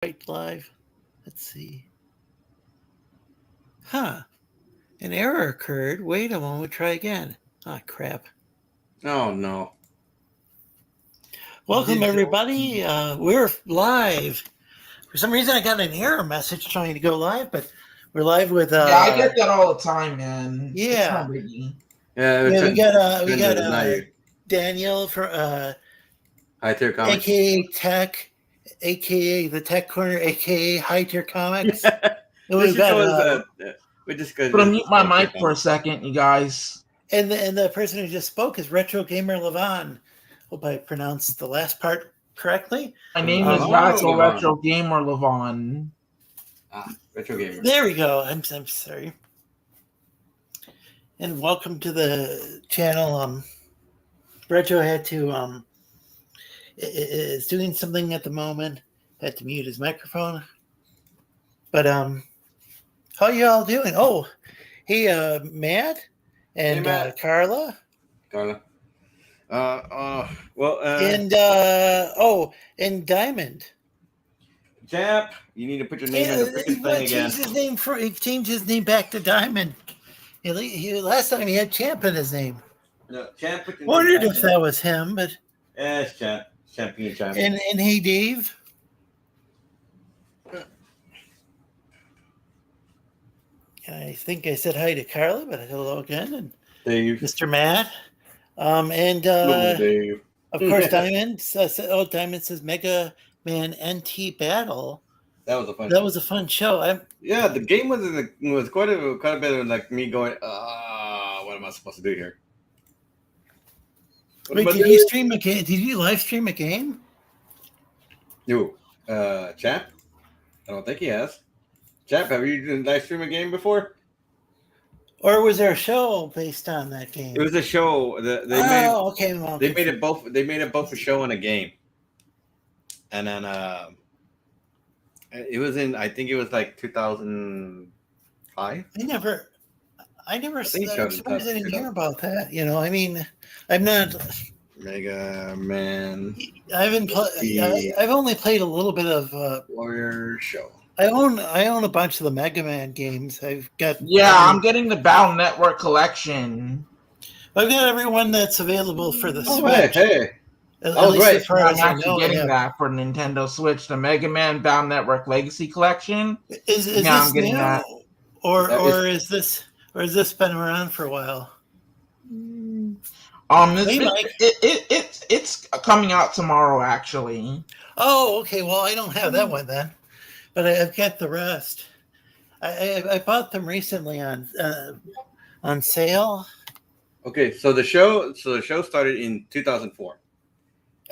Right live. Let's see. Huh. An error occurred. Wait a moment. Try again. Ah, crap. Oh, no. Welcome, everybody. We're live. For some reason, I got an error message trying to go live, but we're live with. Yeah, I get that all the time, man. Yeah. Yeah, we got Daniel from High Tier Comix. AKA Tech, AKA the Tech Corner, AKA High Tier Comics. We just I'm gonna mute my mic for a second, you guys. And the person who just spoke is Retro Gamer Levon. Hope I pronounced the last part correctly. My name is Retro Gamer Levon. Retro Gamer. There we go. I'm sorry. And welcome to the channel. Retro had to is doing something at the moment. Had to mute his microphone. But how you all doing? Oh, hey, Matt and Carla. And Diamond. Champ, you need to put your name in the freaking thing again. He changed his name back to Diamond. Last time he had Champ in his name. No, Champ. Wondered if that was him, but. Yeah, it's Champ. Champ. And hey, Dave. I think I said hi to Carla, but hello again, and Dave. Mr. Matt, and Dave. Of course, Diamond. Diamond says Mega Man NT Battle. That was a fun show. Yeah, the game was quite a bit of like me going, what am I supposed to do here? Wait, did you stream a game? Did you live stream a game? No, Champ. I don't think he has. Champ, have you live stream a game before? Or was there a show based on that game? It was a show. They made it both. They made it both a show and a game. And then it was in. I think it was like 2005. I never. I'm surprised I didn't hear about that. I mean, I'm not. Mega Man. I've only played a little bit of Warrior Show. I own a bunch of the Mega Man games. I've got. Yeah, I'm getting the Battle Network collection. I've got everyone that's available for the Switch. Hey. Great. I'm actually getting that for Nintendo Switch, the Mega Man Battle Network Legacy Collection. Is this I'm getting new? That. Or is this been around for a while? It's coming out tomorrow, actually. Oh, okay. Well, I don't have that one then, but I've got the rest. I bought them recently on sale. Okay, so the show started in 2004.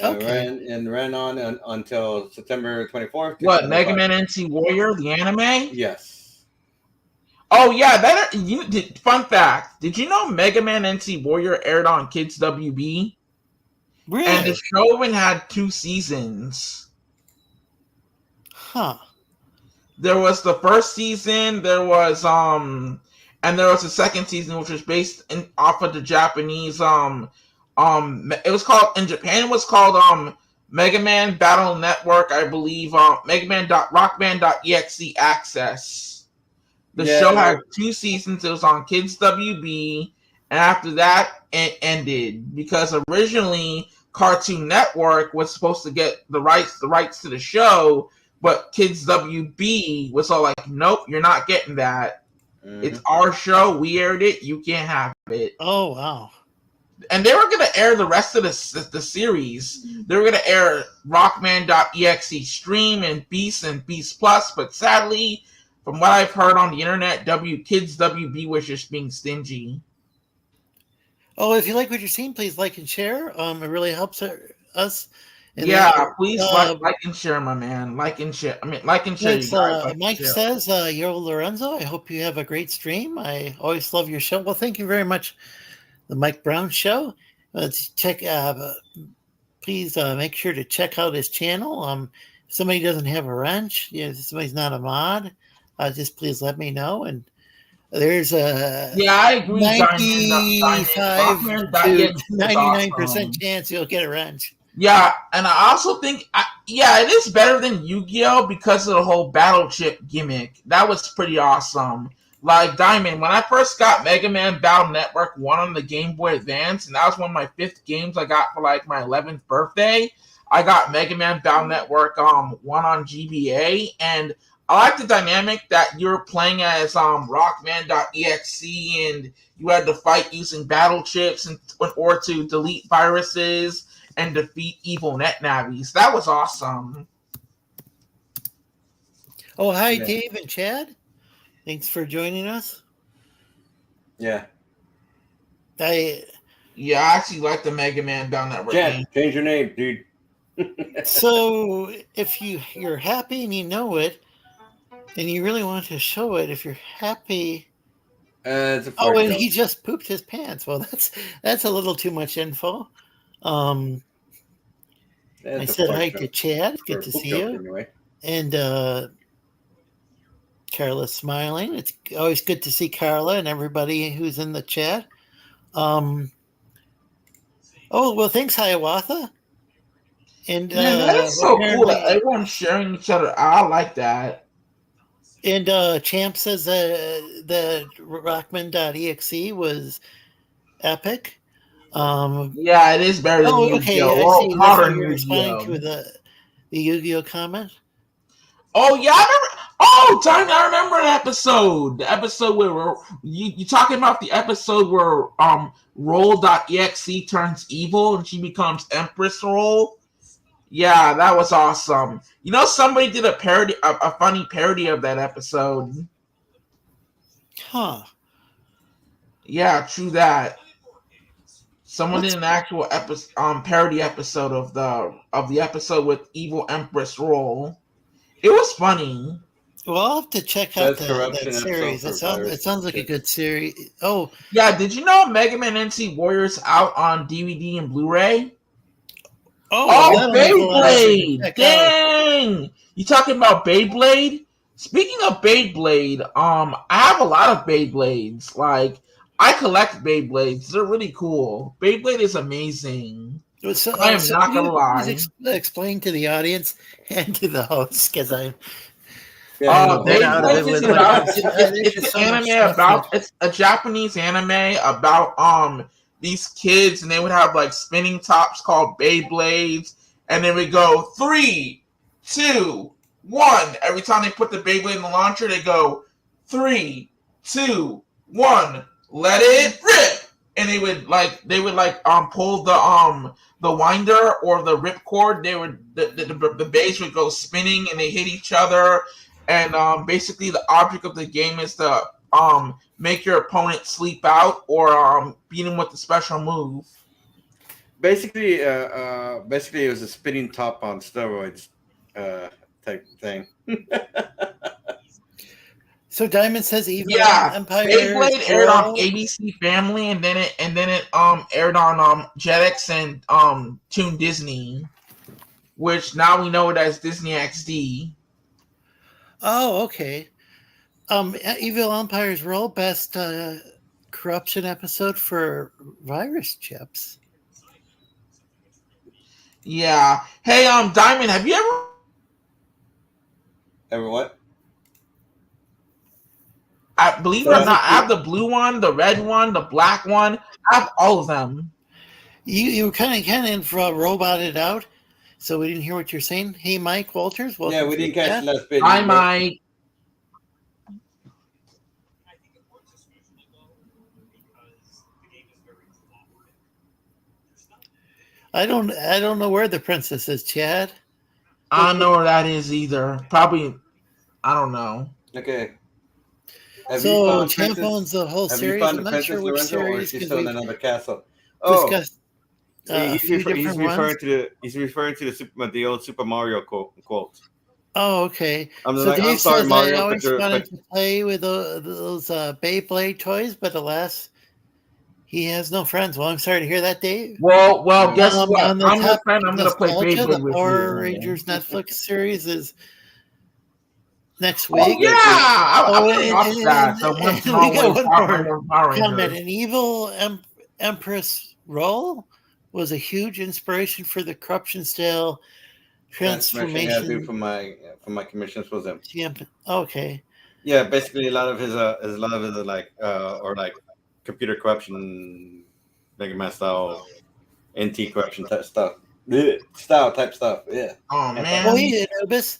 Okay. Ran on until September 24th. What, Mega Man NT Warrior, the anime? Yes. Oh yeah, fun fact. Did you know Mega Man NT Warrior aired on Kids WB? Really? And the show even had 2 seasons. Huh. There was the first season, there was a second season which was based off of the Japanese it was called in Japan it was called Mega Man Battle Network, I believe, Mega Man Rockman.exe Access. The show had 2 seasons. It was on Kids WB, and after that, it ended because originally Cartoon Network was supposed to get the rights to the show, but Kids WB was all like, "Nope, you're not getting that. Mm-hmm. It's our show. We aired it. You can't have it." Oh wow! And they were going to air the rest of the series. They were going to air Rockman.exe Stream and Beast Plus, but sadly, from what I've heard on the internet, Kids WB was just being stingy. Oh, if you like what you're seeing, please like and share. It really helps us. Please like and share, my man. Like and share. Like and share. You guys. Mike says, "Yo, Lorenzo, I hope you have a great stream. I always love your show." Well, thank you very much, the Mike Brown Show. Let's check. Please make sure to check out his channel. If somebody doesn't have a wrench, if somebody's not a mod, just please let me know. And there's a I agree. 95 to 99% chance you'll get a wrench. Yeah, and I also think, it is better than Yu-Gi-Oh! Because of the whole battle chip gimmick. That was pretty awesome. Like, Diamond, when I first got Mega Man Battle Network 1 on the Game Boy Advance, and that was one of my 5th games I got for, like, my 11th birthday, I got Mega Man Battle Network 1 on GBA, and I like the dynamic that you're playing as Rockman.exe, and you had to fight using battle chips in order to delete viruses and defeat evil net navis. That was awesome. Oh, hi, Dave and Chad. Thanks for joining us. Yeah. I actually like the Mega Man Battle Network game. Change your name, dude. So, if you're happy and you know it, and you really want to show it, if you're happy... and he just pooped his pants. Well, that's a little too much info. I said hi to Chad. Good to see you. Anyway. And Carla's smiling. It's always good to see Carla and everybody who's in the chat. Oh, well, thanks, Hiawatha. And that is so cool that everyone's sharing each other. I like that. And Champ says that Rockman.exe was epic. It is better than Yu-Gi-Oh! Okay, I see. Modern Yu-Gi-Oh! Responding to the Yu-Gi-Oh! Comment. Oh yeah, I remember. Oh, Tony, I remember an episode. The episode where you talking about the episode where Roll.exe turns evil and she becomes Empress Roll. Yeah, that was awesome. You know, somebody did a parody, a funny parody of that episode. Huh. Yeah, true that. Someone did an actual parody episode of the episode with Evil Empress Roll. It was funny. Well, I'll have to check out that series. It sounds like a good series. Oh. Yeah, did you know Mega Man NC Warriors out on DVD and Blu-ray? Oh, Beyblade! Dang! You talking about Beyblade? Speaking of Beyblade, I have a lot of Beyblades. Like, I collect Beyblades. They're really cool. Beyblade is amazing. So, I am not gonna lie. Explain to the audience and to the host, because I'm. It's an anime about. It's a Japanese anime about these kids, and they would have like spinning tops called Beyblades, and they would go 3, 2, 1. Every time they put the Beyblade in the launcher, they go 3, 2, 1. Let it rip, and they would pull the winder or the ripcord. The base would go spinning, and they hit each other. And basically, the object of the game is to make your opponent sleep out or beat him with a special move. Basically, it was a spinning top on steroids type thing. So Diamond says Evil Empire. Beyblade aired on ABC Family, and then it aired on Jetix and Toon Disney, which now we know it as Disney XD. Oh, okay. Evil Empire's Role, best corruption episode for virus chips. Yeah. Hey, Diamond, have you ever what? I believe it or not, I have the blue one, the red one, the black one. I have all of them. You kind of roboted out, so we didn't hear what you're saying. Hey, Mike Walters. Yeah, we didn't catch the last bit. Hi, Mike. I don't know where the princess is, Chad. I don't know where that is either. Probably, I don't know. Okay. So Champ owns the whole series. I'm not sure which series. She's still in another castle. He's referring to the old Super Mario quote. Oh, okay. So Dave says Mario, I always wanted to play with those Beyblade toys, but alas, he has no friends. Well, I'm sorry to hear that, Dave. Well, guess what? I'm going to play Beyblade with you. Power Rangers Netflix series is next week. Oh, yeah! I watch that. We got one more comment. An Evil Empress Roll was a huge inspiration for the corruption style Transformation. Yeah, dude, transformation. from my commissions was him. Okay. Yeah, basically a lot of his like or like computer corruption, Mega Man style, NT corruption type stuff, type stuff. Yeah. Oh Can't talk. Oh man. yeah, Anubis.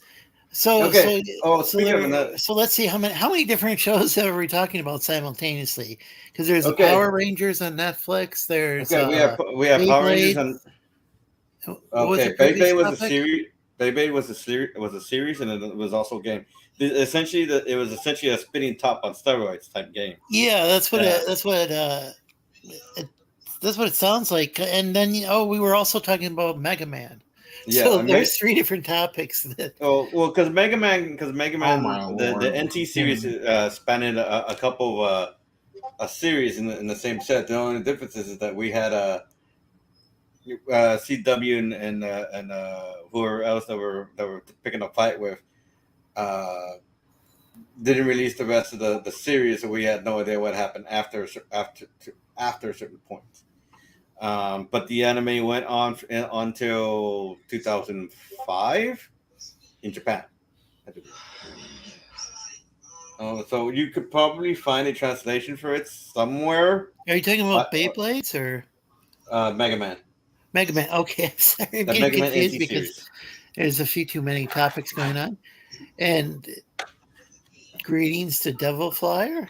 So Okay. so Oh, so speaking of there. that. So let's see how many different shows are we talking about simultaneously? Because there's the Okay. Power Rangers on Netflix. There's Okay. We have Power Rangers Beyblade. on. What was the Okay, previous Beyblade was a topic? series. Beyblade was a series, and it was also a game. It was essentially a spinning top on steroids type game. Yeah, that's what Yeah. that's what it sounds like. And then we were also talking about Mega Man. Yeah. So there's three different topics that. Well, because Mega Man, Oh my the lord. NT series spanned a couple of a series in the same set. The only difference is that we had CW and whoever else that were picking a fight with didn't release the rest of the series, so we had no idea what happened after a certain point. But the anime went on until 2005 in Japan. So you could probably find a translation for it somewhere. Are you talking about Beyblades or Mega Man? Mega Man? Okay, sorry, I'm The getting Mega Man confused NT because series. there's a few too many topics going on. And greetings to Devil Flyer,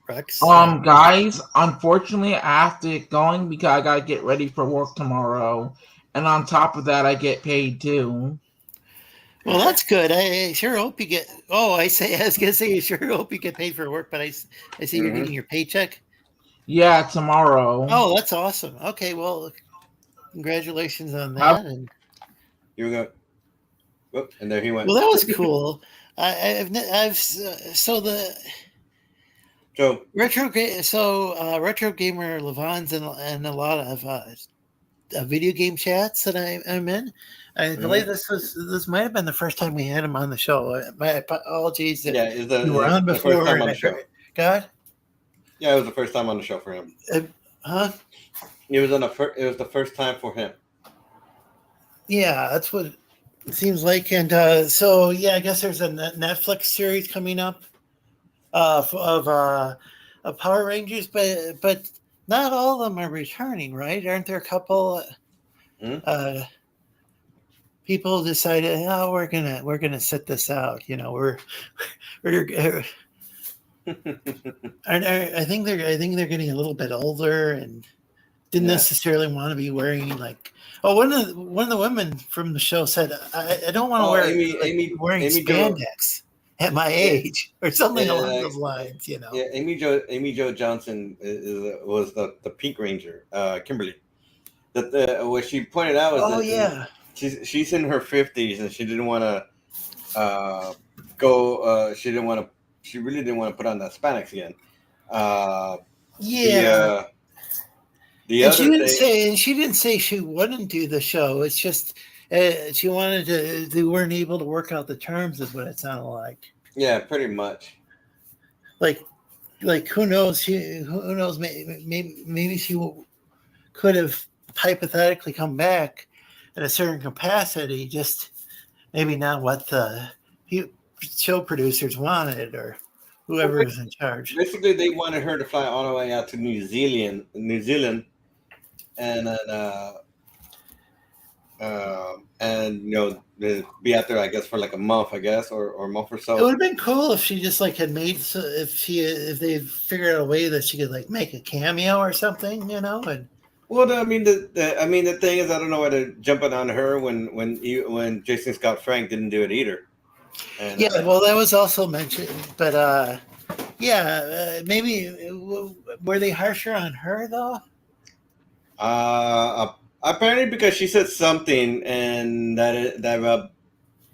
Rex. Guys, unfortunately, I have to get going because I gotta get ready for work tomorrow, and on top of that, I get paid too. Well, that's good. I sure hope you get. Oh, I was gonna say, I sure hope you get paid for work, but I see you're getting your paycheck. Yeah, tomorrow. Oh, that's awesome. Okay, well, congratulations on that. And here we go. Whoop, and there he went. Well, that was cool. So the So retro gamer Levon's and a lot of video game chats that I'm in. I believe this might have been the first time we had him on the show. My apologies that you were on before. First time on the show. God. Yeah, it was the first time on the show for him. Huh? It was the first time for him. Yeah, that's what it seems like. And so yeah, I guess there's a Netflix series coming up of Power Rangers, but not all of them are returning, right? Aren't there a couple? People decided, oh, we're gonna sit this out. We're I think they're getting a little bit older and didn't necessarily want to be wearing like. Oh, one of the women from the show said, I don't want to wearing spandex at my age or something along those lines. Yeah, Amy Jo Johnson was the Pink Ranger, Kimberly. That what she pointed out was she's in her 50s and she didn't want to go. She really didn't want to put on that Spandex again. She didn't say she wouldn't do the show. It's just she wanted to. They weren't able to work out the terms, is what it sounded like. Yeah, pretty much. Like who knows? Who knows? Maybe she could have hypothetically come back at a certain capacity. Just maybe not what the show producers wanted or whoever was in charge. Basically, they wanted her to fly all the way out to New Zealand, and be out there, I guess, for like a month, or a month or so. It would have been cool if she just had made if they figured out a way that she could make a cameo or something, and. Well, the thing is, I don't know why they're jumping on her when Jason Scott Frank didn't do it either. And, well, that was also mentioned, but maybe were they harsher on her though? Apparently because she said something and that rubbed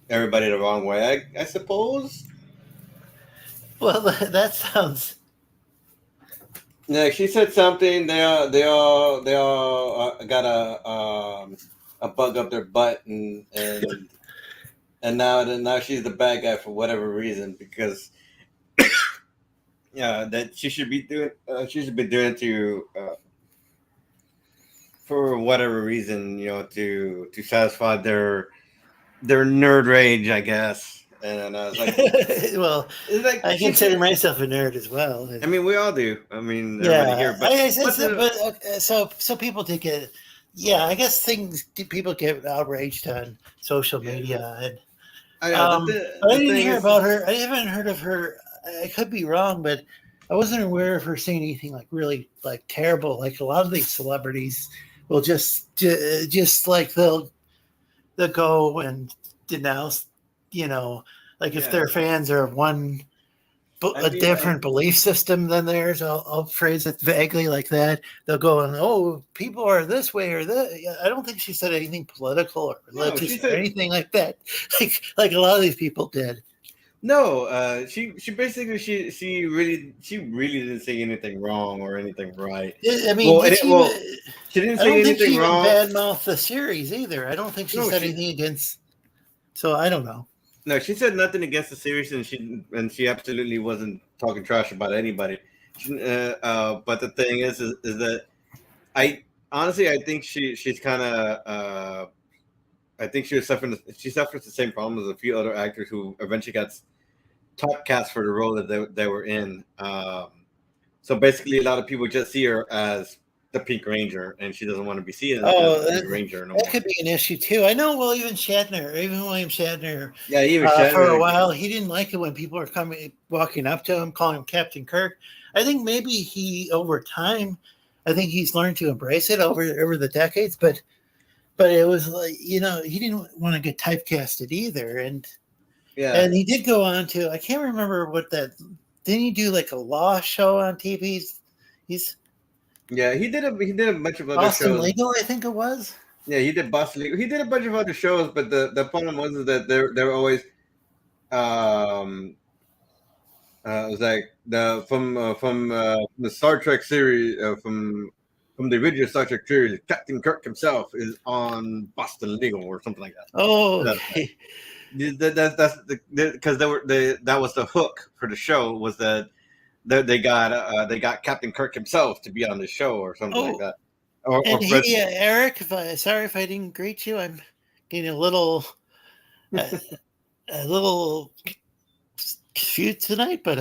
everybody the wrong way. I suppose. Well, that sounds. Yeah, she said something. They all got a bug up their butt and now she's the bad guy for whatever reason because that she should be doing to for whatever reason, to satisfy their nerd rage, I guess. And I was like, well, it's like I consider myself a nerd as well. I mean, we all do. I mean, everybody Yeah, here, but so people take it. Yeah, I guess people get outraged on social media, and I know. but I The didn't thing hear is, about her. I haven't heard of her. I could be wrong, but I wasn't aware of her saying anything like really like terrible. Like a lot of these celebrities will just like they'll go and denounce, like if their fans are of a different belief system than theirs. I'll phrase it vaguely like that. They'll go and, oh, people are this way or that. I don't think she said anything political or religious or anything like that. Like a lot of these people did. No, she basically she really didn't say anything wrong or anything right. I mean, she didn't say anything wrong. I don't think she badmouthed the series either. I don't think she said anything against. So I don't know. No, she said nothing against the series, and she absolutely wasn't talking trash about anybody. But the thing is that I think she's kind of I think she suffers the same problem as a few other actors who eventually got typecast for the role that they were in. So basically, a lot of people just see her as the Pink Ranger, and she doesn't want to be seen as the Pink Ranger no more. That could be an issue too. I know William Shatner. Yeah, even Shatner, for a while, he didn't like it when people were walking up to him, calling him Captain Kirk. I think maybe over time, I think he's learned to embrace it over the decades. But it was like, he didn't want to get typecasted either, and he did go on to, I can't remember what that. Didn't he do like a law show on TV? He did a bunch of other Boston shows. Legal, I think it was. Yeah, he did Boston Legal. He did a bunch of other shows, but the problem was that they're always it was like from the Star Trek series from the original Star Trek series, Captain Kirk himself is on Boston Legal or something like that. Oh, okay. That's because that was the hook for the show, was that they got Captain Kirk himself to be on the show or something like that. Eric, sorry if I didn't greet you. I'm getting a little confused tonight, but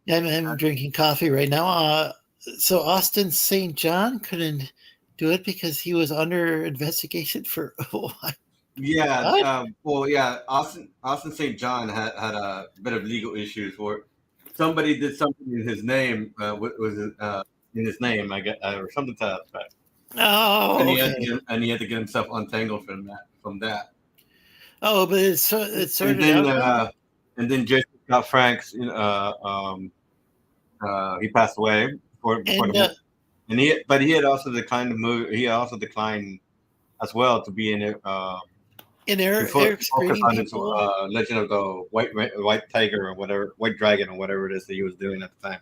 I'm drinking coffee right now. So Austin St. John couldn't do it because he was under investigation for what? Yeah, Austin St. John had a bit of legal issues where somebody did something in his name. In his name, I guess, or something to that effect. Oh, and he had to get himself untangled from that. Oh, but it's sorted out. And then Jason Scott Franks, he passed away and he had also declined the movie. He also declined as well to be in it. In Eric's Legend of the White Tiger or whatever, White Dragon or whatever it is that he was doing at the time.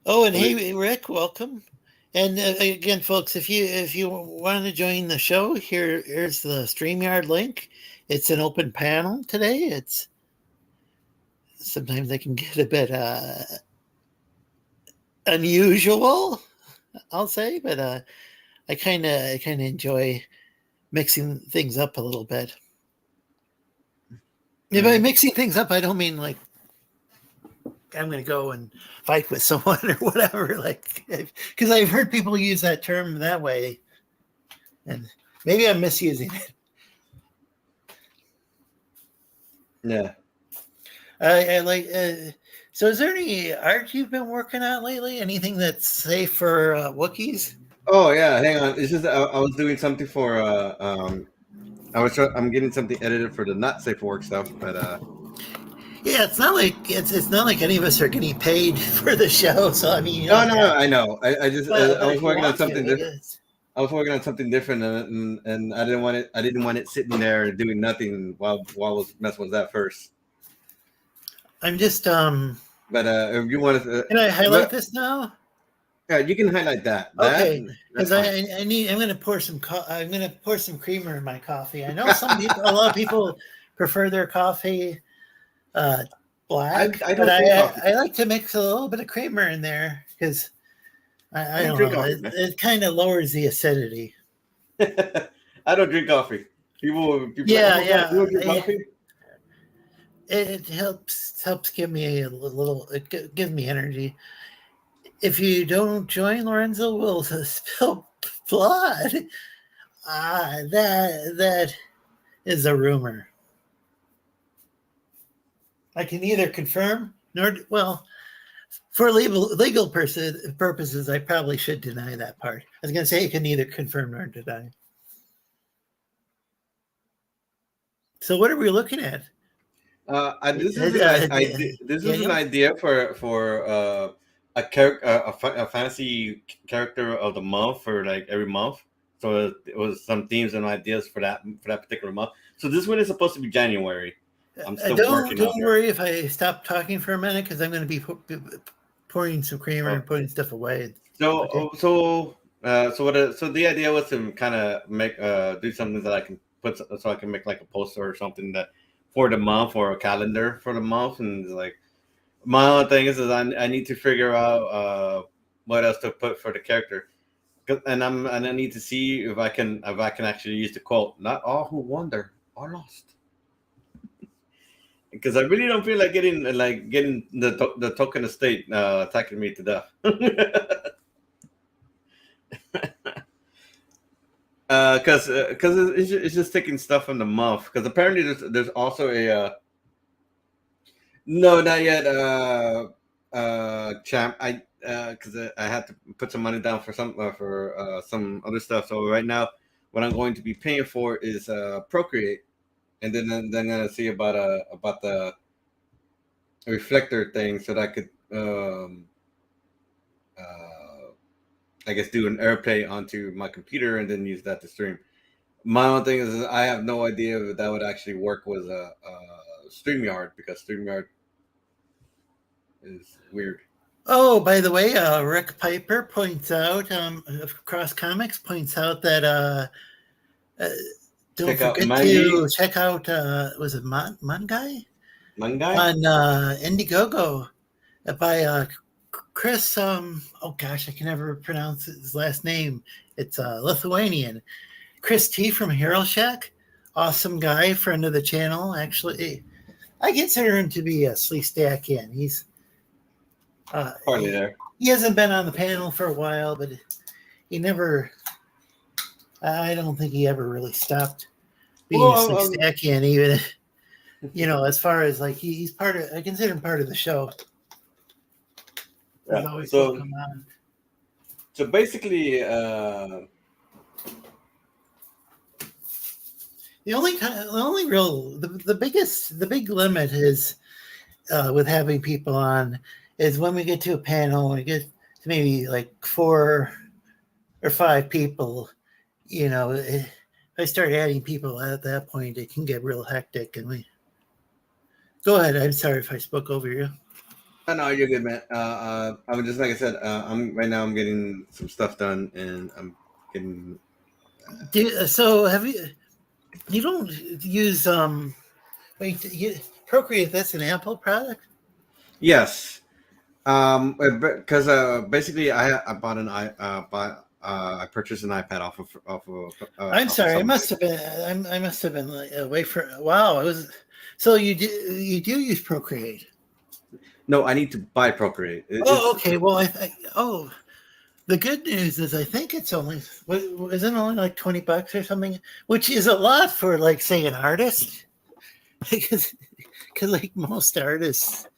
Oh, and hey, Rick, welcome. And again, folks, if you want to join the show, here's the StreamYard link. It's an open panel today. It's sometimes they can get a bit unusual, I'll say, but I kind of enjoy mixing things up a little bit. If by mixing things up, I don't mean like I'm going to go and fight with someone or whatever, like, because I've heard people use that term that way, and maybe I'm misusing it. Yeah. I like. So, is there any art you've been working on lately? Anything that's safe for Wookiees? Oh yeah, hang on. It's just I was doing something for I'm getting something edited for the not safe for work stuff, but yeah, it's not like any of us are getting paid for the show. So I mean, no, I know. I was working on something different. I was working on something different, and I didn't want it sitting there doing nothing while I was messing with that first. I'm just But if you want to, can I highlight this now? Yeah, you can highlight that. Okay, because I'm going to pour some. I'm going to pour some creamer in my coffee. I know a lot of people prefer their coffee black, but I like to mix a little bit of creamer in there because I don't know. It kind of lowers the acidity. I don't drink coffee. People Yeah, like, yeah. you don't drink coffee? It helps give me a little. It gives me energy. If you don't join, Lorenzo will spill blood. That is a rumor. I can neither confirm nor for legal purposes, I probably should deny that part. I was going to say you can neither confirm nor deny. So what are we looking at? This is an idea for a fantasy character of the month for like every month. So it was some themes and ideas for that particular month. So this one is supposed to be January. I'm still working. Don't worry if I stop talking for a minute because I'm going to be pouring some creamer and putting stuff away. So the idea was to kind of make do something that I can put so I can make like a poster or something that for the month or a calendar for the month, and like my own thing is I need to figure out what else to put for the character, and I need to see if I can actually use the quote, "Not all who wander are lost." Because I really don't feel like getting the token estate attacking me to death. Because it's just taking stuff from the month. Because apparently there's also a no, not yet. Champ, because I had to put some money down for some other stuff. So right now, what I'm going to be paying for is Procreate. And then I'm gonna see about the reflector thing, so that I could I guess do an AirPlay onto my computer and then use that to stream. My own thing is I have no idea if that would actually work with a StreamYard, because StreamYard is weird. Oh, by the way, Rick Piper points out, Cross Comics points out that don't forget to check out, was it Mangai? Mangai? On Indiegogo by Chris, oh gosh, I can never pronounce his last name. It's Lithuanian. Chris T from Hero Shack. Awesome guy, friend of the channel. Actually, I consider him to be a Sleestakian. He's hardly there. He hasn't been on the panel for a while, but he never... I don't think he ever really stopped being a Sleestakian, even, as far as like he's part of, I consider him part of the show. Yeah. So basically, the big limit is with having people on is when we get to a panel, when we get to maybe like 4 or 5 people. If I start adding people at that point, it can get real hectic. And go ahead. I'm sorry if I spoke over you. No, you're good, man. I'm just like I said. I'm getting some stuff done, and I'm getting. So have you? You don't use Procreate? That's an Apple product. Yes, because basically I bought I purchased an iPad off of. I'm sorry. I must have been like away for. Wow, it was. So you do use Procreate? No, I need to buy Procreate. Okay. Well, the good news is I think it's only isn't it only like $20 or something, which is a lot for like say an artist, because like most artists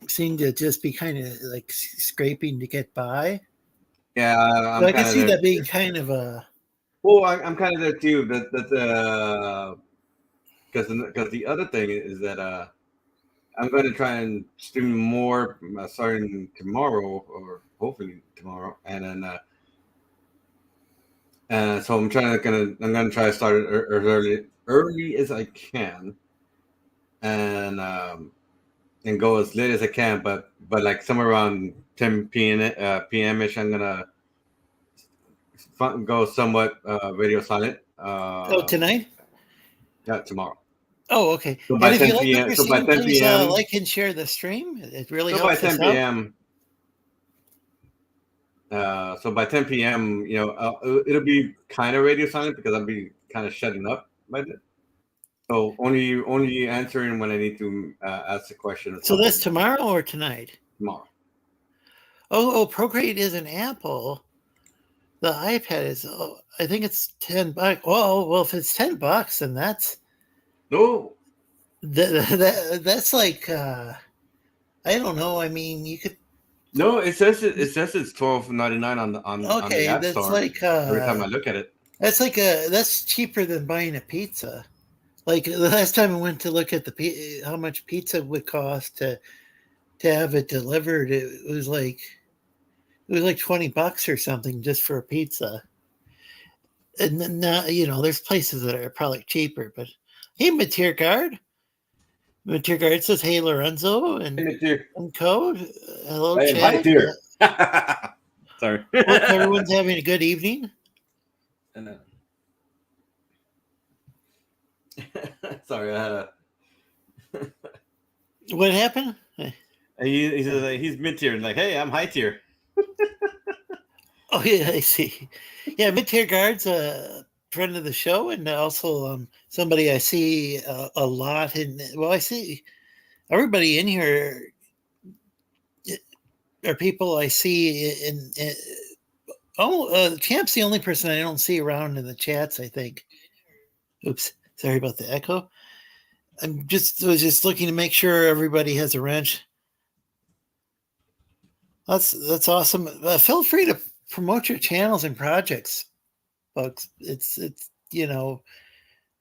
seem to just be kind of like scraping to get by. Yeah, so I can see that being kind of a. Well, I'm kind of there too. Because the other thing is that I'm going to try and stream more starting tomorrow, or hopefully tomorrow, and then so I'm gonna try to start it as early as I can, and go as late as I can, but like somewhere around 10 p.m. ish, I'm gonna go somewhat radio silent. Tonight? Yeah, tomorrow. Oh, okay. So by 10 p.m. So by 10 p.m. Like and share the stream. It really helps by 10 p.m. So by 10 p.m., it'll be kind of radio silent because I'll be kind of shutting up by then. So only answering when I need to ask a question. So that's tomorrow or tonight? Tomorrow. Oh, Procreate is an Apple. The iPad is. I think it's $10. Well, if it's $10, then that's no. That's like I don't know. I mean, you could. No, it says it's $12.99 on the App that's Store. Like every time I look at it. That's cheaper than buying a pizza. Like the last time I went to look at how much pizza would cost to have it delivered, it was like $20 or something just for a pizza. And then now, there's places that are probably cheaper, but hey, Mateer Guard says, hey, Lorenzo, and code. Hello, chat. Sorry. Hope everyone's having a good evening. Sorry, I had a. What happened? He says he's mid-tier and like, hey, I'm high tier. Oh yeah, I see. Yeah, Mid-Tier Guard's a friend of the show, and also somebody I see a lot. I see everybody in here are people I see in Champ's the only person I don't see around in the chats, I think. Oops, sorry about the echo. I was just looking to make sure everybody has a wrench. That's awesome. Feel free to promote your channels and projects, folks. It's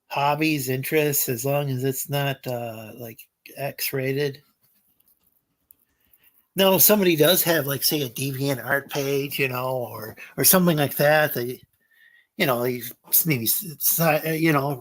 hobbies, interests, as long as it's not like X-rated. No, if somebody does have, like, say, a Deviant art page, or something like that. Maybe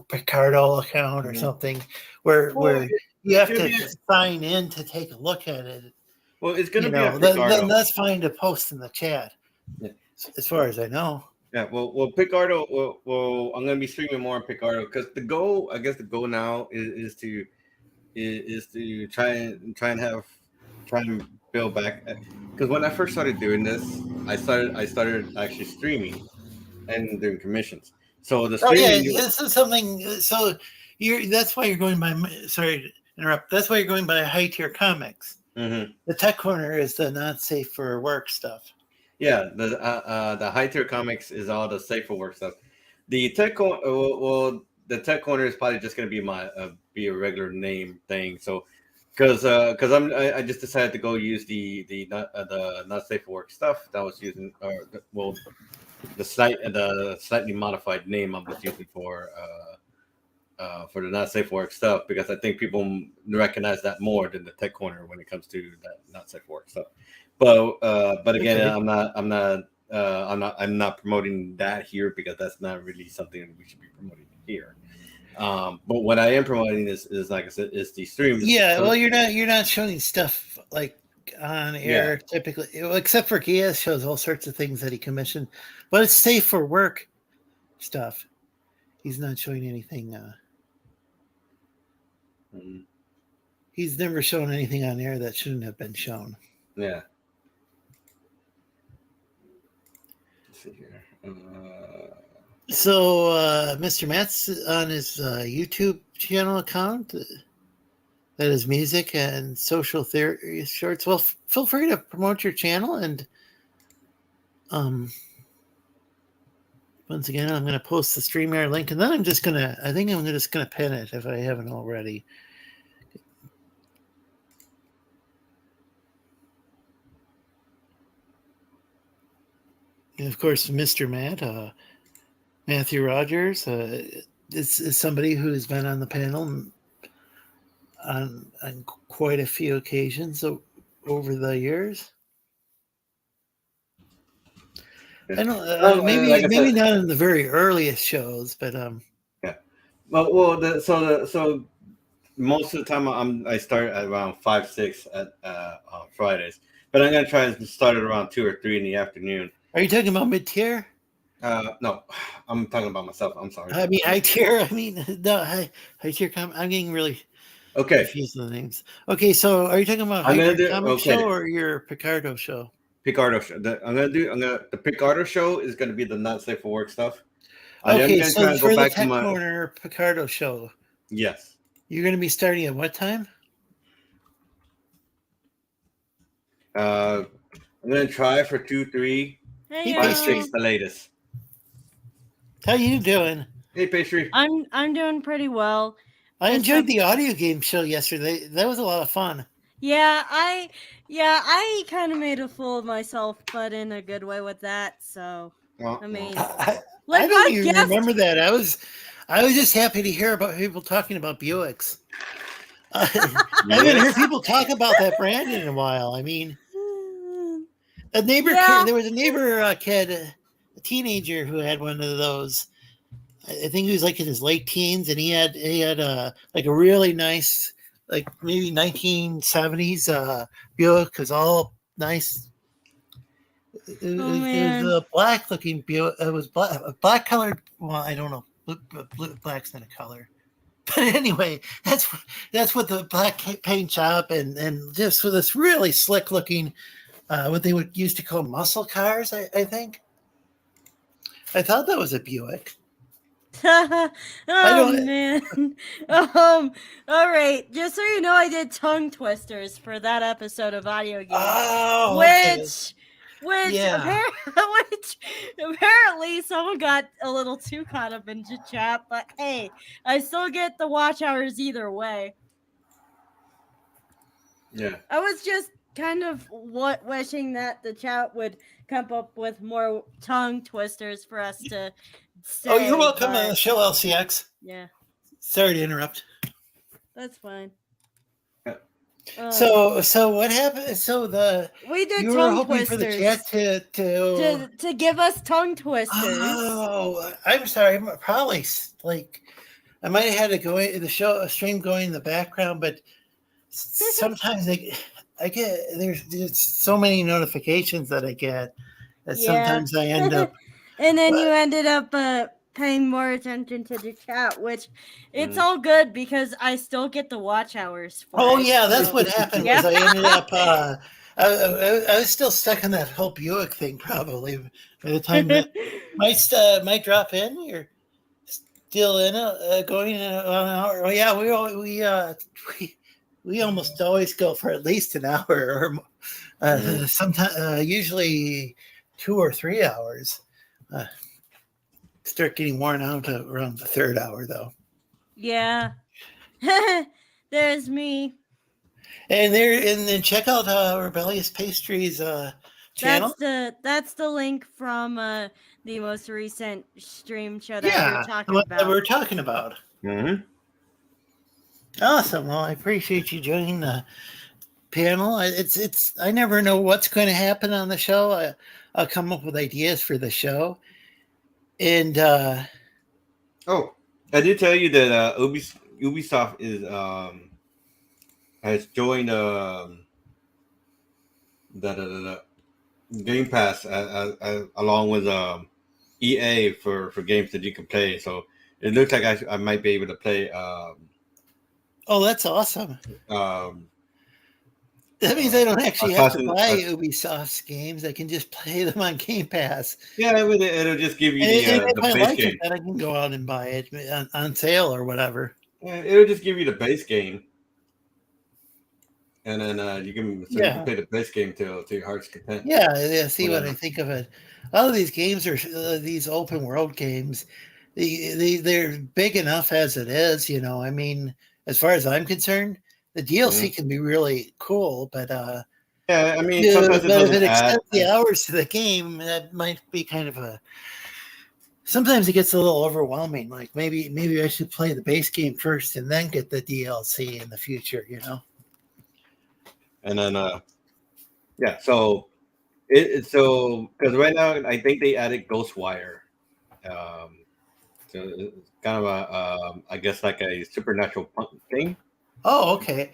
Picardo account or something where you have to sign in to take a look at it. Well, it's going to be then that's fine to post in the chat. Yeah. As far as I know. Yeah, well, Picardo. Well, I'm going to be streaming more on Picardo because the goal now is to try and build back. Because when I first started doing this, I started actually streaming and doing commissions. So the streaming. This is something. So that's why you're going by. Sorry to interrupt. That's why you're going by high tier comics. Mm-hmm. The Tech Corner is the not safe for work stuff. Yeah, the high tier comics is all the safe for work stuff. The Tech Corner, the Tech Corner is probably just going to be a regular name thing. So, because I just decided to go use the not safe for work stuff that I was using, the slightly modified name I was using for the not safe for work stuff, because I think people recognize that more than the Tech Corner when it comes to that not safe for work stuff. But again, okay. I'm not promoting that here because that's not really something that we should be promoting here. But what I am promoting is like I said, is the stream. Yeah, well, you're not showing stuff like on air typically, except for Geass shows all sorts of things that he commissioned, but it's safe for work stuff. He's not showing anything. He's never shown anything on air that shouldn't have been shown. Yeah. Let's see here. So Mr. Matt's on his YouTube channel account that is music and social theory shorts. Well, feel free to promote your channel, and once again, I'm going to post the StreamYard link, and then I'm just going to pin it if I haven't already. And of course, Mr. Matt, Matthew Rogers, is somebody who's been on the panel on quite a few occasions over the years. I don't. Maybe not in the very earliest shows, but yeah. Well, so most of the time I start at around 5-6 on Fridays, but I'm gonna try and start at around 2 or 3 in the afternoon. Are you talking about mid-tier? No, I'm talking about myself. I'm sorry. I mean high tier. High tier. I'm getting really confused with the names. Okay, so are you talking about high tier comic show or your Picardo show? Picardo show. The Picardo show is gonna be the not safe for work stuff. Okay, so for the Tech Corner Picardo show. Yes. You're going to be starting at what time? I'm going to try for 2, 3, 5, 6, the latest. How you doing? Hey, Pastry. I'm doing pretty well. I enjoyed the audio game show yesterday. That was a lot of fun. Yeah, I kind of made a fool of myself, but in a good way with that. So I mean, I don't even remember that. I was just happy to hear about people talking about Buicks. I haven't heard people talk about that brand in a while. I mean, a neighbor kid, there was a neighbor kid, a teenager who had one of those. I think he was like in his late teens, and he had like a really nice, like maybe 1970s Buick, because all nice. It was a black looking Buick. It was black colored. Well, I don't know. Black's not a color. But anyway, that's what the black paint job and just for this really slick looking, what they would used to call muscle cars. I think. I thought that was a Buick. Man. All right. Just so you know, I did tongue twisters for that episode of Audio Games. Oh, Which apparently someone got a little too caught up in chat, but hey, I still get the watch hours either way. Yeah. I was just kind of wishing that the chat would come up with more tongue twisters for us to say. Oh, you're welcome on the show, LCX. Yeah. Sorry to interrupt. That's fine. So what happened? So we did you tongue were hoping twisters for the chat to give us tongue twisters. Oh, I'm sorry. I'm probably like I might have had to go the stream going in the background, but sometimes I get there's so many notifications that I get that sometimes I end up and then you ended up paying more attention to the chat, which it's all good because I still get the watch hours for it, that's what happened. Was I ended up I was still stuck on that whole Buick thing probably by the time that might drop in. You're still in going in an hour. Oh yeah, we almost always go for at least an hour or sometimes usually 2 or 3 hours. Start getting worn out around the third hour, though. Yeah, there's me. And then check out Rebellious Pastry's channel. That's the link from the most recent stream show that we're talking about. Mm-hmm. Awesome. Well, I appreciate you joining the panel. It's I never know what's going to happen on the show. I'll come up with ideas for the show. And I did tell you that Ubisoft is has joined the Game Pass along with EA for games that you can play. So it looks like I might be able to play. Oh, that's awesome. That means I don't actually have to buy Ubisoft's games. I can just play them on Game Pass. Yeah, it'll just give you the base game. I can go out and buy it on sale or whatever. Yeah, it'll just give you the base game. And then you can play the base game to your heart's content. Yeah. See what I think of it. All of these games are these open world games. They're big enough as it is. You know, I mean, as far as I'm concerned, the DLC can be really cool, but I mean, sometimes if it extends the hours to the game, that might be kind of a. Sometimes it gets a little overwhelming. Like maybe I should play the base game first and then get the DLC in the future. You know. And then, so because right now I think they added Ghostwire, so it's kind of a I guess like a supernatural thing. Oh, okay.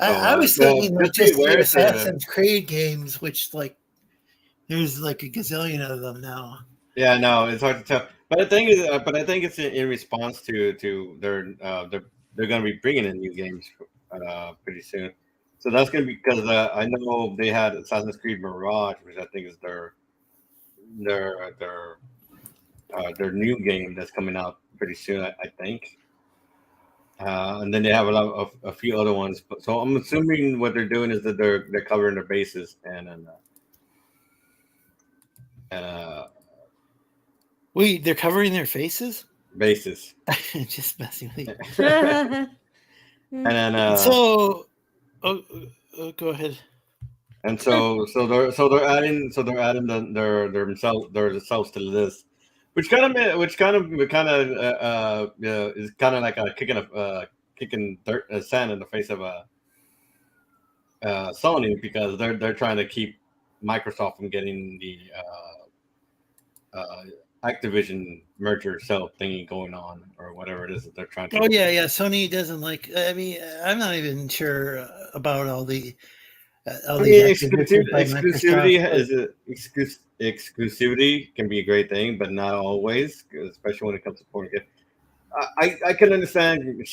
I was thinking just the Assassin's Creed games, which like there's like a gazillion of them now. Yeah, no, it's hard to tell. But I think it's in response to their they're going to be bringing in new games pretty soon. So that's gonna be because I know they had Assassin's Creed Mirage, which I think is their their new game that's coming out pretty soon. I think. And then they have a few other ones. So I'm assuming what they're doing is that they're covering their bases and Wait, they're covering their faces? bases. Just messing with you. And then go ahead. and so they're adding themselves to the list, which kind of is kind of like a kicking dirt sand in the face of Sony, because they're trying to keep Microsoft from getting the Activision merger sell thingy going on, or whatever it is that they're trying to. Oh yeah. Sony doesn't like. I mean, I'm not even sure about all the. Exclusivity can be a great thing, but not always, especially when it comes to porn. I can understand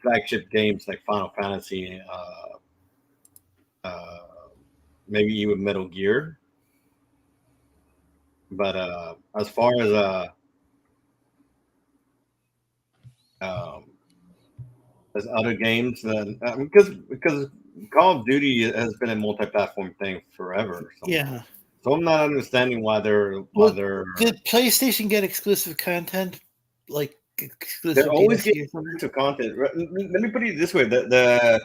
flagship games like Final Fantasy, maybe even Metal Gear. But as far as other games, then because Call of Duty has been a multi-platform thing forever. Yeah. So I'm not understanding why they're. Did PlayStation get exclusive content, like exclusive? They're always getting exclusive content. Let me put it this way: the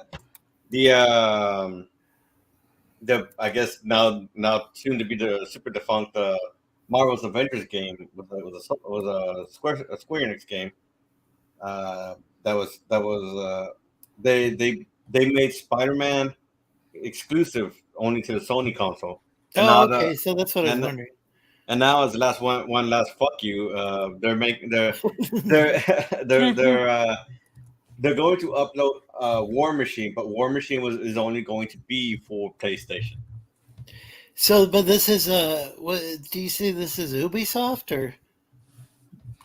I guess now soon to be the super defunct Marvel's Avengers game was a Square Enix game. They made Spider-Man exclusive only to the Sony console. Okay, so that's what I was wondering. And now, as the last one last fuck you, they're going to upload War Machine, but War Machine is only going to be for PlayStation. So, but this is what do you say? This is Ubisoft or?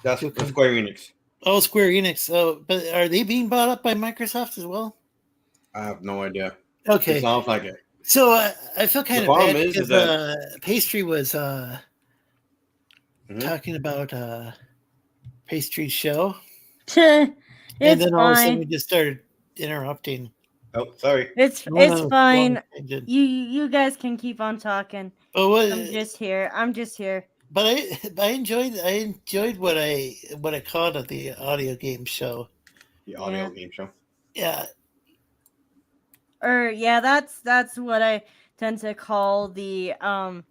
That's Square Enix. Oh, Square Enix. So, but are they being bought up by Microsoft as well? I have no idea. Okay, it sounds like it. So I feel kind of bad because Pastry was talking about Pastry's show, and then all of a sudden we just started interrupting. Oh, sorry. It's fine. You guys can keep on talking. I'm just here. But I enjoyed what I called it the audio game show. The audio game show. Yeah. That's what I tend to call the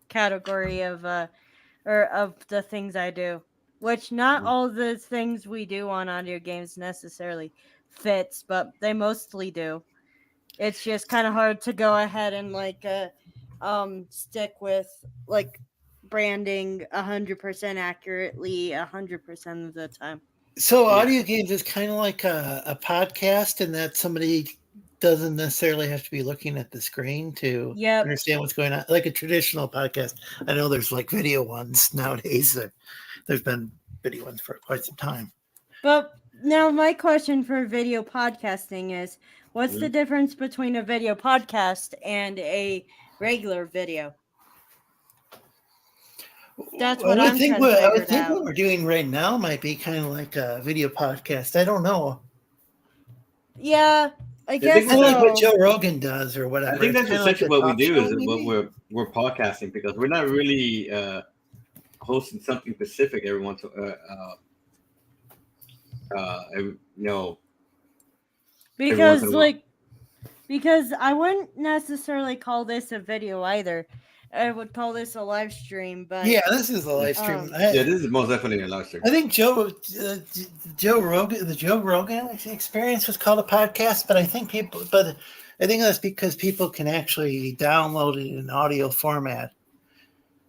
category of of the things I do. Which not all the things we do on audio games necessarily fits, but they mostly do. It's just kind of hard to go ahead and stick with branding 100% accurately 100% of the time. So audio games is kind of like a podcast, in that somebody doesn't necessarily have to be looking at the screen to understand what's going on, like a traditional podcast. I know there's video ones nowadays. There's been video ones for quite some time. But now my question for video podcasting is, what's the difference between a video podcast and a regular video? That's what I'm trying to figure out. I would think what we're doing right now might be kind of like a video podcast. I don't know. Yeah, I guess so. Like what Joe Rogan does or whatever. I think that's essentially what we do, is what we're podcasting, because we're not really hosting something specific every once because I wouldn't necessarily call this a video either. I would call this a live stream, but this is a live stream. This is most definitely a live stream. I think the Joe Rogan experience was called a podcast, but I think that's because people can actually download it in audio format,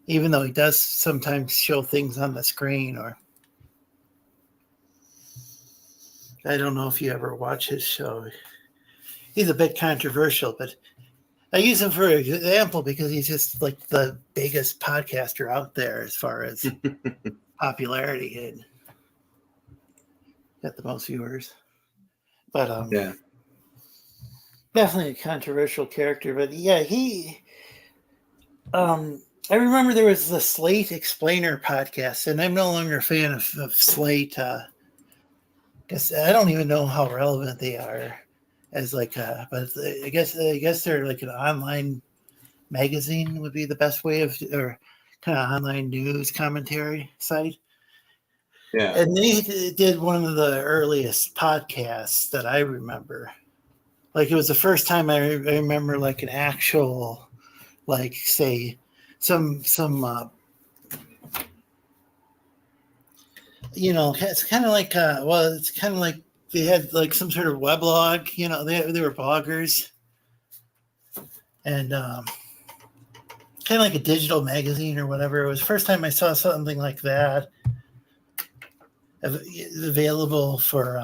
even though he does sometimes show things on the screen. Or I don't know if you ever watch his show. He's a bit controversial, but I use him for example because he's just like the biggest podcaster out there as far as popularity, and got the most viewers. But definitely a controversial character, but yeah, he. I remember there was the Slate Explainer podcast, and I'm no longer a fan of Slate. Because I don't even know how relevant they are, as like, but I guess they're like an online magazine would be the best way of, or kind of online news commentary site. Yeah. And they did one of the earliest podcasts that I remember. Like it was the first time I remember like an actual, like say, some you know, it's kind of like well, it's kind of like they had like some sort of weblog. You know, they were bloggers, and kind of like a digital magazine or whatever. It was the first time I saw something like that available for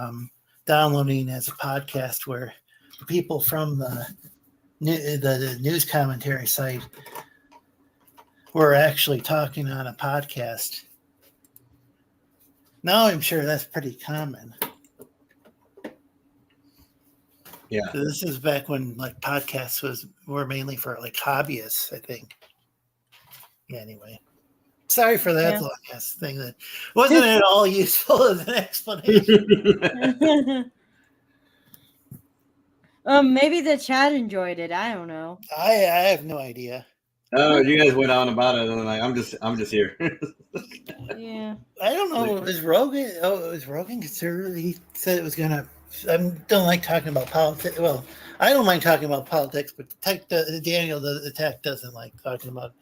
downloading as a podcast, where people from the news commentary site were actually talking on a podcast. Now I'm sure that's pretty common. Yeah. So this is back when like podcasts were mainly for like hobbyists, I think. Yeah, anyway. Sorry for that long ass thing that wasn't at all useful as an explanation. Maybe the chat enjoyed it. I don't know. I have no idea. Oh, you guys went on about it, and like I'm just here. Yeah. I don't know. Was Rogan? Oh, it was Rogan conservative. He said it was gonna. I don't like talking about politics. Well, I don't mind talking about politics, but Daniel the Tech doesn't like talking about.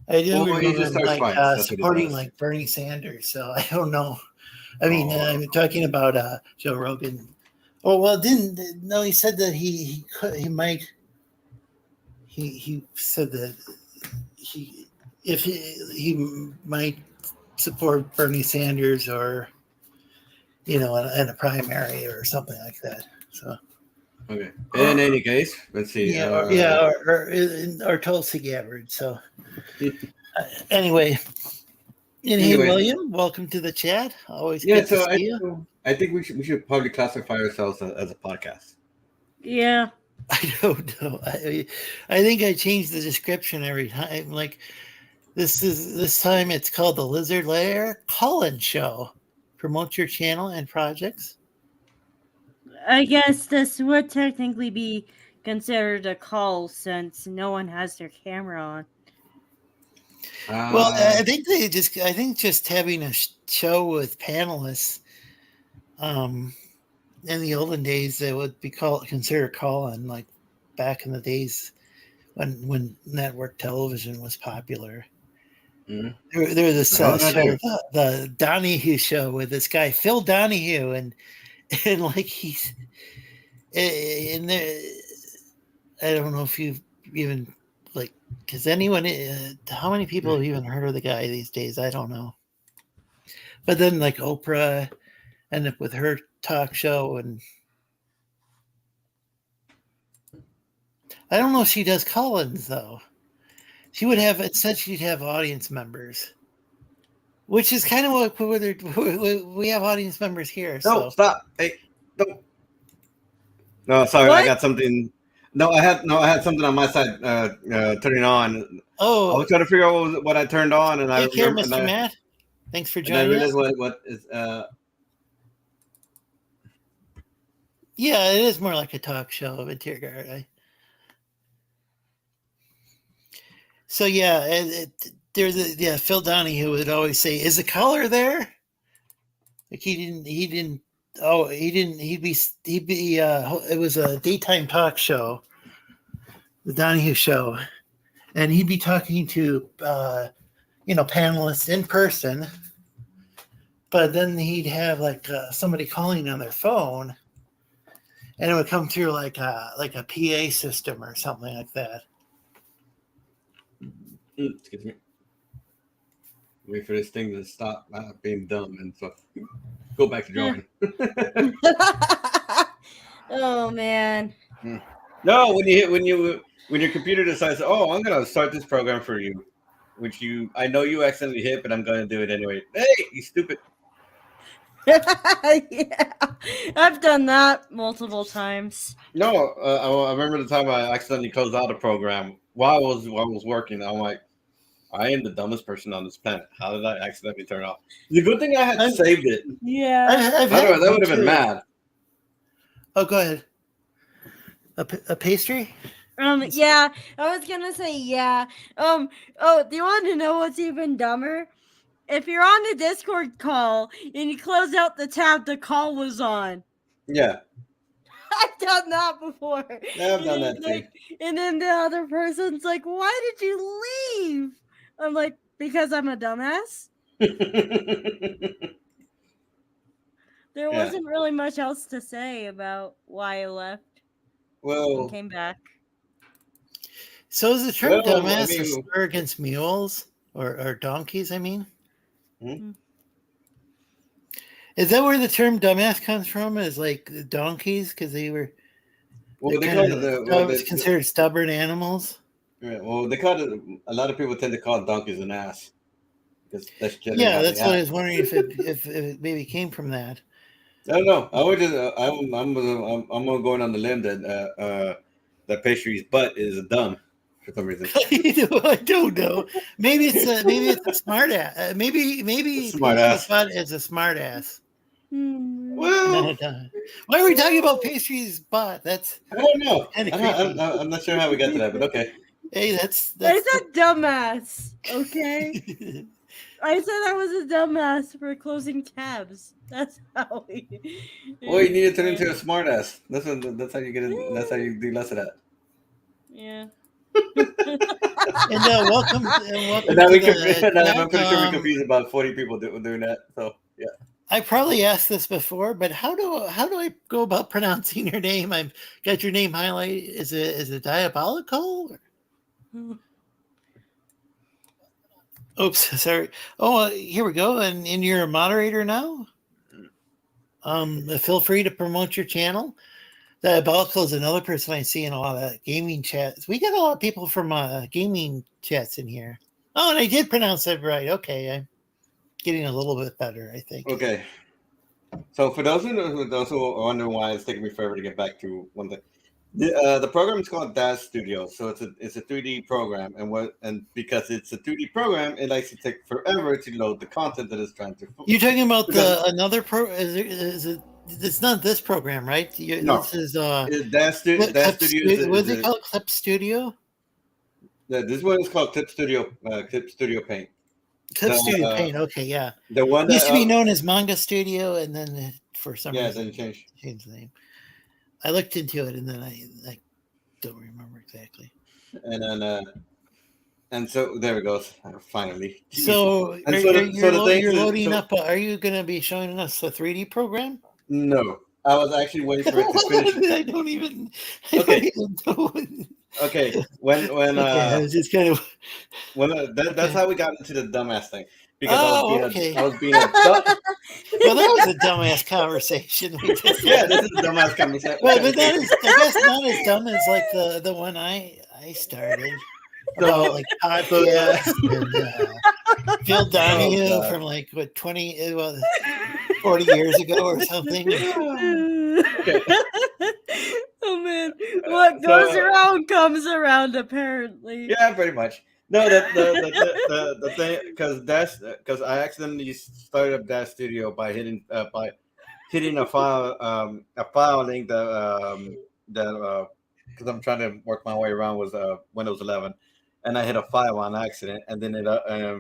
I do remember him like supporting like Bernie Sanders, so I don't know. I mean, I'm talking about Joe Rogan. Oh well, he said that he said that he might support Bernie Sanders or in a primary or something like that. So okay. In any case, let's see. Or Tulsi Gabbard. So anyway. Hey William, welcome to the chat. Always good to see you. I think we should probably classify ourselves as a podcast. Yeah. I don't know. I think I change the description every time. Like this time it's called the Lizard Lair Call-In Show. Promote your channel and projects. I guess this would technically be considered a call since no one has their camera on. Well, I think just having a show with panelists. In the olden days, it would be considered call-in, like back in the days when network television was popular. Mm-hmm. There was this show, the Donahue show with this guy Phil Donahue, and like he's in there. I don't know if you've even like, because anyone, how many people have even heard of the guy these days? I don't know. But then like Oprah ended up with her talk show, and I don't know if she does call-ins though. She would have, it said she'd have audience members, which is kind of what we have audience members here. No, stop. Hey, don't. No, sorry, what? I got something. No, I had something on my side turning on. Oh, I was trying to figure out what I turned on, and Take care, Mr. Matt. Thanks for joining us. What is Yeah, it is more like a talk show of a tier guard. So yeah, there's Phil Donahue would always say, "Is the caller there?" Like he didn't. Oh, he didn't. He'd be. It was a daytime talk show, the Donahue Show, and he'd be talking to panelists in person. But then he'd have like somebody calling on their phone, and it would come through like a PA system or something like that. Excuse me. Wait for this thing to stop being dumb and so go back to drawing. Oh man. No, when your computer decides, oh, I'm gonna start this program for you, which I know you accidentally hit, but I'm gonna do it anyway. Hey, you stupid. Yeah, I've done that multiple times. No, I remember the time I accidentally closed out a program while I was working. I'm like, I am the dumbest person on this planet. How did I accidentally turn it off? The good thing I had saved it. Yeah. I've had That would have been mad. Oh, go ahead. A pastry? Yeah, I was gonna say yeah. Oh, do you want to know what's even dumber? If you're on a Discord call and you close out the tab the call was on. Yeah. I've done that before. Yeah, I've done that too. Like, and then the other person's like, "Why did you leave?" I'm like, "Because I'm a dumbass." There wasn't really much else to say about why I left and came back. So is the term dumbass a slur against mules or donkeys? I mean, is that where the term dumbass comes from? Is like donkeys because they were considered stubborn animals? Yeah, well, they call it. A lot of people tend to call donkeys an ass. That's what I was wondering if it maybe came from that. I don't know. I would just, I'm going on the limb that that pastry's butt is dumb for some reason. I don't know. Maybe it's a smart ass. Maybe smart ass. Butt is a smart ass. Well, why are we talking about pastry's butt? That's I don't know. Kind of creepy. I'm not sure how we got to that, but okay. Hey, that's I said dumbass. Okay. I said I was a dumbass for closing tabs. That's how we. Well, you need to turn into a smart ass. That's how you get it. That's how you do less of that. Yeah. And welcome. And now I'm pretty sure we confused about 40 people doing that. So yeah. I probably asked this before, but how do I go about pronouncing your name? I've got your name highlighted. Is it diabolical? Oops, sorry. Oh, here we go. And you're a moderator now. Feel free to promote your channel. Diabolical is another person I see in a lot of gaming chats. We got a lot of people from gaming chats in here. Oh, and I did pronounce it right. Okay, I'm getting a little bit better, I think. Okay. So for those who are wondering why it's taking me forever to get back to one thing, the program is called DAS Studio. So it's a 3D program, and because it's a 3D program, it likes to take forever to load the content that it's trying to. You're talking about another pro? Is it? It's not this program, right? No. This is DAS Studio. What is it called? Clip Studio. Yeah, this one is called Clip Studio. Clip Studio Paint. Clip Studio Paint. Okay, yeah. The one that used to be known as Manga Studio, and then for some reason then changed the name. I looked into it, and then I don't remember exactly. And then and so there it goes. Finally. So you're loading up. Are you going to be showing us a 3D program? No, I was actually waiting for it to finish. I don't even know. Okay, when I was just kind of that's how we got into the dumbass thing, because I was being a dumb. Well, that was a dumbass conversation. This is a dumbass conversation. Well, but that is, I guess, not as dumb as like the one I started. About like podcasts and Phil Donahue from like 40 years ago or something. Okay. Oh man, what goes around comes around, apparently. Yeah, pretty much. No, the thing, because I accidentally started up that studio by hitting a file link that because I'm trying to work my way around was Windows 11, and I hit a file on accident, and then it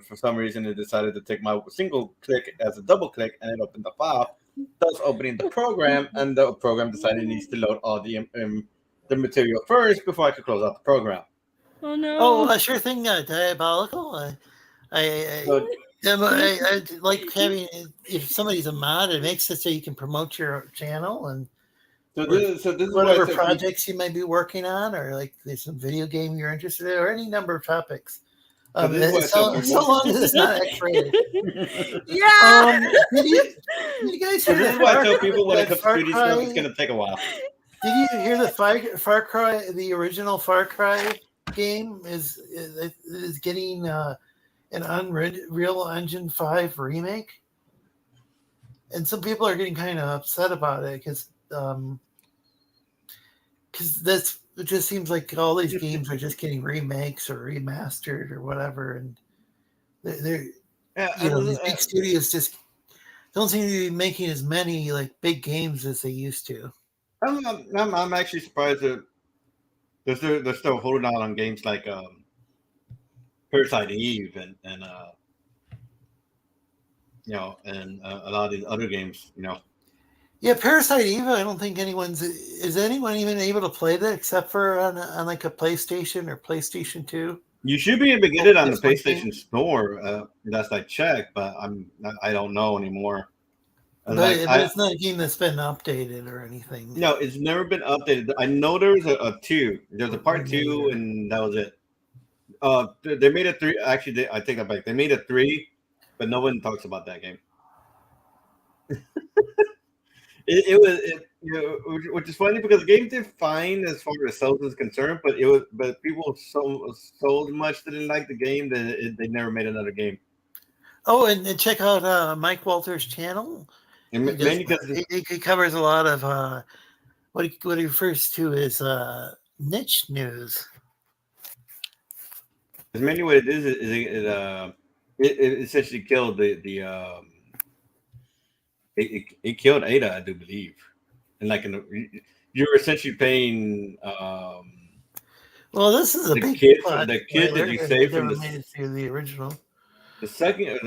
for some reason it decided to take my single click as a double click, and it opened the file, thus opening the program, and the program decided it needs to load all the material first before I could close out the program. Oh no! Oh, sure thing, Diabolical. I like having, if somebody's a mod, it makes it so you can promote your channel and this is whatever projects you might be working on, or like there's some video game you're interested in, or any number of topics. So long as it's not X-rated. Yeah. Did you guys hear this is why I tell people when it comes to 3D stuff, it's going to take a while. Did you hear the Far Cry, the original Far Cry game is getting an Unreal Engine 5 remake? and some people are getting kind of upset about it because it just seems like all these games are just getting remakes or remastered or whatever, and they're these big studios just don't seem to be making as many like big games as they used to. I'm actually surprised that they're still holding out on games like Parasite Eve and and a lot of these other games. Yeah, Parasite Eve. I don't think is anyone even able to play that except for on like a PlayStation or PlayStation 2. You should be able to get it on the PlayStation Store. That's I checked, but I don't know anymore. But it's not a game that's been updated or anything. No, it's never been updated. I know there was a 2. There's a part 2, and that was it. They made a 3. Actually, I take that back. They made a 3, but no one talks about that game. Which is funny because the game did fine as far as sales is concerned, but people so much didn't like the game that they never made another game. Oh, and check out Mike Walter's channel. He covers a lot of what he refers to as niche news. As mainly what it is it essentially killed it killed Ada, I do believe, and you're essentially paying. Well, this is a big kid that you save from the original. The second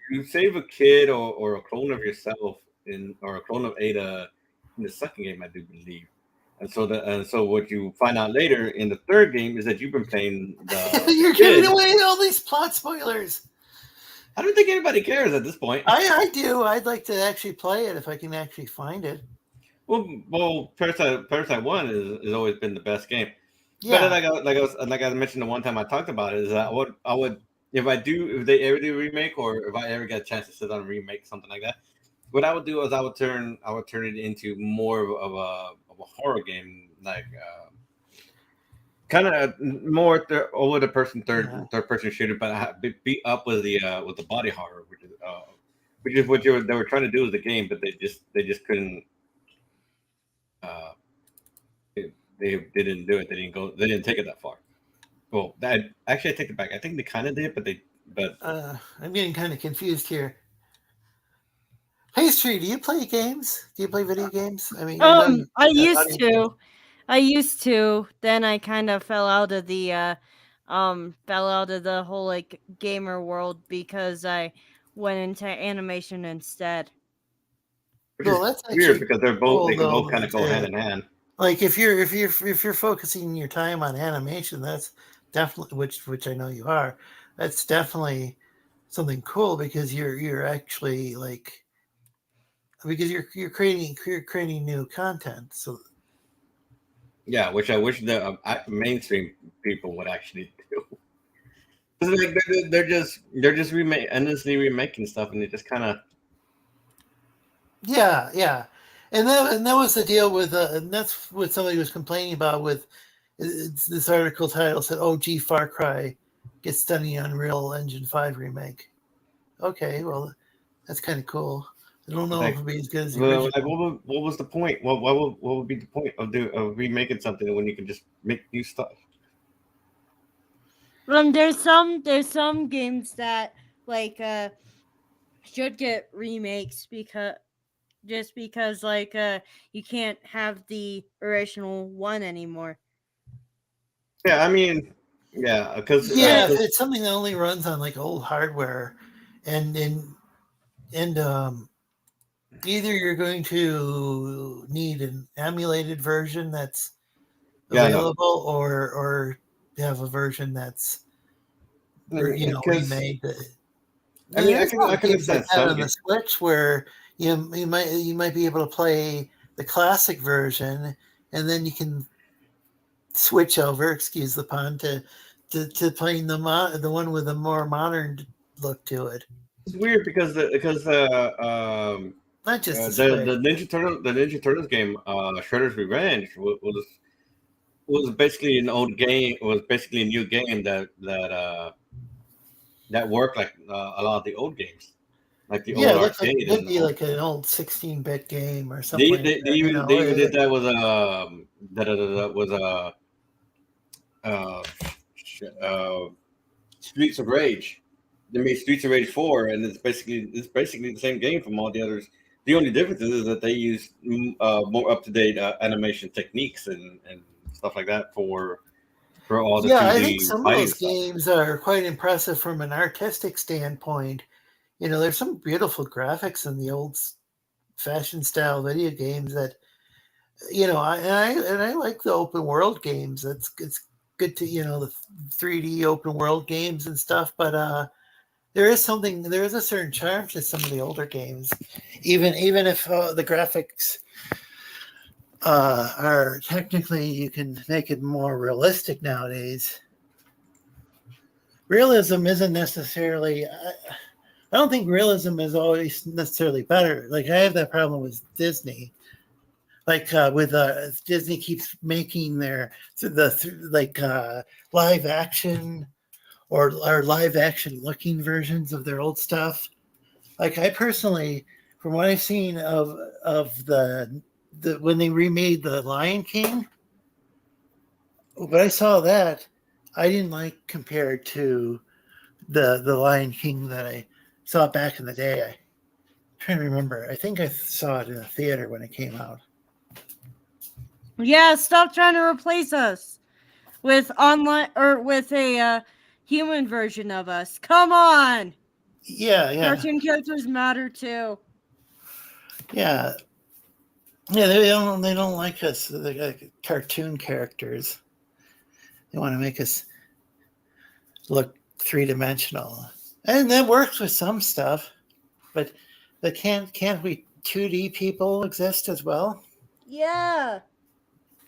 you save a kid or a clone of yourself or a clone of Ada in the second game, I do believe. And so what you find out later in the third game is that you've been playing the You're giving away all these plot spoilers. I don't think anybody cares at this point. I do. I'd like to actually play it if I can actually find it. Well, Parasite 1 has always been the best game. Yeah. But like I mentioned the one time I talked about it, is that I would if they ever do a remake, or if I ever get a chance to sit down and remake something like that, what I would do is I would turn it into more of a horror game, like kind of more over the person third person shooter, but beat up with the body horror, which is what they were trying to do with the game, but they just couldn't. They didn't do it. They didn't take it that far. Well, actually I take it back. I think they kind of did, but I'm getting kind of confused here. Pastry, do you play games? Do you play video games? I mean, I used to. Then I kind of fell out of the whole like gamer world because I went into animation instead. Well, that's weird because they're both they can both kind of go hand in hand. Like if you're focusing your time on animation, that's definitely which I know you are. That's definitely something cool because you're actually like because you're creating new content. So yeah, which I wish the mainstream people would actually do. Like they're just endlessly remaking stuff, and it just kind of yeah. And that was the deal with, and that's what somebody was complaining about with this article title said, "Oh, gee, Far Cry gets done in Unreal Engine 5 remake." Okay, well, that's kind of cool. I don't know if it'll be as good as the original. Like, what was the point? What would be the point of remaking something when you can just make new stuff? There's some games that like should get remakes because like you can't have the original one anymore. Yeah, I mean, yeah, because if it's something that only runs on like old hardware, and either you're going to need an emulated version that's available, or have a version that's remade. I mean, I can understand that on the Switch where you might be able to play the classic version, and then you can switch over, excuse the pun, to playing the one with a more modern look to it. It's weird because not just the Ninja Turtles game, Shredder's Revenge was basically an old game. It was basically a new game that worked like a lot of the old games. like the Yeah, old it looks like it arcade. could And be all. like an old 16-bit game or They, something like they, they that. You even they know, even did that with that was uh, shit, Streets of Rage. They made Streets of Rage 4, and it's basically the same game from all the others. The only difference is that they use more up to date animation techniques and stuff like that for all the yeah, I think 2D some of fighting those stuff. games are quite impressive from an artistic standpoint. You know, there's some beautiful graphics in the old fashion style video games that I like the open world games. It's good to the 3D open world games and stuff, but there is a certain charm to some of the older games, even if the graphics are technically you can make it more realistic nowadays. Realism isn't necessarily. I don't think realism is always necessarily better. Like I have that problem with Disney. Like with Disney keeps making live action or live action looking versions of their old stuff. Like I personally, from what I've seen of the when they remade the Lion King, but I saw that I didn't like compared to the Lion King that I saw back in the day. I'm trying to remember. I think I saw it in the theater when it came out. Yeah, stop trying to replace us with online or with a human version of us. Come on. Yeah. Cartoon characters matter too. Yeah. Yeah, they don't like us. They like cartoon characters. They want to make us look 3-dimensional. And that works with some stuff, but can't we 2D people exist as well? Yeah.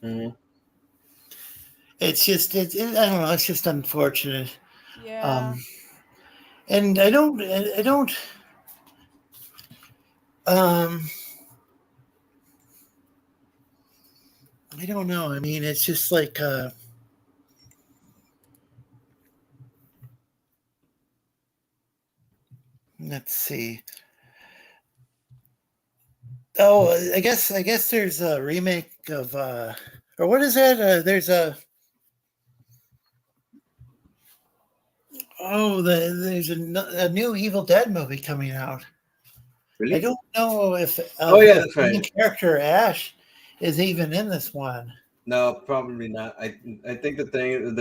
Mm-hmm. It's just I don't know, it's just unfortunate. Yeah. And I don't I don't know. I mean, it's just like let's see. Oh, I guess there's a remake of or what is that? There's there's a new Evil Dead movie coming out. Really? I don't know if Yeah, the that's main right. character Ash is even in this one. No, probably not. I think the thing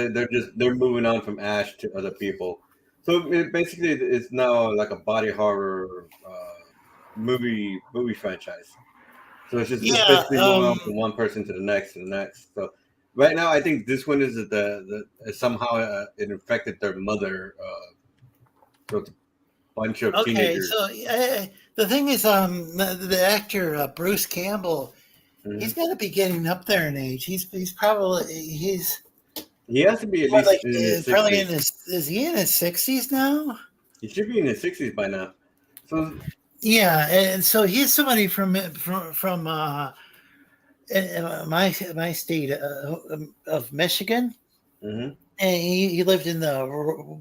they're moving on from Ash to other people. So basically, it's now like a body horror movie franchise. So it's Yeah, basically moving on from one person to the next to the next. So right now, I think this one is the somehow it infected their mother. So it's a bunch of okay. teenagers. So the thing is, the actor Bruce Campbell, Mhm. he's got to be getting up there in age. He's probably He has to be at what, least like in his probably in 60s. his is he in his 60s now? He should be in his 60s by now. So Yeah, and so he's somebody from in my state of Michigan, mhm. and he lived in the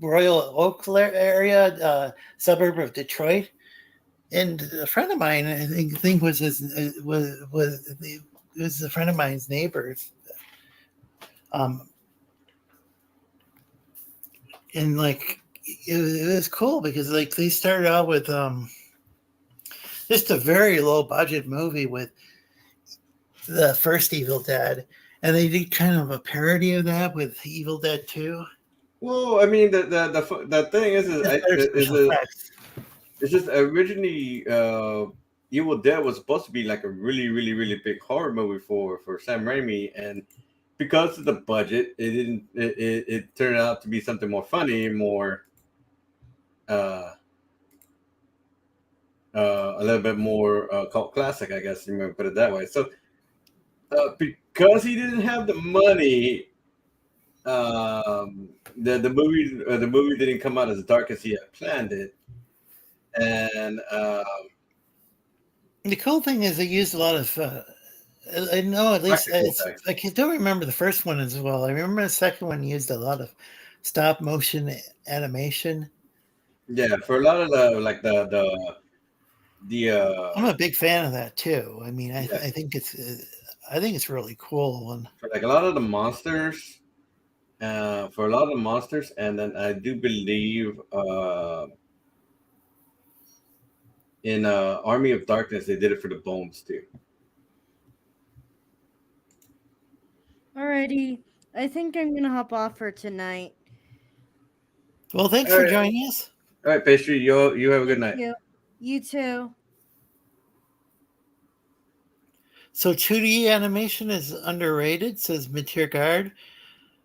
Royal Oak area, suburb of Detroit. And a friend of mine, I think was his was a friend of mine's neighbors. Um, and like it was cool because like they started out with just a very low budget movie with the first Evil Dead, and they did kind of a parody of that with Evil Dead 2. Well, I mean, the thing Just better special effects. it's just originally Evil Dead was supposed to be like a really, really, really big horror movie for Sam Raimi, and because of the budget, it didn't. It turned out to be something more funny, more a little bit more cult classic, I guess you might put it that way. So because he didn't have the money, the movie didn't come out as dark as he had planned it, and The cool thing is they used a lot of. I know at least practical effects. I don't remember the first one as well. I remember the second one used a lot of stop motion animation. Yeah, for a lot of the I'm a big fan of that too. I mean, I think it's really cool. And for like a lot of the monsters, and then I do believe in Army of Darkness they did it for the bones too. Alrighty, I think I'm gonna hop off for tonight. Well, thanks for joining us. All right, Pastry, you have a good night. You too. So 2D animation is underrated, says Mateer Guard.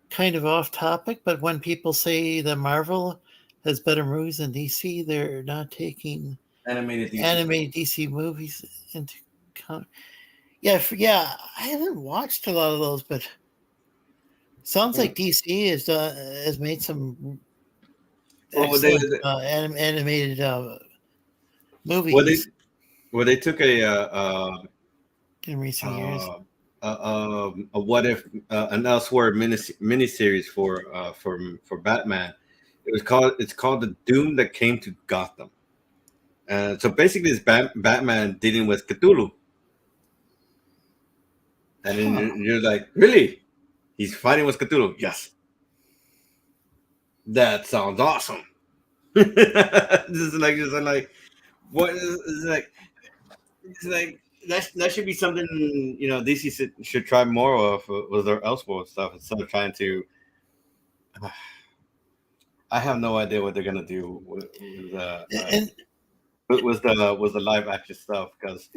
Kind of off topic, but when people say that Marvel has better movies than DC, they're not taking animated DC movies into account. Yeah, I haven't watched a lot of those, but sounds like DC has made some excellent animated movies. Well, they took a in recent years. A what if an Elsewhere miniseries for Batman. It's called The Doom That Came to Gotham. So basically, it's Batman dealing with Cthulhu, and then you're like, really? He's fighting with Cthulhu? Yes. That sounds awesome. Just like what is like? It's like that should be something DC should try more of with their Elseworld stuff instead of trying to. I have no idea what they're gonna do with the live action stuff because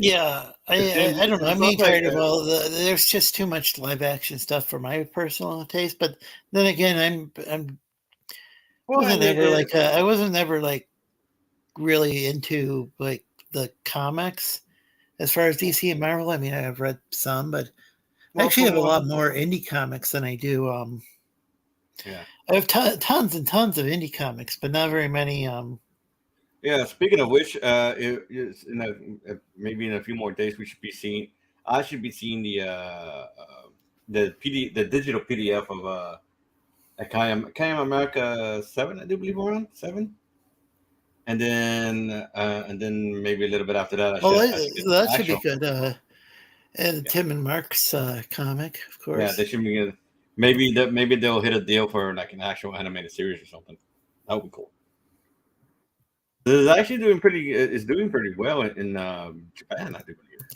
I don't know. I'm getting tired of all there's just too much live action stuff for my personal taste. But then again, I wasn't ever like really into like the comics. As far as DC and Marvel, I mean, I've read some, but I actually have a lot more indie comics than I do. I have tons and tons of indie comics, but not very many. Speaking of which, maybe in a few more days I should be seeing the digital PDF of Akayam America 7, I do believe we're on 7. And then maybe a little bit after that. That should be good. And Tim and Mark's comic, of course. Yeah, they should be good. Maybe they'll hit a deal for like an actual animated series or something. That would be cool. It's actually doing pretty well in Japan, I do believe.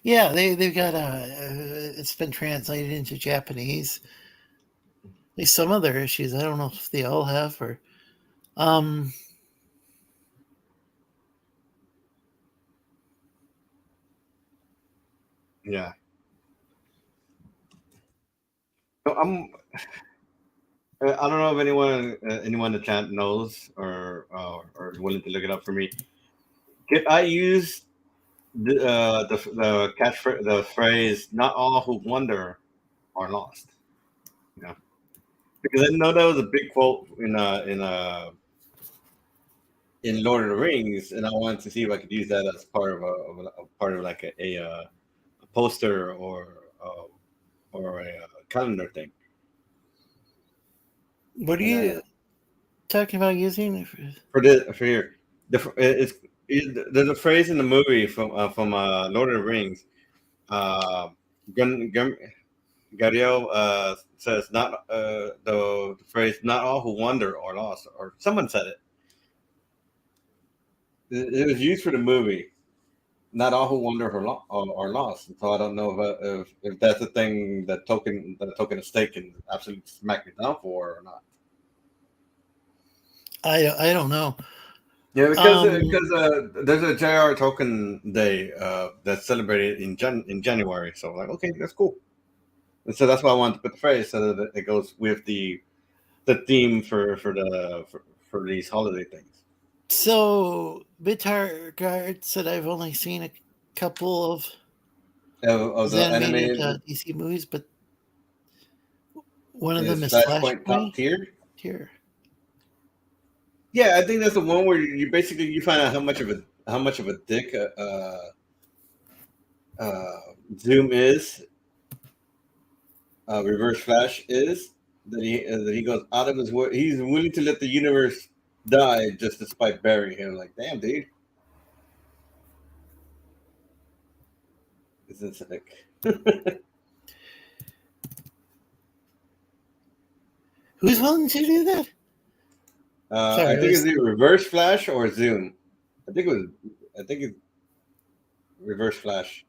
Yeah, they've got it's been translated into Japanese. At least some of their issues. I don't know if they all have or. Yeah. So I don't know if anyone in the chat knows or is willing to look it up for me. Can I use the catchphrase, the phrase "Not all who wander are lost"? Yeah, because I know that was a big quote in Lord of the Rings, and I wanted to see if I could use that as part of like a poster or a calendar thing. What are you talking about using for here? There's a phrase in the movie from Lord of the Rings. Gariel says not the phrase "not all who wander are lost," or someone said it. It was used for the movie. Not all who wander are lost. So I don't know if that's a thing that Token Estate can absolutely smack me down for or not. I don't know. Yeah, because there's a J.R. Tolkien Day that's celebrated in January. So like, okay, that's cool. And so that's why I wanted to put the phrase so that it goes with the theme for these holiday things. So Bitar Guard said I've only seen a couple of the animated DC movies, but one of them is Flashpoint Top Tier. Yeah, I think that's the one where you basically find out how much of a dick Zoom is. Reverse Flash is that he goes out of his way. He's willing to let the universe die just despite burying him. Like, damn, dude. It's like Who's willing to do that? I think it's either Reverse Flash or Zoom. I think it's Reverse Flash.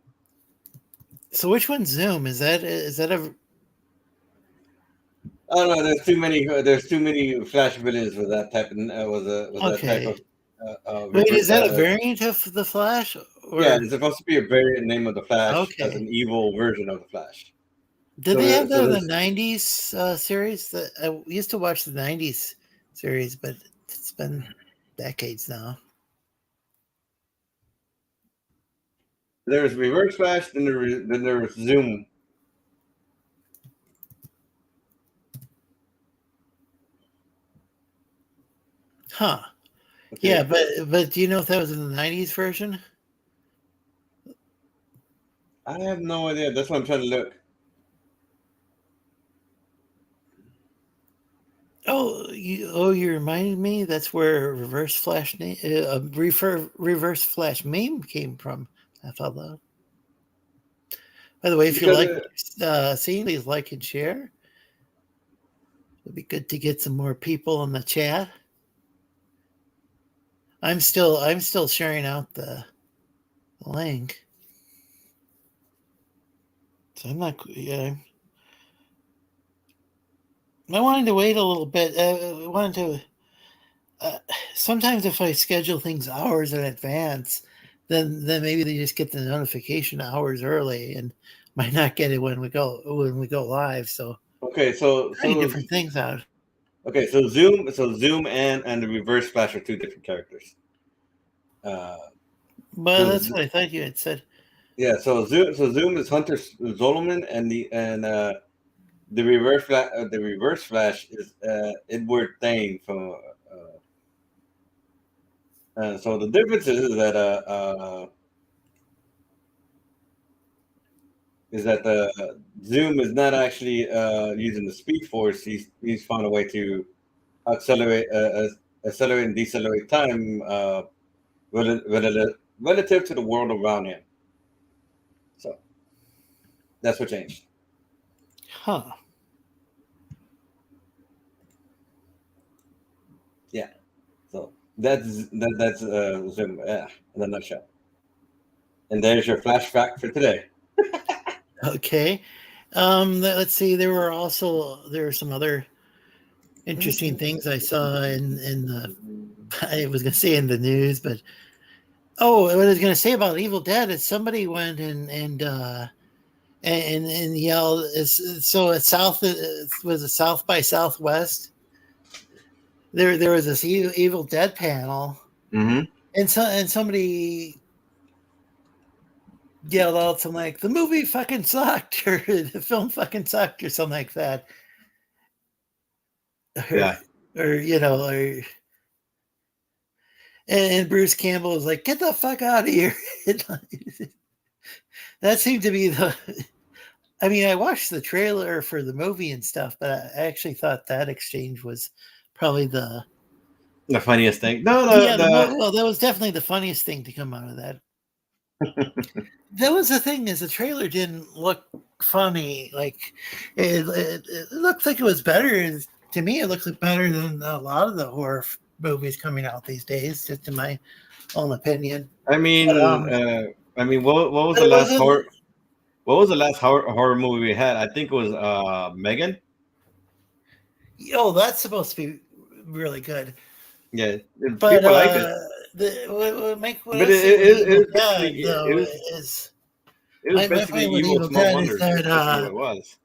So which one's Zoom? Is that a? Oh no, there's too many. There's too many Flash villains with that type of that type of. Wait, is that a variant of the Flash? Or... Yeah, it's supposed to be a variant name of the Flash as an Okay. evil version of the Flash. Did they have that in the '90s series? I used to watch the '90s series, but it's been decades now. There's Reverse Flash, then there was Zoom. Huh. Okay. Yeah, but do you know if that was in the '90s version? I have no idea. That's what I'm trying to look. Oh, you reminded me. That's where Reverse Flash Reverse Flash meme came from. I thought that. By the way, if you like seeing, please like and share. It'd be good to get some more people in the chat. I'm still sharing out the link. So I'm not. Yeah. I wanted to wait a little bit. I wanted to. Sometimes if I schedule things hours in advance, then maybe they just get the notification hours early and might not get it when we go live. So okay, so different things out. Okay, so Zoom and the Reverse Flash are two different characters. Well, that's what I thought you had said. Yeah, so Zoom is Hunter Zolomon, and the Reverse Flash is Edward Thane from. So the difference is that Zoom is not actually using the Speed Force. He's found a way to accelerate and decelerate time relative to the world around him. So that's what changed. Huh. Yeah. So that's Zoom, in a nutshell. And there's your flash fact for today. Okay. Let's see. There were some other interesting things I saw in the. I was going to say in the news, but what I was going to say about Evil Dead is somebody went and yelled. So at South was it South by Southwest. There was this Evil Dead panel, mm-hmm. and somebody yelled out something like the movie fucking sucked or the film fucking sucked or something like that. And Bruce Campbell was like, "Get the fuck out of here!" That seemed to be the. I mean, I watched the trailer for the movie and stuff, but I actually thought that exchange was probably the funniest thing. Well, that was definitely the funniest thing to come out of that. That was the thing, is the trailer didn't look funny. Like it looked like it was better. To me, it looked like better than a lot of the horror movies coming out these days, just in my own opinion. I mean, what was the last horror? What was the last horror movie we had? I think it was Megan. Oh, that's supposed to be really good. Yeah, but people like it. It was basically Evil Small Wonders. That's what it was.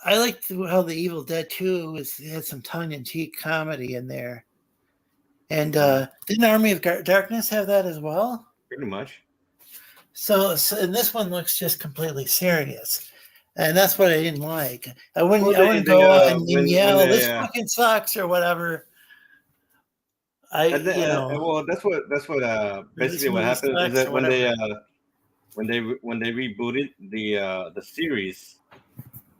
I liked how the Evil Dead 2 had some tongue-in-cheek comedy in there. And didn't Army of Darkness have that as well? Pretty much. So and this one looks just completely serious. And that's what I didn't like. I wouldn't go out and yell, this fucking sucks or whatever. Well, that's what basically what happened is that when they rebooted the series,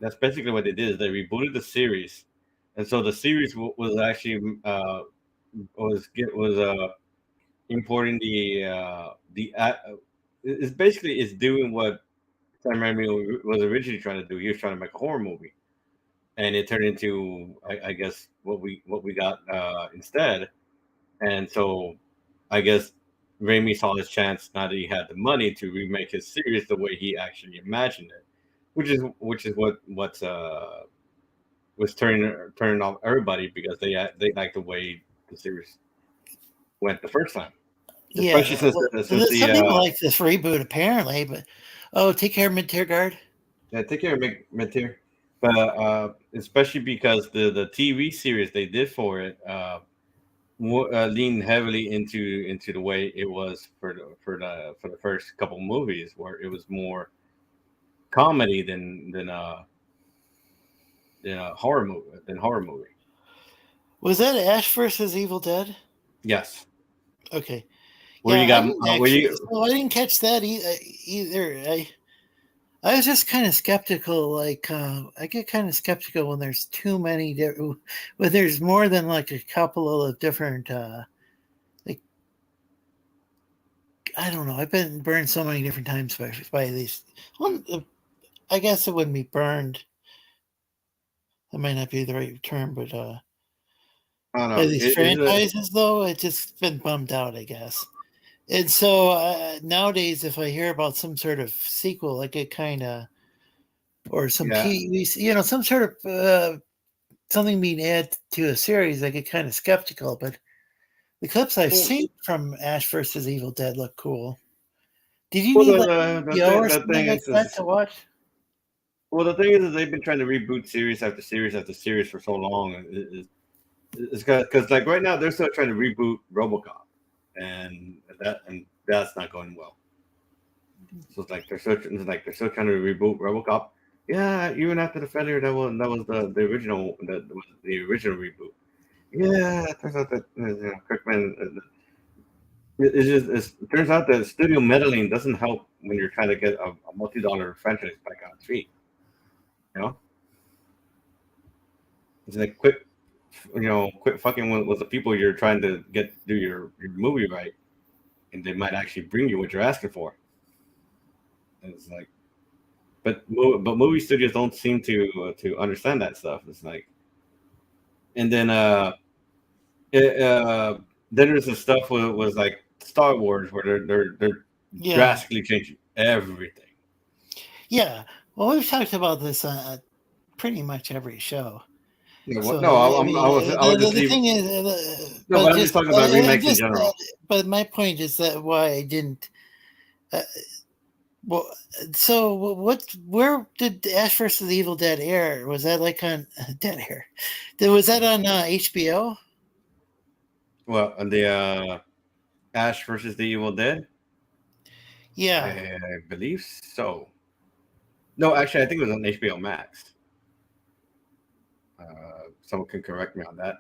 that's basically what they did. Is they rebooted the series, and so the series was actually importing it's doing what Sam Raimi was originally trying to do. He was trying to make a horror movie, and it turned into, I guess, what we got instead. And so, I guess Raimi saw his chance now that he had the money to remake his series the way he actually imagined it, which is what was turning off everybody because they like the way the series went the first time. Yeah, Especially since some people like this reboot apparently, but take care, mid-tier guard. Yeah, take care, mid-tier. But especially because the TV series they did for it leaned heavily into the way it was for the first couple movies, where it was more comedy than horror movie. Was that Ash versus Evil Dead? Yes. Okay. Where you got? I didn't catch that either. I was just kind of skeptical. Like, I get kind of skeptical when there's too many. When there's more than like a couple of different. Like, I don't know. I've been burned so many different times by these. Well, I guess it wouldn't be burned. That might not be the right term, but I don't know. by these franchises, though, it's just been bummed out, I guess. And so nowadays, if I hear about some sort of sequel, I get kind of, or some some sort of something being added to a series, I get kind of skeptical. But the clips I've seen from Ash versus Evil Dead look cool. Did you need something like that to watch? Well, the thing is they've been trying to reboot series after series after series for so long. It's because like right now they're still trying to reboot RoboCop. And that's not going well. So it's like they're still trying to reboot RoboCop. Yeah, even after the failure, that was the original reboot. Yeah, it turns out that Kirkman. It turns out that studio meddling doesn't help when you're trying to get a multi-dollar franchise back on its feet. It's like quit fucking with the people you're trying to do your movie right, and they might actually bring you what you're asking for. And it's like, but movie studios don't seem to understand that stuff. It's like, and then then there's the stuff was like Star Wars where they're drastically changing everything. Yeah, well, we've talked about this pretty much every show. Yeah, the thing is, I'm just talking about remakes in general. But my point is that why I didn't. Where did Ash versus the Evil Dead air? Was that like on Dead Air? Was that on HBO? Well, the Ash versus the Evil Dead. Yeah, I believe so. No, actually, I think it was on HBO Max. Someone can correct me on that.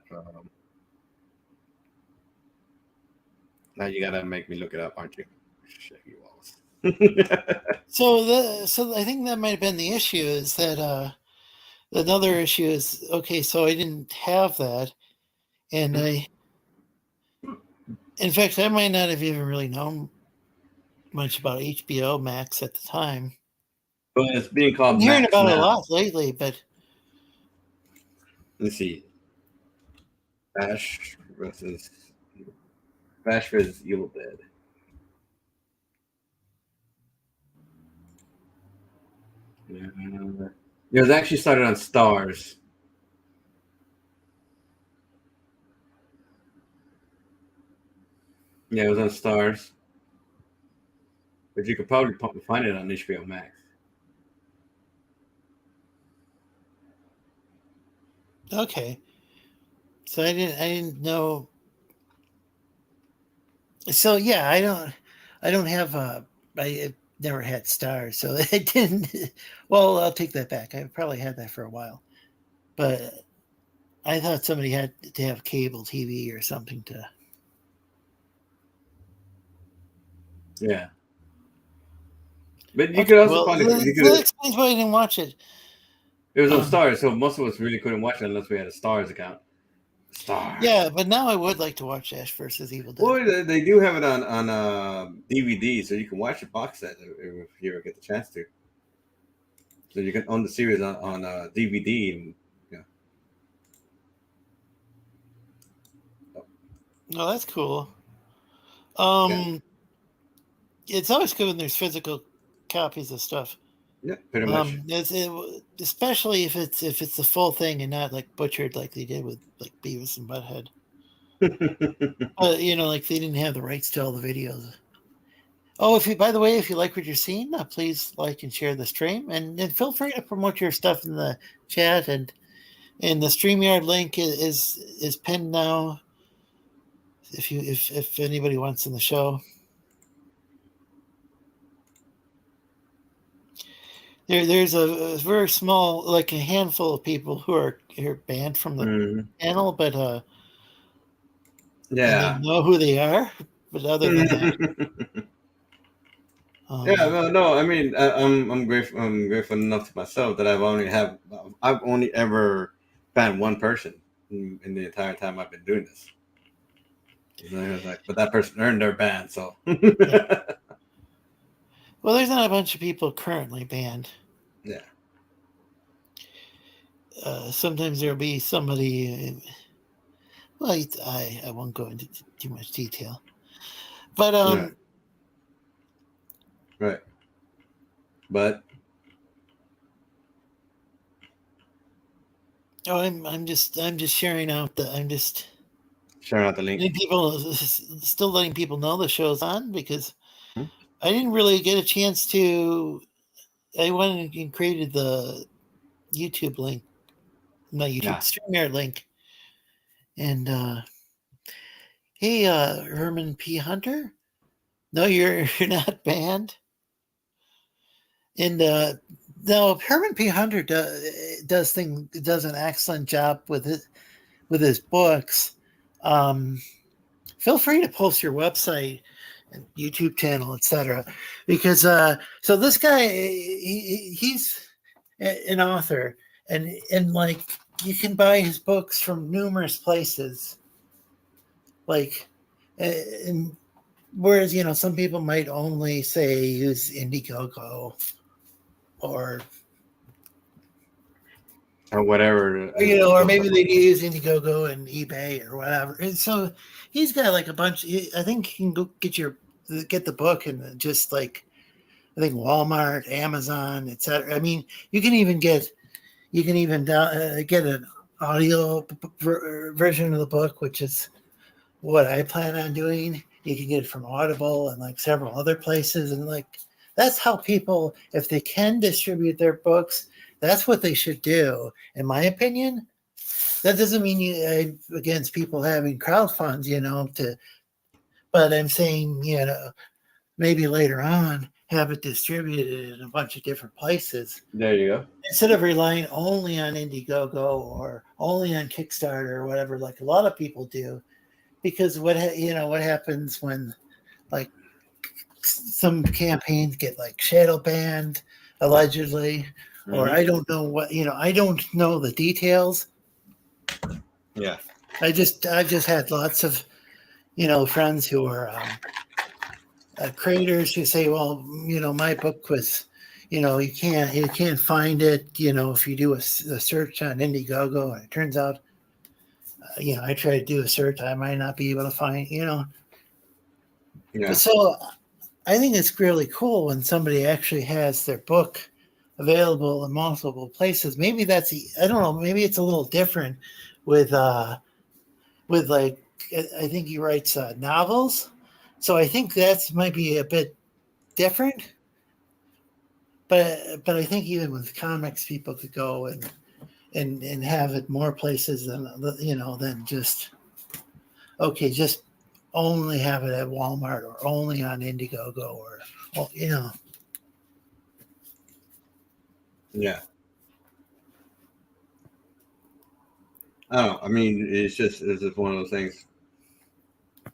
Now you gotta make me look it up, aren't you? Shaggy Wallace. So I think that might have been the issue. Is that another issue is so I didn't have that, and in fact, I might not have even really known much about HBO Max at the time. Well, it's being called. I'm hearing about it a lot lately, but. Let's see. Ash versus Evil Dead. It was actually started on Stars. Yeah, it was on Stars. But you could probably find it on HBO Max. Okay. So I didn't know. So yeah, I don't have I never had Stars, so I didn't. Well, I'll take that back. I probably had that for a while, but I thought somebody had to have cable TV or something to. Yeah. But you could also find it. That explains why I didn't watch it. It was on Stars, so most of us really couldn't watch it unless we had a Stars account. Stars. Yeah, but now I would like to watch Ash versus Evil Dead. Well, they do have it on DVD, so you can watch the box set if you ever get the chance to. so you can own the series on DVD. And, yeah. Oh, that's cool. Yeah. It's always good when there's physical copies of stuff. Yeah, pretty much. Especially if it's the full thing and not like butchered like they did with like Beavis and Butthead. Like they didn't have the rights to all the videos. Oh, by the way, if you like what you're seeing, please like and share the stream, and feel free to promote your stuff in the chat, and the StreamYard link is pinned now. If anybody wants in the show, there's a very small, like a handful of people who are banned from the channel, but yeah, and they know who they are. But other than that. No. I mean, I'm grateful. I'm grateful enough to myself that I've only ever banned one person in the entire time I've been doing this. But that person earned their ban, so. Yeah. Well, there's not a bunch of people currently banned. Yeah. Sometimes there'll be somebody. Well, I won't go into too much detail, but Right. But I'm just sharing out sharing out the link. Still letting people know the show's on, because I didn't really get a chance to. I went and created the YouTube link, my YouTube StreamYard link, and hey, Herman P. Hunter, no, you're not banned. And no, Herman P. Hunter does an excellent job with his books. Feel free to post your website and YouTube channel, etc. Because so this guy, he's an author, and like you can buy his books from numerous places. Like, and whereas some people might only say use Indiegogo or whatever, or maybe they use Indiegogo and eBay or whatever. And so he's got like a bunch. I think you can go get the book and just like, I think Walmart, Amazon, etc. I mean, you can even get an audio version of the book, which is what I plan on doing. You can get it from Audible and like several other places, and like that's how people, if they can distribute their books, that's what they should do, in my opinion. That doesn't mean against people having crowd funds, but I'm saying, maybe later on have it distributed in a bunch of different places. There you go. Instead of relying only on Indiegogo or only on Kickstarter or whatever, like a lot of people do, because what happens when like some campaigns get like shadow banned allegedly, or I don't know what, I don't know the details. Yeah. I've just had lots of, friends who are creators who say, well, my book was, you can't find it, if you do a search on Indiegogo, and it turns out, I try to do a search, I might not be able to find, Yeah. But so I think it's really cool when somebody actually has their book available in multiple places. Maybe I don't know, maybe it's a little different with like, I think he writes novels. So I think that might be a bit different. But I think even with comics, people could go and have it more places than just only have it at Walmart or only on Indiegogo or. Yeah. Oh, I mean, it's just one of those things.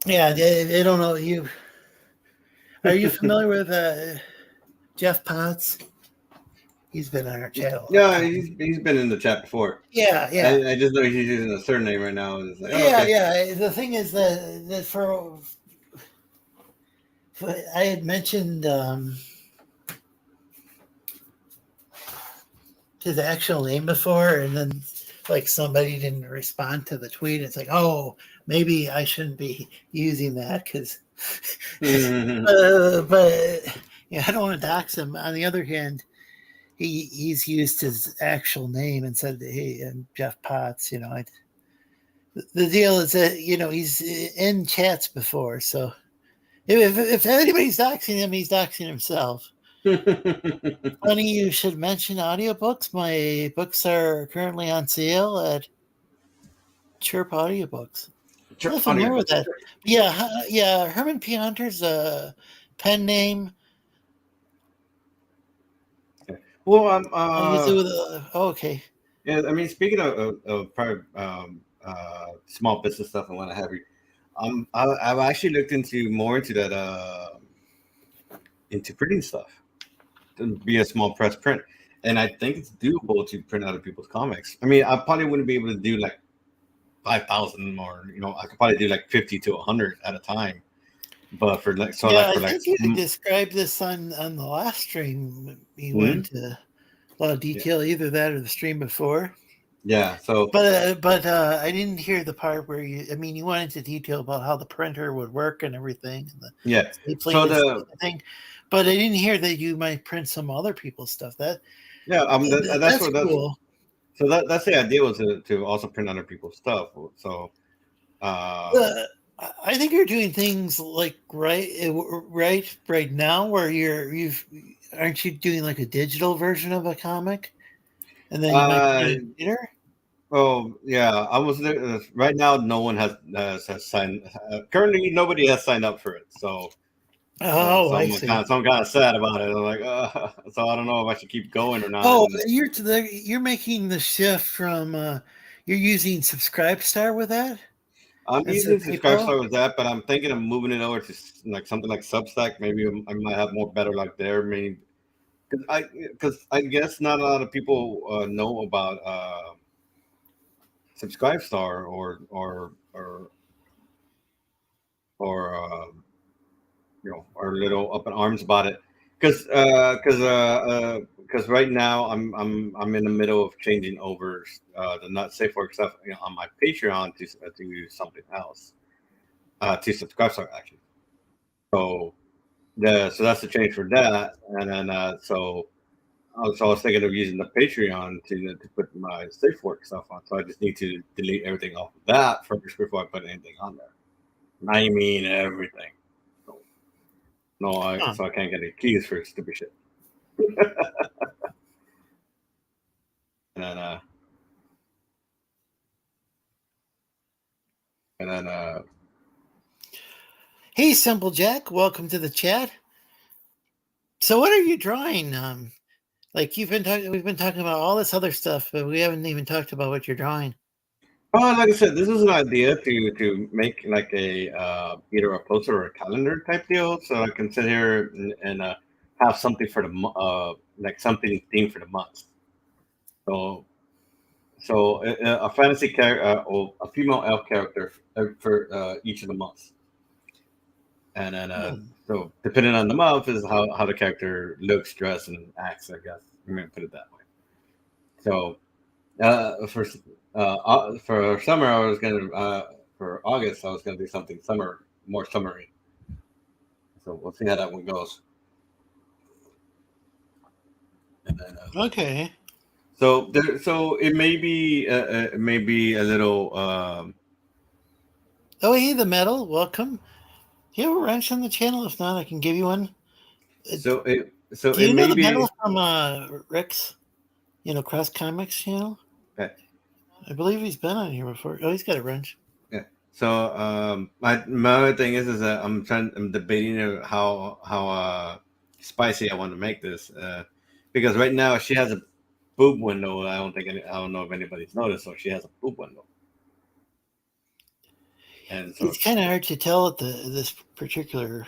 Yeah, I don't know. Are you familiar with Jeff Potts? He's been on our channel. Yeah, he's been in the chat before. Yeah. I just know he's using a surname right now. It's like, yeah. The thing is that for I had mentioned his actual name before, and then like somebody didn't respond to the tweet. It's like, oh, maybe I shouldn't be using that because. But yeah, I don't want to dox him. On the other hand, he's used his actual name and said, "Hey, I'm Jeff Potts." The deal is that he's in chats before, so if anybody's doxing him, he's doxing himself. Funny you should mention audiobooks. My books are currently on sale at Chirp Audiobooks. I'm not familiar with that. Yeah. Herman P. Hunter's a pen name. Well, okay. Yeah, I mean, speaking of probably small business stuff and what have you, I've actually looked into that into printing stuff, to be a small press print, and I think it's doable to print other people's comics. I mean, I probably wouldn't be able to do like 5,000 or I could probably do like 50 to 100 at a time. But for like, I think you described this on the last stream. You went into a lot of detail, either that or the stream before. Yeah. So, but I didn't hear the part where you went into detail about how the printer would work and everything. And so thing, but I didn't hear that you might print some other people's stuff. That's cool. So that's the idea, was to also print other people's stuff. So, I think you're doing things like right now where aren't you doing like a digital version of a comic, and then you might put it later? Oh yeah, I was there. Right now, no one has signed. Currently, nobody has signed up for it. So, I see. So I'm kind of sad about it. I'm like, so I don't know if I should keep going or not. Oh, you're making the shift from you're using Subscribestar with that. I'm using Subscribestar with that, but I'm thinking of moving it over to like something like Substack. Maybe I might have more better luck there. Maybe because I guess not a lot of people know about Subscribestar or are a little up in arms about it. Because right now I'm in the middle of changing over the not safe work stuff on my Patreon to something else, to Subscribestar actually. So that's the change for that, and then so I was thinking of using the Patreon to put my safe work stuff on. So I just need to delete everything off of that first before I put anything on there. I mean everything. So I can't get any keys for stupid shit. And then hey, Simple Jack, welcome to the chat. So what are you drawing? Like we've been talking about all this other stuff, but we haven't even talked about what you're drawing. Well, like I said, this is an idea to make like a either a poster or a calendar type deal, so I can sit here and have something for the like something themed for the month. So a fantasy character or a female elf character for each of the months, and then so depending on the month is how the character looks, dressed, and acts. I guess I'm gonna put it that way. So for summer, I was gonna for August, I was gonna do something more summery. So we'll see how that one goes. And then, okay. So it may be a little. Oh, hey, the metal, welcome. Do you have a wrench on the channel? If not, I can give you one. Do you it know may the be metal from Rick's, Cross Comix channel? Okay. I believe he's been on here before. Oh, he's got a wrench. Yeah. So my other thing is that I'm debating how spicy I want to make this because right now she has a boob window. I don't know if anybody's noticed. So she has a boob window, and so it's kind of hard to tell at this particular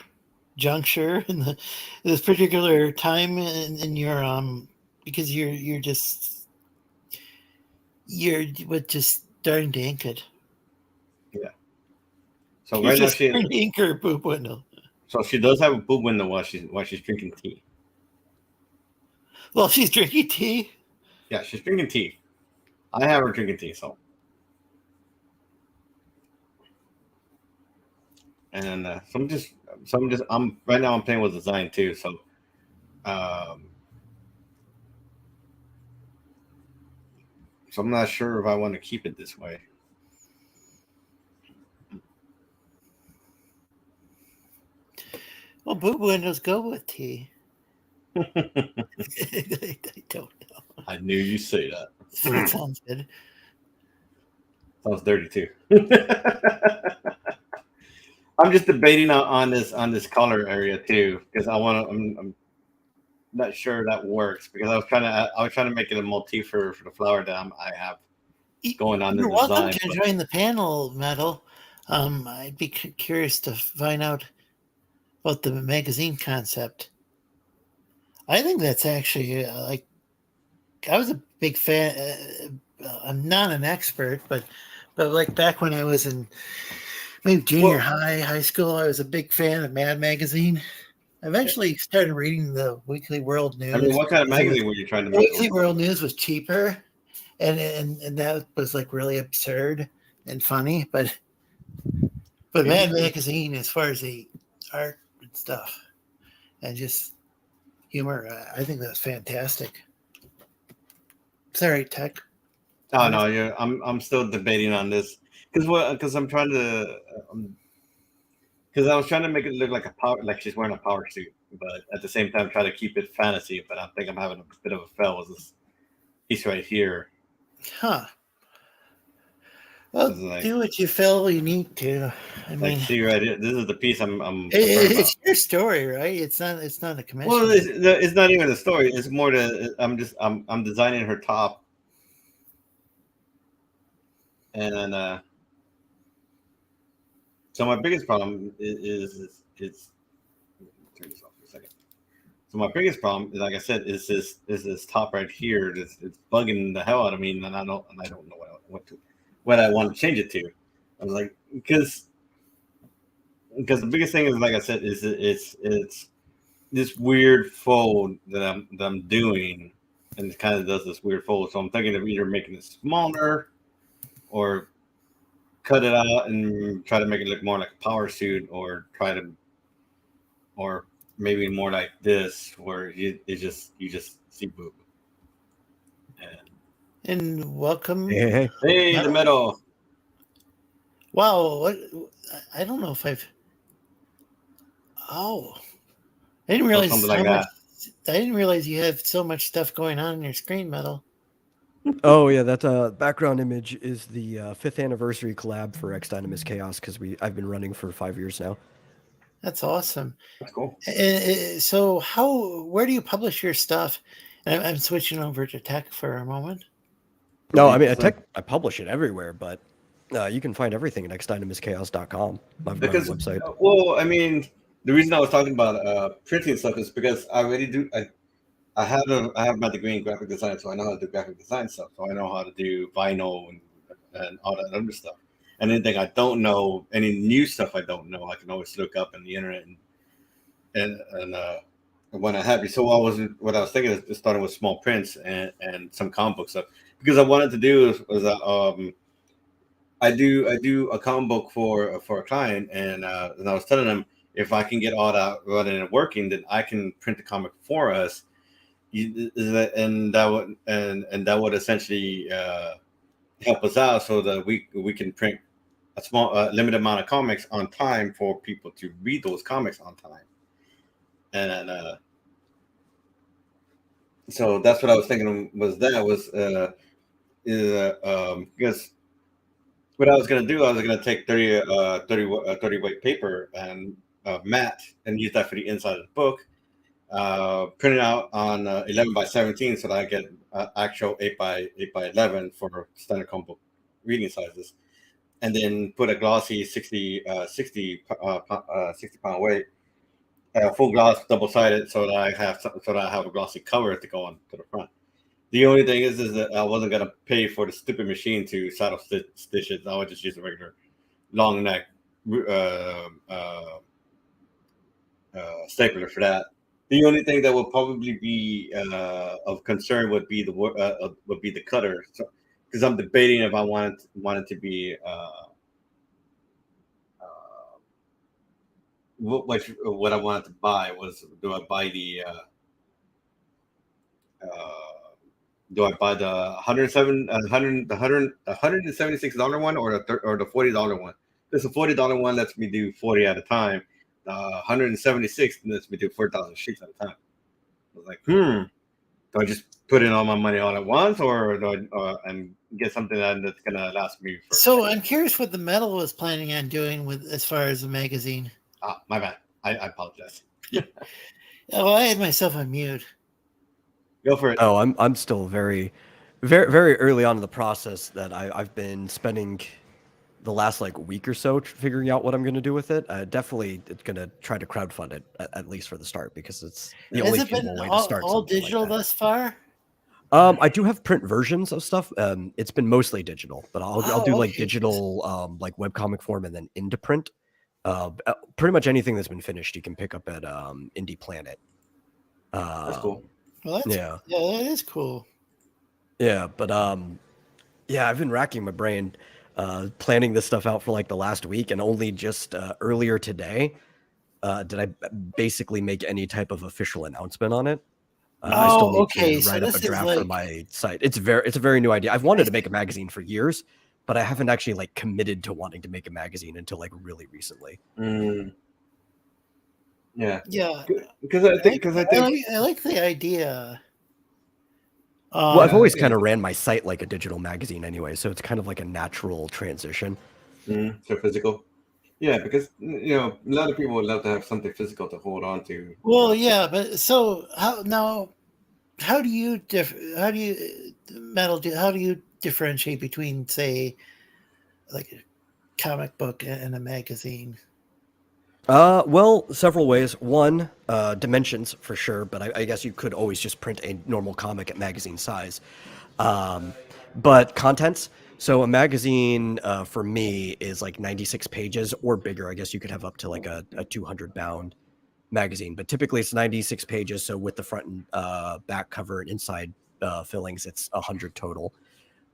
juncture in this particular time in your because you're just starting to ink it. Yeah. So right now she ink her boob window. So she does have a boob window while she's drinking tea. Well, she's drinking tea. Yeah, she's drinking tea. I have her drinking tea, so. And I'm right now. I'm playing with design too, so. So I'm not sure if I want to keep it this way. Well, boot windows go with tea. I don't know. I knew you'd say that. It sounds good. Sounds dirty too. I'm just debating on this color area too because I'm not sure that works because I was trying to make it a motif for the flower that I have going on the You're design. welcome to join the panel, Metal. I'd be curious to find out about the magazine concept. I think that's actually I was a big fan. I'm not an expert, but like back when I was in maybe junior high school, I was a big fan of Mad Magazine. I eventually started reading the Weekly World News. I mean, what kind of magazine were you trying to make? Weekly World News was cheaper, and that was like really absurd and funny. But Mad Magazine, as far as the art and stuff, and just humor, I think that's fantastic. Sorry, Tech. Oh no, yeah, I'm still debating on this because I'm trying to because I was trying to make it look like like she's wearing a power suit, but at the same time try to keep it fantasy. But I think I'm having a bit of a fail with this piece right here. Huh. Well, like, do what you feel you need to. I mean, see right here. This is the piece I'm it's your story, right? It's not a commission. Well, it's not even a story. It's more I'm designing her top, and so my biggest problem is turn this off for a second. So my biggest problem, like I said, is this top right here. It's bugging the hell out of me, and I don't know what I want to change it to. I was like, because the biggest thing is, like I said, is it's this weird fold that I'm doing, and it kind of does this weird fold. So I'm thinking of either making it smaller or cut it out and try to make it look more like a power suit, or maybe more like this, where you just see boob. And welcome. Hey, the metal. Wow, what? I don't know if I've. Oh, I didn't realize I didn't realize you have so much stuff going on your screen, Metal. Oh yeah, that background image is the 5th anniversary collab for X Dynamis Chaos because I've been running for 5 years now. That's awesome. That's cool. So where do you publish your stuff? And I'm switching over to Tech for a moment. No, I mean I publish it everywhere, but you can find everything at xdynamischaos.com. My website. Well, I mean, the reason I was talking about printing stuff is because I already do. I have my degree in graphic design, so I know how to do graphic design stuff. So I know how to do vinyl and all that other stuff. And anything I don't know, any new stuff I don't know, I can always look up on the internet and when I have you. So what I was thinking is just starting with small prints and some comic book stuff, because I wanted to do was I do a comic book for a client, and I was telling them if I can get all that running and working, then I can print the comic for us. And that would essentially help us out so that we can print a small limited amount of comics on time for people to read those comics on time. And so that's what I was thinking because what I was going to do, I was going to take 30 weight paper and matte and use that for the inside of the book. Print it out on 11 by 17 so that I get actual 8 by 11 for standard comic book reading sizes, and then put a glossy 60 pound weight, full gloss, double sided, so that I have a glossy cover to go on to the front. The only thing is that I wasn't gonna pay for the stupid machine to saddle stitch it. I would just use a regular long neck stapler for that. The only thing that would probably be of concern would be the cutter, because I'm debating if I wanted to be what I wanted to buy was, do I buy the do I buy the $176 one or the $40 one? There's a $40 one lets me do 40 at a time. The 176 lets me do 4,000 sheets at a time. I was like, do I just put in all my money all at once, or do I and get something that's gonna last me for? So I'm curious what the Metal was planning on doing with as far as the magazine. My bad. I apologize. Oh, I had myself on mute. Go for it. Oh, I'm still very, very, very early on in the process that I've been spending the last like week or so figuring out what I'm going to do with it. Definitely going to try to crowdfund it at least for the start, because it's the only feasible way to start. All digital like thus far? I do have print versions of stuff. It's been mostly digital, but I'll do like digital like webcomic form and then into print. Pretty much anything that's been finished you can pick up at Indie Planet. That's cool. Well, that is cool. Yeah, but yeah, I've been racking my brain planning this stuff out for like the last week, and only just earlier today did I basically make any type of official announcement on it. I still need to write up a draft for my site. It's a very new idea. I've wanted to make a magazine for years, but I haven't actually like committed to wanting to make a magazine until like really recently. Yeah. Because I think I like the idea. Well, I've always kind of ran my site like a digital magazine anyway, so it's kind of like a natural transition. So physical. Yeah, because a lot of people would love to have something physical to hold on to. Well, yeah, but so how do you differentiate between, say, like a comic book and a magazine? Well, several ways. One, dimensions for sure, but I guess you could always just print a normal comic at magazine size. But contents. So a magazine for me is like 96 pages or bigger. I guess you could have up to like a 200 bound magazine, but typically it's 96 pages. So with the front and back cover and inside fillings, it's 100 total.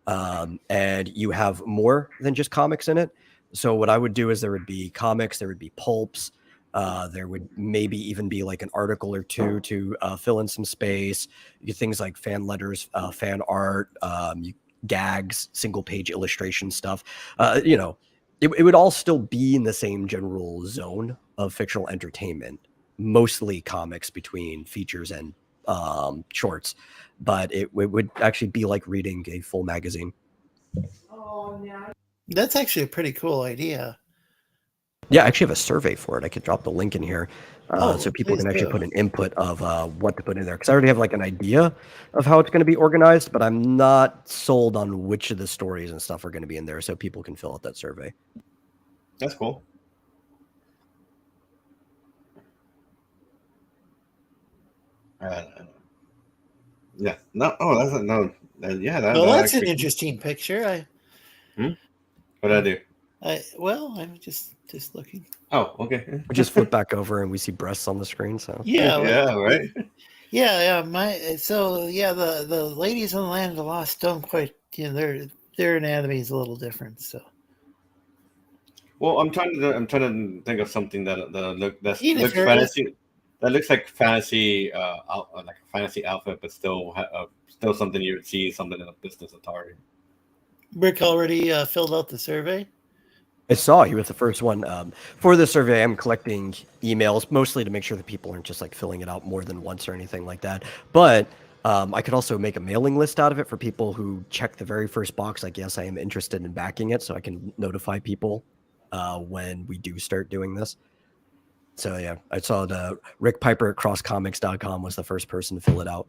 And you have more than just comics in it. So what I would do is there would be comics, there would be pulps, there would maybe even be like an article or two to fill in some space. Things like fan letters, fan art, gags, single page illustration stuff. It would all still be in the same general zone of fictional entertainment, mostly comics between features and shorts, but it would actually be like reading a full magazine. That's actually a pretty cool idea. Yeah, I actually have a survey for it. I could drop the link in here so people can actually put an input of what to put in there. Because I already have like an idea of how it's going to be organized, but I'm not sold on which of the stories and stuff are going to be in there, so people can fill out that survey. That's cool. Yeah. No. Oh, that's no. Yeah. That's an interesting picture. What did I do? I'm just looking. Oh, okay. We just flip back over and we see breasts on the screen. So yeah, right. Yeah. The ladies in the land of the lost don't quite. Their anatomy is a little different. So. Well, I'm trying to think of something that looks fantasy. That looks like fantasy, like a fantasy outfit, but still something you would see something in a business Atari. Rick already filled out the survey. I saw he was the first one. For the survey, I'm collecting emails mostly to make sure that people aren't just like filling it out more than once or anything like that. But I could also make a mailing list out of it for people who check the very first box, like, yes, I am interested in backing it, so I can notify people when we do start doing this. So yeah, I saw the Rick Piper at crosscomics.com was the first person to fill it out.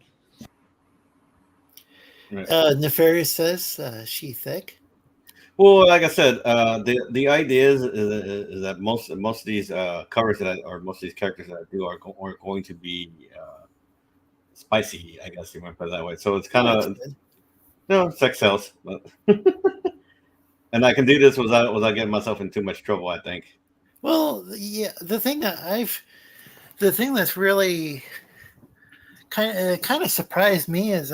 Nefarious says she thick. Well, like I said, the idea is that most of these covers most of these characters that I do are going to be spicy. I guess you might put it that way. So it's kind of sex sells, but and I can do this without getting myself in too much trouble, I think. Well, yeah, the thing that's really kind of surprised me is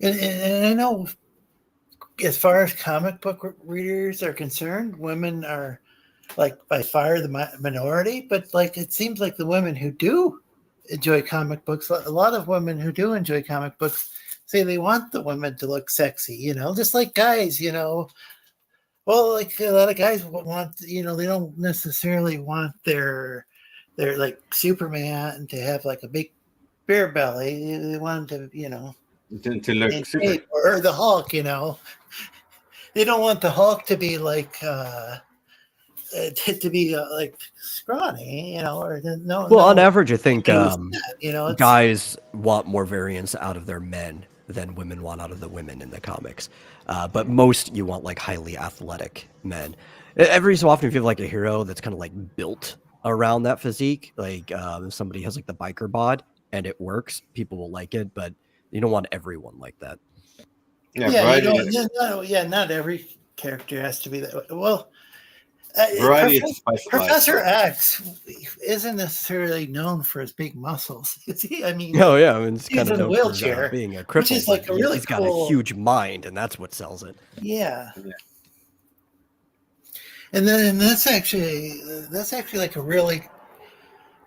and I know as far as comic book readers are concerned, women are like by far the minority, but like it seems like the women who do enjoy comic books, a lot of women who do enjoy comic books say they want the women to look sexy, just like guys, well, like a lot of guys want, they don't necessarily want their like Superman to have like a big beer belly. They want him to, to look super. or the Hulk, they don't want the Hulk to be like like scrawny, or no. Well, on average, I think it's, guys want more variance out of their men than women want out of the women in the comics. But most you want like highly athletic men. Every so often, if you have like a hero that's kind of like built around that physique, like if somebody has like the biker bod and it works, people will like it. But you don't want everyone like that. Not every character has to be that way. Well, Professor X isn't necessarily known for his big muscles. I mean, it's he's kind of in a wheelchair, being a cripple, which is like a really he's got cool, a huge mind, and that's what sells it. Yeah. And then that's actually like a really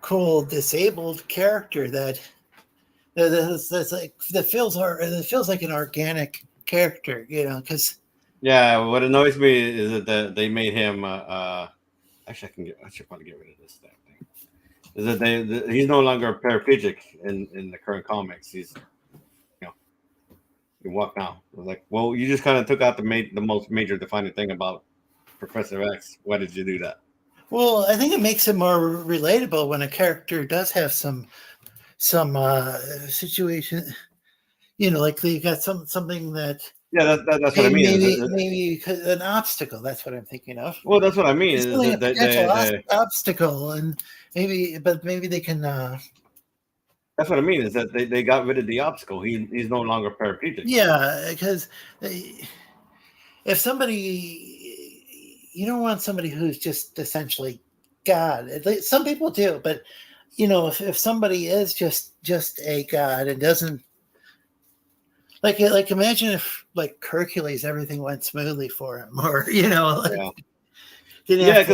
cool disabled character that feels like an organic character, because. Yeah, what annoys me is that they made him. Actually, I should probably get rid of this thing. Is that he's no longer a paraplegic in the current comics. He's, you can walk now. I was like, well, you just kind of took out the most major defining thing about Professor X. Why did you do that? Well, I think it makes it more relatable when a character does have some situation. Like they got something that. Yeah, that's what I mean. Maybe an obstacle. That's what I'm thinking of. Well, that's what I mean. It's really a potential obstacle, and maybe they can. That's what I mean. Is that they got rid of the obstacle. He's no longer paraplegic. Yeah, because if somebody, you don't want somebody who's just essentially God. Some people do, but if somebody is just a God and doesn't. Like imagine if like Hercules everything went smoothly for him, or because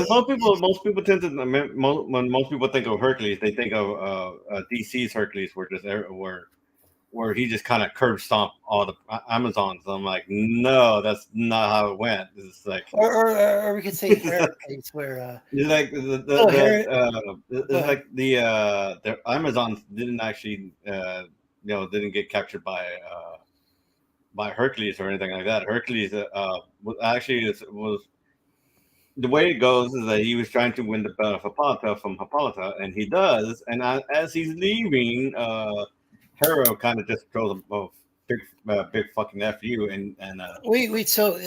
most people tend to when most people think of Hercules, they think of DC's Hercules, where he just kind of curb stomped all the Amazons. I'm like, no, that's not how it went. It's like, or we could say Hercules, where it's like the Amazons didn't actually didn't get captured by Hercules or anything like that. Hercules was the way it goes is that he was trying to win the belt of Hippolyta from Hippolyta, and he does. And as he's leaving, Hera kind of just throws a big fucking F you and wait. So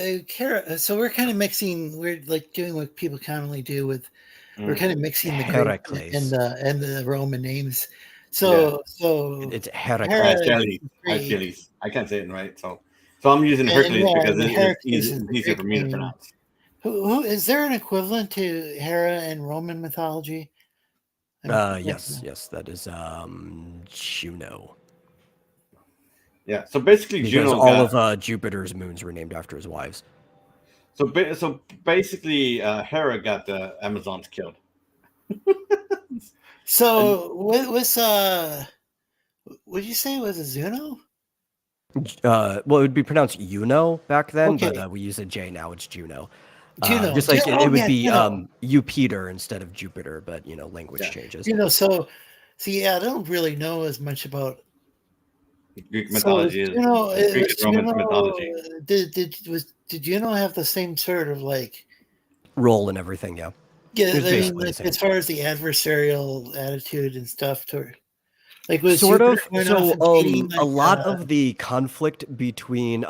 so we're kind of mixing. We're like doing what people commonly do with. We're kind of mixing the Greek and the Roman names. So it's Heracles. Hercules. I can't say it right, so I'm using Hercules because it's easier for me to pronounce. Who is there an equivalent to Hera in Roman mythology? Yes, that is Juno. Yeah, so basically, because all of Jupiter's moons were named after his wives. So basically, Hera got the Amazons killed. So what did you say was a Zuno? Well, it would be pronounced Juno back then, but we use a J now. It's Juno. Juno. Just like it would be Jupiter instead of Jupiter, but language changes. I don't really know as much about Greek mythology. Greek and Roman mythology. Did Juno have the same sort of like role and everything? Yeah. Yeah, as far as the adversarial attitude and stuff, like was sort of. Jupiter So a lot of the conflict between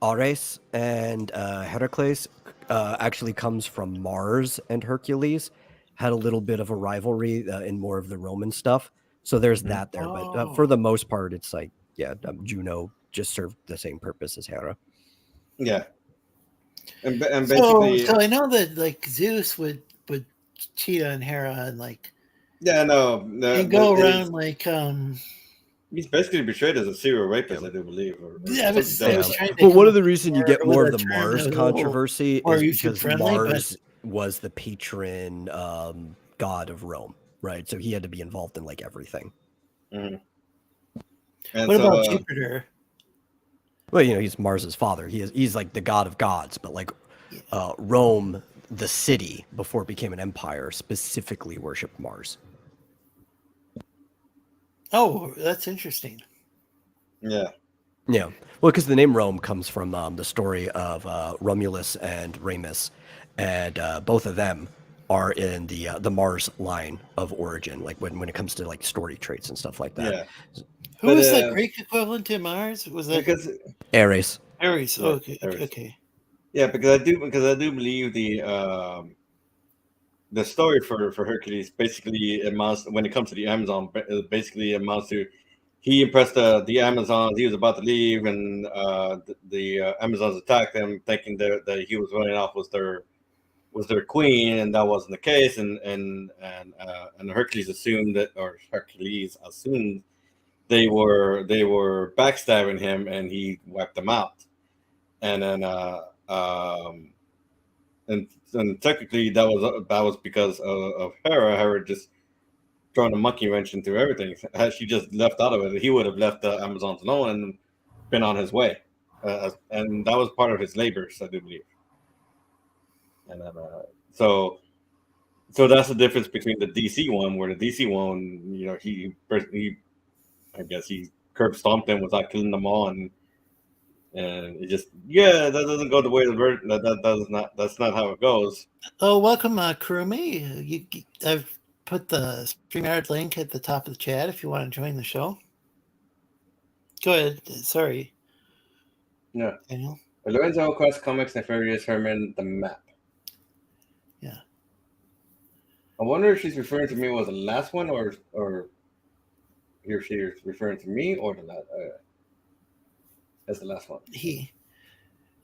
Ares and Heracles actually comes from Mars and Hercules. Had a little bit of a rivalry in more of the Roman stuff. So there's that there, but for the most part, it's like Juno just served the same purpose as Hera. Yeah. And basically, so I know that like Zeus would cheat on Hera and like Yeah, no, and go around like he's basically portrayed as a serial rapist, I do believe. Yeah, something I was like trying to Well, come one of up the with reason you get with more a of the term Mars that was a little controversy more is YouTube because friendly, Mars was the patron god of Rome, right? So he had to be involved in like everything. And what so, about Jupiter? Well, you know, he's Mars's father. He's like the god of gods, but like Rome, the city before it became an empire, specifically worshipped Mars. Oh, that's interesting. Yeah. Yeah, well, because the name Rome comes from the story of Romulus and Remus, and both of them are in the Mars line of origin. Like when it comes to like story traits and stuff like that. Yeah. Who was the Greek equivalent to Mars? Was that because Ares? Ares? Yeah, Oh, okay, Ares. okay. Yeah, because I do believe the story for Hercules basically amounts, when it comes to the Amazon, basically amounts to he impressed the Amazons. He was about to leave, and the Amazons attacked him, thinking that he was running off was their queen, and that wasn't the case. And Hercules assumed they were backstabbing him, and he wiped them out. And then and technically that was because of Hera. Hera just throwing a monkey wrench into everything. Had she just left out of it, he would have left the Amazons alone and been on his way. And that was part of his labors, I do believe. And then, so that's the difference between the DC one, where the DC one, you know, he I guess he curb stomped them without killing them all, and it just, that doesn't go the way of the version. That's not how it goes. Oh, welcome, Kurumi. I've put the StreamYard link at the top of the chat if you want to join the show. Go ahead. Sorry. Yeah. Daniel. Lorenzo across Comix, Nefarious Herman, the map. Yeah. I wonder if she's referring to me was the last one, or he or she is referring to me, or the last. That's the last one. He.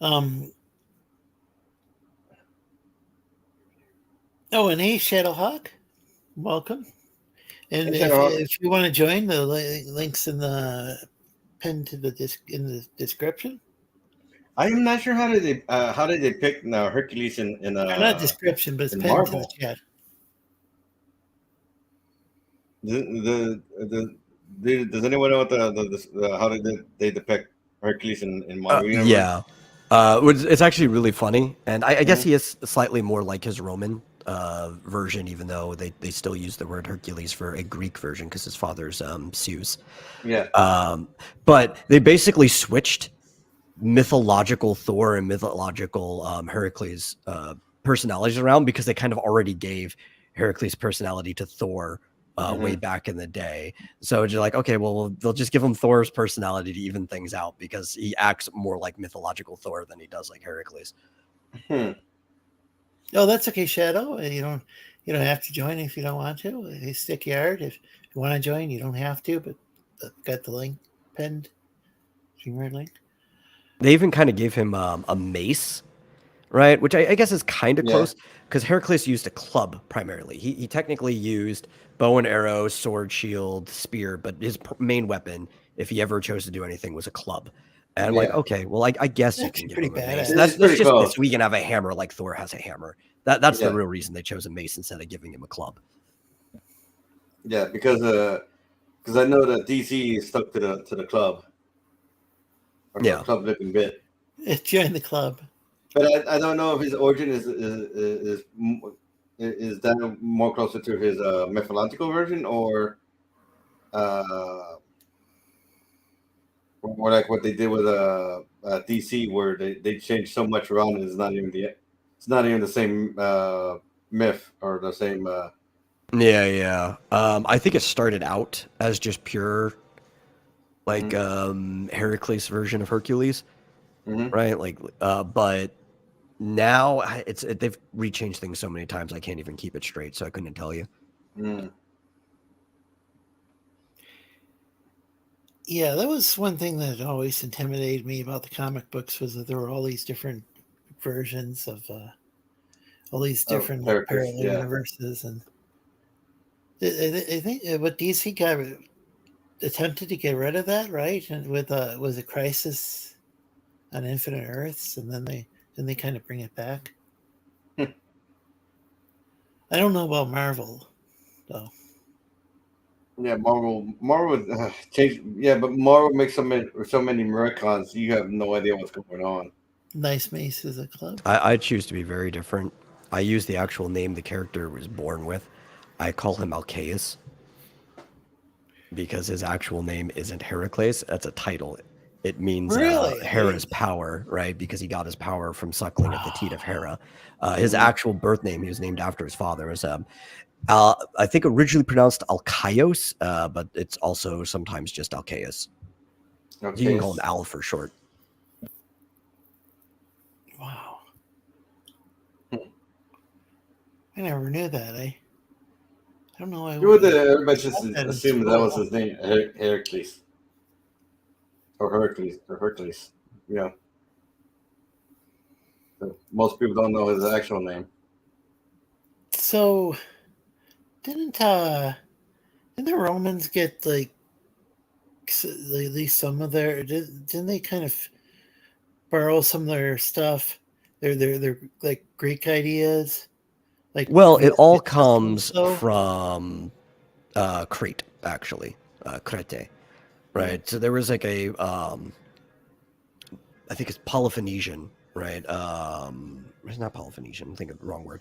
Oh, and hey, Shadowhawk, welcome. And if you want to join, the links in the pinned to in the description. I'm not sure how did they pick Hercules in not description, but it's pinned Marvel. to the chat. Does anyone know what how did they depict Hercules in Marvel universe? Yeah, it's actually really funny, and I guess he is slightly more like his Roman version, even though they still use the word Hercules for a Greek version because his father's Zeus. Yeah. But they basically switched mythological Thor and mythological Heracles personalities around because they kind of already gave Heracles' personality to Thor way back in the day. So you're like, okay, well, they'll just give him Thor's personality to even things out because he acts more like mythological Thor than he does like Heracles. Oh, that's okay, Shadow. You don't have to join if you don't want to. Hey, Stickyard, if you want to join, you don't have to, but I've got the link pinned. StreamYard link. They even kind of gave him a mace, right? Which I guess is kind of close because Heracles used a club primarily. He technically used bow and arrow, sword, shield, spear, but his main weapon, if he ever chose to do anything, was a club. And I'm like, okay, well, I guess you can give him a mace. That's just so we can have a hammer like Thor has a hammer. That's the real reason they chose a mace instead of giving him a club. Yeah, because I know that DC is stuck to the club. Or the club living bit. Join the club. But I don't know if his origin is that more closer to his mythological version or like what they did with DC, where they changed so much around, and it's not even the same myth or the same. I think it started out as just pure, like Heracles version of Hercules, right? Like, but now they've rechanged things so many times I can't even keep it straight, so I couldn't tell you. Yeah, that was one thing that always intimidated me about the comic books, was that there were all these different versions of all these different parallel universes, and I think what DC got attempted to get rid of that, right? And with was a Crisis on Infinite Earths, and then they kind of bring it back. I don't know about Marvel, though. Yeah, Marvel changed. Yeah, but Marvel makes so many Miracons, you have no idea what's going on. Nice Mace is a club. I choose to be very different. I use the actual name the character was born with. I call him Alcaeus because his actual name isn't Heracles. That's a title. It means Really? Hera's power, right? Because he got his power from suckling at the teat of Hera. His actual birth name, he was named after his father, was I think originally pronounced Alkaios, but it's also sometimes just Alcaeus. Okay. You can call him Al for short. Wow. I never knew that. I don't know. Everybody just assumed that was his name, Heracles. Or Hercules. Yeah. So most people don't know his actual name. So, didn't the Romans get like at least some of their? Didn't they kind of borrow some of their stuff? Their like Greek ideas. Like, well, it all comes from Crete, actually, Crete, right? So there was like a, I think it's Peloponnesian, right? It's not Peloponnesian. I think of the wrong word.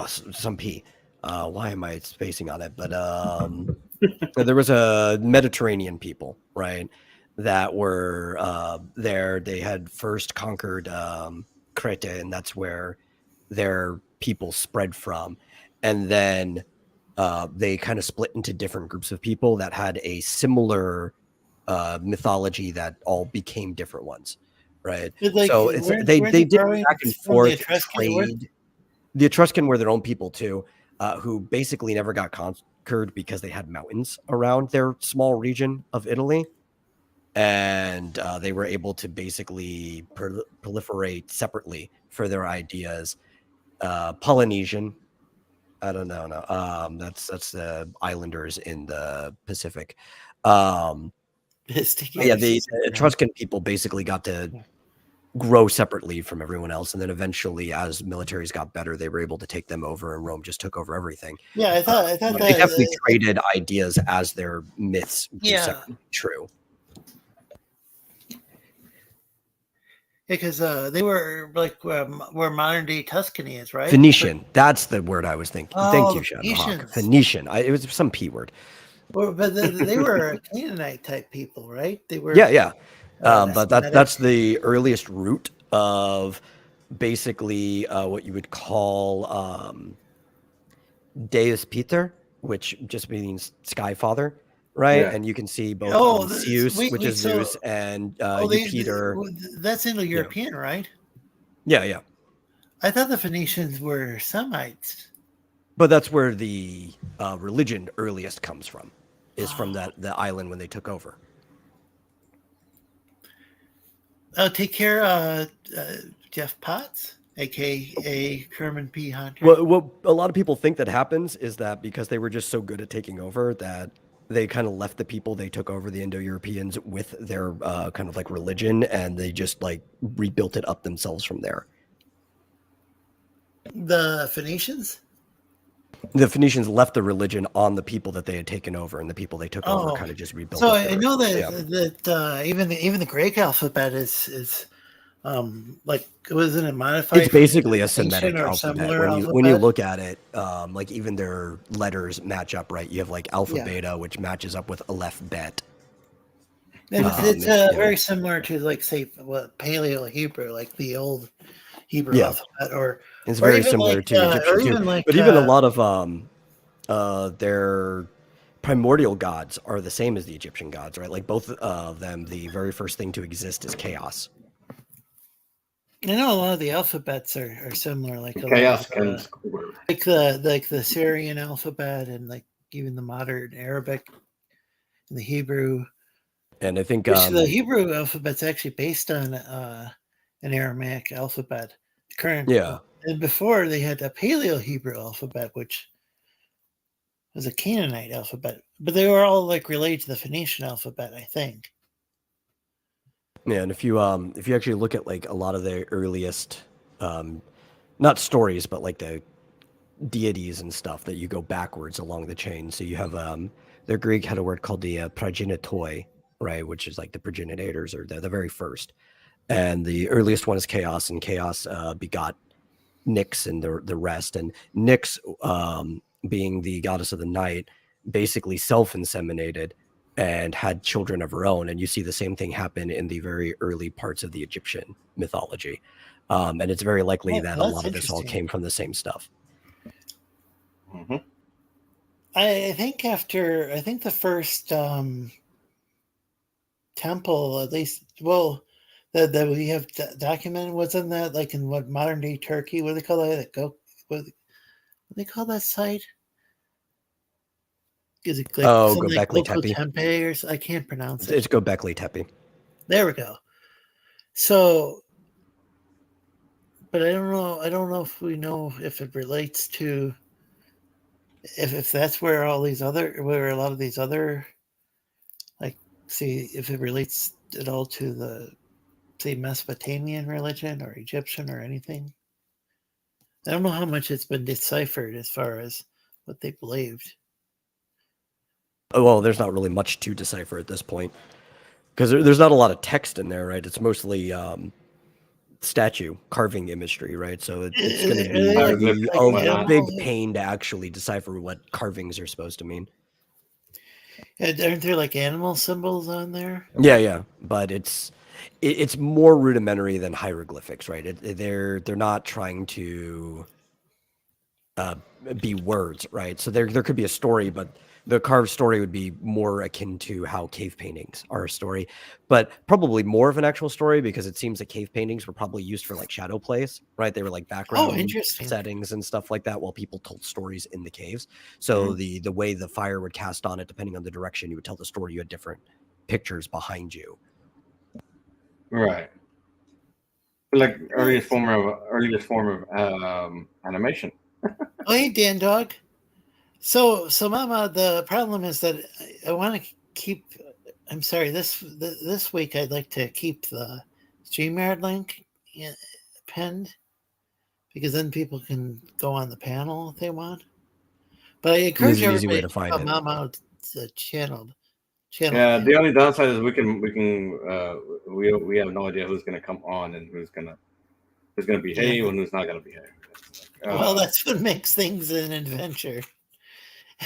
Some P. Why am I spacing on it? But there was a Mediterranean people, right, that were there. They had first conquered Crete, and that's where their people spread from. And then they kind of split into different groups of people that had a similar mythology that all became different ones, right? So they did back and forth trade. The Etruscan were their own people too, who basically never got conquered because they had mountains around their small region of Italy. And they were able to basically proliferate separately for their ideas. Polynesian, I don't know. No, that's the islanders in the Pacific. Yeah, the Etruscan people basically got to grow separately from everyone else, and then eventually, as militaries got better, they were able to take them over, and Rome just took over everything. Yeah, I thought they definitely traded ideas as their myths grew true. Because they were like where modern day Tuscany is, right? Phoenician. That's the word I was thinking. Oh, thank you, Shadowhawk. Phoenician. It was some P word. Well, but they were Canaanite type people, right? They were. Yeah. But that's the earliest root of basically what you would call Deus Peter, which just means Sky Father, right? Yeah. And you can see both Zeus, which is Zeus, and Jupiter. That's Indo-European, right? Yeah. I thought the Phoenicians were Semites. But that's where the religion earliest comes from, is from the island when they took over. Take care, Jeff Potts, a.k.a. Kerman P. Hunter. What a lot of people think that happens is that because they were just so good at taking over that they kind of left the people they took over, the Indo-Europeans, with their kind of like religion, and they just like rebuilt it up themselves from there. The Phoenicians? The Phoenicians left the religion on the people that they had taken over, and the people they took over kind of just rebuilt. So I know that even the Greek alphabet is like, wasn't it modified? It's basically a Semitic alphabet. When you look at it, like even their letters match up, right? You have like alpha beta, which matches up with aleph bet. And it's very similar to, like, say, Paleo Hebrew, like the old Hebrew alphabet, or it's very similar to Egyptian too. But even a lot of their primordial gods are the same as the Egyptian gods, right? Like both of them, the very first thing to exist is chaos. I know a lot of the alphabets are similar, like chaos like the Syrian alphabet, and like even the modern Arabic and the Hebrew. And I think the Hebrew alphabet's actually based on an Aramaic alphabet, current. Yeah. And before they had a Paleo Hebrew alphabet, which was a Canaanite alphabet, but they were all like related to the Phoenician alphabet, I think. Yeah, and if you actually look at like a lot of the earliest, not stories, but like the deities and stuff that you go backwards along the chain. So you have the Greek had a word called the progenitoi, right, which is like the progenitors or the very first, and the earliest one is Chaos, and Chaos begot Nyx and the rest, and Nyx, being the goddess of the night, basically self-inseminated and had children of her own. And you see the same thing happen in the very early parts of the Egyptian mythology. And it's very likely that a lot of this all came from the same stuff. Mm-hmm. I think the first temple, at least, well, that we have documented, wasn't that like in what modern day Turkey? What do they call that? What do they call that site? Is it like something like Göbekli Tepe, or I can't pronounce it. It's Göbekli Tepe. There we go. So, but I don't know. I don't know if we know if it relates to if that's where a lot of these other, like, see if it relates at all to the, say, Mesopotamian religion or Egyptian or anything. I don't know how much it's been deciphered as far as what they believed. Well, there's not really much to decipher at this point because there's not a lot of text in there, right? It's mostly statue carving imagery, right? So it's going to be a big pain to actually decipher what carvings are supposed to mean. Aren't there like animal symbols on there? Yeah, but it's more rudimentary than hieroglyphics, right? They're not trying to be words, right? So there could be a story, but the carved story would be more akin to how cave paintings are a story, but probably more of an actual story because it seems that cave paintings were probably used for like shadow plays, right? They were like background settings and stuff like that while people told stories in the caves. So the way the fire would cast on it, depending on the direction you would tell the story, you had different pictures behind you. Right. Like earliest form of animation. Oh, hey, Dan Dog. So, Mama, the problem is that I want to keep. I'm sorry. This week, I'd like to keep the StreamYard link pinned because then people can go on the panel if they want. But I encourage everybody to find Mama the channel. Yeah, the only downside is we have no idea who's going to come on and who's going to behave and who's not going to behave. Well, that's what makes things an adventure.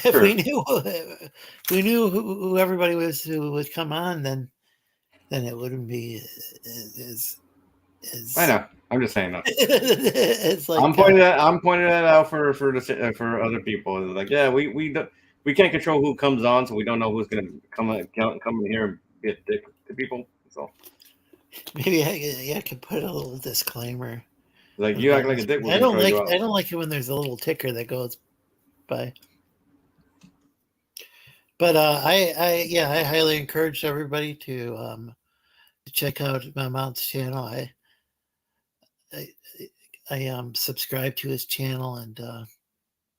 If we knew who everybody was who would come on, then it wouldn't be as I know. I'm just saying that. It's like I'm pointing that out for other people. It's like, yeah, we can't control who comes on, so we don't know who's gonna come in here and be a dick to people. So maybe I could put a little disclaimer. Like, you act like a dick. I don't like it when there's a little ticker that goes by. But I highly encourage everybody to check out my mom's channel. I subscribe to his channel, and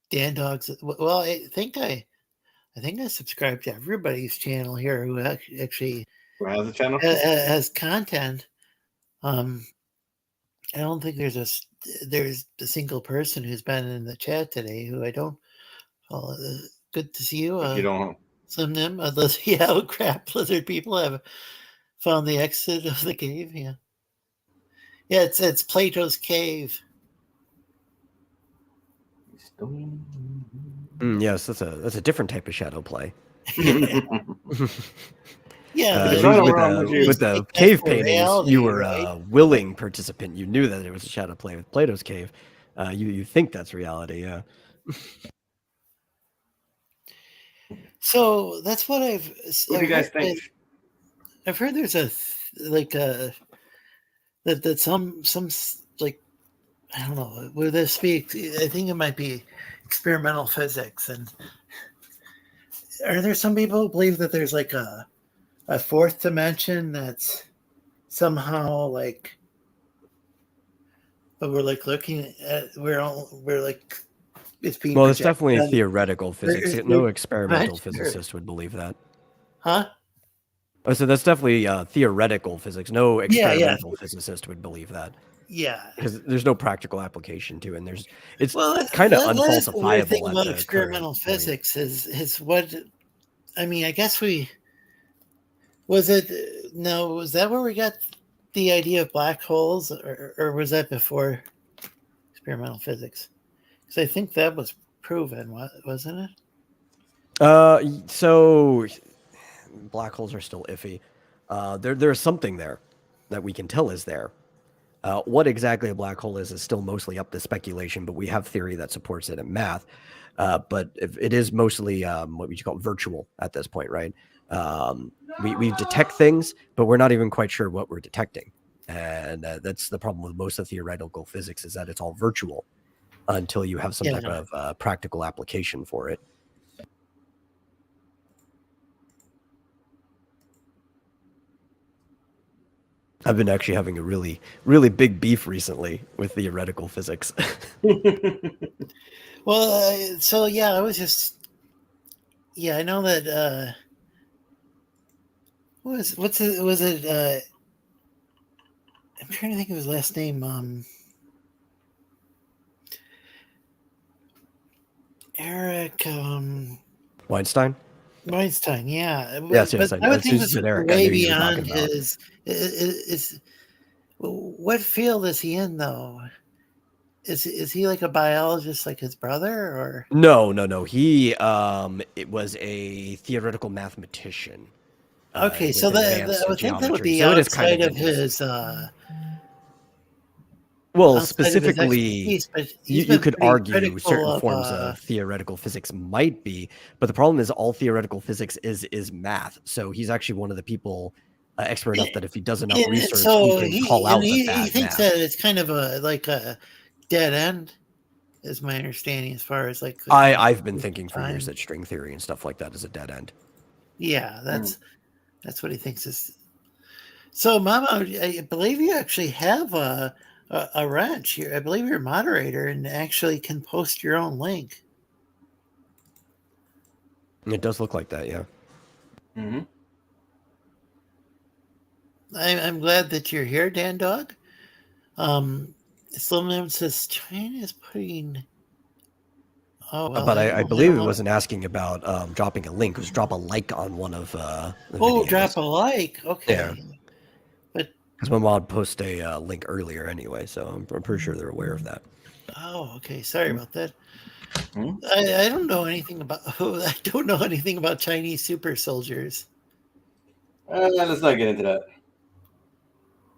Dan Dog's. Well, I think I subscribe to everybody's channel here who actually has a channel has content. I don't think there's a single person who's been in the chat today who I don't. Well, good to see you. You don't. Some of them, crap lizard people have found the exit of the cave. Yeah, it's Plato's cave. Yes, that's a different type of shadow play. Yeah, with the cave paintings, you were a willing participant. You knew that it was a shadow play with Plato's cave. You think that's reality, yeah. So that's what I've. What do you guys think? I've heard there's that some like, I don't know, where this speaks. I think it might be experimental physics, and are there some people who believe that there's like a fourth dimension that's somehow like but we're like looking at we're like it's being Well, it's projected definitely on- theoretical physics. There- No there- experimental Sure. physicist would believe that. Huh? Oh, so that's definitely theoretical physics. No Yeah, yeah. experimental physicist would believe that Yeah. because there's no practical application to it. And it's Well, kind of that's the weird thing unfalsifiable at about the experimental current point. physics is what I mean. I guess was that where we got the idea of black holes, or was that before experimental physics? Because I think that was proven, wasn't it? So black holes are still iffy. There's something there that we can tell is there. What exactly a black hole is still mostly up to speculation, but we have theory that supports it in math. But it is mostly what we call virtual at this point, right? We detect things, but we're not even quite sure what we're detecting. And that's the problem with most of theoretical physics is that it's all virtual until you have some type of practical application for it. I've been actually having a really, really big beef recently with theoretical physics. Well, so yeah, I was just I know that was it I'm trying to think of his last name. Eric Weinstein? Weinstein, yeah. Yes, But I would think it's this Eric. I way knew you were talking beyond about. is what field is he in though? Is he like a biologist like his brother or No. He it was a theoretical mathematician. okay, so with advanced I would think that would geometry. be So it is kind outside of of his well, outside of his specifically, expertise, but he's you been could pretty argue critical certain of forms of theoretical physics might be, but the problem is all theoretical physics is math. So he's actually one of the people expert enough that if he does enough and research, so he can call out the he bad thinks math. that it's kind of a dead end, is my understanding as far as like I've been thinking for time. years that string theory and stuff like that is a dead end. Yeah, that's what he thinks is. So, Mama, I believe you actually have a wrench. I believe you're a moderator and actually can post your own link. It does look like that, yeah. Mm-hmm. I'm glad that you're here, Dan Dog. Slim says China is putting. Oh, well, But I don't believe it know. wasn't asking about dropping a link. It was drop a like on one of the Oh, videos. drop a like. Okay. Yeah. But because my mod posted a link earlier anyway, so I'm pretty sure they're aware of that. oh, okay. Sorry about that. Hmm? I don't know anything about. I don't know anything about Chinese super soldiers. Let's not get into that.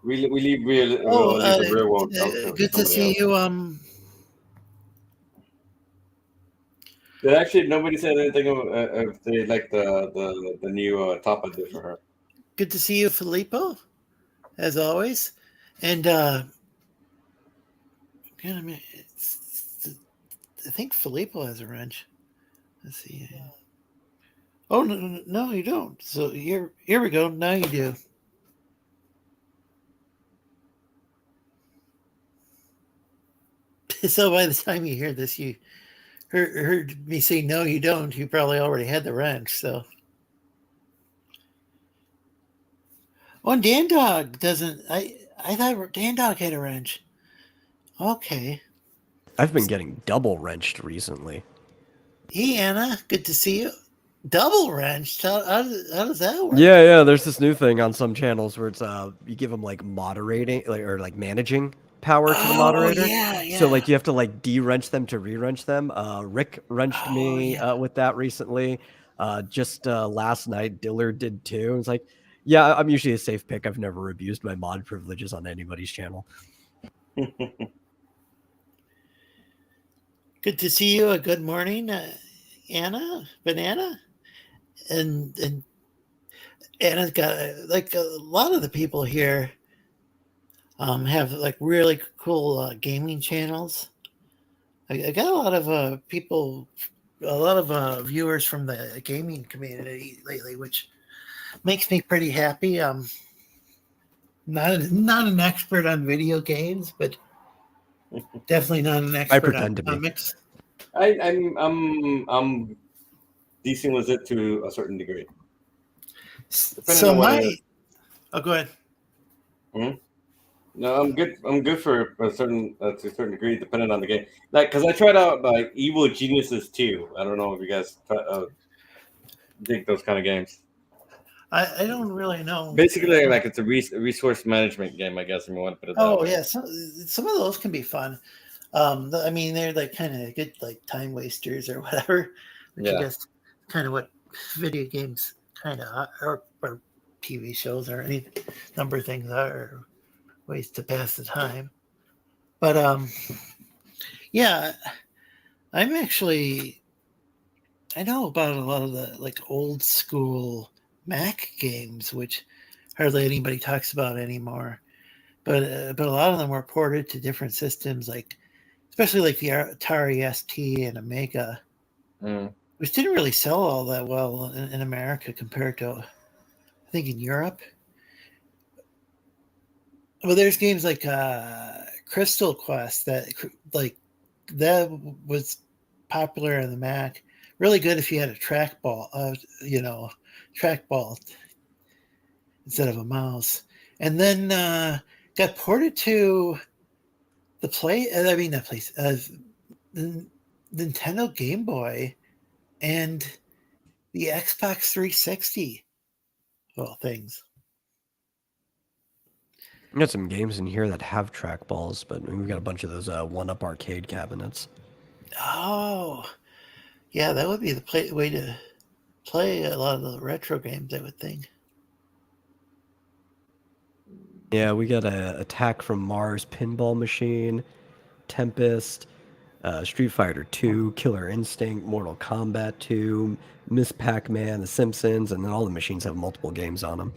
We leave the real world. Good to see you. Actually, nobody said anything if they like the new top I did for her. Good to see you, Filippo, as always. And I think Filippo has a wrench. Let's see. Oh no, you don't. So here we go. Now you do. So by the time you hear this, you heard me say no, you don't. You probably already had the wrench. So. Oh, Dan Dog doesn't. I thought Dan Dog had a wrench. Okay. I've been getting double wrenched recently. Hey Anna, good to see you. Double wrenched. How does that work? Yeah. There's this new thing on some channels where it's you give them like moderating or like managing power to the moderator. Yeah. So like you have to like de-wrench them to re-wrench them. Rick wrenched me with that recently. Just last night, Dillard did too. It's like, yeah, I'm usually a safe pick. I've never abused my mod privileges on anybody's channel. Good to see you. Good morning, Anna, Banana, and Anna's got like a lot of the people here have like really cool gaming channels. I got a lot of people, a lot of viewers from the gaming community lately, which makes me pretty happy. Not an expert on video games, but Definitely not an expert pretend on to be. comics. I'm decent with it to a certain degree. Depending So on what it is. oh, go ahead. No, I'm good. I'm good for a certain to a certain degree, depending on the game. Like, because I tried out like Evil Geniuses too. I don't know if you guys dig those kind of games. I don't really know. Basically, like it's a resource management game, I guess, if you want to put it that Oh way. yeah, some of those can be fun. I mean, they're like kind of good, like time wasters or whatever. Which I guess kind of what video games kind of are, or TV shows or any number of things are ways to pass the time. But yeah, I know about a lot of the like old school Mac games, which hardly anybody talks about anymore. But a lot of them were ported to different systems, like especially like the Atari ST and Amiga, which didn't really sell all that well in America compared to, I think, in Europe. Well, there's games like Crystal Quest that was popular on the Mac. Really good if you had a trackball, trackball instead of a mouse. And then got ported to the Nintendo Game Boy and the Xbox 360. Well, things. We got some games in here that have trackballs, but we've got a bunch of those one-up arcade cabinets. Oh, yeah, that would be the way to play a lot of the retro games, I would think. Yeah, we got a Attack from Mars pinball machine, Tempest, Street Fighter 2, Killer Instinct, Mortal Kombat 2, Miss Pac-Man, The Simpsons, and then all the machines have multiple games on them.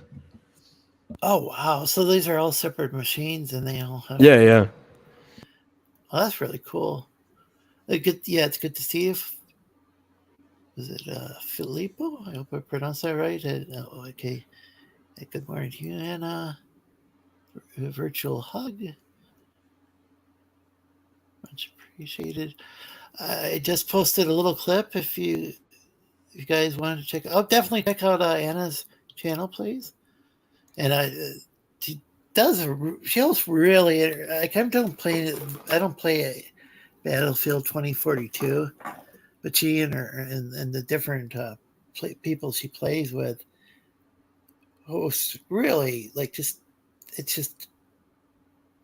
Oh, wow. So these are all separate machines and they all have... Yeah. Oh, that's really cool. It's good to see you. Is it Filippo? I hope I pronounced that right. Okay. Good morning to you, Anna. A virtual hug. Much appreciated. I just posted a little clip. If you guys wanted to check, definitely check out Anna's channel, please. And she feels really like I don't play a Battlefield 2042, but she and the different people she plays with hosts really like it's just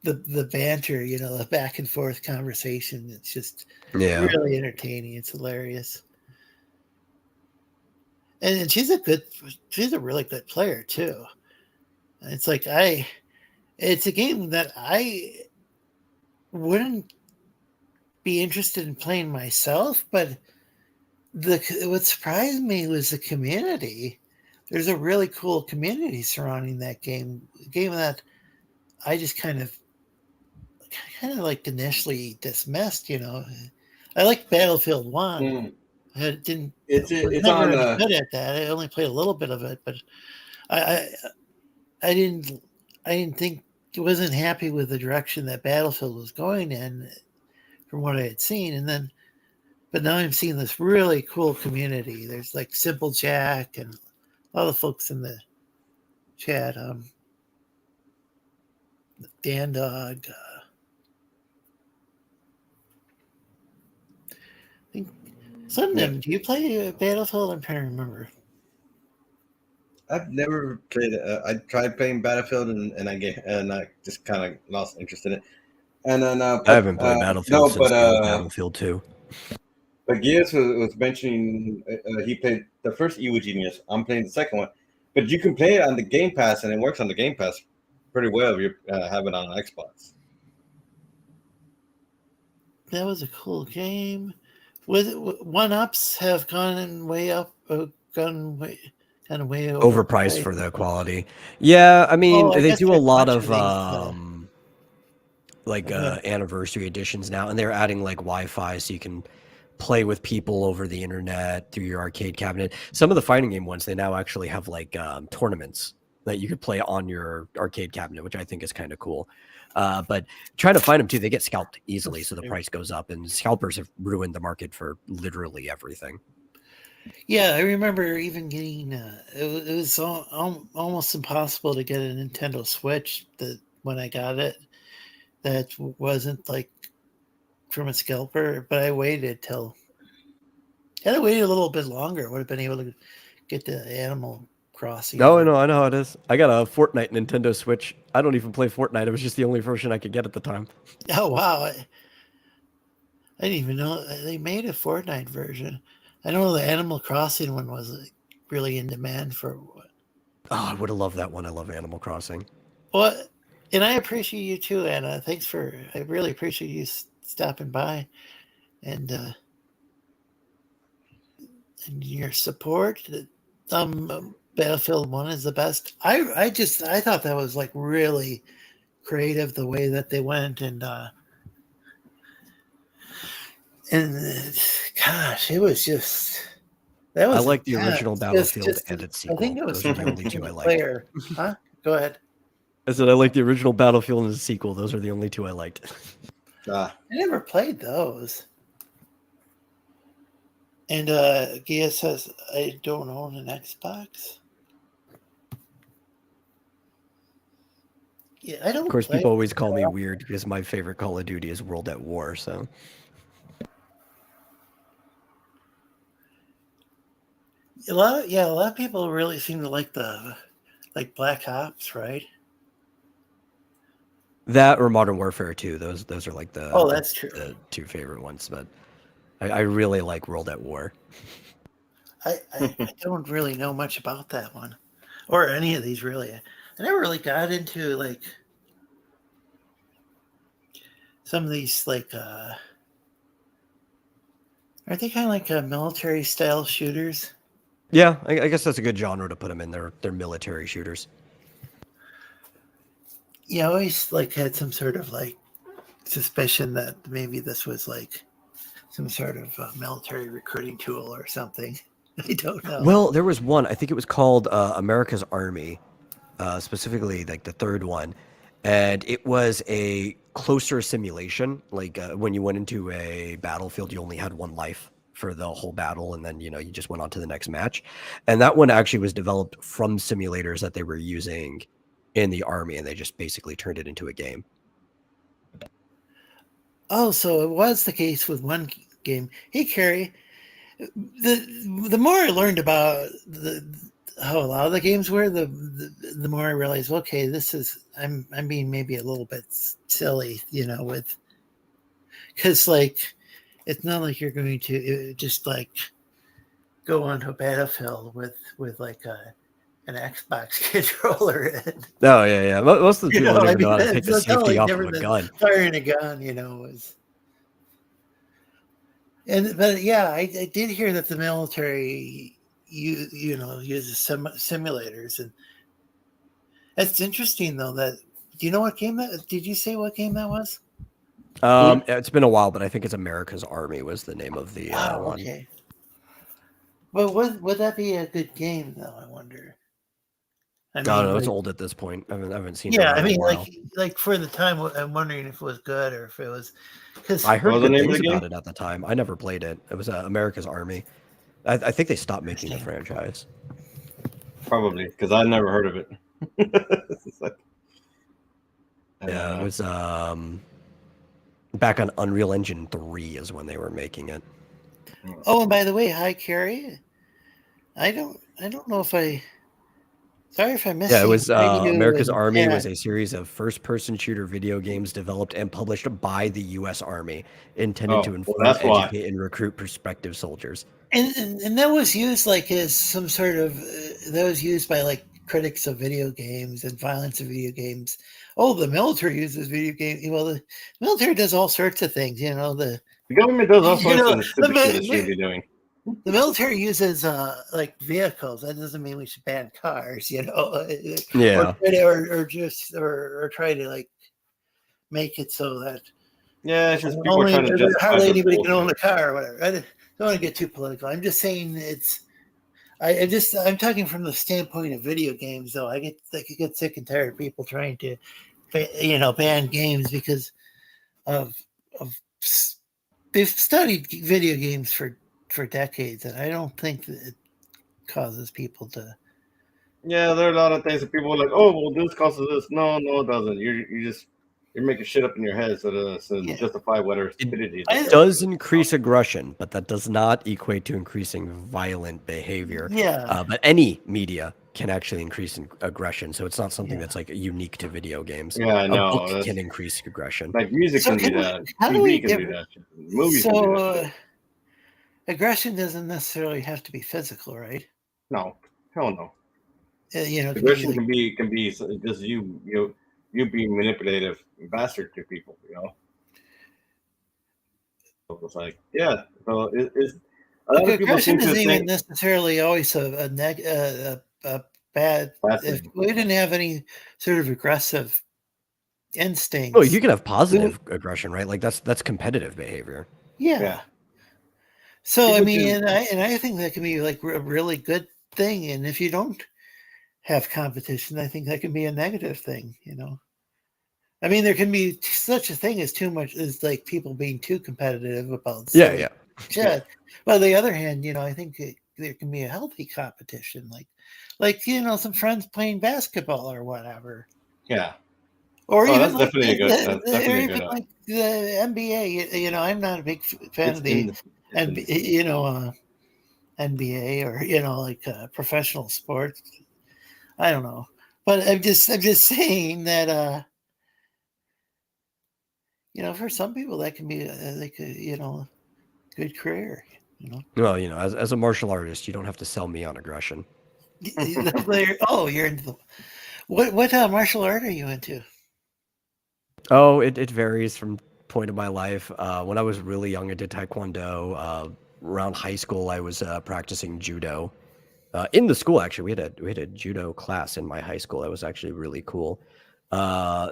the banter, the back and forth conversation. It's just really entertaining. It's hilarious. And she's a really good player too. It's like it's a game that I wouldn't be interested in playing myself, but what surprised me was the community. There's a really cool community surrounding that game. A game that I just kind of like initially dismissed. I like Battlefield 1. I was never any good at that. I only played a little bit of it, but I didn't think, wasn't happy with the direction that Battlefield was going in from what I had seen. But now I'm seeing this really cool community. There's like Simple Jack and a lot of folks in the chat. Dan Dog. I think some of them. Do you play Battlefield? I'm trying to remember. I've never played it. I tried playing Battlefield and I just kind of lost interest in it. And then I haven't played Battlefield since Battlefield 2. But Geass was mentioning he played the first Evil Genius. I'm playing the second one, but you can play it on the Game Pass, and it works on the Game Pass pretty well if you have it on Xbox. That was a cool game. With one-ups have gone way up, way overpriced for the quality. Yeah, I mean they do a lot of anniversary editions now, and they're adding like Wi-Fi so you can play with people over the internet through your arcade cabinet. Some of the fighting game ones, they now actually have like tournaments that you could play on your arcade cabinet, which I think is kind of cool. But trying to find them too, they get scalped easily, so the price goes up, and scalpers have ruined the market for literally everything. Yeah, I remember even getting it was almost impossible to get a Nintendo Switch that when I got it that wasn't like from a scalper, but I waited till had I waited a little bit longer, I would have been able to get the Animal Crossing. No, I know how it is. I got a Fortnite Nintendo Switch. I don't even play Fortnite. It was just the only version I could get at the time. Oh wow. I didn't even know they made a Fortnite version. I know the Animal Crossing one was really in demand for. Oh, I would have loved that one. I love Animal Crossing. Well, and I appreciate you too, Anna. Thanks for. I really appreciate you stopping by, and your support. Battlefield 1 is the best. I thought that was like really creative the way that they went and gosh, it was just that was. I like the original Battlefield and its sequel. I think it was Those are the only two I liked. Lair. Huh? Go ahead. I said I like the original Battlefield and the sequel. Those are the only two I liked. I never played those. And Geass says I don't own an Xbox. Yeah, I don't. Of course, people always call me weird because my favorite Call of Duty is World at War. So. A lot of people really seem to like Black Ops, right? That or Modern Warfare 2. Those are like that's true. The two favorite ones, but I really like World at War. I don't really know much about that one or any of these really. I never really got into like some of these like aren't they kind of like military style shooters? Yeah, I guess that's a good genre to put them in. They're military shooters. Yeah, I always like had some sort of like suspicion that maybe this was like some sort of military recruiting tool or something. I don't know. Well, there was one. I think it was called America's Army, specifically like the third one, and it was a closer simulation. Like when you went into a battlefield, you only had one life for the whole battle, and then you just went on to the next match. And that one actually was developed from simulators that they were using in the army, and they just basically turned it into a game. Oh, so it was the case with one game. Hey, Carrie, the more I learned about how a lot of the games were, the more I realized, okay, this is I'm being maybe a little bit silly, with because like it's not like you're going to just like go onto a battlefield with like an Xbox controller. Oh yeah. Most of the people don't even know how to take the safety off of a gun. Firing a gun, was. But yeah, I did hear that the military uses simulators, and that's interesting though. Do you know what game that? Did you say what game that was? It's been a while, but I think it's America's Army was the name of the one. Okay. Well, would that be a good game though? I wonder. I don't know. It's old at this point. I haven't seen it. Yeah, I mean, like for the time, I'm wondering if it was good or if it was. Because I heard good things about it at the time. I never played it. It was America's Army. I think they stopped making the franchise. Probably because I never heard of it. Yeah, it was back on Unreal Engine 3 is when they were making it. Oh, and by the way, hi Carrie. I don't know if I. Sorry if I missed. Yeah, it was America's Army was a series of first-person shooter video games developed and published by the U.S. Army, intended to inform, educate, and recruit prospective soldiers. And that was used like as some sort of that was used by like critics of video games and violence of video games. Oh, the military uses video games. Well, the military does all sorts of things. The government does all sorts of stupid shit it should be doing. The military uses like vehicles. That doesn't mean we should ban cars, Yeah. Or try to like make it so that it's just people trying to hardly anybody can own a car or whatever. I don't want to get too political. I'm just saying I'm talking from the standpoint of video games, though. I get sick and tired of people trying to, ban games because of they've studied video games for decades, and I don't think that it causes people to. Yeah, there are a lot of things that people are like, oh, well, this causes this. No, it doesn't. You're making shit up in your head to justify whatever stupidity. It does increase aggression, but that does not equate to increasing violent behavior. Yeah. But any media can actually increase aggression, so it's not something that's like unique to video games. Yeah, I know. A book can increase aggression. Like music can do that. TV can do that. Movies can do that. Aggression doesn't necessarily have to be physical, right? No, hell no. Aggression can be just you being manipulative bastard to people, So it's like, yeah. So it's a lot of people aggression seem to isn't think even necessarily always a bad. If we didn't have any sort of aggressive instincts. Well, you can have positive aggression, right? Like that's competitive behavior. Yeah. So people I think that can be like a really good thing, and if you don't have competition, I think that can be a negative thing. I mean, there can be such a thing as too much, as like people being too competitive about shit. But on the other hand, I think there can be a healthy competition, like some friends playing basketball or whatever. Yeah. Or even that's like definitely good. Like the NBA. I'm not a big fan of the NBA or like professional sports. I don't know, but I'm just saying that for some people that can be like a good career. Well, as a martial artist, you don't have to sell me on aggression. You're into the what martial art are you into? Oh, it varies from point of my life. When I was really young, I did Taekwondo. Around high school, I was practicing judo. In the school, actually, we had a judo class in my high school. That was actually really cool.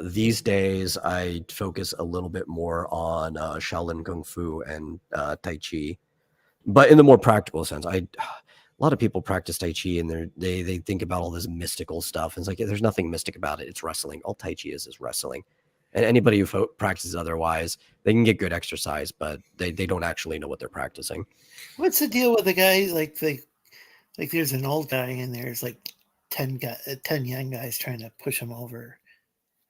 These days, I focus a little bit more on Shaolin Kung Fu and Tai Chi, but in the more practical sense. A lot of people practice Tai Chi and they think about all this mystical stuff. And it's like there's nothing mystic about it. It's wrestling. All Tai Chi is wrestling. And anybody who practices otherwise, they can get good exercise, but they don't actually know what they're practicing. What's the deal with the guy like there's an old guy and there's like 10 young guys trying to push him over.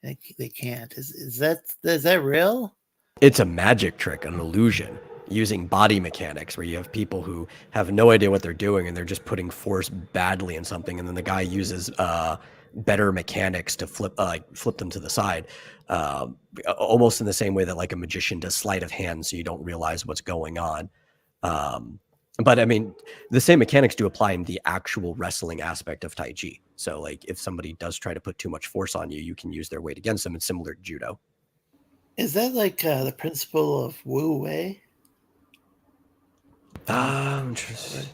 They can't. Is that real? It's a magic trick, an illusion, using body mechanics where you have people who have no idea what they're doing and they're just putting force badly in something, and then the guy uses better mechanics to flip them to the side, almost in the same way that like a magician does sleight of hand, so you don't realize what's going on. But I mean, the same mechanics do apply in the actual wrestling aspect of Tai Chi. So like if somebody does try to put too much force on you, you can use their weight against them. It's similar to judo. Is that like the principle of Wu Wei? Interesting.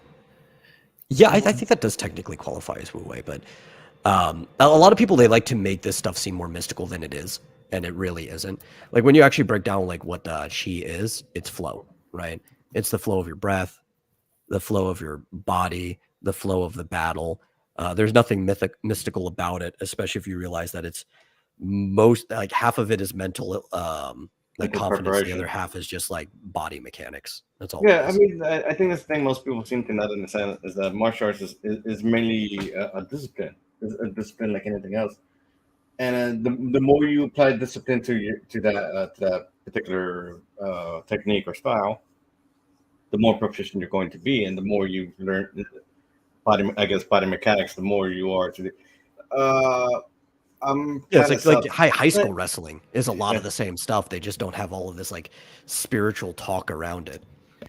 Yeah, I think that does technically qualify as Wu Wei, but a lot of people, they like to make this stuff seem more mystical than it is, and it really isn't. Like when you actually break down like what Qi is, it's flow, right? It's the flow of your breath, the flow of your body, the flow of the battle. There's nothing mystical about it, especially if you realize that it's like half of it is mental, like confidence. The other half is just like body mechanics. That's all. Yeah, I mean, I think that's the thing most people seem to not understand is that martial arts is mainly a discipline. It's a discipline like anything else. And the more you apply discipline to that particular technique or style, the more proficient you're going to be, and the more you learn body mechanics, the more you are to. It's like high school wrestling is a lot of the same stuff. They just don't have all of this like spiritual talk around it.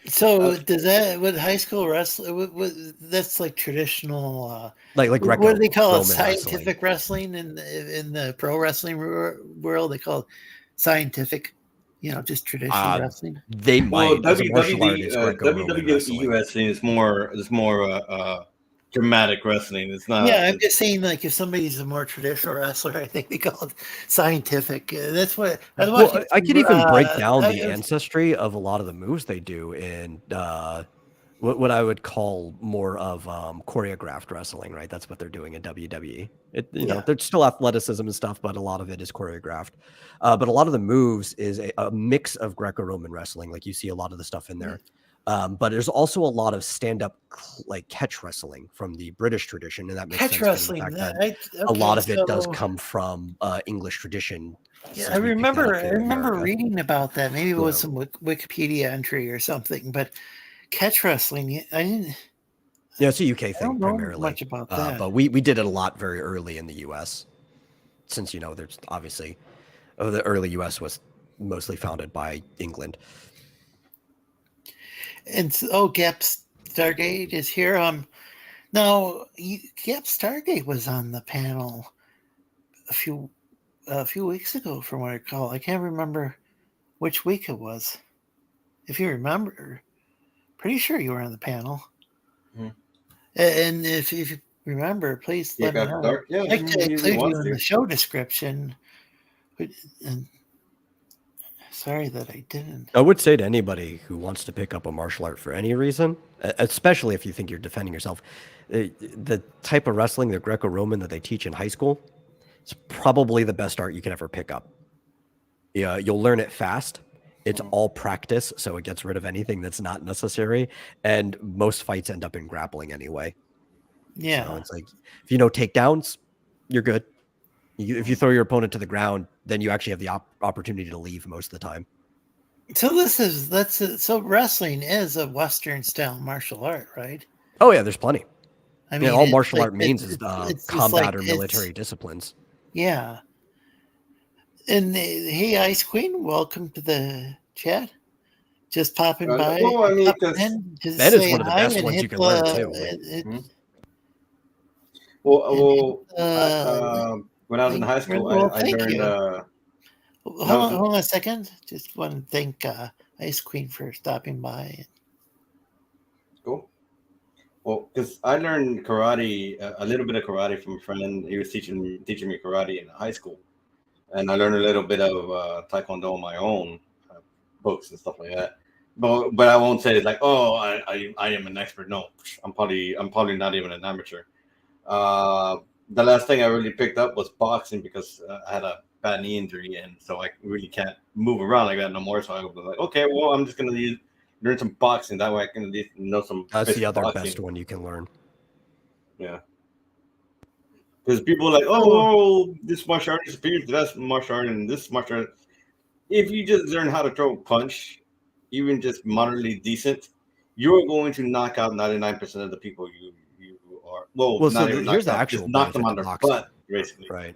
So does that with high school wrestling? That's like traditional, like what do they call it? Scientific wrestling in the pro wrestling world. They call it scientific. Just traditional wrestling. They might. WWE wrestling is more dramatic wrestling. It's not. Yeah, I'm just saying, like, if somebody's a more traditional wrestler, I think they call it scientific. That's what I could even break down the ancestry of a lot of the moves they do in what I would call more of choreographed wrestling, right? That's what they're doing in WWE. You know, there's still athleticism and stuff, but a lot of it is choreographed. But a lot of the moves is a mix of Greco-Roman wrestling, like you see a lot of the stuff in there. But there's also a lot of stand-up like catch wrestling from the British tradition, and that makes Catch sense. wrestling. Given the fact that a lot of it does come from English tradition. Yeah, I remember America. reading about that. Maybe it was some Wikipedia entry or something. But catch wrestling, I didn't. Yeah, it's a UK thing I don't know primarily. much about that. But we did it a lot very early in the US, since there's obviously the early US was mostly founded by England. And Gap Stargate is here. Now Gap Stargate was on the panel a few weeks ago, from what I recall. I can't remember which week it was. If you remember, pretty sure you were on the panel. Mm-hmm. And if you remember, please let me know. Yeah, I include you in the show description. And sorry that I didn't. I would say to anybody who wants to pick up a martial art for any reason, especially if you think you're defending yourself, the type of wrestling, the Greco-Roman that they teach in high school, it's probably the best art you can ever pick up. Yeah, you'll learn it fast. It's all practice, so it gets rid of anything that's not necessary. And most fights end up in grappling anyway. Yeah. So it's like, if you know takedowns, you're good. If you throw your opponent to the ground, then you actually have the opportunity to leave most of the time. So so wrestling is a Western style martial art, right? Oh yeah, there's plenty. I mean, all martial art means is combat or military disciplines. Yeah. And hey, Ice Queen, welcome to the chat. Just popping by. Well, I mean, that is one of the best ones you can learn too. When I was in high school, I learned. Hold on a second. Just want to thank Ice Queen for stopping by. Cool. Well, because I learned karate, a little bit of karate from a friend. He was teaching me karate in high school, and I learned a little bit of taekwondo on my own, books and stuff like that. But I won't say it's like, oh, I am an expert. No, I'm probably not even an amateur. The last thing I really picked up was boxing because I had a bad knee injury, and so I really can't move around like that no more. So I was like, okay, well, I'm just gonna learn some boxing. That way I can at least know some. That's the other boxing. best one you can learn. Yeah. Because people are like, oh, this martial art is superior to that martial art and this martial art. If you just learn how to throw a punch, even just moderately decent, you're going to knock out 99% of the people you are. Well, so here's the actual just knock them on their butt, basically. Right.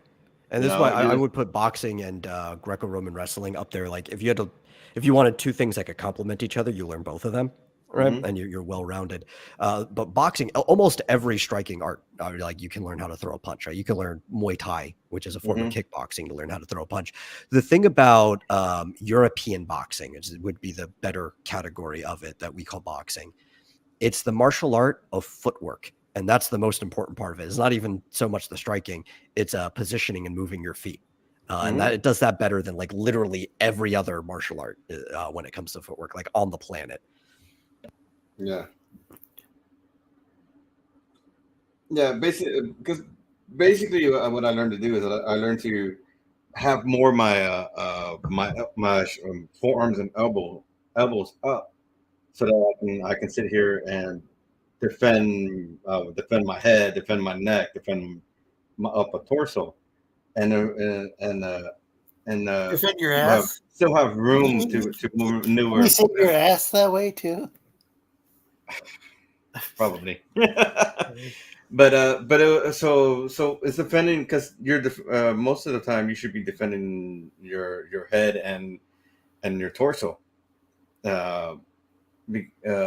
And this is why I would put boxing and Greco-Roman wrestling up there. Like if you wanted two things that could complement each other, you learn both of them, right? Mm-hmm. And you're well-rounded. But boxing, almost every striking art, like you can learn how to throw a punch, right? You can learn Muay Thai, which is a form of kickboxing, to learn how to throw a punch. The thing about European boxing would be the better category of it that we call boxing. It's the martial art of footwork. And that's the most important part of it. It's not even so much the striking; it's positioning and moving your feet, and that it does that better than like literally every other martial art when it comes to footwork, like on the planet. Yeah, yeah. Basically, what I learned to do is I learned to have more my forearms and elbows up, so that I can sit here and defend my head, defend my neck, defend my upper torso, and defend your ass. Still have room to maneuver. You sit your ass that way too. Probably. So it's defending because you're most of the time you should be defending your head and your torso. Your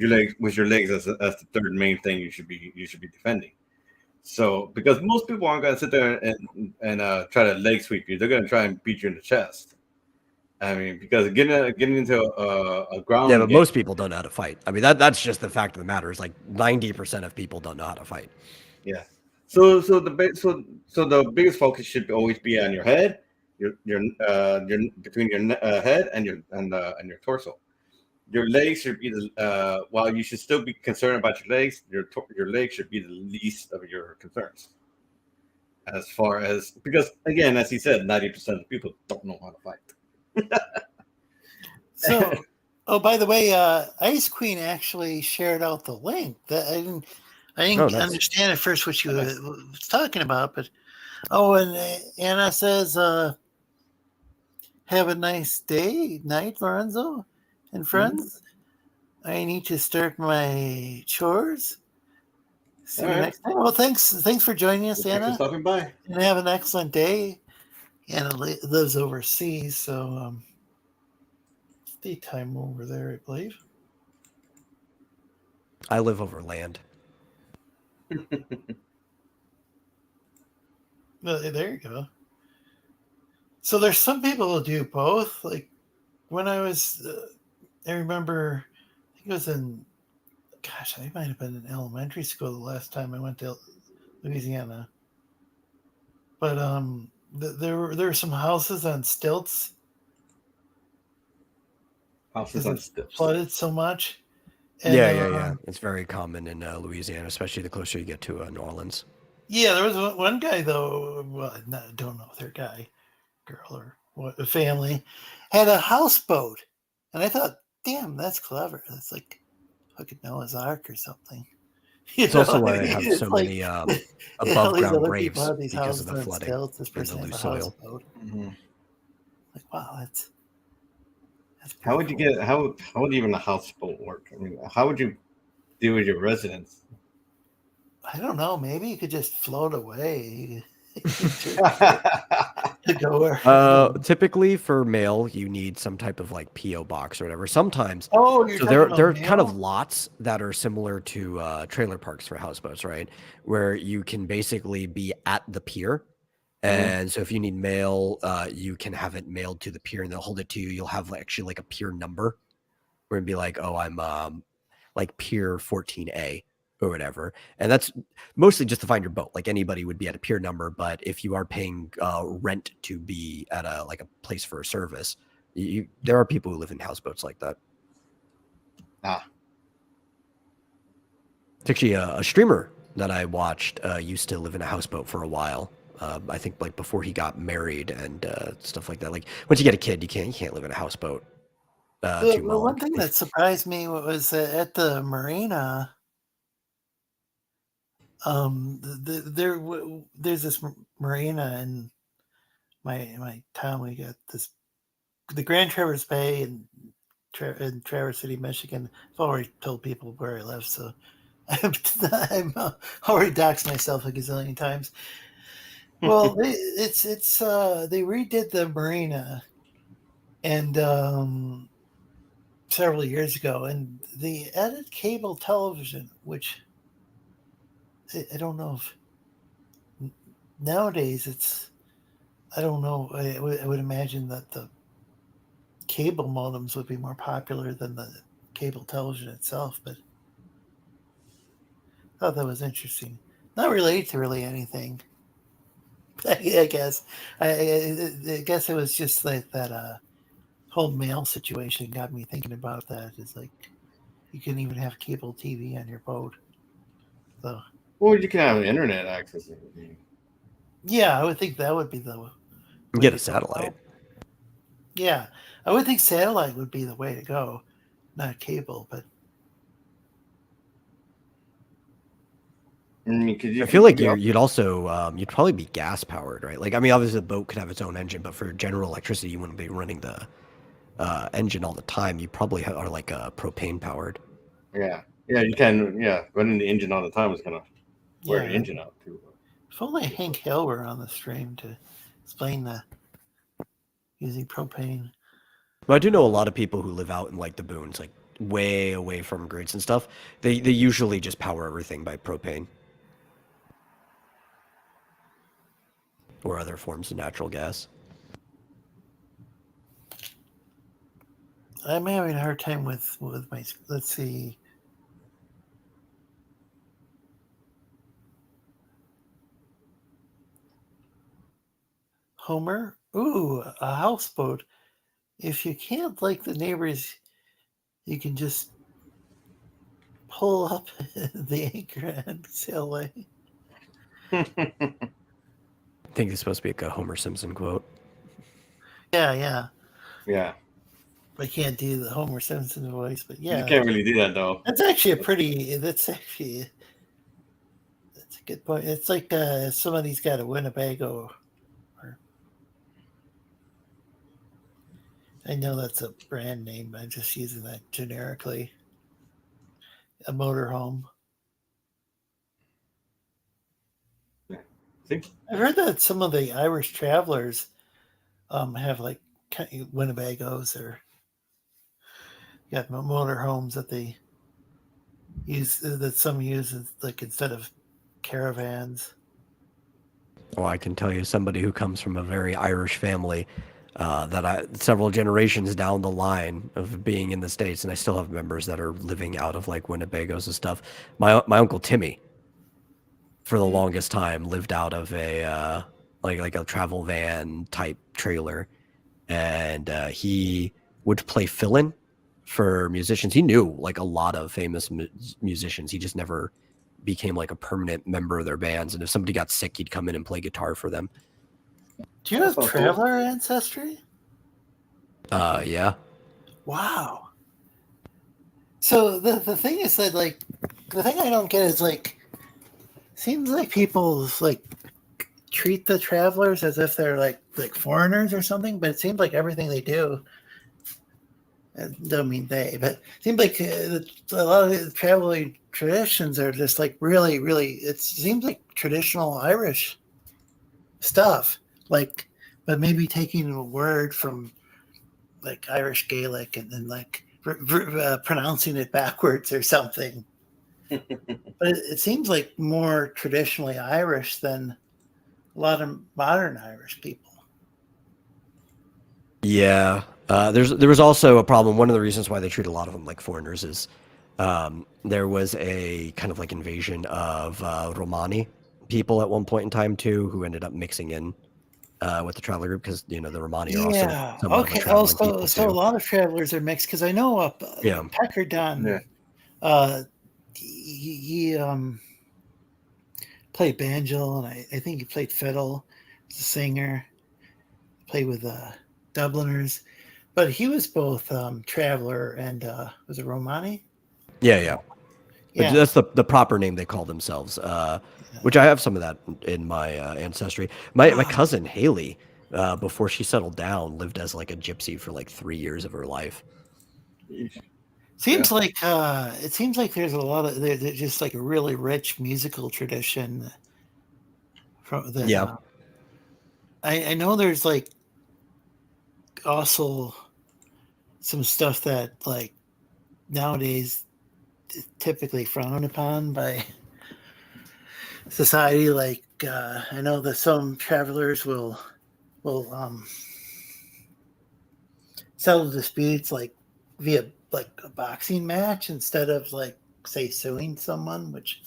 legs as the third main thing you should be defending. So because most people aren't gonna sit there and try to leg sweep you, they're gonna try and beat you in the chest. I mean, because getting into a ground. Yeah, but most people don't know how to fight. I mean, that's just the fact of the matter. Is like 90% of people don't know how to fight. Yeah. So the biggest focus should always be on your head, your between your head and your torso. your legs should be the while you should still be concerned about your legs. Your legs should be the least of your concerns. As far as because again, as he said, 90% of people don't know how to fight. So, oh, by the way, Ice Queen actually shared out the link. That I didn't nice. understand at first what she was talking about, but and Anna says, "Have a nice night, Lorenzo and friends. I need to start my chores. See you next time." Well, thanks for joining us, Anna. Thanks for stopping by, and have an excellent day. Anna lives overseas, so daytime over there, I believe. I live over land. There you go. So there's some people who do both. Like when I was, I remember, I think it was I might have been in elementary school the last time I went to Louisiana. But there were some houses on stilts. Houses on stilts. Flooded so much. And, yeah. It's very common in Louisiana, especially the closer you get to New Orleans. Yeah, there was one guy though. Well, I don't know if they're guy, girl, or what family had a houseboat, and I thought, damn, that's clever. That's like fucking Noah's Ark or something. It's also why they have so many above ground graves because of the flooding in the loose soil. Like, wow, that's how would you cool. how would even a houseboat work? I mean, how would you deal with your residents? I don't know. Maybe you could just float away. To go where? Typically for mail, you need some type of like PO box or whatever. Sometimes, so there are kind of lots that are similar to trailer parks for houseboats, right? Where you can basically be at the pier, and so if you need mail, you can have it mailed to the pier, and they'll hold it to you. You'll have actually like a pier number, where it'd be like, oh, I'm like pier 14A. Or whatever, and that's mostly just to find your boat. Like anybody would be at a pier number, but if you are paying rent to be at a place for a service, there are people who live in houseboats like that. It's actually a streamer that I watched used to live in a houseboat for a while. I think like before he got married and stuff like that. Like once you get a kid, you can't live in a houseboat too long. One thing that surprised me was at the marina. There's this marina in my town. We got the Grand Traverse Bay in Traverse City, Michigan. I've already told people where I live, so I'm already doxed myself a gazillion times. Well, they redid the marina, and several years ago, and they added cable television, which I don't know if nowadays it's. I don't know. I would imagine that the cable modems would be more popular than the cable television itself, but I thought that was interesting. Not related to really anything. I guess. I guess it was just like that whole mail situation got me thinking about that. It's like you can even have cable TV on your boat. So. Well, you can have internet access. Yeah, I would think that would be the. Get a satellite. Yeah, I would think satellite would be the way to go, not cable. But I mean, I feel like you'd also you'd probably be gas powered, right? Like, I mean, obviously the boat could have its own engine, but for general electricity, you wouldn't be running the engine all the time. You probably are like propane powered. Yeah, you can. Yeah, running the engine all the time is gonna wear the engine out too. If only Hank Hill were on the stream to explain the using propane. Well, I do know a lot of people who live out in like the boons, like way away from grids and stuff. They usually just power everything by propane or other forms of natural gas. I'm having a hard time with my. Let's see. Homer, ooh, a houseboat. If you can't like the neighbors you can just pull up the anchor and sail away. I think it's supposed to be like a Homer Simpson quote. Yeah. Yeah. I can't do the Homer Simpson voice, but yeah. You can't really do that, though. That's actually that's a good point. It's like somebody's got a Winnebago. I know that's a brand name, but I'm just using that generically. A motorhome. Yeah. See? I've heard that some of the Irish travelers have like Winnebagos or got motorhomes that they use, that some use like instead of caravans. Well, I can tell you somebody who comes from a very Irish family several generations down the line of being in the States, and I still have members that are living out of like Winnebagos and stuff. My Uncle Timmy, for the longest time, lived out of a like a travel van type trailer, and he would play fill-in for musicians. He knew like a lot of famous musicians. He just never became like a permanent member of their bands, and if somebody got sick, he'd come in and play guitar for them. Do you have traveler ancestry? Yeah. Wow. So the thing is that like the thing I don't get is like seems like people like treat the travelers as if they're like foreigners or something, but it seems like everything they do. I don't mean they, but it seems like a lot of the traveling traditions are just like really, really. It seems like traditional Irish stuff. Like, but maybe taking a word from like Irish Gaelic and then like pronouncing it backwards or something. But it seems like more traditionally Irish than a lot of modern Irish people. Yeah. There was also a problem. One of the reasons why they treat a lot of them like foreigners is there was a kind of like invasion of Romani people at one point in time too, who ended up mixing in with the traveler group, because the Romani are also okay. So a lot of travelers are mixed, because I know Peckerdon. Yeah. He played banjo, and I think he played fiddle. He's a singer. Played with Dubliners, but he was both traveler and was it Romani? Yeah. That's the proper name they call themselves. Which I have some of that in my ancestry. My cousin Haley, before she settled down, lived as like a gypsy for like 3 years of her life. Seems like it seems like there's a lot of there's just like a really rich musical tradition. From the, I know there's like also some stuff that like nowadays is typically frowned upon by society. Like I know that some travelers will settle disputes like via like a boxing match instead of like say suing someone, which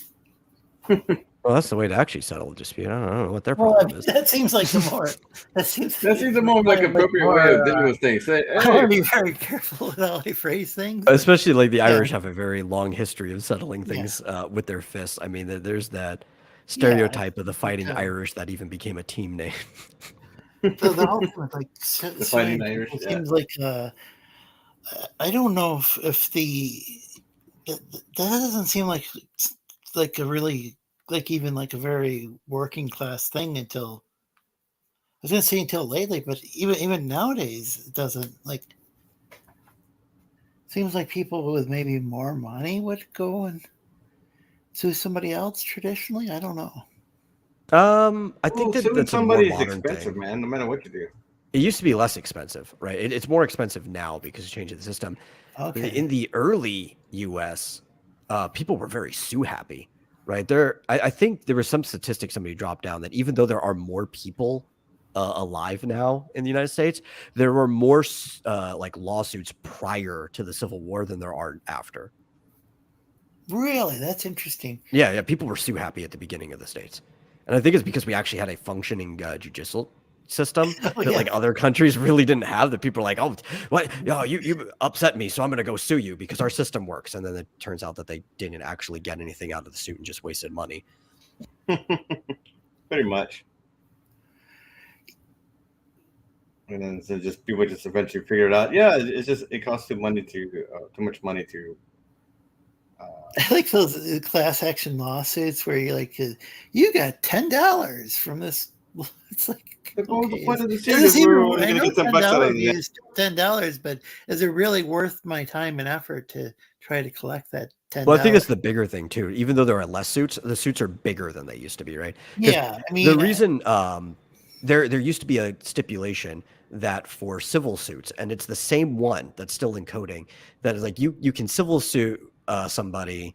well, that's the way to actually settle a dispute. I don't know what their problem is. That seems like the more that seems the more like appropriate way of dealing with things. I want to be very careful with how I phrase things. Especially like the Irish have a very long history of settling things with their fists. I mean, there's that stereotype of the fighting Irish that even became a team name. The whole thing with like the fighting Irish seems like I don't know if that doesn't seem like a really like even like a very working class thing until I was gonna say until lately, but even nowadays it doesn't like. Seems like people with maybe more money would go and sue somebody else traditionally. I don't know. I think that's somebody's a more modern expensive, thing. man. No matter what you do. It used to be less expensive, right? It's more expensive now because of changing the system. Okay. In the early U.S., people were very sue happy, right? I think there was some statistics somebody dropped down that even though there are more people alive now in the United States, there were more like lawsuits prior to the Civil War than there are after. Really, that's interesting. Yeah. People were sue happy at the beginning of the states, and I think it's because we actually had a functioning judicial system Oh, that yeah. like other countries really didn't have. That people are like, oh, what? Oh, you upset me, so I'm gonna go sue you because our system works. And then it turns out that they didn't actually get anything out of the suit and just wasted money. Pretty much. And then so just people just eventually figured out, yeah, it's just it costs too much money to. I like those class action lawsuits where you're like, you got $10 from this. It's like, What was the point of the is suit this if we even? were I going to know get $10 out of $10 it? is $10, but is it really worth my time and effort to try to collect that $10? Well, I think that's the bigger thing too. Even though there are less suits, the suits are bigger than they used to be, right? Yeah, I mean, the reason there used to be a stipulation that for civil suits, and it's the same one that's still in coding, that is like you can civil suit somebody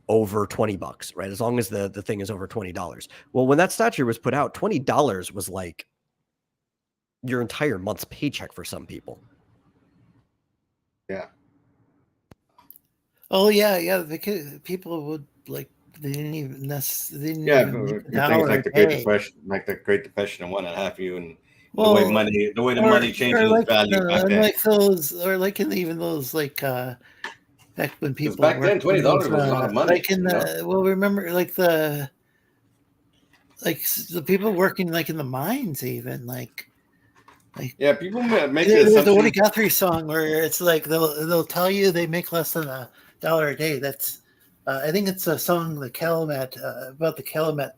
over $20, right? As long as the thing is over $20. Well, when that statute was put out, $20 was like your entire month's paycheck for some people. Yeah. Oh yeah. Because people would like they didn't even necessarily. Things like the Great Depression, like the Great Depression and what have you, and the way the money changes like, value back then. like those, or like even those like back when people back then $20 was a lot of money. Like in the remember like the people working like in the mines, even like yeah, people make there's the Woody Guthrie song where it's like they'll tell you they make less than $1 a day. That's I think it's a song the Calumet about the Calumet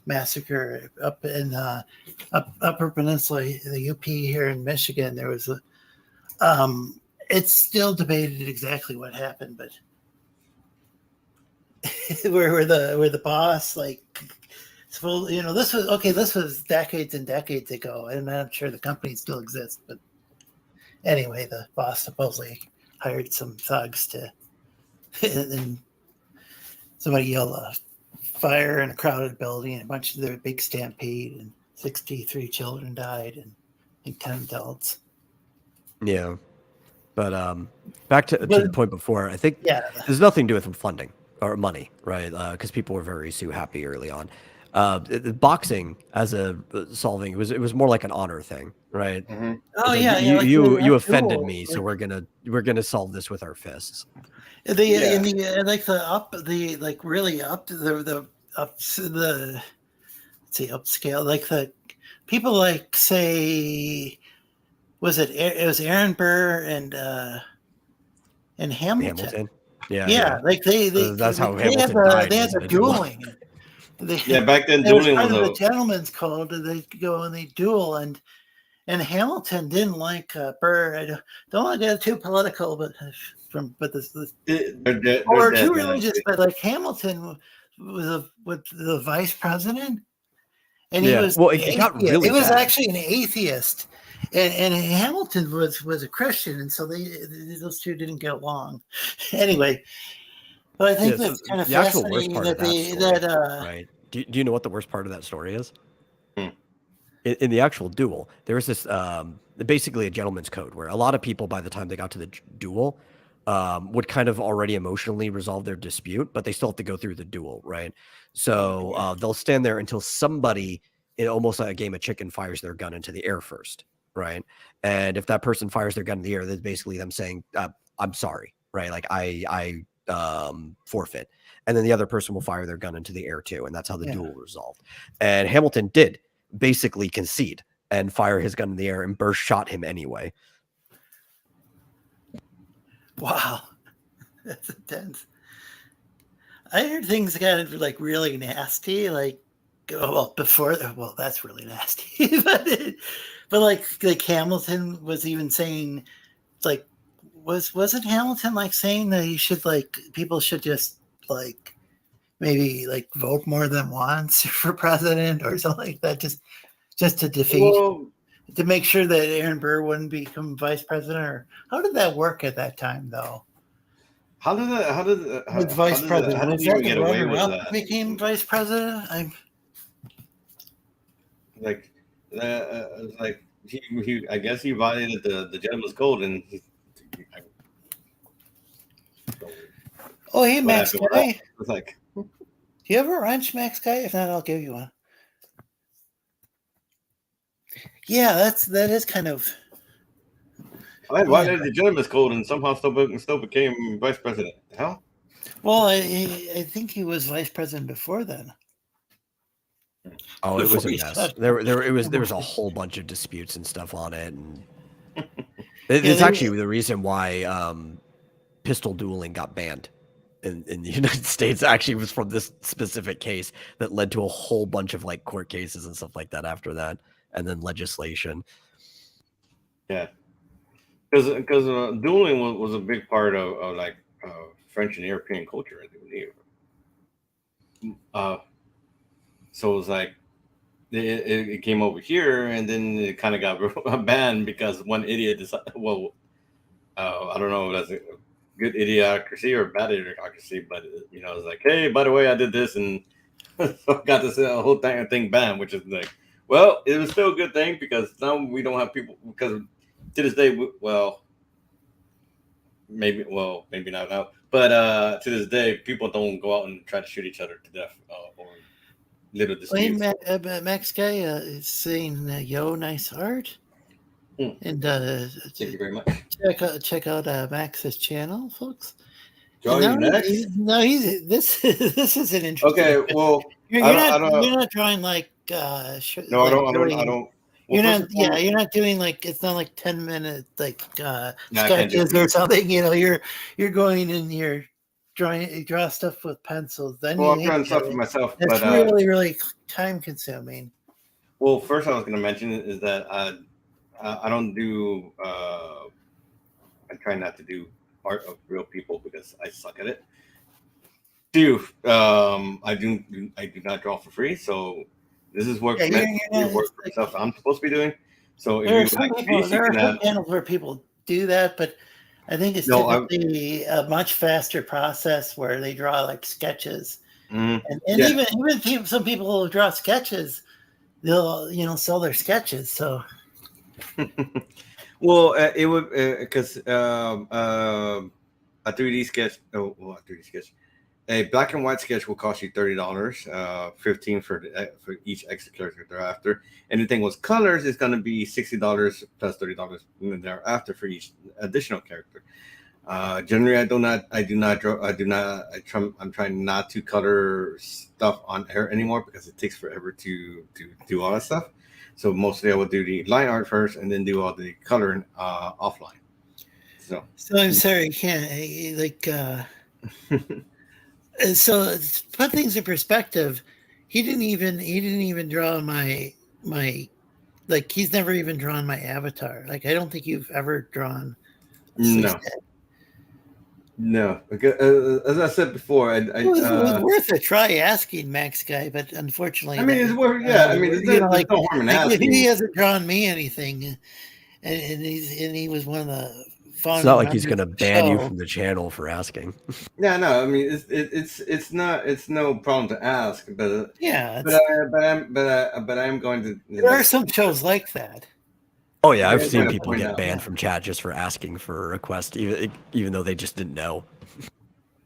massacre up in Upper Peninsula, the UP here in Michigan. There was a it's still debated exactly what happened, but where the boss like. So, this was decades and decades ago, and I'm sure the company still exists. But anyway, the boss supposedly hired some thugs and somebody yelled a fire in a crowded building, and a bunch of their big stampede, and 63 children died, and I think 10 adults. Yeah, but back to the point before, I think there's nothing to do with funding or money, right? Because people were very sue happy early on. Boxing as a solving it was more like an honor thing, right? Mm-hmm. Oh like, yeah, you offended me, so we're gonna solve this with our fists. Upscale, like the people like say was Aaron Burr and Hamilton. Yeah. Like that's how they Hamilton died. They had the dueling. Back then dueling was the gentleman's code. They go and they duel, and Hamilton didn't like Burr. I don't want to get too political, but too religious. But like Hamilton was the vice president, and he was it got really. It was actually an atheist, and Hamilton was a Christian, and so those two didn't get along. Anyway. But I think that's kind of the actual worst fascinating part of that story, right? Do you know what the worst part of that story is? In the actual duel, there was this basically a gentleman's code where a lot of people, by the time they got to the duel, would kind of already emotionally resolve their dispute, but they still have to go through the duel, right? So they'll stand there until somebody, in almost like a game of chicken, fires their gun into the air first, right? And if that person fires their gun in the air, that's basically them saying, "I'm sorry," right? Like I forfeit, and then the other person will fire their gun into the air too, and that's how the duel resolved. And Hamilton did basically concede and fire his gun in the air, and Burr shot him anyway. Wow, that's intense. I heard things got like really nasty, like that's really nasty, but like Hamilton was even saying like. Wasn't Hamilton like saying that he should people should just like maybe like vote more than once for president or something like that, just to defeat to make sure that Aaron Burr wouldn't become vice president? Or how did that work at that time though? How did vice president? How did you get away with that? Became vice president. He I guess he violated the gentleman's code and. Oh, hey, Max Guy. Like, do you have a wrench, Max Guy? If not, I'll give you one. Yeah, that is kind of. I violated the gentleman's code and somehow still became vice president. The hell? Well, I think he was vice president before then. Oh, it was a Before he mess. started. There was a whole bunch of disputes and stuff on it, and it's they- actually the reason why pistol dueling got banned in the United States. Actually, was from this specific case that led to a whole bunch of like court cases and stuff like that after that, and then legislation. Yeah, because dueling was a big part of like French and European culture, I believe. So it was like it came over here, and then it kind of got banned because one idiot decided. Well, I don't know if that's a good idiocracy or bad idiocracy, but it's like, hey, by the way, I did this, and so I got this whole thing banned, which is like, well, it was still a good thing because now we don't have people, because to this day, maybe not now, but to this day, people don't go out and try to shoot each other to death or little disputes. Max Guy is saying, "Yo, nice art," and Thank you very much. check out Max's channel, folks. Drawing next. This is an interesting. Okay, well, you're not drawing like. No, I don't. Well, you're not doing like, it's not like 10-minute like I can't do sketches or something. You're going and you draw stuff with pencils. Then I'm drawing stuff for myself, it's but really time consuming. Well, first I was going to mention is that I don't do. I try not to do art of real people because I suck at it. I do not draw for free, so this is work work for stuff I'm supposed to be doing. So if there you like there are some channels where people do that, but I think it's typically a much faster process where they draw like sketches, and even some people who draw sketches, they'll sell their sketches. So, well, it would because a 3D sketch. A 3D sketch. A black and white sketch will cost you $30, $15 for each extra character thereafter. Anything with colors is going to be $60 plus $30 thereafter for each additional character. Generally, I'm trying not to color stuff on air anymore because it takes forever to do all that stuff. So mostly I will do the line art first and then do all the coloring offline. So I'm sorry, can't So to put things in perspective, he didn't even draw my like, he's never even drawn my avatar. Like, I don't think you've ever drawn. No. Because, as I said before, it was worth a try asking Max Guy, but unfortunately, I mean, it's worth. Yeah, I mean, there's no harm in asking. He hasn't drawn me anything, and he was one of the. It's not like he's going to ban you from the channel for asking. Yeah, no, I mean it's no problem to ask, but yeah, but I'm going to. There are some shows like that. Oh yeah, I've seen people get banned from chat just for asking for a request, even though they just didn't know.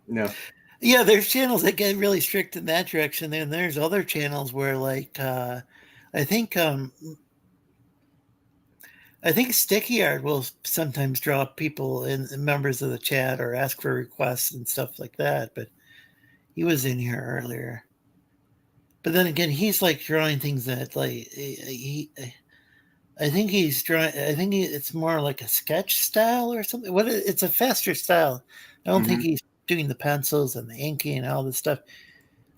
No. Yeah, there's channels that get really strict in that direction, and there's other channels where, like, I think Sticky Art will sometimes draw people in members of the chat or ask for requests and stuff like that. But he was in here earlier. But then again, he's like drawing things that I think he's drawing. I think it's more like a sketch style or something. It's a faster style. I don't think he's doing the pencils and the inking and all this stuff.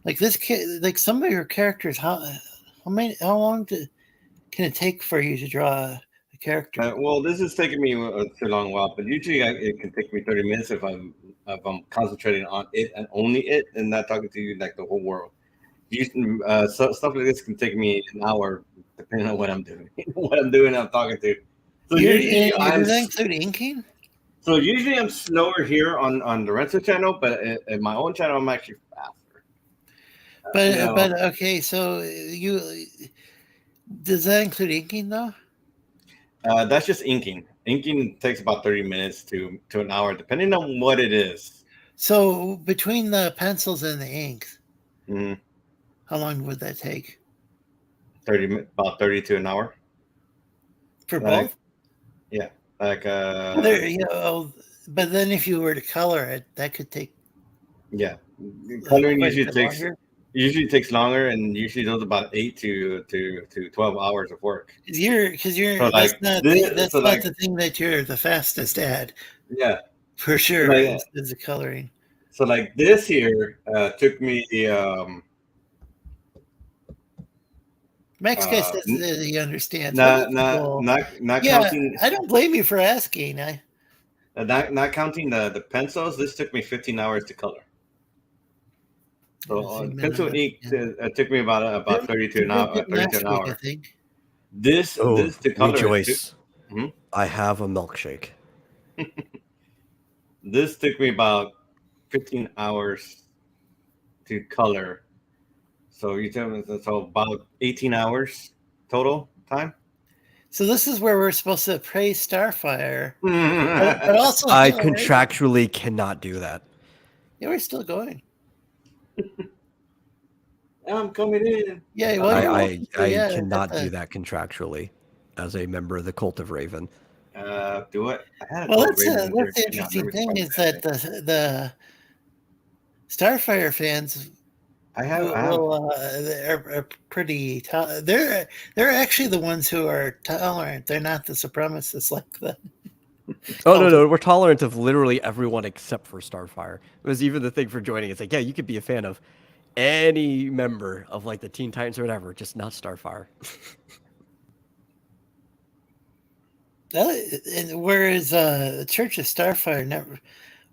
Like this kid, like some of your characters, how long can it take for you to draw character? Well, this is taking me a long while, but usually it can take me 30 minutes if I'm concentrating on it and only it, and not talking to you like the whole world. Stuff like this can take me an hour, depending on what I'm doing. I'm talking to. So usually I'm including inking. So usually I'm slower here on the Renzo channel, but in my own channel I'm actually faster. But okay, so does that include inking though? That's just inking. Inking takes about 30 minutes to an hour, depending on what it is. So between the pencils and the inks, mm-hmm. How long would that take? About 30 to an hour. For Like, both? yeah, like There, but then if you were to color it, that could take yeah, coloring quite a usually bit takes longer. and usually does about 8 to 12 hours of work. Because So that's like not this, so like the thing that you're the fastest at yeah, for so sure. like Is the coloring. so like this here took me Max guy says n- that he understands. Well, that's cool. not Yeah, counting I don't blame you for asking. not counting the pencils. This took me 15 hours to color. So pencil and ink took me about 32 an hour. 32 an I hour. think. This to color rejoice. Hmm? I have a milkshake. This took me about 15 hours to color. So you tell me so about 18 hours total time. So this is where we're supposed to praise Starfire, but also I contractually cannot do that. Yeah, we're still going. I'm coming in. Yeah, well, I cannot do that contractually as a member of the Cult of Raven. Do it. Well, that's the interesting thing is that the Starfire fans are pretty. They're actually the ones who are tolerant. They're not the supremacists like the. Oh no, we're tolerant of literally everyone except for Starfire. It was even the thing for joining. It's like, yeah, you could be a fan of any member of like the Teen Titans or whatever, just not Starfire. And whereas Church of Starfire never.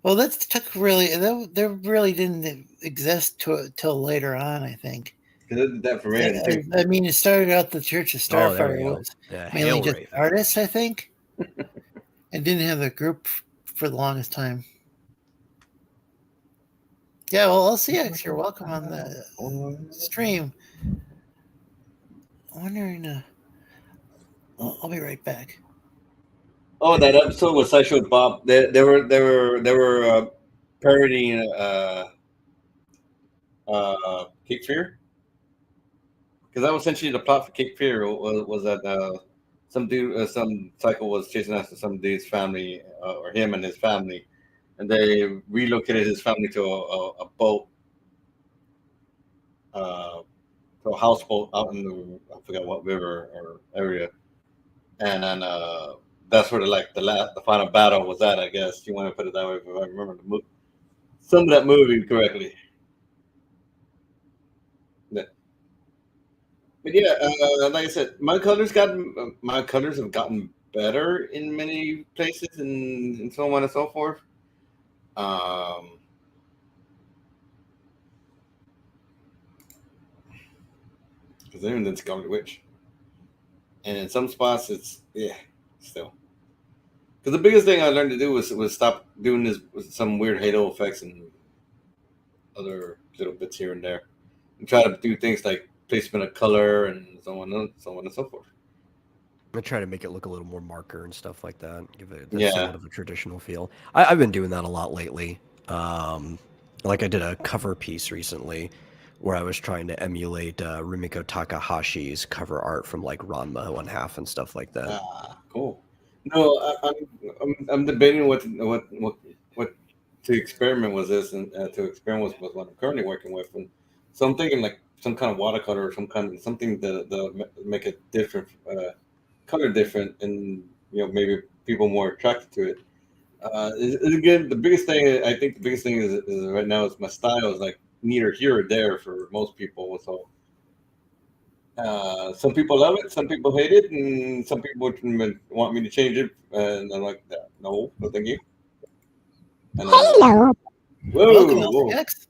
Well, that took really. They really didn't exist till later on, I think. That for Raven too. I mean, it started out the Church of Starfire was mainly just Raven. artists, I think, and didn't have a group for the longest time. Yeah, well, LCX, you're welcome on the stream. I'm wondering. I'll be right back. Oh, that episode with Sideshow Bob. They were parodying Cape Fear, because that was essentially the plot for Cape Fear was that some dude, some cycle was chasing after some dude's family or him and his family, and they relocated his family to a boat, to a houseboat out in the I forgot what river or area, and then that's where the final battle was at. I guess you want to put it that way, if I remember some of that movie correctly. Yeah. But yeah, like I said, my colors have gotten better in many places and so on and so forth. Because even then Scarlet Witch, and in some spots it's still. Because the biggest thing I learned to do was stop doing this with some weird halo effects and other little bits here and there, and try to do things like placement of color and so on and so forth. I try to make it look a little more marker and stuff like that. Give it Yeah. somewhat of a traditional feel. I've been doing that a lot lately. Like I did a cover piece recently where I was trying to emulate Rumiko Takahashi's cover art from like Ranma 1/2 and stuff like that. Cool. No, I'm debating what to experiment with this and to experiment with what I'm currently working with, and so I'm thinking like some kind of watercolor or something to make it different, color different, and maybe people more attracted to it. Again, the biggest thing is right now is my style is like neither here or there for most people. So some people love it, some people hate it, and some people want me to change it, and I'm like, no, thank you. And Hello. Welcome, whoa. LCX.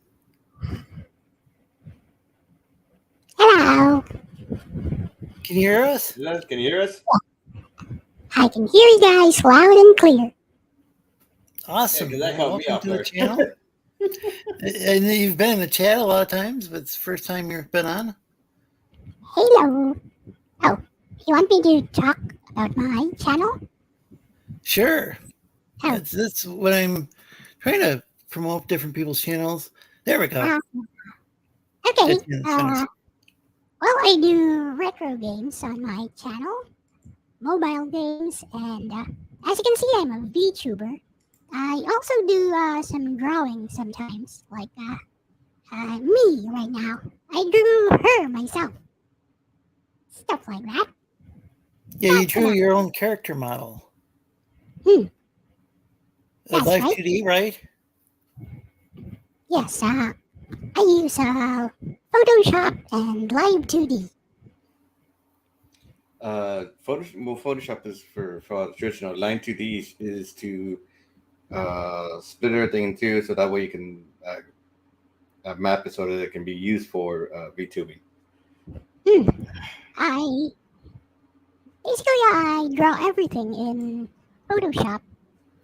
Hello. Can you hear us? Can you hear us? I can hear you guys loud and clear. Awesome. Yeah, 'cause that caught me off Welcome to the guard. channel. And you've been in the chat a lot of times, but it's the first time you've been on. Hello. Oh, you want me to talk about my channel? Sure. Oh. That's when I'm trying to promote different people's channels. There we go. Okay. It's finished. Well, I do retro games on my channel. mobile games, and as you can see, I'm a VTuber. I also do some drawing sometimes, like me right now. I drew her myself. Stuff like that. Yeah, you That's drew about your own character model. That's Live right. 2D, right? Yes, I use Photoshop and Live 2D. Photoshop is for traditional. Line 2D is to split everything in two, so that way you can map it so that it can be used for VTubing. I draw everything in Photoshop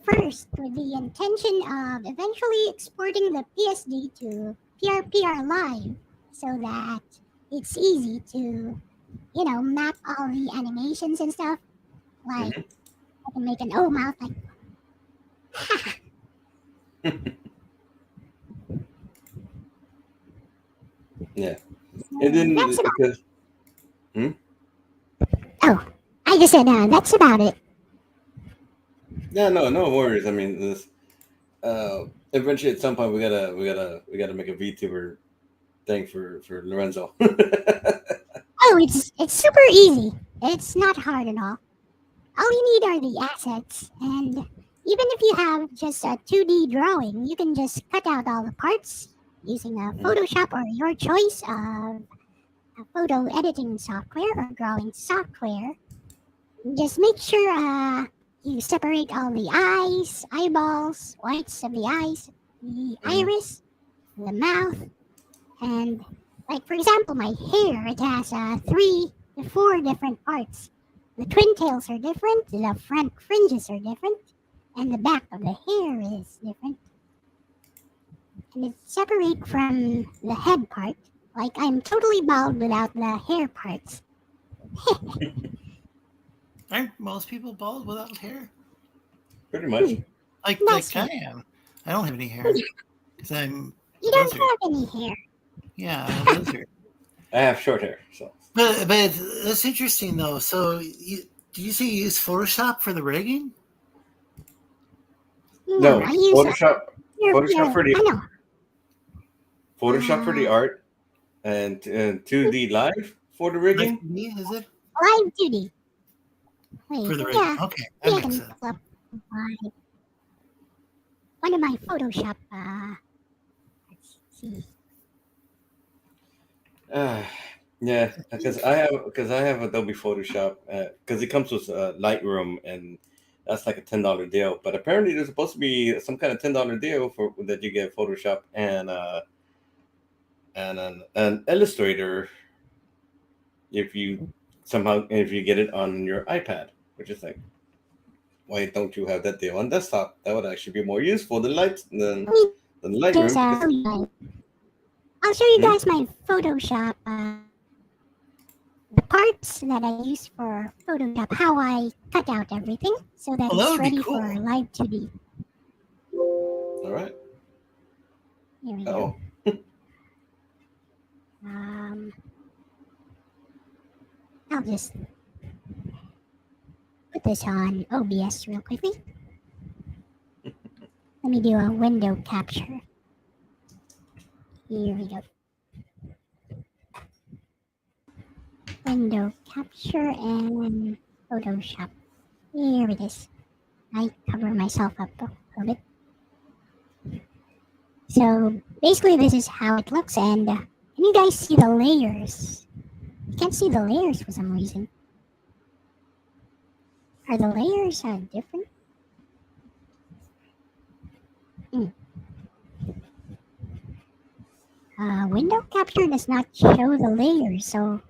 first with the intention of eventually exporting the PSD to PRPR Live so that it's easy to, map all the animations and stuff. Like, I can make an O mouth, like, Yeah. And then that's about because Oh, I just said that's about it. yeah, no worries. I mean, this eventually at some point we gotta make a VTuber thing for Lorenzo. Oh, it's super easy. It's not hard at all. All you need are the assets, and even if you have just a 2D drawing, you can just cut out all the parts using a Photoshop or your choice of a photo editing software or drawing software. Just make sure you separate all the eyes, eyeballs, whites of the eyes, the iris, the mouth, and like for example, my hair, it has 3 to 4 different parts. The twin tails are different, the front fringes are different, and the back of the hair is different. And it's separate from the head part. Like I'm totally bald without the hair parts. Aren't most people bald without hair? Pretty much. Like That's I am. I don't have any hair because I'm You a don't lizard. have any hair. Yeah, I'm a lizard. I have short hair, so. But that's interesting though. So do you say you use Photoshop for the rigging? No, I use Photoshop for the I know. Photoshop for the art and 2D live for the Like rigging. me, is it Live 2D. Wait, for the rigging? yeah. Okay, that I makes can sense. pull up one of my Photoshop. Let's see. Yeah, because I have Adobe Photoshop because it comes with Lightroom, and that's like a $10 deal. But apparently, there's supposed to be some kind of $10 deal for that you get Photoshop and an Illustrator if you get it on your iPad, which is like, why don't you have that deal on desktop? That would actually be more useful than Lightroom. I'll show you guys my Photoshop. The parts that I use for Photoshop, how I cut out everything so that it's ready for Live 2D. All right. Here we go. I'll just put this on OBS real quickly. Let me do a window capture. Here we go. Window capture and Photoshop. Here it is. I cover myself up a little bit. So basically this is how it looks, and can you guys see the layers? I can't see the layers for some reason. Are the layers different? Window capture does not show the layers, so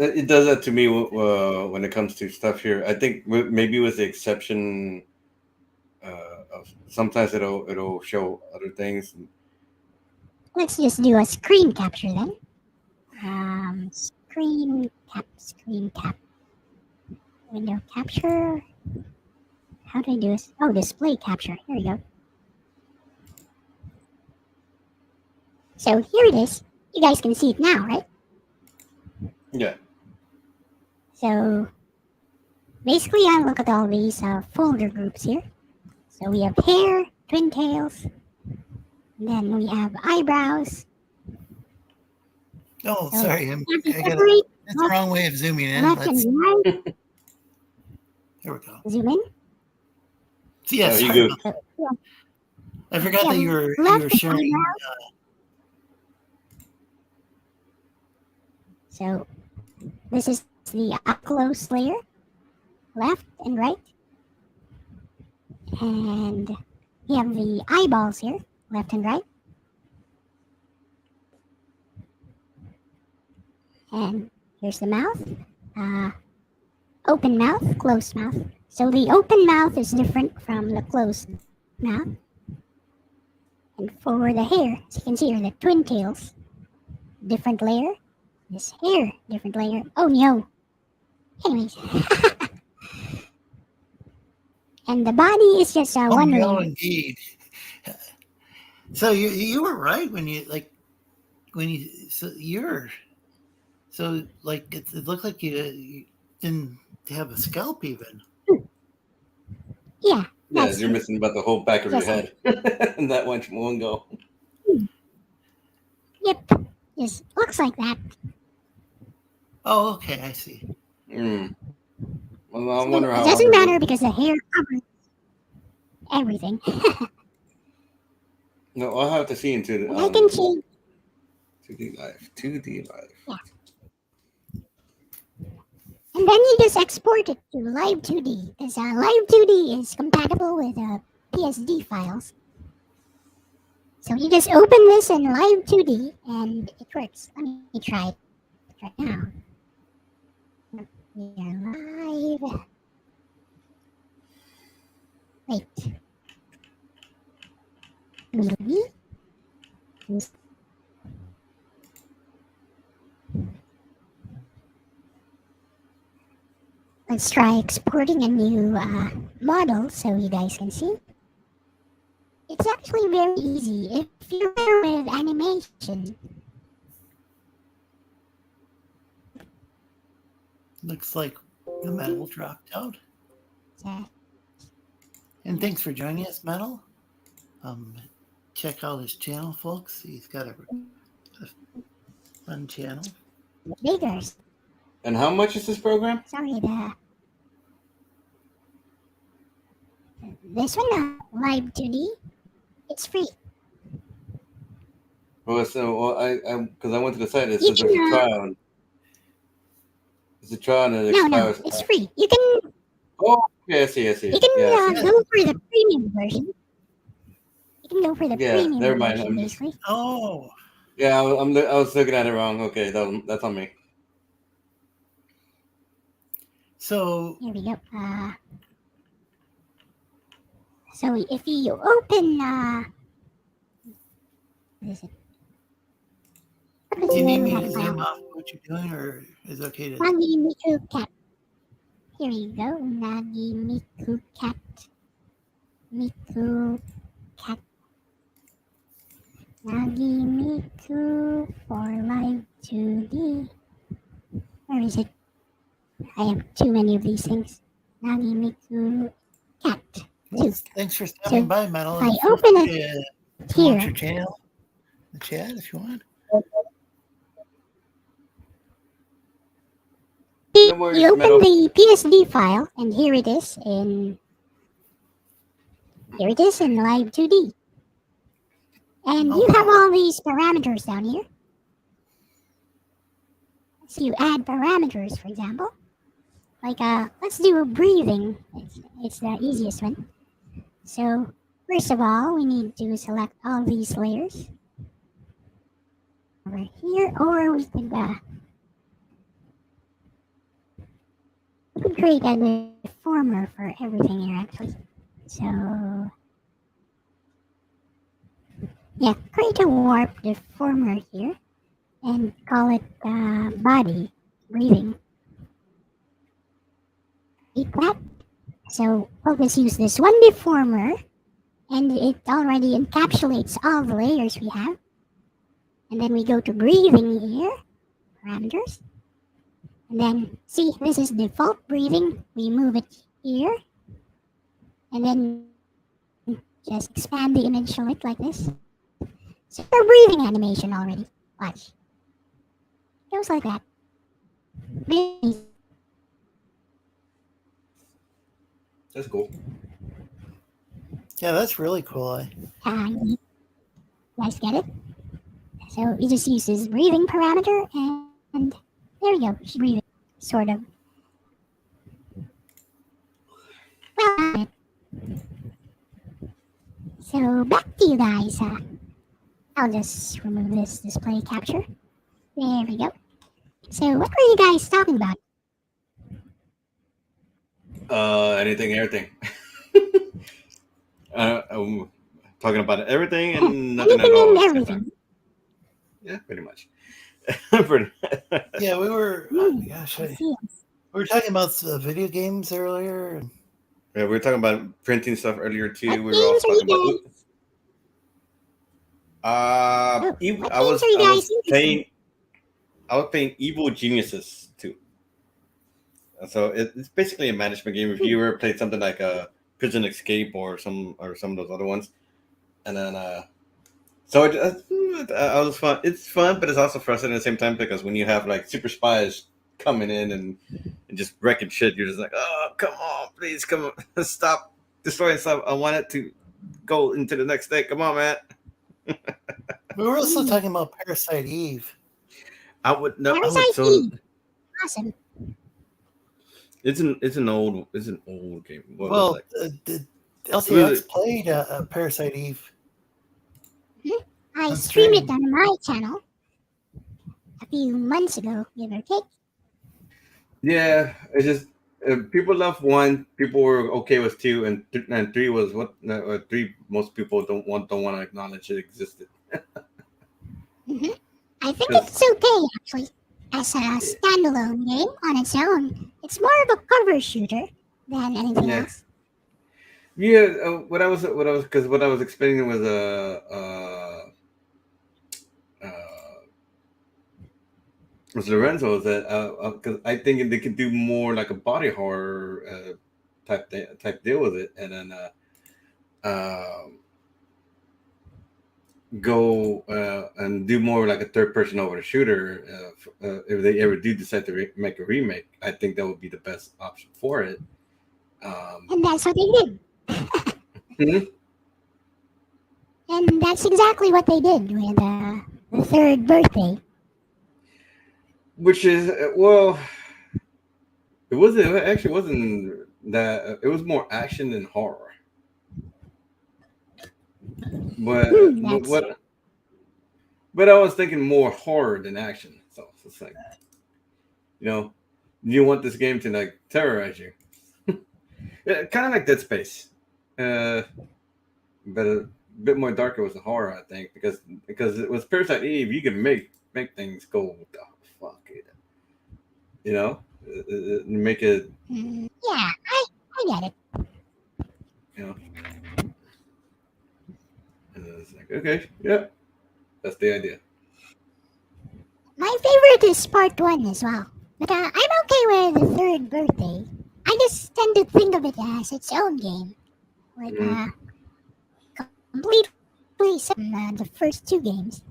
it does that to me when it comes to stuff here. I think maybe with the exception of sometimes it'll show other things. Let's just do a screen capture then. Screen cap. Window capture. How do I do this? Oh, display capture. Here we go. So here it is. You guys can see it now, right? Yeah. So basically, I look at all these folder groups here. So we have hair, twin tails, and then we have eyebrows. Oh, So sorry. you have I to got separate that's the wrong way of zooming in. left Let's, and right. here we go. Zoom in. So, yeah, Oh, you sorry go. about that. Yeah. I forgot that you were left and sharing. eyebrows. So this is the up close layer, left and right. And you have the eyeballs here, left and right. And here's the mouth. Open mouth, closed mouth. So the open mouth is different from the closed mouth. And for the hair, as you can see here, the twin tails, different layer. This hair, different layer. Oh no. Anyways. And the body is just one no, layer. Indeed. So you were right when you it looked like you didn't have a scalp even. Yeah. Yeah, That's you're missing about the whole back of your head. And that went from one go. Yep. Just looks like that. Oh, okay, I see. Mm. Well, I So wonder how. it doesn't matter because the hair covers everything. No, I'll have to see into the. I can change. 2D live. 2D live. Yeah. And then you just export it to Live 2D. Because Live 2D is compatible with PSD files. So you just open this in Live 2D and it works. Let me try it right now. We are live. Wait. Maybe? Let's try exporting a new model so you guys can see. It's actually very easy if you're better with animation. Looks like the metal dropped out. Yeah. And thanks for joining us, Metal. Check out his channel, folks. He's got a fun channel. Bigger. And how much is this program? Sorry, this one, Live 2D, it's free. Well, so because I went to the site, it You says there's a can, trial. It's a trial and it No, expires. it's free. You can. Oh, okay, I see. You can Yeah, go for the premium version. You can go for the premium never mind. version, basically. Oh, Yeah, I was looking at it wrong. Okay, that's on me. so Here we go. So if you open, what is it? do you need me to zoom off what you're doing, or is it okay to? Nagimiku cat. Here you go. Nagimiku cat. Miku cat. Nagimiku for Live 2D. Where is it? I have too many of these things. Nagimiku cat. Well, thanks for stopping by, Metal. I open it Promote here. your channel in the chat if you want. No worries, You open Metal. the PSD file, and here it is in Live 2D. And you have all these parameters down here. So you add parameters, for example. Like, let's do breathing. It's the easiest one. So, first of all, we need to select all these layers. Over here, or we could create a deformer for everything here, actually. So, yeah, create a warp deformer here and call it body breathing. Like that. So we'll just use this one deformer, and it already encapsulates all the layers we have. And then we go to breathing here, parameters, And then, see, this is default breathing. We move it here. And then just expand the image on it like this. So we're breathing animation already. Watch. Goes like that. That's cool. Yeah, that's really cool. You guys get it? So we just use this breathing parameter, and there we go. She's breathing, sort of. Well, so back to you guys. I'll just remove this display capture. There we go. So what were you guys talking about? Anything, everything. I'm talking about everything and nothing at Anything all. and at the same everything. time. Yeah, pretty much. Yeah, we were. Gosh, I we see. were talking about the video games earlier. Yeah, we were talking about printing stuff earlier too. What We were games also are you talking about. what I games was are you I guys was interested playing. I was playing Evil Geniuses too. So it's basically a management game. If you ever played something like Prison Escape or some of those other ones, and then so I was fun. It's fun, but it's also frustrating at the same time because when you have like super spies coming in and just wrecking shit, you're just like, oh, come on, please, come on, stop destroying stuff. I want it to go into the next day. Come on, man. We were also talking about Parasite Eve. I would no. I would Parasite so. Eve. Awesome. It's an old game. What Well, was it? did Was LCX it- played Parasite Eve? I That's streamed it great. on my channel a few months ago, give or take. Yeah, it's just people love one. People were okay with two, and three was what three. Most people don't want to acknowledge it existed. I think 'Cause- it's okay, actually. As a standalone game on its own, it's more of a cover shooter than anything Yeah. else. Yeah, what I was explaining was was Lorenzo is that because I think they could do more like a body horror type deal with it, and then go and do more like a third person over the shooter. If they ever do decide to make a remake, I think that would be the best option for it. And that's what they did. Hmm? And that's exactly what they did with the third birthday. Which is well, it actually wasn't that. It was more action than horror. But That's but I was thinking more horror than action. So it's like, you want this game to like terrorize you. Yeah, kind of like Dead Space, but a bit more darker was the horror, I think, because it was Parasite Eve. You can make things go, what the fuck, make it, yeah, I get it. and it's like, okay, yeah, that's the idea. My favorite is part 1 as well. But I'm okay with the third birthday. I just tend to think of it as its own game. Like, completely separate from the first 2 games.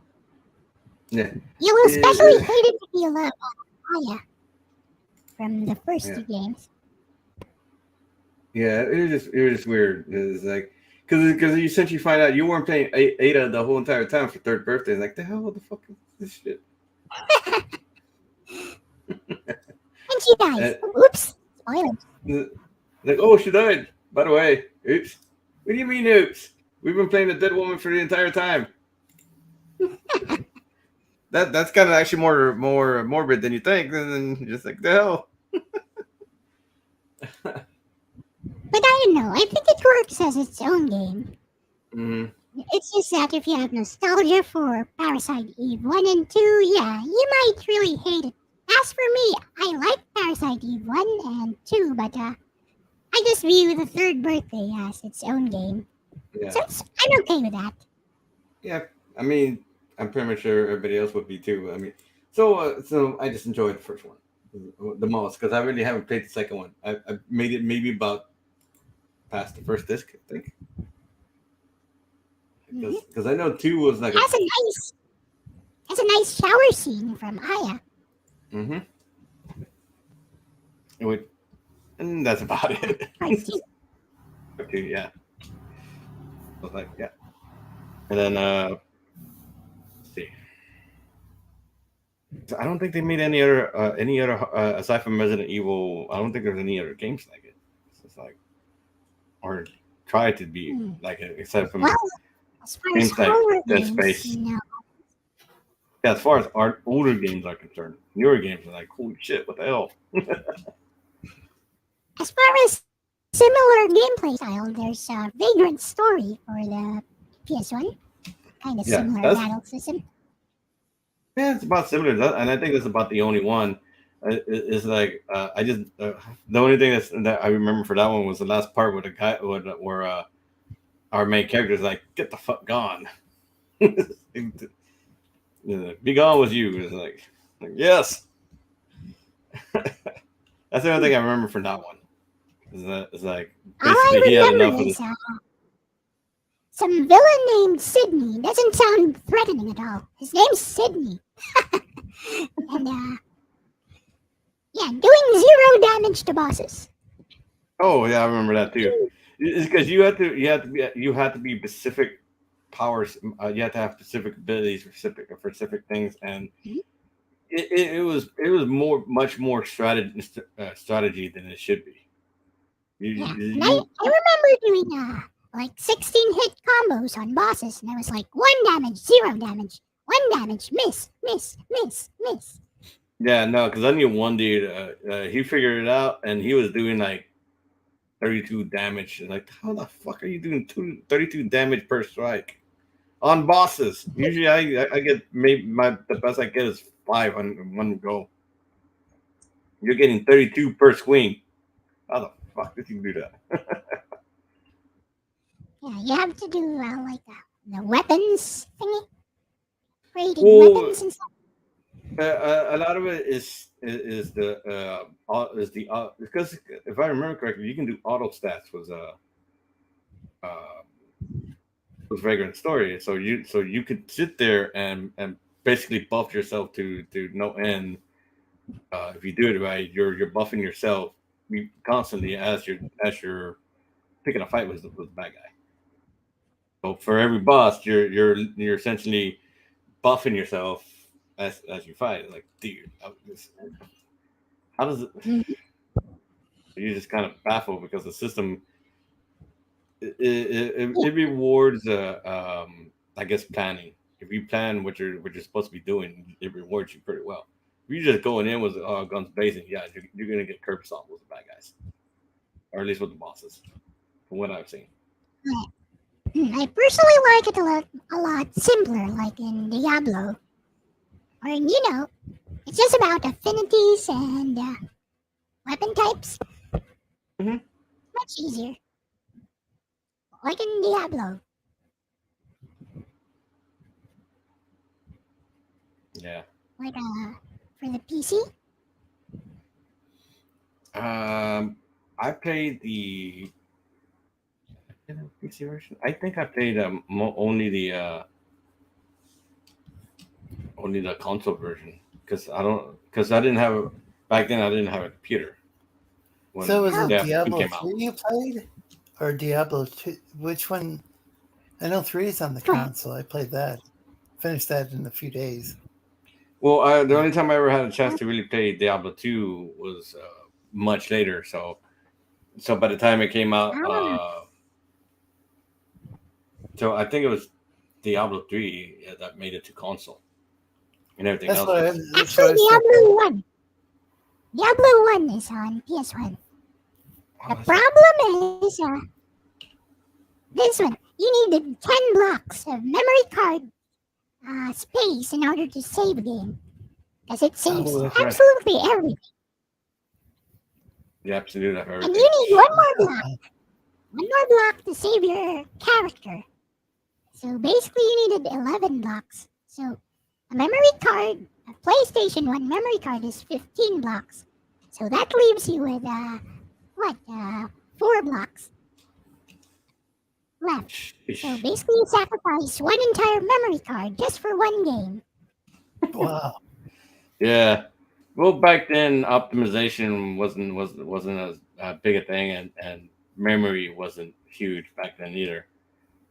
Yeah, You will especially hate it if you love Aya from the first Yeah. 2 games. yeah, it was just weird. It's like because you essentially find out you weren't playing Ada the whole entire time for third birthday. It's like the hell, what the fuck is this shit? And she dies. Oops. Spoilers. Like, oh, she died. By the way, oops. What do you mean, oops? We've been playing a dead woman for the entire time. That's kind of actually more morbid than you think. And then you're just like, the hell. But I don't know. I think it works as its own game. Mm-hmm. It's just that if you have nostalgia for Parasite Eve 1 and 2, yeah, you might really hate it. As for me, I like Parasite Eve 1 and 2, but I just view the third birthday as its own game. Yeah. So I'm okay with that. Yeah. I mean, I'm pretty much sure everybody else would be too. I mean, so I just enjoyed the first one. the most because I really haven't played the second one. I made it maybe about past the first disc, I think. Because I know 2 was like Has a nice shower scene from Aya. And that's about it. Part 2. Yeah. I was like, yeah. And then let's see. I don't think they made any other aside from Resident Evil. I don't think there's any other games like it. It's just like, or try to be like it, except from as far as horror Dead games, Space. no. Yeah, as far as older games are concerned, newer games are like, holy shit, what the hell? As far as similar gameplay style, there's a Vagrant Story for the PS1. Kind of similar battle system. Yeah, it's about similar, and I think that's about the only one. It's like the only thing that I remember for that one was the last part where the guy where our main character is like, "Get the fuck gone, be gone with you." It's like yes. That's the only thing I remember from that one. It's like basically he had enough of this. Some villain named Sydney doesn't sound threatening at all. His name's Sydney. And doing 0 damage to bosses. Oh yeah, I remember that too. It's because you had to be specific powers. You had to have specific abilities for specific things, and it was much more strategy than it should be. I remember doing like 16 hit combos on bosses, and I was like 1 damage, 0 damage, 1 damage, miss. Yeah, no, because I knew one dude. He figured it out, and he was doing like 32 damage. Like, how the fuck are you doing 32 damage per strike on bosses? Usually, I get the best I get is 5 on one go. You're getting 32 per swing. How the fuck did you do that? Yeah, you have to do like the weapons thingy, creating weapons and stuff. A lot of it is because if I remember correctly, you can do auto stats with Vagrant Story. So you could sit there and basically buff yourself to no end. If you do it right, you're buffing yourself constantly as you're picking a fight with the bad guy. So for every boss, you're essentially buffing yourself as you fight. Like, dude, how does it? You just kind of baffled because the system it rewards I guess planning. If you plan what you're supposed to be doing, it rewards you pretty well. If you're just going in with guns blazing, yeah, you're gonna get curb stomped with the bad guys, or at least with the bosses, from what I've seen. I personally like it a lot simpler, like in Diablo. Or, it's just about affinities and weapon types. Much easier. Like in Diablo. Yeah. Like for the PC? I played the PC version. I think I played only the console version because I didn't have back then. I didn't have a computer. So was it Diablo 3 you played, or Diablo 2? Which one? I know 3 is on the console. I played that. Finished that in a few days. Well, the only time I ever had a chance to really play Diablo 2 was much later. So by the time it came out, so I think it was Diablo 3 that made it to console. And everything else. Actually, Diablo 1. Diablo 1 is on PS1. The problem is this one. You needed 10 blocks of memory card space in order to save a game. Because it saves absolutely everything. Yeah, absolutely everything. And you need one more block. One more block to save your character. So basically you needed 11 blocks. So A memory card, a PlayStation 1 memory card is 15 blocks. So that leaves you with, 4 blocks left. So basically you sacrifice one entire memory card just for one game. Wow. Yeah. Well, back then optimization wasn't as big a thing, and memory wasn't huge back then either.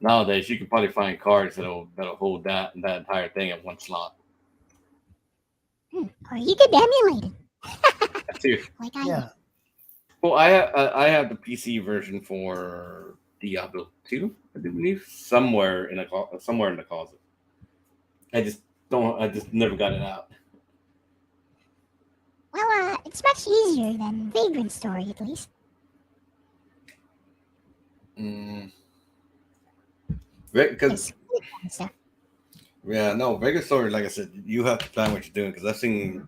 Nowadays, you can probably find cards that'll hold that entire thing at one slot. Or you could emulate it. Too. Like I Yeah. did. Well, I have the PC version for Diablo 2, I do believe, somewhere in the closet. I just never got it out. Well, it's much easier than Vagrant Story, at least. Because And stuff. yeah, no, Vega Story, like I said, you have to plan what you're doing, because I've seen,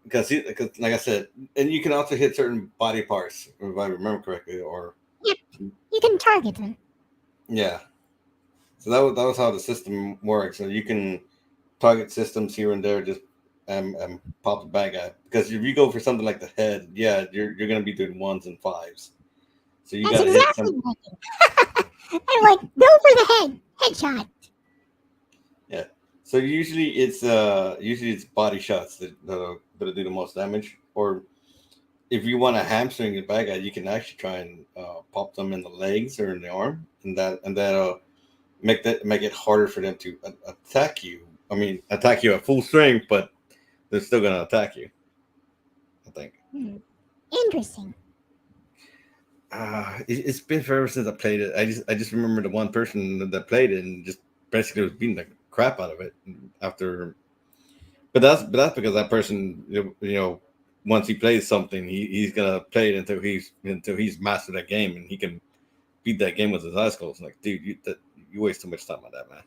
because like I said, and you can also hit certain body parts, if I remember correctly, or Yep, you can target them. yeah. So that was how the system works. So you can target systems here and there, just and pop the bad guy. Because if you go for something like the head, yeah, you're gonna be doing 1s and 5s. So you That's gotta exactly hit some. what I did. I'm like, go for the head. Headshot. Yeah. So usually it's body shots that'll do the most damage. Or if you want to hamstring the bad guy, you can actually try and pop them in the legs or in the arm, and that'll make it harder for them to attack you. I mean, attack you at full strength, but they're still gonna attack you, I think. Interesting. It's been forever since I played it. I just remember the one person that played it and just basically was beating the crap out of it after. But that's because that person, you know, once he plays something, he's gonna play it until he's mastered that game, and he can beat that game with his eyes closed. Like, dude, you waste too much time on that, man.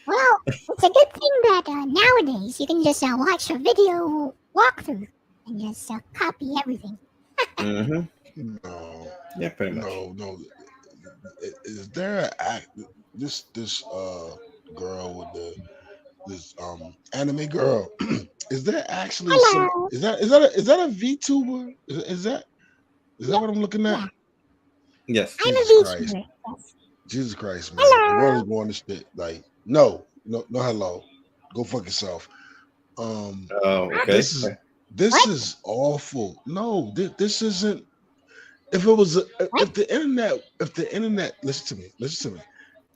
Well, it's a good thing that nowadays you can just watch a video walkthrough and just copy everything. Mm-hmm. No, Yeah, pretty much. no. Is there this girl with this anime girl? Is there actually some? Hello. Is that a VTuber? Is that what I'm looking at? Yeah. Yes. I'm Jesus a Christ. VTuber. Yes. Jesus Christ, man. Hello. The world is going to shit. Like, no, hello. Go fuck yourself. Oh, okay. This is awful. No, this isn't. If it was, if the internet, listen to me.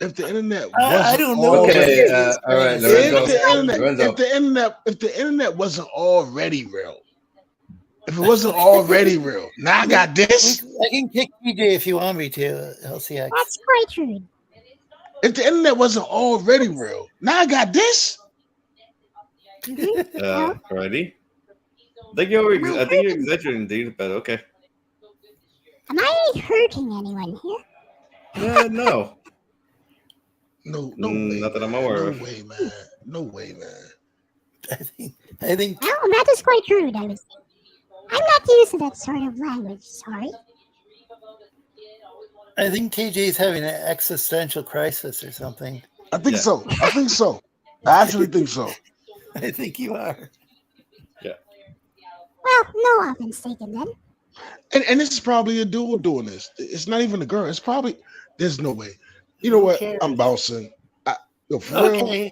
If the internet wasn't I don't know. already, All right, if the internet wasn't already real, if it wasn't already real, now I got this. I can kick DJ if you want me to, LCX. That's quite rude. If the internet wasn't already real, now I got this. Alrighty. I think you're exaggerating, dude, but okay. Am I hurting anyone here? No. No way. Not that I'm aware of. No way, man. I think Well, that is quite rude, I would say. I'm not used to that sort of language, sorry. I think TJ's having an existential crisis or something. I think so. I actually think so. I think you are. Well, no offense taken then. And this is probably a dude doing this. It's not even a girl. It's probably, there's no way. You know what? cares? I'm bouncing. For real, Okay.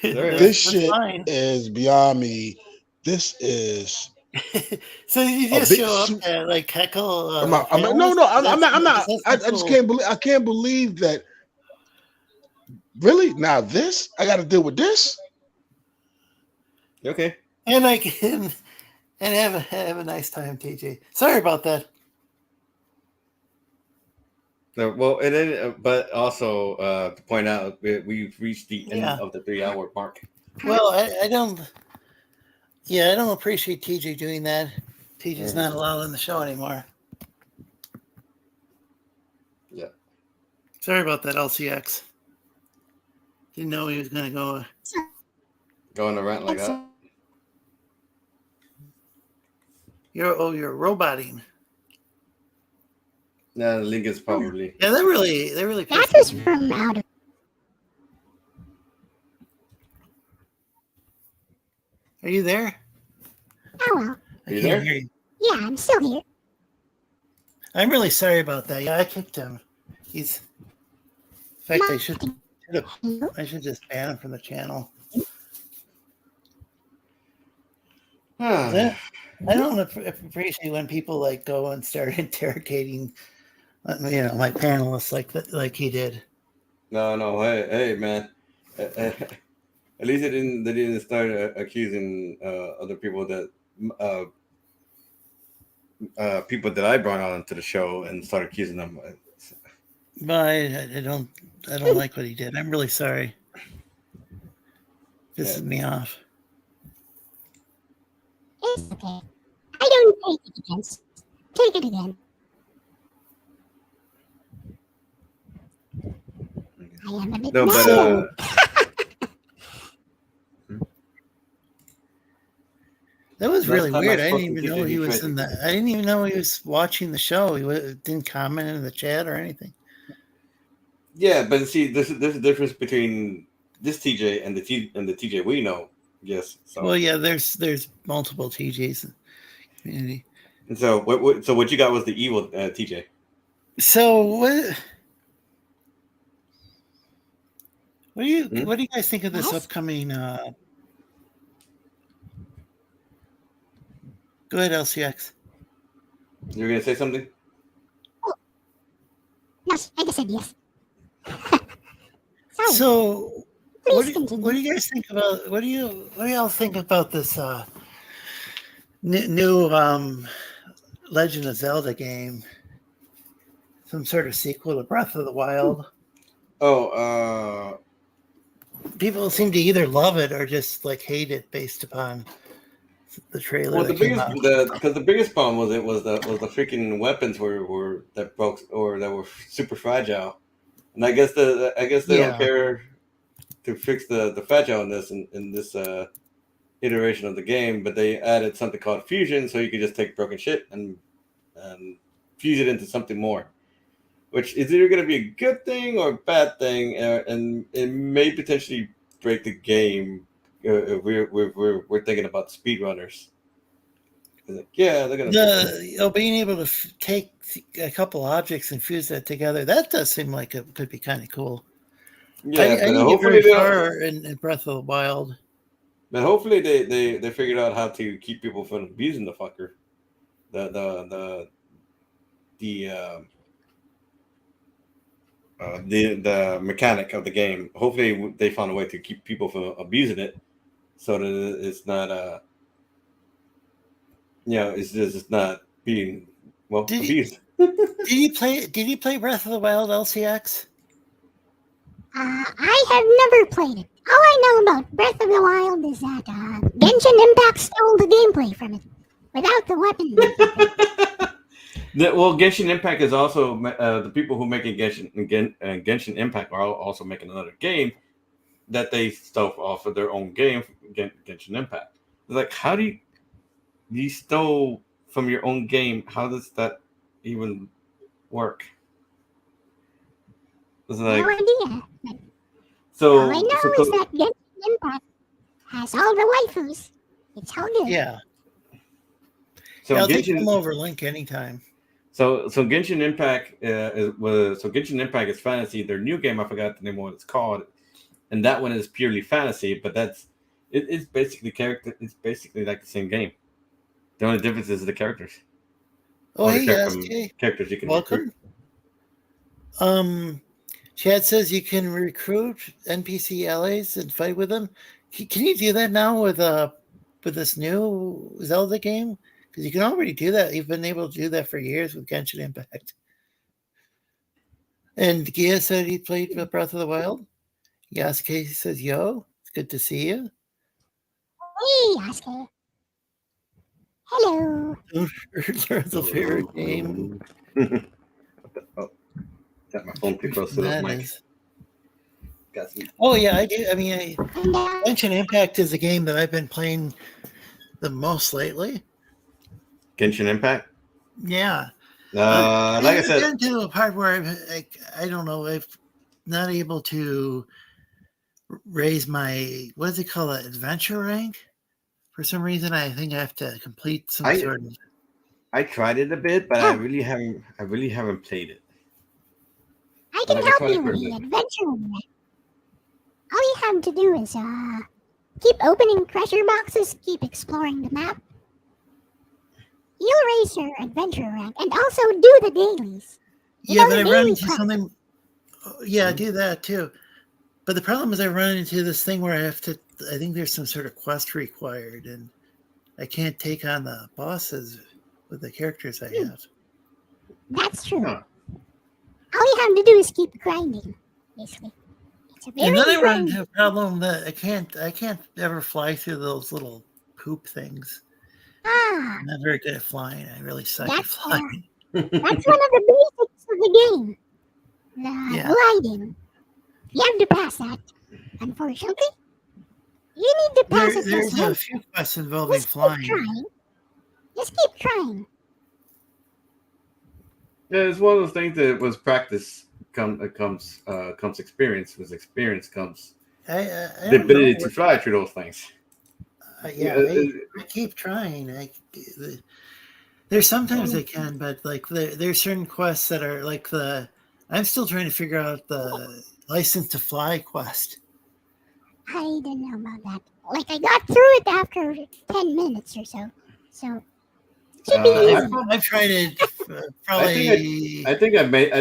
this That's shit fine. is beyond me. This is. So you A just big show up suit. at like Tek'l? I'm not. I just can't believe. I can't believe that. Really? Now this? I got to deal with this? Okay. And I can and have a nice time, TJ. Sorry about that. No, well, and then, but also to point out, we've reached the end of the 3-hour mark. Well, I don't. Yeah, I don't appreciate TJ doing that. TJ's not allowed on the show anymore. Yeah. Sorry about that, LCX. Didn't know he was going to go. Going a rant like that. You're roboting. No, the link is probably. Yeah, they really. That is from out of. Are you there? Oh well. I You can't there? hear you. Yeah, I'm still here. I'm really sorry about that. Yeah, I kicked him. He's. In fact, I should just ban him from the channel. I don't appreciate when people like go and start interrogating, my panelists like he did. No. Hey, man. At least they didn't start accusing other people that people that I brought on to the show and start accusing them. But I don't like what he did. I'm really sorry. Pisses me off. It's okay. I don't take it again. Take it again. I am a bit No, but that was really last time weird. I I spoke didn't to even know TJ, he he was tried in to- the. I didn't even know he was watching the show. He didn't comment in the chat or anything. Yeah, but see, there's a difference between this TJ and the TJ we know. Yes. So. Well, yeah, there's multiple TJs in the community. And so what you got was the evil TJ. So what do you guys think of this Yes? upcoming? Go ahead, LCX. You were gonna say something? Yes, I just said yes. Sorry. So Please what continue. do you guys think about? What do y'all think about this new Legend of Zelda game? Some sort of sequel to Breath of the Wild. Oh, People seem to either love it or just like hate it based upon the trailer. well, that came out. the biggest problem was the freaking weapons were that broke or that were super fragile, and I guess they don't care to fix the fragileness in this iteration of the game, but they added something called fusion, so you could just take broken shit and fuse it into something more, which is either going to be a good thing or a bad thing, and it may potentially break the game. If we're thinking about speedrunners. Like, yeah, they're gonna being able to take a couple objects and fuse that together. That does seem like it could be kind of cool. Yeah, I but didn't get hopefully very far in Breath of the Wild. But hopefully they figured out how to keep people from abusing the fucker. The mechanic of the game. Hopefully they found a way to keep people from abusing it, so that it's not it's just not being abused. Did you play Breath of the Wild, LCX? I have never played it. All I know about Breath of the Wild is that Genshin Impact stole the gameplay from it without the weapon. Genshin Impact is also the people who make Genshin Impact are also making another game that they stole off of their own game, Genshin Impact. It's like, how do you stole from your own game? How does that even work? It's like, No idea. So all I know is that Genshin Impact has all the waifus. It's all good. Yeah. So I'll Genshin, come over Link anytime. So Genshin Impact Genshin Impact is fantasy. Their new game, I forgot the name of what it's called, and that one is purely fantasy. But it's basically character. It's basically like the same game. The only difference is the characters. Oh, hey, Yasuke. Characters you can welcome. Recruit. Chad says you can recruit NPC allies and fight with them. Can you do that now with this new Zelda game? Because you can already do that. You've been able to do that for years with Genshin Impact. And Geass said he played Breath of the Wild. Yasuke says, yo, it's good to see you. Hey, Yasuke. Hello. Lorenzo's favorite game. Got my phone too close to the mic. Oh, yeah, I do. I mean, Genshin Impact is a game that I've been playing the most lately. Genshin Impact? Yeah. Like I said, I've been to a part where I don't know, I'm not able to raise my, what does it call it, adventure rank? For some reason, I think I have to complete some sort of. I tried it a bit, but I really haven't played it. I can help you with the adventure. All you have to do is keep opening treasure boxes, keep exploring the map. You'll raise your adventure rank, and also do the dailies. Yeah, but I run into something. Yeah, I do that too. But the problem is I run into this thing where I have to. I think there's some sort of quest required, and I can't take on the bosses with the characters I have. That's true. Huh. All you have to do is keep grinding, basically. And then I run into a problem that I can't ever fly through those little poop things. I'm not very good at flying. I really suck at flying. That's one of the basics of the game. Gliding. You have to pass that. Unfortunately, you need to pass it. There's a few quests involving flying. Just keep trying. Yeah, it's one of those things that was practice comes experience. With experience comes the ability to fly through those things. I keep trying. There's sometimes I can, but like there's certain quests that are like I'm still trying to figure out the license to fly quest. I don't know about that. Like I got through it after 10 minutes or so. So should be easy. I've tried it probably. I think I made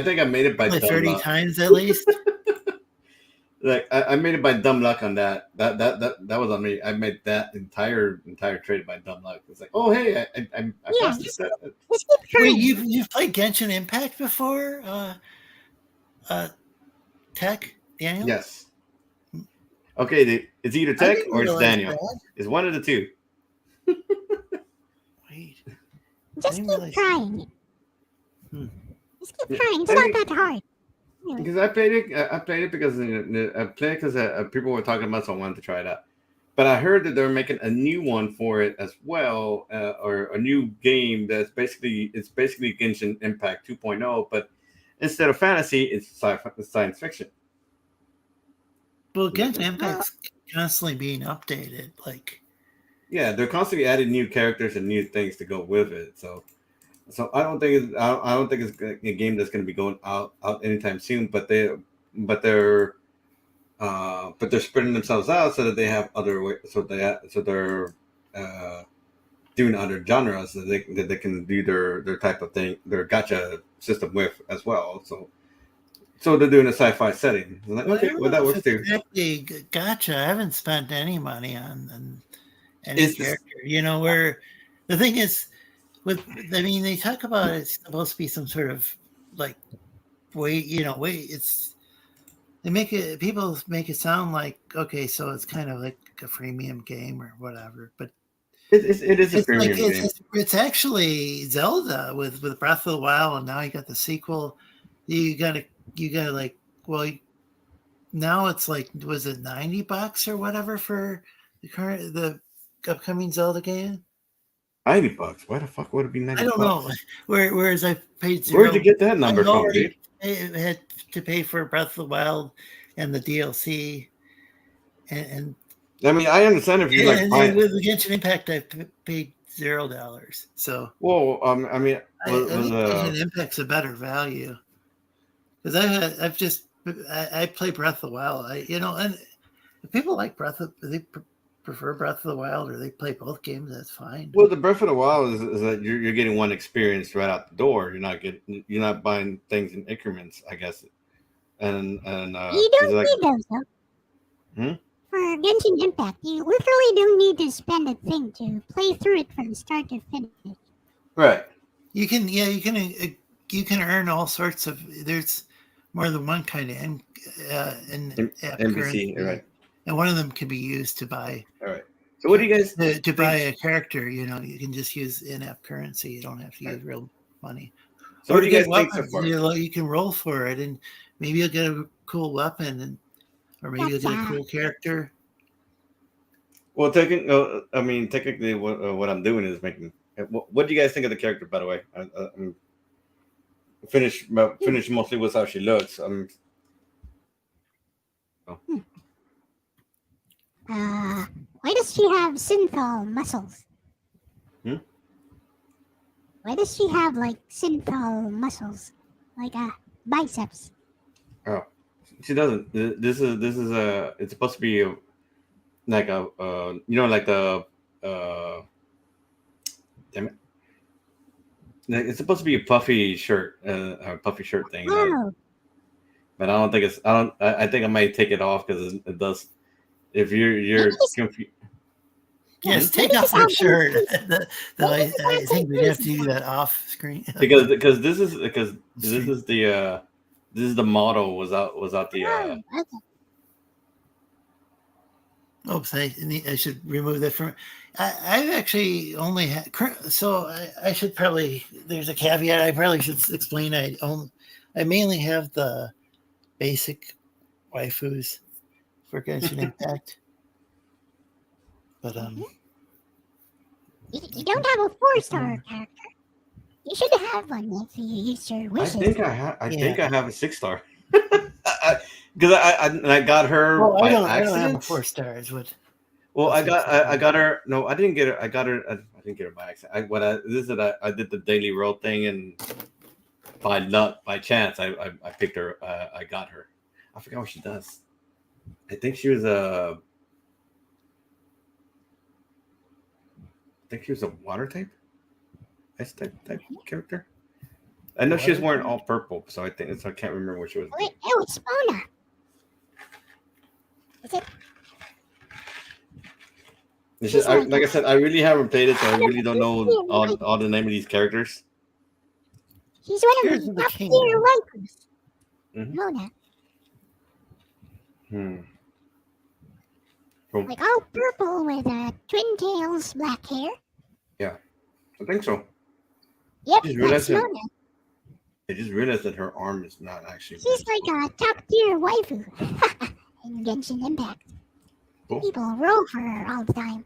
it by 30 times at least. Like I made it by dumb luck on that. That was on me. I made that entire trade by dumb luck. It's like, oh hey, I passed this. Wait, you've played Genshin Impact before? Tech, Daniel? Yes. Okay, it's either Tech or it's Daniel. It's one of the two. Wait. Just keep trying. Just keep trying. It's not that hard. Because I played it because people were talking about, so I wanted to try it out. But I heard that they're making a new one for it as well, or a new game that's basically Genshin Impact 2.0, but instead of fantasy, it's science fiction. Well, Genshin Impact's constantly being updated. Yeah, they're constantly adding new characters and new things to go with it. So I don't think it's a game that's going to be going out anytime soon. But they're spreading themselves out so that they have other ways. So they're doing other genres that they can do their type of thing, their gacha system with as well. So they're doing a sci-fi setting. Like, okay, well that works too. Exactly, gotcha. I haven't spent any money on any character. Where the thing is, they talk about it's supposed to be some sort of people make it sound like, okay, so it's kind of like a freemium game or whatever, but it is a premium game. It's actually Zelda with Breath of the Wild, and now you got the sequel. You gotta now it's like, was it $90 or whatever for the upcoming Zelda game? $90? Why the fuck would it be $90? I don't know. Whereas I paid $0. Where'd you get that number from, dude? I had to pay for Breath of the Wild and the DLC, and I mean, I understand if you like buying with the Genshin Impact, I paid $0. So, well, I mean, I think Genshin Impact's a better value because I play Breath of the Wild. And if people like they prefer Breath of the Wild or they play both games, that's fine. Well, the Breath of the Wild is that you're getting one experience right out the door. You're not buying things in increments, I guess. And you don't need those though. For Genshin Impact, you literally don't need to spend a thing to play through it from start to finish. Right. You can earn all sorts of. There's more than one kind of NPC, right? And one of them can be used to buy. All right. So what do you guys to buy a character? You can just use in-app currency. You don't have to use real money. So what do you guys think so far? You can roll for it, and maybe you'll get a cool weapon, or maybe you'll get a cool character. Well, technically, what I'm doing is making. What do you guys think of the character? By the way, I'm finished mostly with how she looks. Why does she have synthol muscles? Why does she have like synthol muscles, like biceps? Oh, she doesn't. This is a. It's supposed to be like a like the damn it. Like, it's supposed to be a puffy shirt, a puffy shirt thing. Oh, But I don't think it's. I think I might take it off because it does. If you're confused. Yes, take off your shirt. I think we have to do that off screen because this is the model was out the. okay. Oops, I should remove that from. I've actually only had so I should probably. There's a caveat. I probably should explain. I mainly have the basic waifus for Genshin Impact. But You don't have a 4-star character. You should have one if you use your wishes. I think I have a 6-star. Because I got her by accident. I don't have a 4 stars. Well, I got her. No, I didn't get her. I didn't get her by accident. I did the daily roll thing, and by chance, I picked her. I got her. I forgot what she does. I think she was a water type, ice type character. I know she was wearing all purple, so I can't remember what she was. Wait, it's Mona. Is it? Like I said, I really haven't played it, so I really don't know all the name of these characters. She's one of the top tier waifus. Mona. Like all purple with twin tails, black hair. Yeah, I think so. Yep, that's Mona. I just realized that her arm is not actually. She's like a top tier waifu in Genshin Impact. Cool. People roll for her all the time.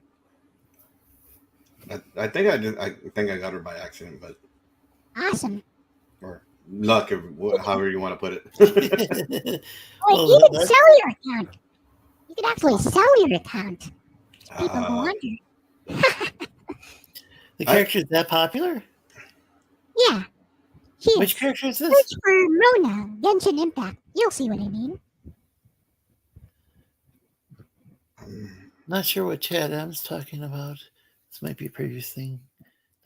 I think I did. I think I got her by accident, but awesome. Or luck, or however you want to put it. Well, you can sell your account. You can actually sell your account. People go under. The character is that popular? Yeah. Which character is this? Search for Mona, Genshin Impact. You'll see what I mean. Not sure what Chad M's talking about. This might be a previous thing.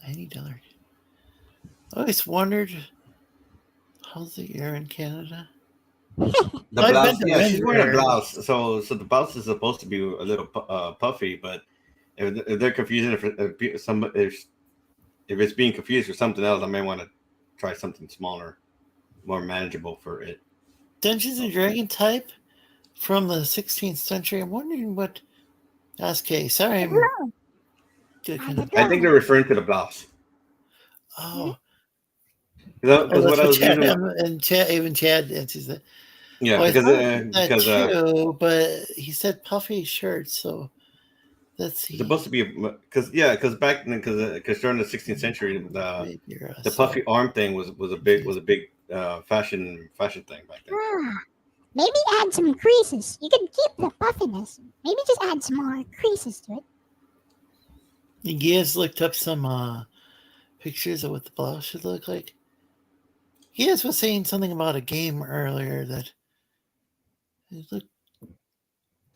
$90. I always wondered, how's the air in Canada? The blouse, yeah, she's wearing a blouse. So the blouse is supposed to be a little puffy, but if they're confusing if it's being confused for something else, I may want to try something smaller, more manageable for it. Dungeons and Dragon type from the 16th century. I'm wondering what. Yasuke, sorry. I think they're referring to the blouse. Oh. Because what I was Chad, using, and Chad, even Chad answers that. Yeah, well, because true, but he said puffy shirt, so let's see. It's supposed to be because back then because during the 16th century the puffy arm thing was a big fashion thing back then. Maybe add some creases. You can keep the puffiness. Maybe just add some more creases to it. Geass looked up some pictures of what the blouse should look like. Geass was saying something about a game earlier that it looked.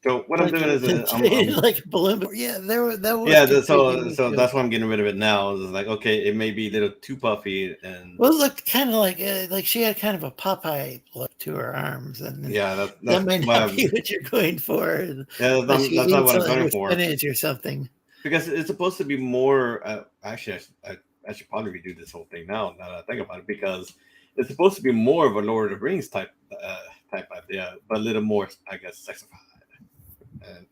So what like I'm doing is like a balloon. Yeah, that was. Yeah, so that's why I'm getting rid of it now. It's like, okay, it may be a little too puffy, and well, it looked kind of like she had kind of a Popeye look to her arms, and yeah, that might not be what you're going for. Yeah, that's not what I'm going for. Spinach or something. Because it's supposed to be more. Actually, I should probably redo this whole thing now that I think about it, because it's supposed to be more of a Lord of the Rings type idea, but a little more, I guess, sexified. And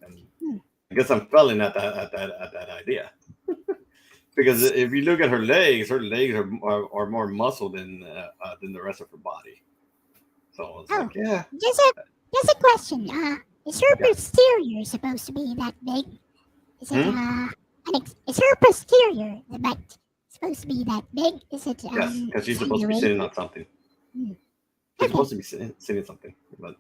I guess I'm failing at that idea. Because if you look at her legs are more muscle than the rest of her body. So it's like, yeah. Just a question. Is her posterior supposed to be that big? Is it is her posterior supposed to be that big? Is it? Yes, because she's supposed to be sitting on something. She's supposed to be sitting something, but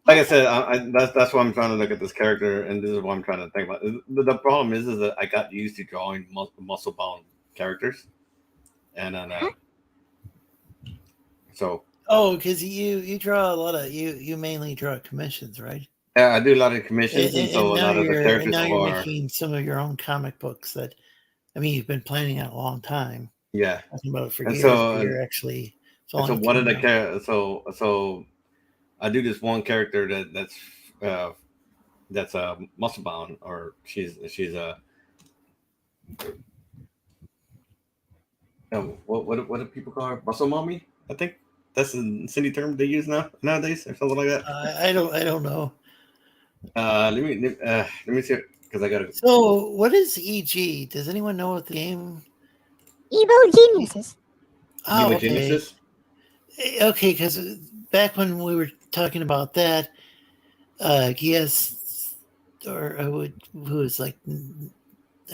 like I said, that's why I'm trying to look at this character, and this is what I'm trying to think about. The problem is that I got used to drawing muscle bound characters, and then so. Oh, because you draw a lot of you mainly draw commissions, right? Yeah, I do a lot of commissions, and so a lot of the characters you're are making some of your own comic books. That I mean, you've been planning it a long time. Yeah, Talking about it for and years. so But you're actually so one of the characters. So I do this one character that's muscle bound, or she's a what do people call her? Muscle mommy, I think that's the city term they use nowadays, or something like that. I don't know. Let me see, because I gotta. So what is EG? Does anyone know what the game? Evil Geniuses. Oh, Evil okay. Geniuses? Okay, because back when we were talking about that, Geass, or who was like,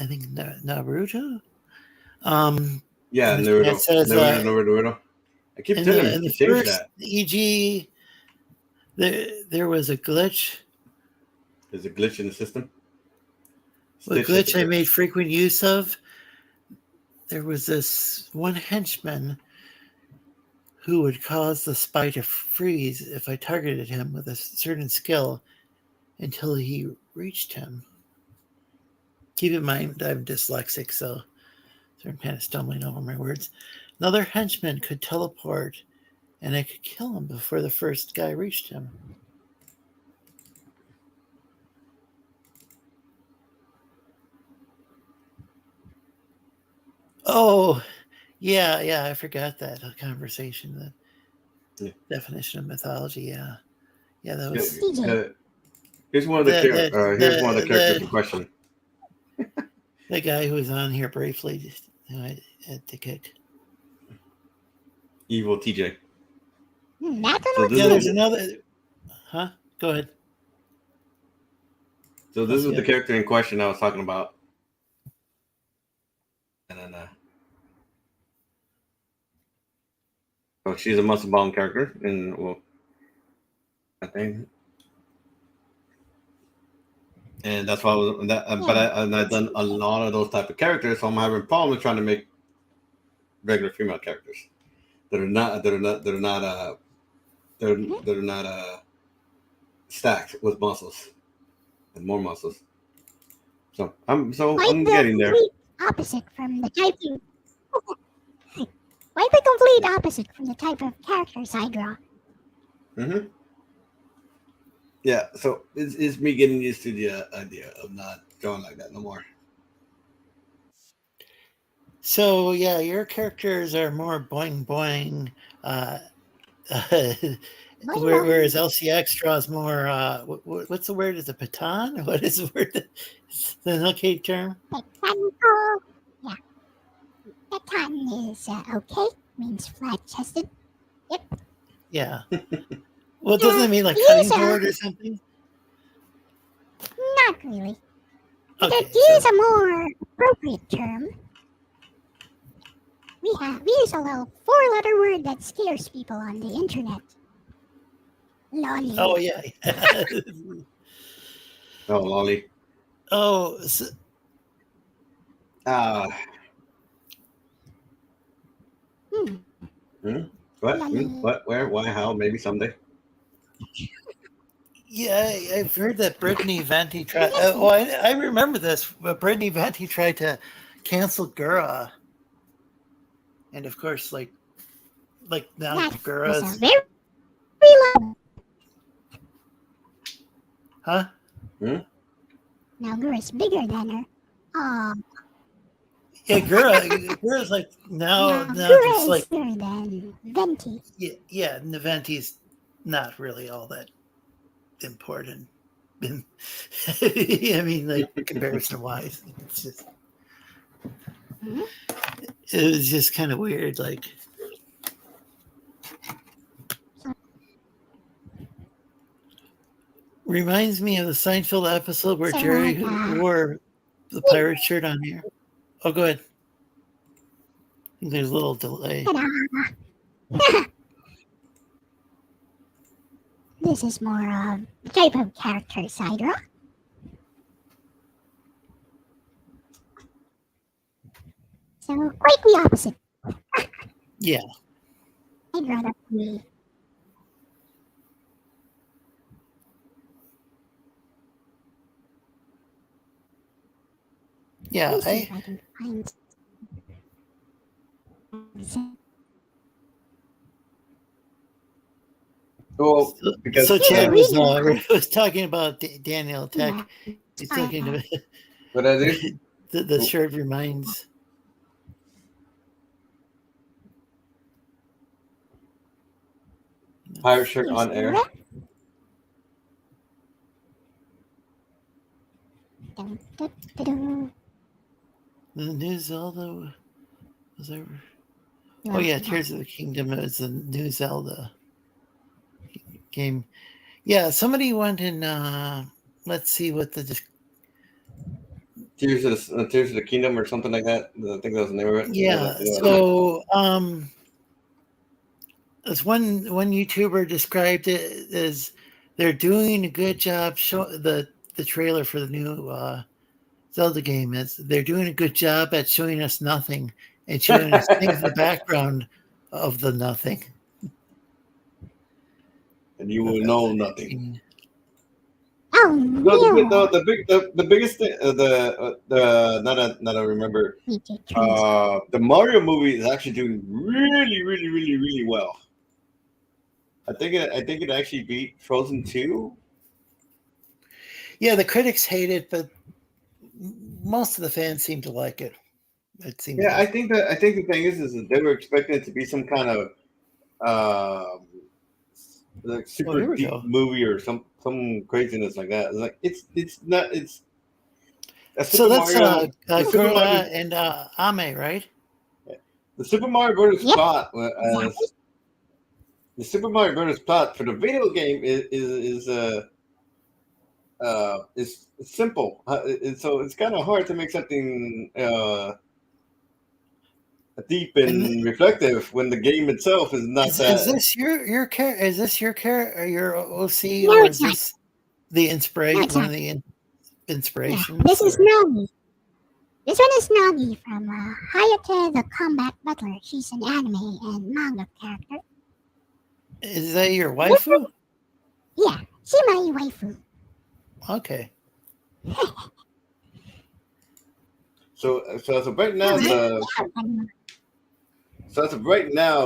I think Naruto. Yeah, Naruto. Says, Naruto. I keep telling him to change that. EG, there was a glitch. There's a glitch in the system. A glitch I made frequent use of. There was this one henchman who would cause the spy to freeze if I targeted him with a certain skill until he reached him. Keep in mind, I'm dyslexic, so I'm kind of stumbling over my words. Another henchman could teleport, and I could kill him before the first guy reached him. Oh, yeah, I forgot that conversation. The definition of mythology, yeah, that was. Here's one of the characters in question. The guy who was on here briefly, who I had to kick. Evil TJ. There's another. Huh? Go ahead. So this is the character in question I was talking about. And then, so she's a muscle bound character, and I think, and that's why I was that. I've done a lot of those type of characters, so I'm having problems trying to make regular female characters that are not stacked with muscles and more muscles. So I'm getting there. Opposite from the type of quite the complete opposite from the type of characters I draw. Mm-hmm. Yeah, so it's me getting used to the idea of not drawing like that no more. So yeah, your characters are more boing boing, whereas LCX draws more. What's the word? Is it baton? What is the word? The Hillcade term? Yeah. Baton is okay. Means flat chested. Yep. Yeah. Well, doesn't it mean like cutting board or something? Not really. Okay, To use a more appropriate term, we use a little 4-letter word that scares people on the internet. Lolly. Oh yeah. Oh, lolly. Oh. So, What? What? Where? Why? How? Maybe someday. Yeah, I've heard that Brittany Venti tried. I remember this. But Brittany Venti tried to cancel Gura, and of course, like now Gura's very low. Huh? Now Gura's bigger than her. Yeah, Gura's like now Gura just is like bigger than Venti. Yeah, and the Venti's not really all that important. I mean, like comparison wise, it's just it was just kind of weird. Like, reminds me of the Seinfeld episode where Jerry wore the pirate shirt on here. Oh, go ahead. I think there's a little delay. The this is more of the type of characters I draw. So quite the opposite. Yeah. I'd rather be. Yeah. Let me see if I can find. Well, because So Chad Yeah, was talking about Daniel Tech. Yeah. He's talking about but I think the shirt reminds. pirate shirt on air. Dun, dun, dun, dun. The new Zelda was there. You Oh want yeah, to- Tears of the Kingdom is the new Zelda game. Yeah, somebody went in. Let's see what the Tears of the Kingdom or something like that. I think that was the name of it. yeah. So as one YouTuber described it as they're doing a good job. Show the trailer for the new Zelda game is they're doing a good job at showing us nothing and showing us things in the background of the nothing. And you will know nothing. Oh, No, no. the biggest thing, not I remember. DJ The Mario movie is actually doing really well. I think it actually beat Frozen 2. Yeah, the critics hate it, but most of the fans seem to like it. It seems. Yeah, I think the thing is that they were expecting it to be some kind of like super deep movie or some craziness like that. It's like it's not. It's so that's Mario, and Ame, right? the Super Mario Brothers Yep. plot. The Super Mario Brothers plot for the video game is simple, so it's kind of hard to make something deep and reflective when the game itself is not that. Is this your character? Is this your character or your OC, No, or it's is this the inspiration? No, it's One not. of the Yeah, inspirations. this is Nagi. This one is Nagi from Hayate the Combat Butler. She's an anime and manga character. Is that your waifu? Yeah, she's my waifu. Okay. So as of right now,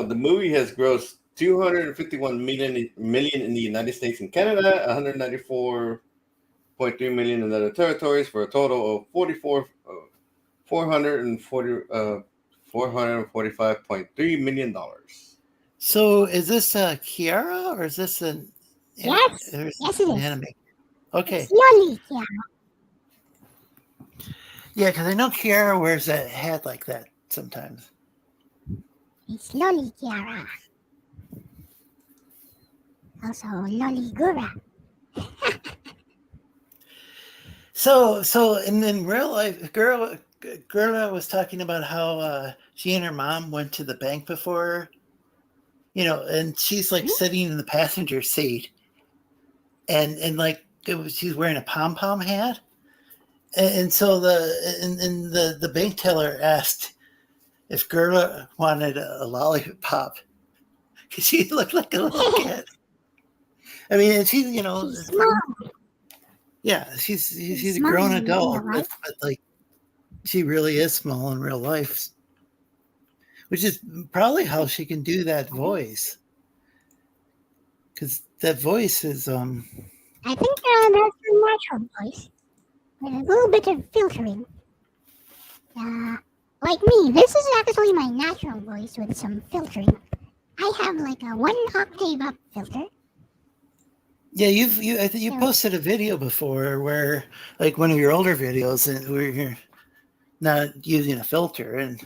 the movie has grossed 251 million in the United States and Canada, 194.3 million in other territories, for a total of 445.3 million dollars. So is this Kiara or is this an? Yes, Yes, yes it is. anime. Okay. It's Loli Kiara. Yeah, because I know Kiara wears a hat like that sometimes. It's Loli Kiara. Also Loli Gura. So in real life, girl was talking about how she and her mom went to the bank before, and she's like sitting in the passenger seat, and like she's wearing a pom-pom hat, and so the bank teller asked if Gerda wanted a lollipop because she looked like a little kid. I mean, and she's She's small. yeah, she's a small grown in adult, real life. but like she really is small in real life, which is probably how she can do that voice. Because that voice is I think that's her natural voice with a little bit of filtering. Like me, this is actually my natural voice with some filtering. I have like a 1 octave up filter. yeah. I think you posted a video before where like one of your older videos and where you're not using a filter and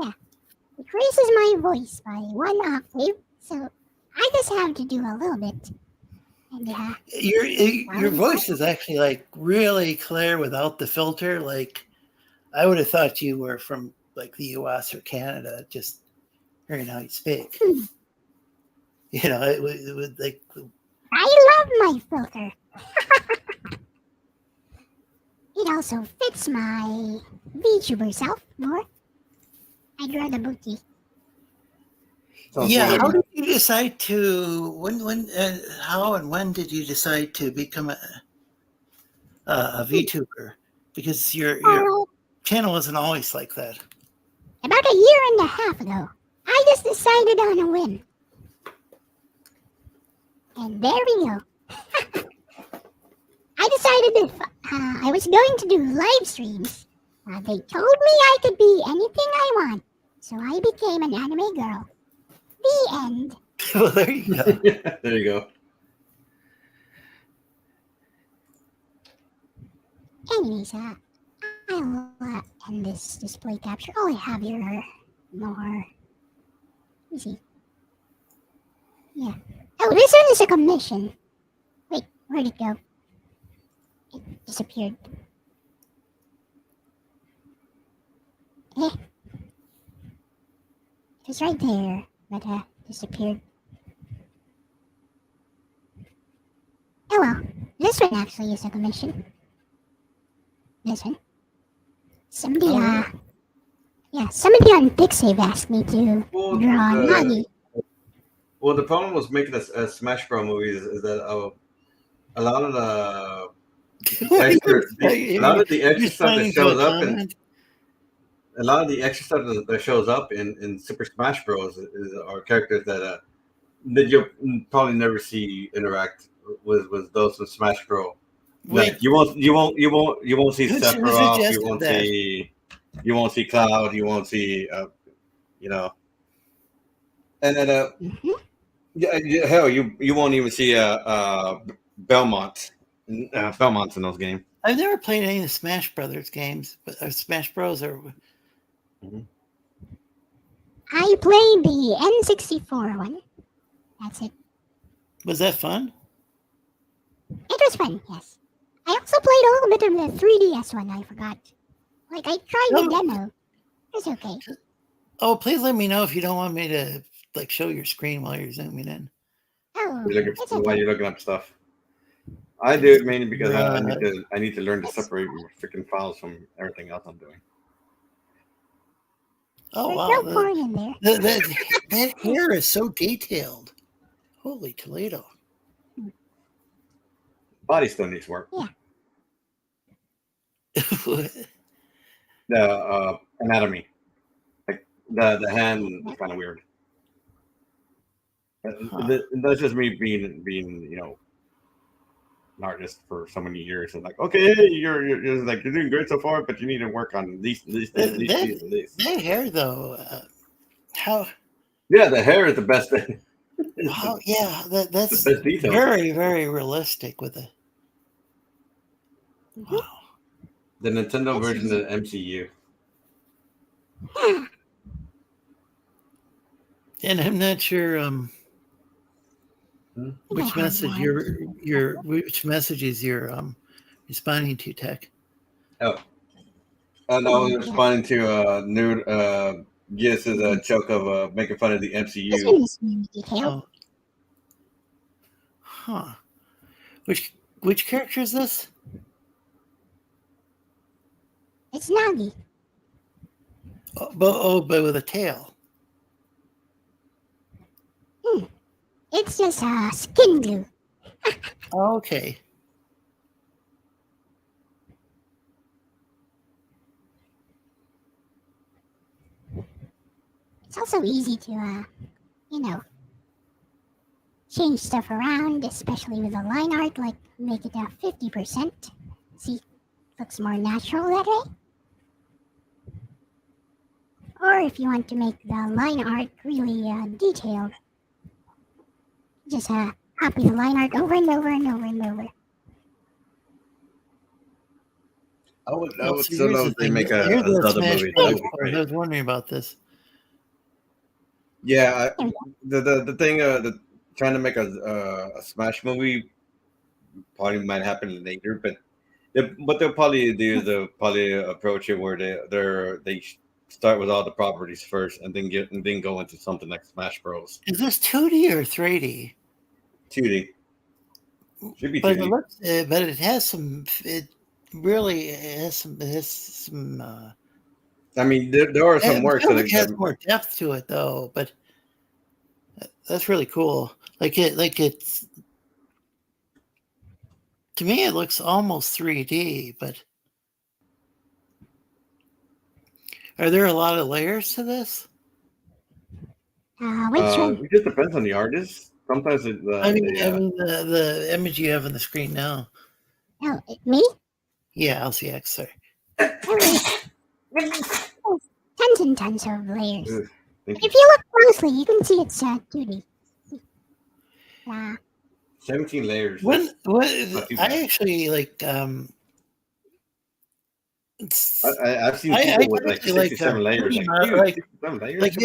It raises my voice by 1 octave, so I just have to do a little bit. And your voice is actually like really clear without the filter. Like I would have thought you were from like the US or Canada, just hearing how you speak. It would like I love my filter. It also fits my VTuber self more. I draw the booty. Yeah, how did you decide to how and when did you decide to become a VTuber? Because your channel isn't always like that. About a year and a half ago, I just decided on a whim. And there we go. I decided if I was going to do live streams, they told me I could be anything I want. So I became an anime girl. The end. Well, there you go. There you go. Anyways, I'll end this display capture. All I have here are more. Let me see. Yeah. Oh, this one is a commission. Wait, where'd it go? It disappeared. It was right there, but disappeared. Oh well, this one actually is a commission. This one. Somebody on Pixave asked me to draw Nagi. Well, the problem with making a Smash Bros. Movies is that a lot of the extra stuff that shows up in a lot of the extra stuff that shows up in Super Smash Bros. Are characters that you'll probably never see interact with those with Smash Bros. Like you won't see Sephiroth, you won't see Cloud, you won't see and then hell you won't even see Belmont's in those games. I've never played any of the Smash Brothers games, but Smash Bros. Or. Mm-hmm. I played the N64 one. That's it. Was that fun? It was fun, yes. I also played a little bit of the 3DS one, I forgot. Like, I tried the demo. It was okay. Oh, please let me know if you don't want me to show your screen while you're zooming in. Oh, while you're looking up stuff. I do it mainly because I need to learn to separate freaking files from everything else I'm doing. Oh, there's wow. No porn in there. That hair is so detailed. Holy Toledo. Body still needs work. Yeah. The anatomy. Like the hand is kind of weird. That's just me being an artist for so many years, and okay, you're doing great so far, but you need to work on these things. That hair though, how? Yeah, the hair is the best thing. Oh yeah, that's the best detail. Very, very realistic with it. Wow. The Nintendo version of the MCU. And I'm not sure which message you're responding to, Tech. No, I was responding to nude Geass' joke of making fun of the MCU. Oh. Huh. Which character is this? It's Nagi. But with a tail. It's just skin glue. Okay. It's also easy to, change stuff around, especially with the line art, like make it 50%. See, looks more natural that way. Or if you want to make the line art really detailed, just copy the line art over and over and over and over. I would still love if they make another movie. I was wondering about this. Yeah, the thing, trying to make a Smash movie probably might happen later, but what they'll probably do is they'll probably approach it where they start with all the properties first, and then go into something like Smash Bros. Is this 2D or 3D? 2D. Should be but 2D. but it has some. It really has some. It has some. I mean, there are some works that it has more depth to it, though. But that's really cool. It's to me, it looks almost 3D. But are there a lot of layers to this? Which one? It just depends on the artist. Sometimes it. I mean, the image you have on the screen now. Oh, me? Yeah, LCX. Sorry. Tons and tons of layers. If you look closely, you can see it's 2D. 17 layers. I actually like. I've seen people with like 67 layers. Like 67 layers.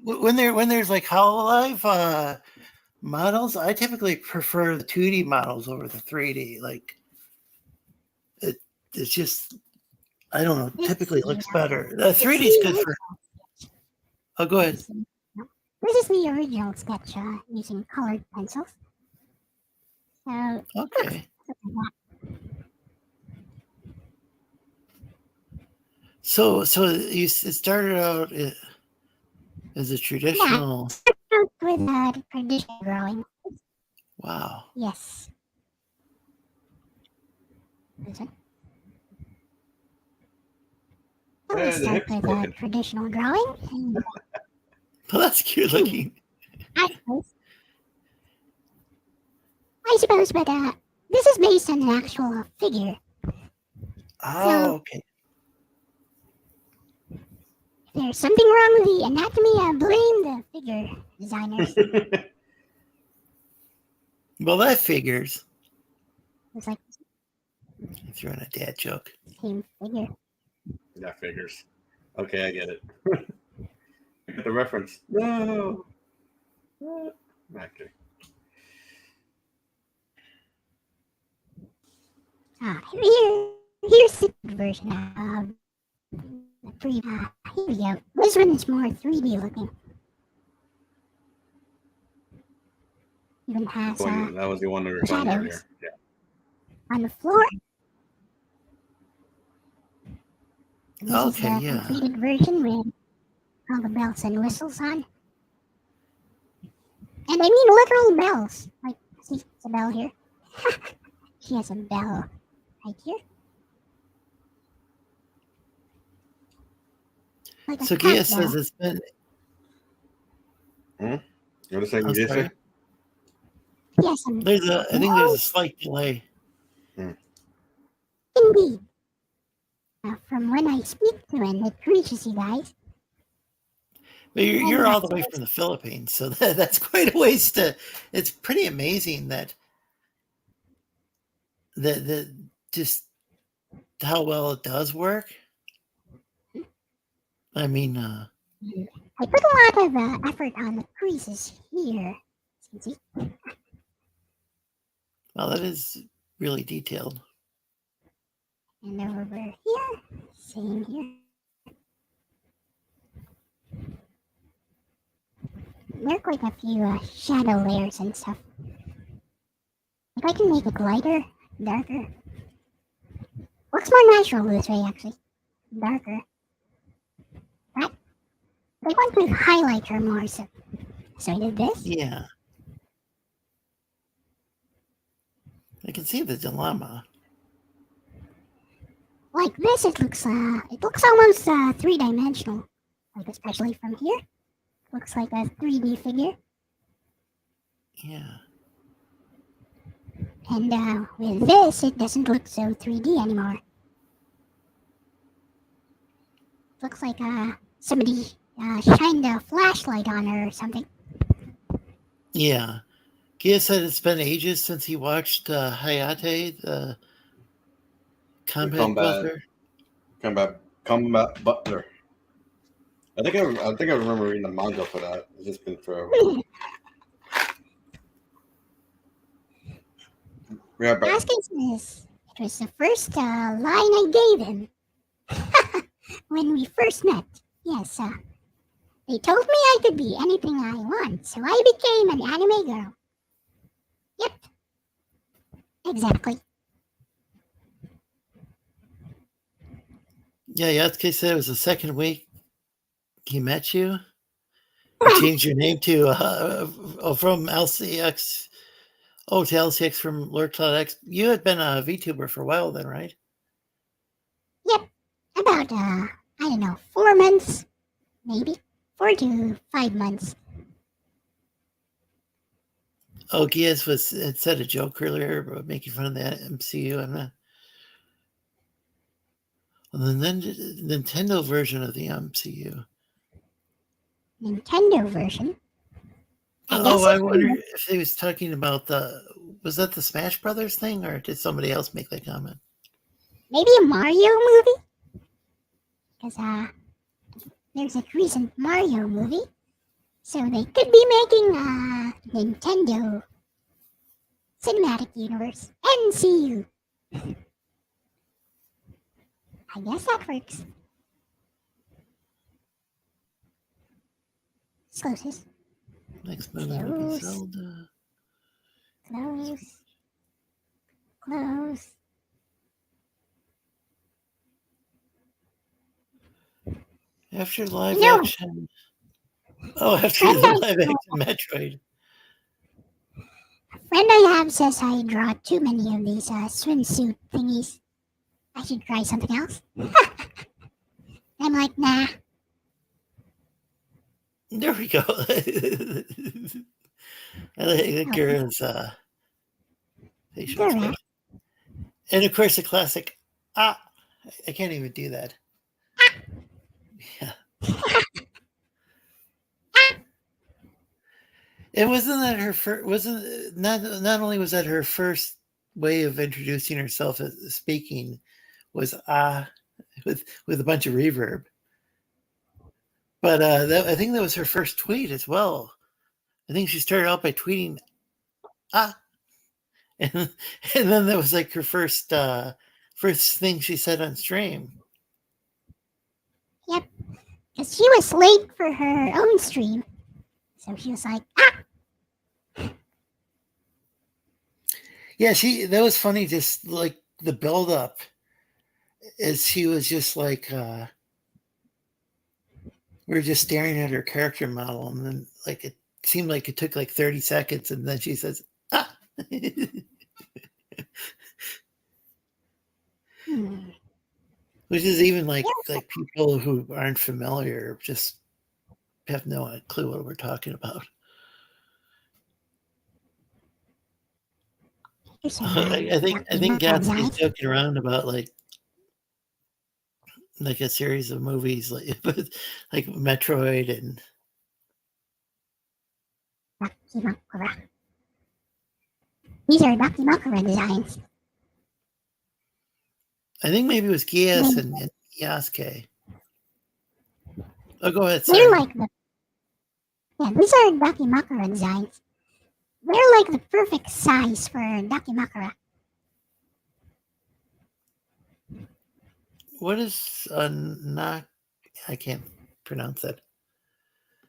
When there's like Hololive models, I typically prefer the 2D models over the 3D. Like it's just, I don't know. Typically looks better. 3D is good for. Oh, go ahead. This is the original sketch using colored pencils. Okay. So you started out as a traditional. With traditional drawing. Wow. Yes. Listen. I start with traditional drawing. And, Well, that's cute looking. I suppose, but this is based on an actual figure. Oh, okay. If there's something wrong with the anatomy, blame the figure designers. Well, that figures. It's like Throwing a dad joke. same figure. That figures. Okay, I get it. Get the reference. No. Okay. Here's the version of the pre. Here we go. This one is more 3D looking. Even has that was the one we were talking about here. Yeah. On the floor. This Okay, is the yeah. completed version with all the bells and whistles on. And I mean literal bells. Like, see, it's a bell here. She has a bell right here. Like So cat Geass says bell. it's been. You want to say I'm Geass? sorry. Yes, I think there's a slight delay. indeed. From when I speak to him, it reaches you guys. But you're all the way from the Philippines, so that's quite a ways to. It's pretty amazing that just how well it does work. I mean, I put a lot of effort on the creases here. See? well, that is really detailed. And over here, same here. There are quite a few shadow layers and stuff. If I can make it lighter, darker. Looks more natural this way, actually. Darker. But I want to highlight her more, so I did this. Yeah, I can see the dilemma. Like this, it looks almost three-dimensional. Like especially from here. Looks like a 3D figure. Yeah. And with this, it doesn't look so 3D anymore. Looks like somebody shined a flashlight on her or something. Yeah. Geass said it's been ages since he watched Hayate, the Combat Butler. Combat Butler. I think I remember reading the manga for that. It's just been forever. Yeah, but Asking this, it was the first line I gave him when we first met. Yes, they told me I could be anything I want, so I became an anime girl. Yep. Exactly. Yeah, Yasuke said it was the second week he met you. You changed your name to from LCX. Oh, to LCX from Lord Cloud X. You had been a VTuber for a while then, right? Yep. About, I don't know, 4 months, maybe. 4 to 5 months. Oh, Geass had said a joke earlier about making fun of the MCU. I'm not. Well, the Nintendo version of the MCU. Nintendo version. I wonder if he was talking about was that the Smash Brothers thing, or did somebody else make that comment? Maybe a Mario movie? Because there's a recent Mario movie. So they could be making a Nintendo Cinematic Universe. NCU. I guess that works. It's closest. Next movie would be Zelda. Close. Close. After live action. Oh, after the live action Metroid. A friend I have says I draw too many of these swimsuit thingies. I should try something else. I'm like, nah. There we go. I like the girl's facial expression. And of course, the classic, I can't even do that. Yeah. And wasn't that her first? Wasn't not only was that her first way of introducing herself as speaking was with a bunch of reverb, but I think that was her first tweet as well. I think she started out by tweeting and then that was like her first thing she said on stream. Yep, because she was late for her own stream, so she was like, Yeah, that was funny. Just like the build up, as she was just like, we were just staring at her character model, and then like it seemed like it took like 30 seconds, and then she says, which is even like people who aren't familiar just have no clue what we're talking about. I think Gatsis is joking around about like a series of movies like Metroid and these are Makura designs. I think maybe it was Geass and Yasuke. Oh, go ahead, They're like these are Makura designs. They're like the perfect size for Makura. What is not? I can't pronounce that.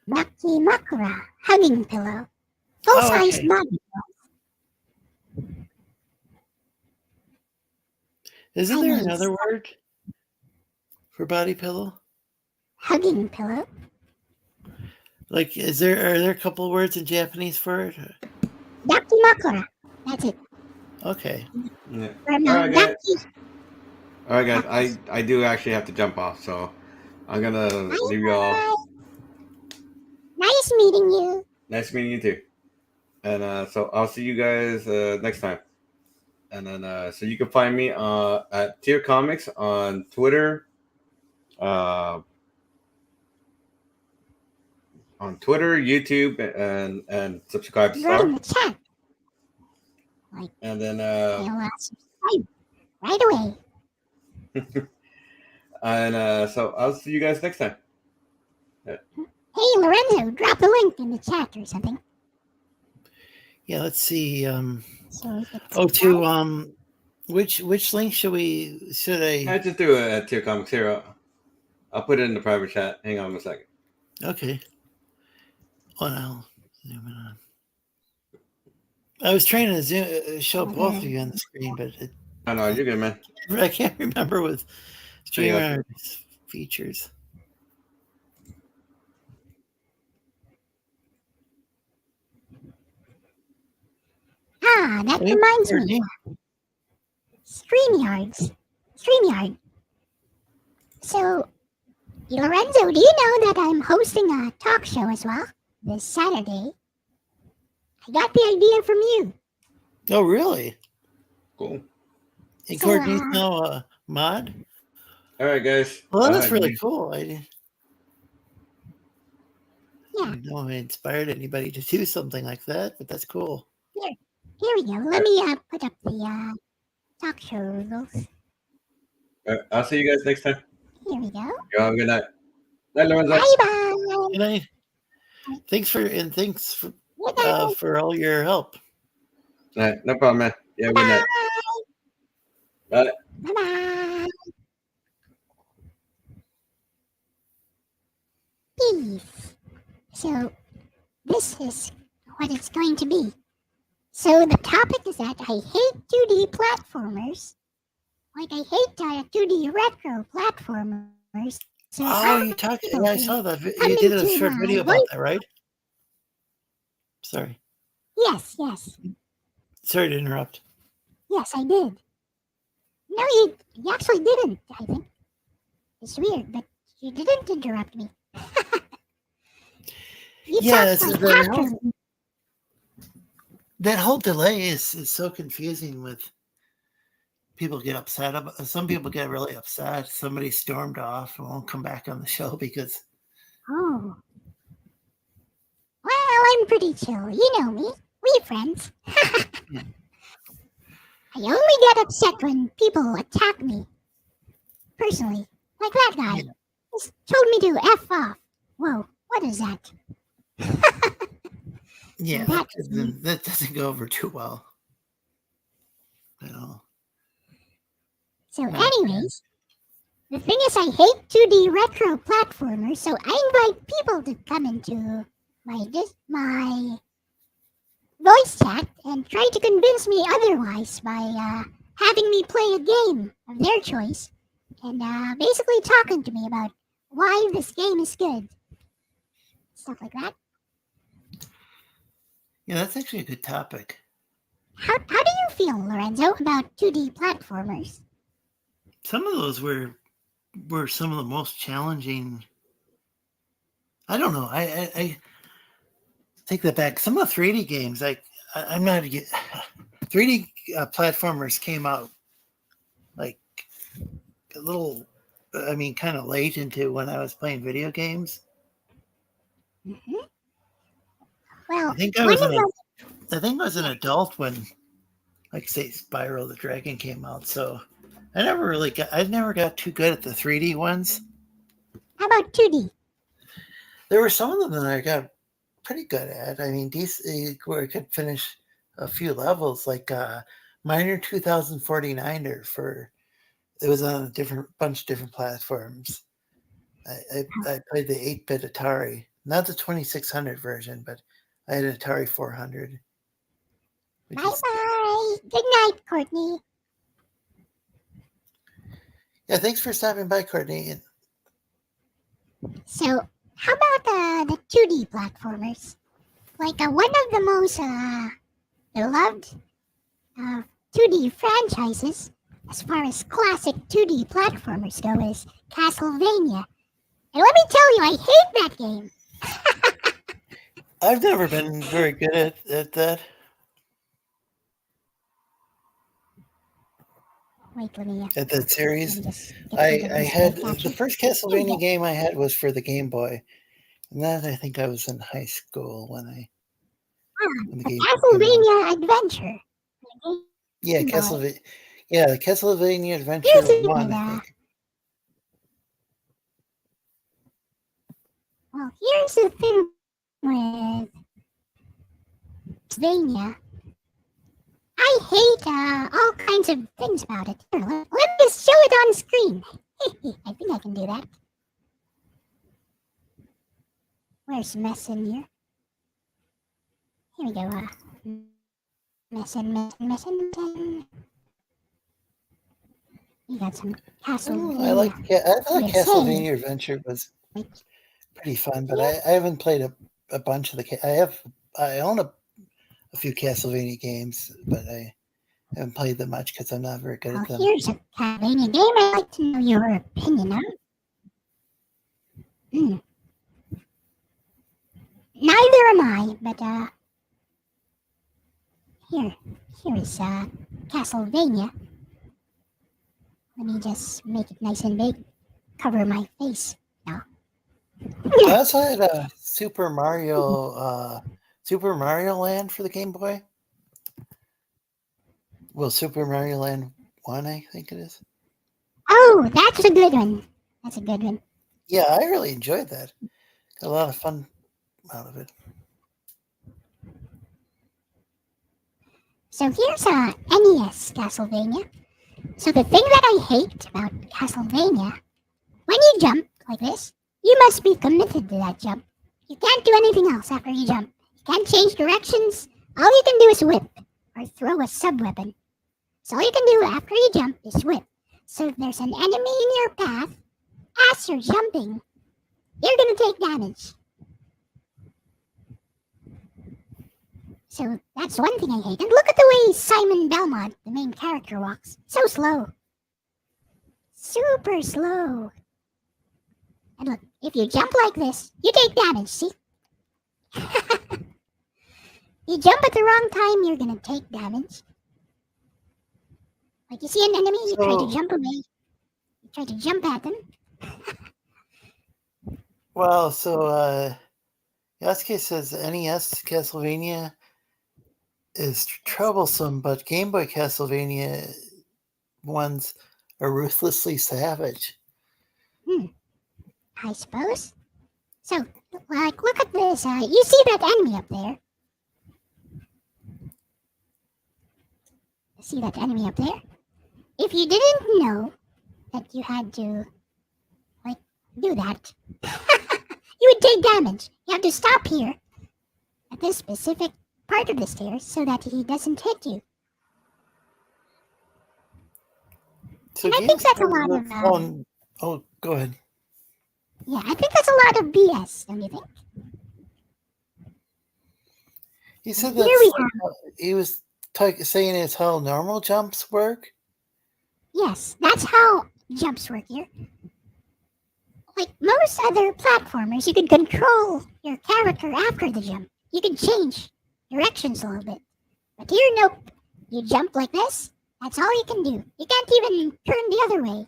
Makura hugging pillow. Full size body. Isn't there another word for body pillow? Hugging pillow. Like, are there a couple of words in Japanese for it? Makura. That's it. Okay. Yeah. All right, guys. I do actually have to jump off, so I'm gonna leave you all. Nice meeting you. Nice meeting you too. And so I'll see you guys next time. And then so you can find me at Tier Comix on Twitter. On Twitter, YouTube, and subscribe to Star. In the chat. And then subscribe right away. And so I'll see you guys next time. Hey Lorenzo, drop a link in the chat or something. Yeah, let's see. So which link should I? I just do a Tier Comix here. I'll put it in the private chat. Hang on a second. Okay. Well, now zoom in on. I was trying to show both of you on the screen, but I know you're good, man. I can't remember with streamer features. Ah, that reminds me. StreamYard. So, Lorenzo, do you know that I'm hosting a talk show as well this Saturday? I got the idea from you. Oh, really? Cool. And Courtney's now a mod? All right, guys. Well, that's really cool. I didn't Yeah. know I inspired anybody to do something like that, but that's cool. Here we go. Let me put up the talk show rules. I'll see you guys next time. Here we go. You have a good night. Night, Lorenzo. Bye-bye. Good night. Thanks for all your help. All right, no problem, man. Yeah, good night. Bye. Bye-bye. Peace. So, this is what it's going to be. So, the topic is that I hate 2D platformers. Like, I hate 2D retro platformers. So you talking? Yeah, I saw that. You did a short video about that, right? Sorry. Yes. Sorry to interrupt. Yes, I did. No, you actually didn't, I think. It's weird, but you didn't interrupt me. That whole delay is so confusing with people get upset about. Some people get really upset. Somebody stormed off and won't come back on the show because. Oh. Well, I'm pretty chill. You know me. We're friends. I only get upset when people attack me. Personally. Like that guy. Just told me to F off. Whoa, what is that? Yeah, that doesn't go over too well. No. So anyways, the thing is I hate 2D retro platformers, so I invite people to come into my voice chat and try to convince me otherwise by having me play a game of their choice and basically talking to me about why this game is good. Stuff like that. Yeah, that's actually a good topic. How do you feel, Lorenzo, about 2D platformers? Some of those were some of the most challenging. I don't know. I take that back. Some of the 3D games, I'm not 3D platformers came out like a little. I mean, kind of late into when I was playing video games. Mm-hmm. Well, I think I was an adult when, like, say, Spyro the Dragon came out. So I never got too good at the 3D ones. How about 2D? There were some of them that I got pretty good at. I mean, where I could finish a few levels, like Miner 2049er it was on a bunch of different platforms. I played the 8-bit Atari, not the 2600 version, but I had an Atari 400. Bye-bye. Good night, Courtney. Yeah, thanks for stopping by, Courtney. So, how about the 2D platformers? Like one of the most beloved 2D franchises, as far as classic 2D platformers go, is Castlevania. And let me tell you, I hate that game. I've never been very good at that. Wait, let me... At that series. I had... The first Castlevania game I had was for the Game Boy. And that, I think I was in high school when the game Castlevania Adventure. Yeah, Castlevania. Yeah, the Castlevania Adventure 1, I think. Well, here's the thing with Castlevania. I hate all kinds of things about it. Here, let me just show it on screen. I think I can do that. Where's mess in here? Here we go. Missing. You got some Castlevania. I thought USA. Castlevania Adventure was pretty fun, but I haven't played a bunch of the. I own a few Castlevania games, but I haven't played them much because I'm not very good at them. Here's a Castlevania game I'd like to know your opinion on. Neither am I, but here is Castlevania. Let me just make it nice and big. Cover my face. No. I also had Super Mario Land for the Game Boy. Well, Super Mario Land 1, I think it is. Oh, that's a good one. Yeah, I really enjoyed that. Got a lot of fun out of it. So here's NES Castlevania. So the thing that I hate about Castlevania, when you jump like this, you must be committed to that jump. You can't do anything else after you jump. You can't change directions. All you can do is whip or throw a sub-weapon. So all you can do after you jump is whip. So if there's an enemy in your path, as you're jumping, you're going to take damage. So that's one thing I hate. And look at the way Simon Belmont, the main character, walks. So slow. Super slow. And look, if you jump like this, you take damage, see? You jump at the wrong time, you're going to take damage. Like you see an enemy, you try to jump away. You try to jump at them. Well, so Yasuke says NES Castlevania is troublesome, but Game Boy Castlevania ones are ruthlessly savage. I suppose. So, like, look at this. You see that enemy up there? See that enemy up there? If you didn't know that you had to, like, do that, you would take damage. You have to stop here at this specific part of the stairs so that he doesn't hit you. So and I think that's a lot of... go ahead. Yeah, I think that's a lot of BS, don't you think? He said that he was saying it's how normal jumps work. Yes, that's how jumps work here. Like most other platformers, you can control your character after the jump. You can change directions a little bit. But here, nope. You jump like this, that's all you can do. You can't even turn the other way.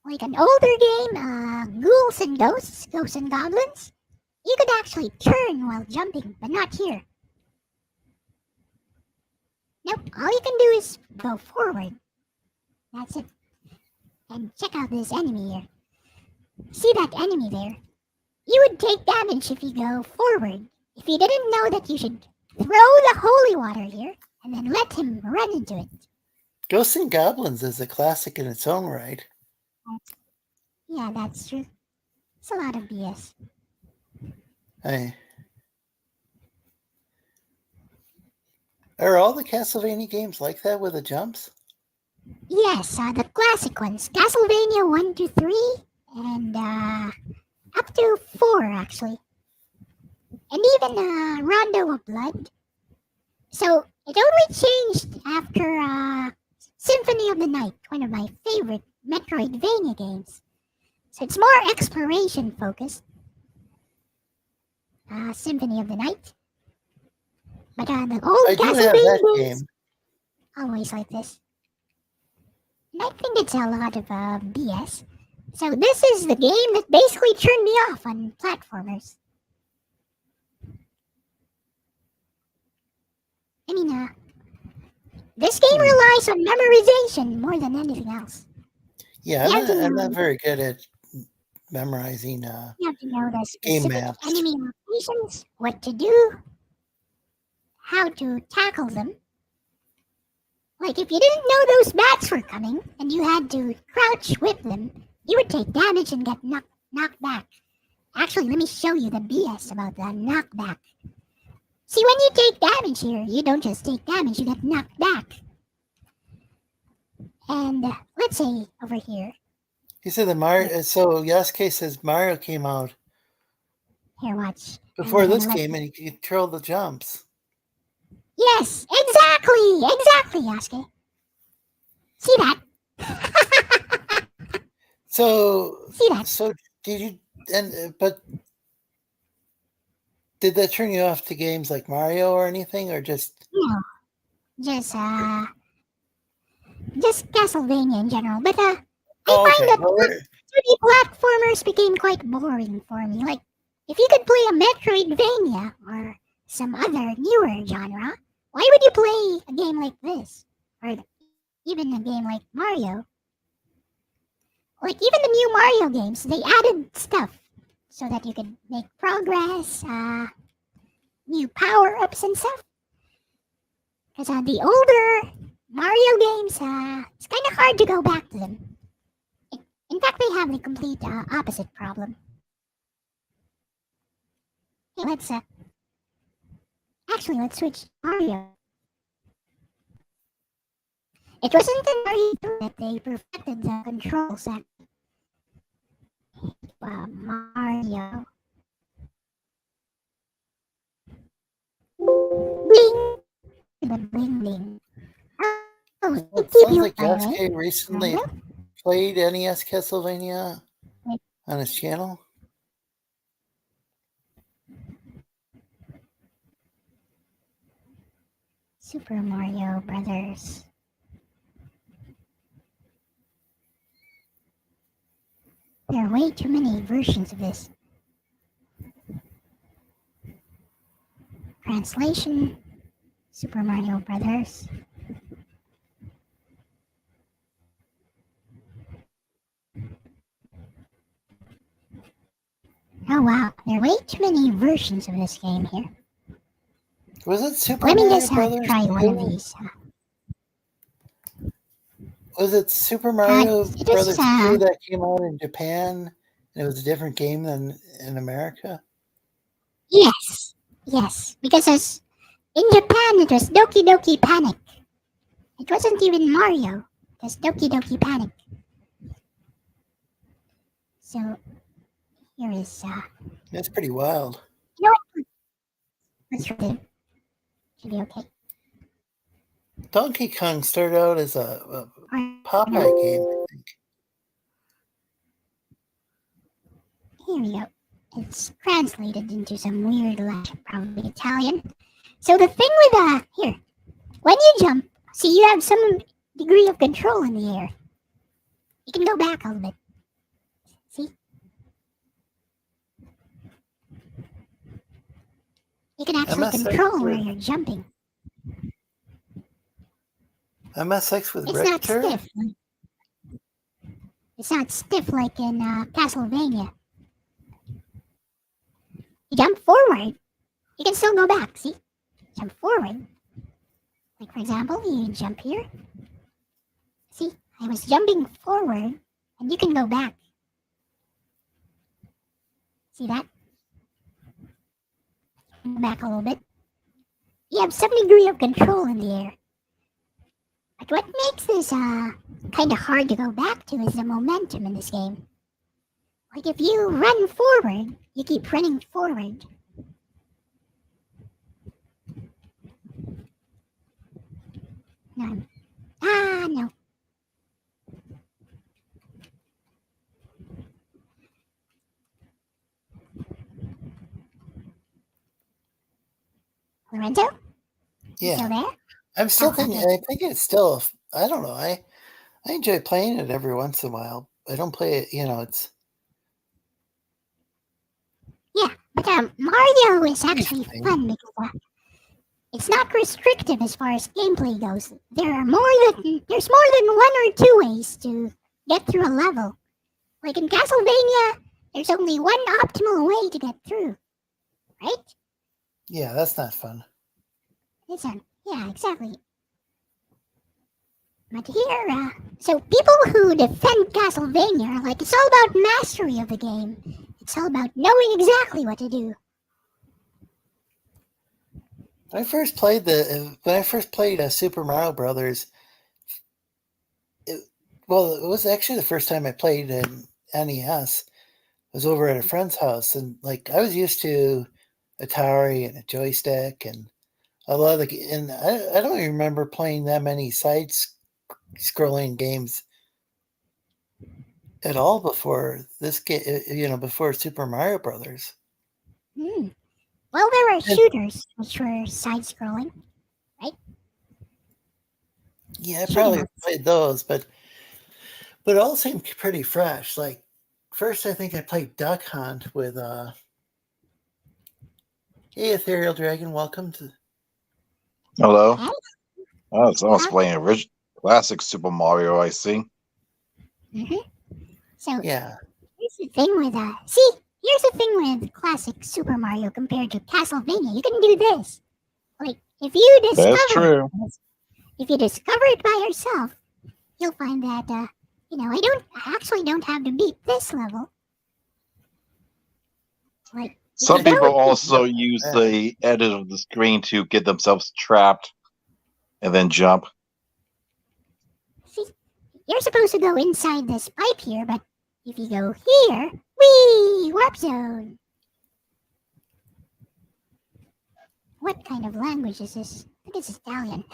Like an older game, Ghouls and Ghosts, Ghosts and Goblins, you could actually turn while jumping, but not here. Nope, all you can do is go forward. That's it. And check out this enemy here. See that enemy there? You would take damage if you go forward. If you didn't know that you should throw the holy water here and then let him run into it. Ghosts and Goblins is a classic in its own right. Yeah, that's true. It's a lot of BS. Are all the Castlevania games like that with the jumps? Yes, the classic ones. Castlevania 1 to 3 and up to 4 actually. And even Rondo of Blood. So it only changed after Symphony of the Night, one of my favorite Metroidvania games. So it's more exploration focused. Symphony of the Night. But the old Castlevania games always like this. And I think it's a lot of BS. So this is the game that basically turned me off on platformers. I mean, this game relies on memorization more than anything else. Yeah, I'm not very good at memorizing you have to know the game specific maps. enemy locations, what to do, how to tackle them. Like if you didn't know those bats were coming and you had to crouch whip them, you would take damage and get knocked back. Actually, let me show you the BS about the knockback. See, when you take damage here, you don't just take damage, you get knocked back. And let's say over here. You said the Mario. So Yasuke says Mario came out Here, watch. before this game, and you can control the jumps. Yes, exactly, Yasuke. See that? So, See that? so did you? But did that turn you off to games like Mario or anything, or just? No, just Castlevania in general. But I find that 3D platformers became quite boring for me. Like, if you could play a Metroidvania or some other newer genre, why would you play a game like this? Or even a game like Mario? Like, even the new Mario games, they added stuff so that you could make progress, new power-ups and stuff. Because the older Mario games, it's kind of hard to go back to them. In fact, they have the complete opposite problem. Hey, let's switch to Mario. It wasn't in Mario 2 that they perfected the controls at Mario. Bling! Bling, bling. Oh, It sounds like Yasuke recently played NES Castlevania on his channel. Super Mario Brothers. There are way too many versions of this. Translation, Super Mario Brothers. Oh wow, there are way too many versions of this game here. Was it Super Let me Mario just Brothers? try one of these. Was it Super Mario Brothers 2 that came out in Japan? And it was a different game than in America? Yes, because in Japan it was Doki Doki Panic. It wasn't even Mario. It was Doki Doki Panic. So here is That's pretty wild. you know what? Let's try it. Should be okay. Donkey Kong started out as a Popeye game, I think. Here we go. It's translated into some weird language, probably Italian. So the thing with here, when you jump, see, you have some degree of control in the air. You can go back a little bit. See? You can actually control where you're jumping. MSX with It's Richter? not stiff. It's not stiff like in Castlevania. You jump forward, you can still go back, see? Jump forward. Like, for example, you jump here. See, I was jumping forward, and you can go back. See that? Back a little bit. You have some degree of control in the air. But what makes this kind of hard to go back to is the momentum in this game. Like, if you run forward, you keep running forward. No. No. Lorenzo? Yeah. Still there? I'm still thinking, I think it's still, I don't know, I enjoy playing it every once in a while. I don't play it, it's... Yeah, but Mario is actually fun because it's not restrictive as far as gameplay goes. There's more than one or two ways to get through a level. Like in Castlevania, there's only one optimal way to get through, right? Yeah, that's not fun. Yeah, exactly. But here, so people who defend Castlevania are like, it's all about mastery of the game. It's all about knowing exactly what to do. when I first played Super Mario Brothers, it was actually the first time I played in NES. I was over at a friend's house, and like I was used to Atari and a joystick and a lot of and I don't even remember playing that many scrolling games at all before this game. Before Super Mario Brothers. Hmm. Well, there were shooters, which were side-scrolling, right? Yeah, I probably played those, but it all seemed pretty fresh. Like first, I think I played Duck Hunt with Hey, Ethereal Dragon, welcome to. Hello. Huh? Oh, someone's playing original classic Super Mario. I see. Mm-hmm. So Yeah, here's the thing with classic Super Mario compared to Castlevania. You can do this. Like if you That's true. discover it by yourself, you'll find that I don't have to beat this level. Like Some you people know, also use the edit of the screen to get themselves trapped and then jump. see, you're supposed to go inside this pipe here, but if you go here, whee, warp zone. What kind of language is this? I think it's Italian.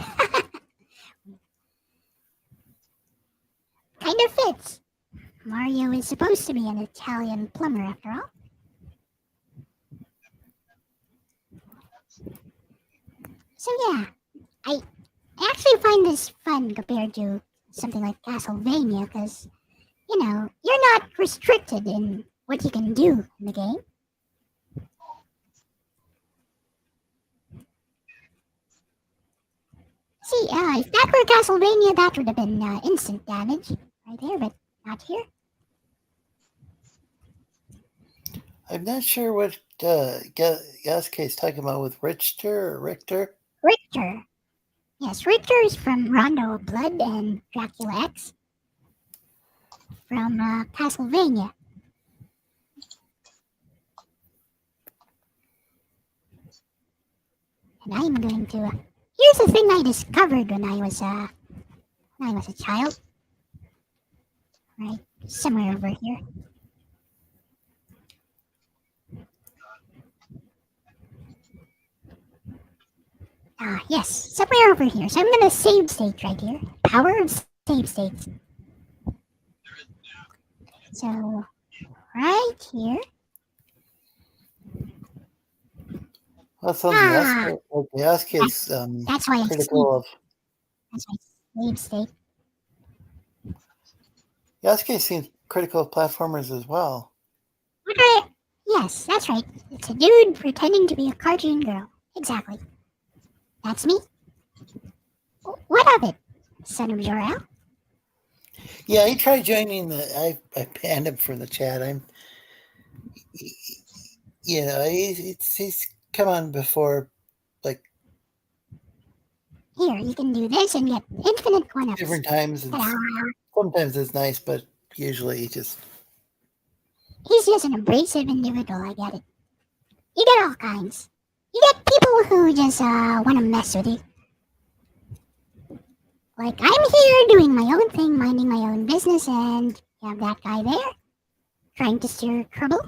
Kind of fits. Mario is supposed to be an Italian plumber after all. So yeah, I actually find this fun compared to something like Castlevania because, you're not restricted in what you can do in the game. See, if that were Castlevania, that would have been instant damage right there, but not here. I'm not sure what Yasuke is talking about with Richter or Richter. Richter. Yes, Richter is from Rondo of Blood and Dracula X from Castlevania. And I'm going to. Here's the thing I discovered when I was a child. Right, somewhere over here. Yes, somewhere over here. So I'm gonna save state right here. Power of save states. So right here. Well, sounds Yasuke is That's why I critical of. That's why save state. Yasuke seems critical of platformers as well. Okay. Yes, that's right. It's a dude pretending to be a cartoon girl. Exactly. That's me. What of it, son of Jor-El? Yeah, he tried joining I banned him from the chat. He's come on before, like Here, you can do this and get infinite one-ups. different times. And sometimes it's nice, but usually he's just an abrasive individual. I get it. You get all kinds. You get people who just want to mess with you. Like, I'm here doing my own thing, minding my own business, and you have that guy there trying to stir trouble.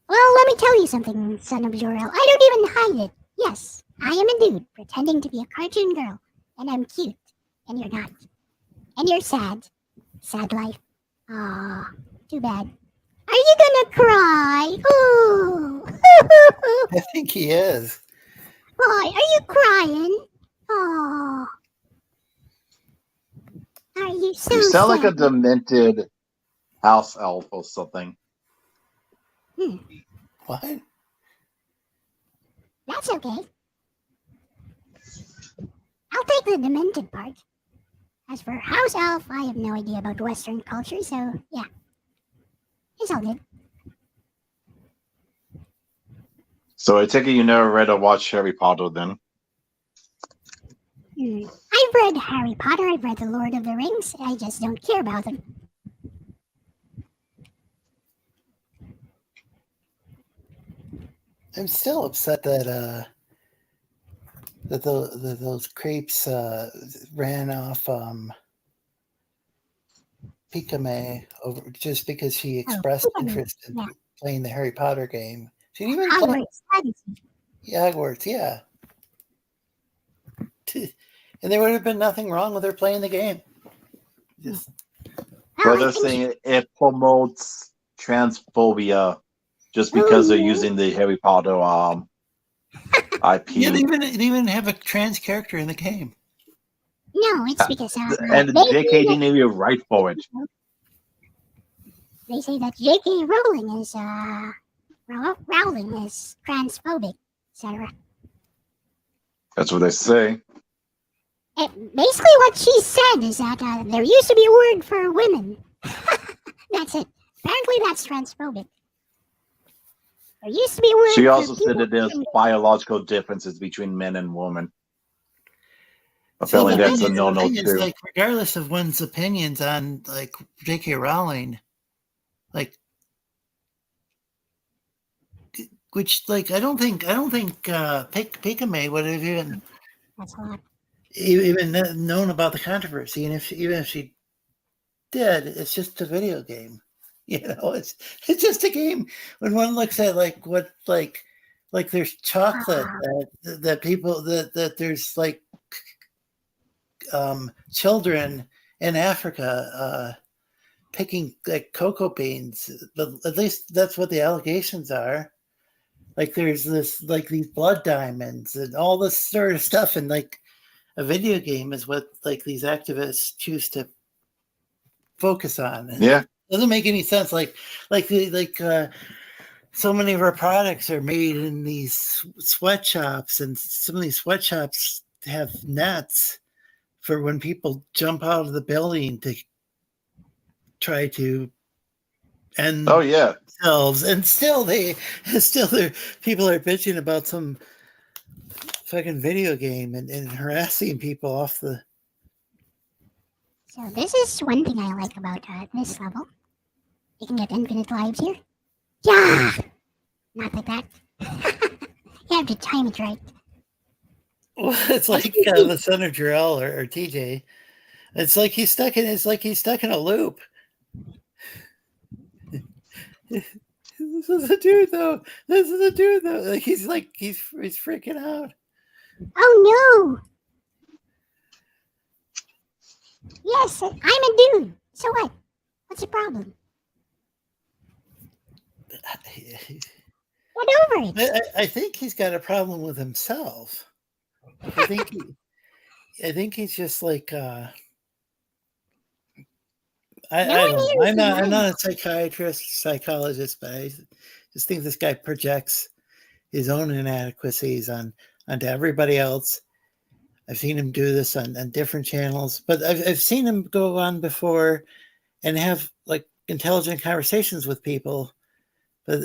Well, let me tell you something, son of Jor-El. I don't even hide it. Yes, I am a dude pretending to be a cartoon girl, and I'm cute, and you're not. And you're sad. Sad life. Aw, too bad. Are you gonna cry? Ooh. I think he is. Why, are you crying? Aw. Are you so You sound like a sad? demented house elf or something. What? That's okay. I'll take the demented part. As for house elf, I have no idea about Western culture, so yeah. It's all good. So I take it you never read or watched Harry Potter then? I've read Harry Potter, I've read The Lord of the Rings, I just don't care about them. I'm still upset that that those creeps ran off Pikame over just because she expressed interest in playing the Harry Potter game. She didn't even play Hogwarts, yeah. And there would have been nothing wrong with her playing the game. Just Well, they're saying it promotes transphobia just because they're using the Harry Potter IP. Yeah, they even have a trans character in the game. No, it's because and JK didn't even write for it. They say that J.K. Rowling is transphobic, etc. That's what they say. Basically, what she said is that there used to be a word for women. That's it. Apparently, that's transphobic. There used to be a word. She also said that there's biological differences between men and women. Apparently, that's a no-no too. Like, regardless of one's opinions on like J.K. Rowling, like, which like I don't think Pikame would have even. That's a lot. Even known about the controversy, and even if she did, it's just a video game. You know, it's just a game. When one looks at like what like there's chocolate that people that there's like children in Africa picking like cocoa beans, but at least that's what the allegations are. Like there's this like these blood diamonds and all this sort of stuff, and like. A video game is what like these activists choose to focus on. And it doesn't make any sense. So many of our products are made in these sweatshops, and some of these sweatshops have nets for when people jump out of the building to try to end themselves. And still people are bitching about some fucking video game and harassing people off the. So this is one thing I like about this level. You can get infinite lives here. Yeah, not like that. You have to time it right. Well, it's like the son of Jarrell or TJ. It's like he's stuck in a loop. This is a dude though. Like he's freaking out. Oh no! Yes, I'm a dude. So what? What's the problem? Get over it. I think he's got a problem with himself. I think he's just like I don't know. I'm not a psychologist, but I just think this guy projects his own inadequacies onto everybody else. I've seen him do this on different channels, but I've seen him go on before and have like intelligent conversations with people. But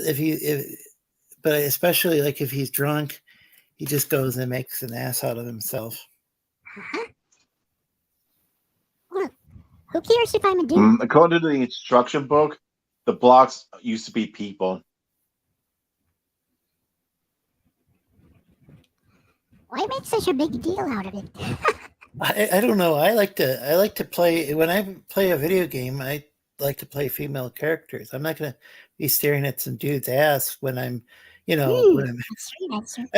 but especially like if he's drunk, he just goes and makes an ass out of himself. Look, who cares if I'm a dude? According to the instruction book, the blocks used to be people. Why make such a big deal out of it? I don't know. I like to play when I play a video game. I like to play female characters. I'm not going to be staring at some dude's ass when I'm, I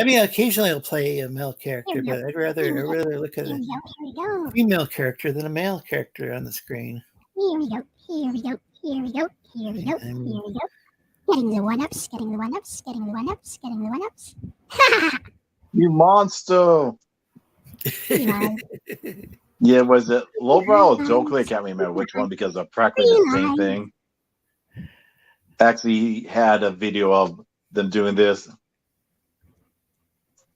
mean, occasionally I'll play a male character, but I'd rather look at a female character than a male character on the screen. Here we go. Getting the one-ups. You monster! Yeah, was it Lowbrow or Joker? I can't remember which one because they're practically the same thing. Actually, had a video of them doing this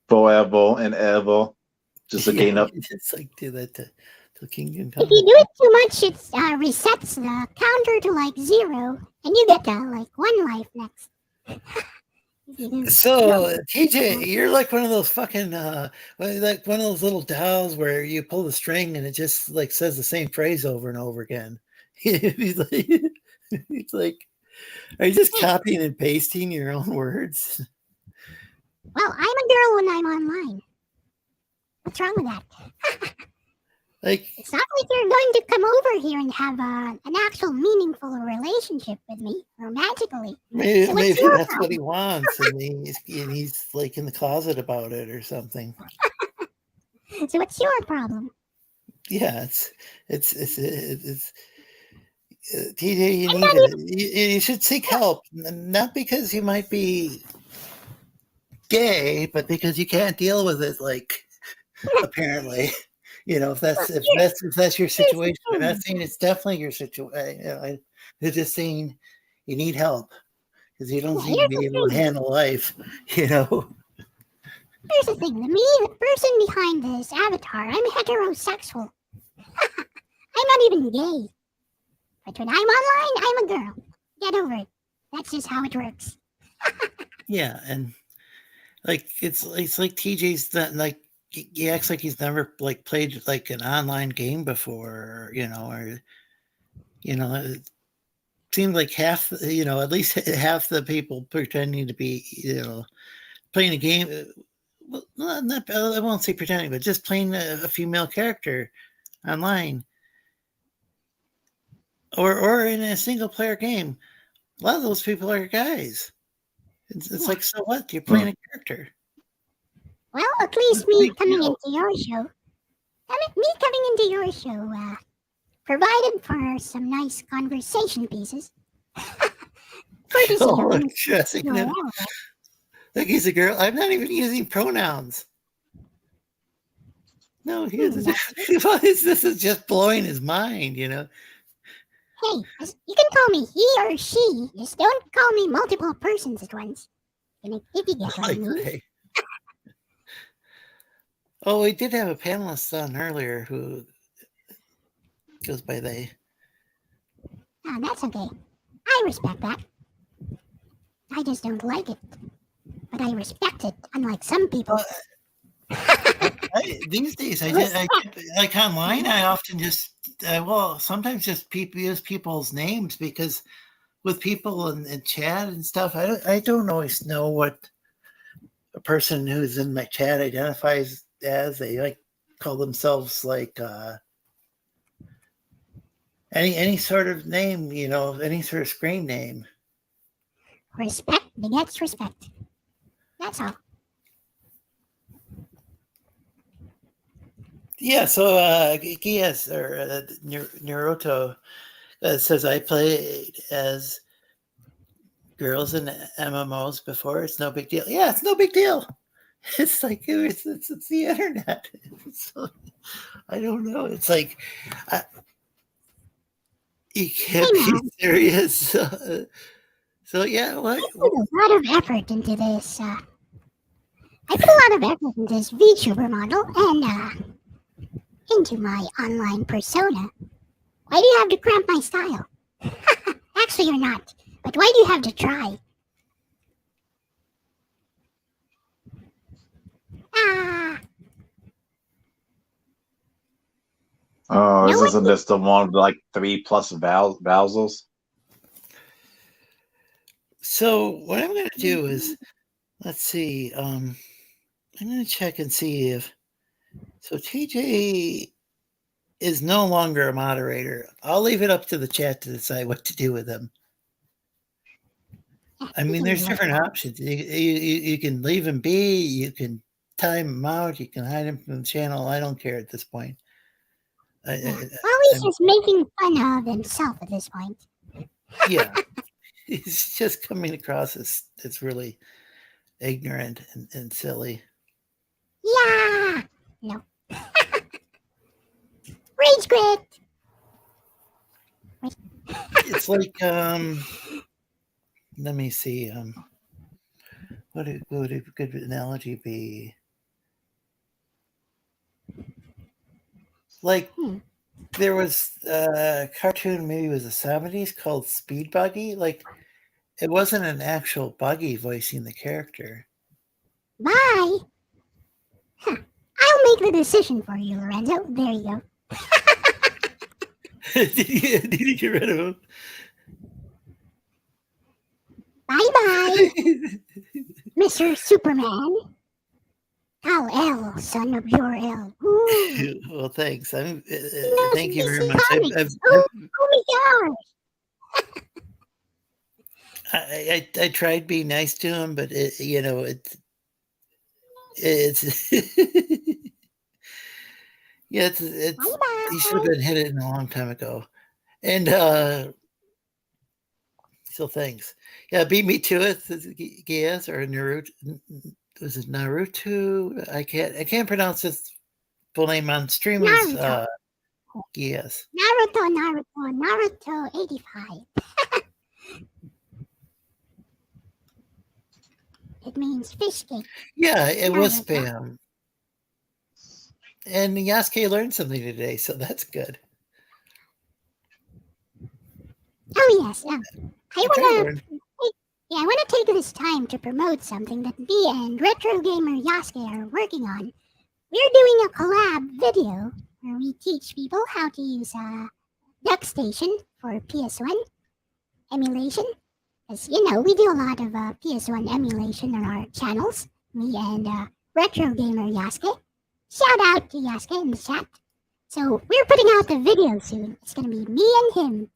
forever and ever, just to gain up. It's like do that to Kingdom Come. If you do it too much, it resets the counter to like 0, and you get like 1 life next. So TJ, you're like one of those fucking like one of those little dolls where you pull the string and it just like says the same phrase over and over again. He's like, are you just copying and pasting your own words? Well, I'm a girl when I'm online. What's wrong with that? Like, It's not like you're going to come over here and have an actual meaningful relationship with me romantically. maybe, So what's maybe your that's what he problem? wants, and he's like in the closet about it or something. So what's your problem? Yeah, TJ, I'm not even. you should seek help, not because you might be gay, but because you can't deal with it. Like, apparently, if that's your Here's the situation. I'm not thing. saying it's definitely your situation. I'm just saying you need help because you don't Yeah, seem to here's be the able to thing. handle life. Here's the thing. The person behind this avatar, I'm heterosexual. I'm not even gay. But when I'm online, I'm a girl. Get over it. That's just how it works. Yeah, and like it's like TJ's not like he acts like he's never like played like an online game before, or it seemed like half, at least half the people pretending to be, playing a game. Well, not I won't say pretending, but just playing a female character online or in a single player game. A lot of those people are guys. It's like, so what? You're playing a character. Well, at least me coming into your show, provided for some nice conversation pieces. Courtesy Oh, of Jessica. Like he's a girl. I'm not even using pronouns. No, this is just blowing his mind, Hey, you can call me he or she. Just don't call me multiple persons at once. If you get what I mean. Oh, we did have a panelist on earlier who goes by they. Oh, that's okay. I respect that. I just don't like it. But I respect it, unlike some people. These days, like online, I often just, sometimes just use people's names because with people in chat and stuff, I don't always know what a person who's in my chat identifies as. They like call themselves like any sort of name, any sort of screen name. Respect begets respect. That's all. Yeah, so Geass or Naruto says I played as girls in MMOs before. It's no big deal. Yeah, it's no big deal. It's like it's the internet. So, I don't know. It's like you can't be serious. So yeah, what? I put a lot of effort into this. I put a lot of effort into this VTuber model and into my online persona. Why do you have to cramp my style? Actually, you're not. But why do you have to try? Oh, isn't this the one with like 3+ vowels? So what I'm going to do is, let's see. I'm going to check and see if. So TJ is no longer a moderator. I'll leave it up to the chat to decide what to do with him. I mean, there's different options. You can leave him be. You can time him out. You can hide him from the channel. I don't care at this point. Well, he's just making fun of himself at this point. Yeah. He's just coming across as it's really ignorant and silly. Yeah. No. Rage quit. It's like let me see. What would a good analogy be? Like there was a cartoon, maybe it was the 70s, called Speed Buggy. Like it wasn't an actual buggy voicing the character. Bye. Huh. I'll make the decision for you, Lorenzo. There you go. Did you get rid of him? Bye-bye, Mr. Superman. Elle. El, son of Jor-El. Ooh. Well, thanks. Thank Yes, you very DC much. Comics. Oh my gosh. I tried being nice to him, but it's yeah, it's he should have been hit a long time ago. And so thanks. Yeah, beat me to it, Geass or Naruto. Was it Naruto? I can't pronounce his full name on stream. Naruto. Geass. Naruto 85. It means fish cake. Yeah, it was Naruto. spam. And Yasuke learned something today, so that's good. Oh yes. I want to take this time to promote something that me and Retro Gamer Yasuke are working on. We're doing a collab video where we teach people how to use DuckStation for PS1 emulation. As you know, we do a lot of PS1 emulation on our channels. Me and Retro Gamer Yasuke. Shout out to Yasuke in the chat. So we're putting out the video soon. It's gonna be me and him.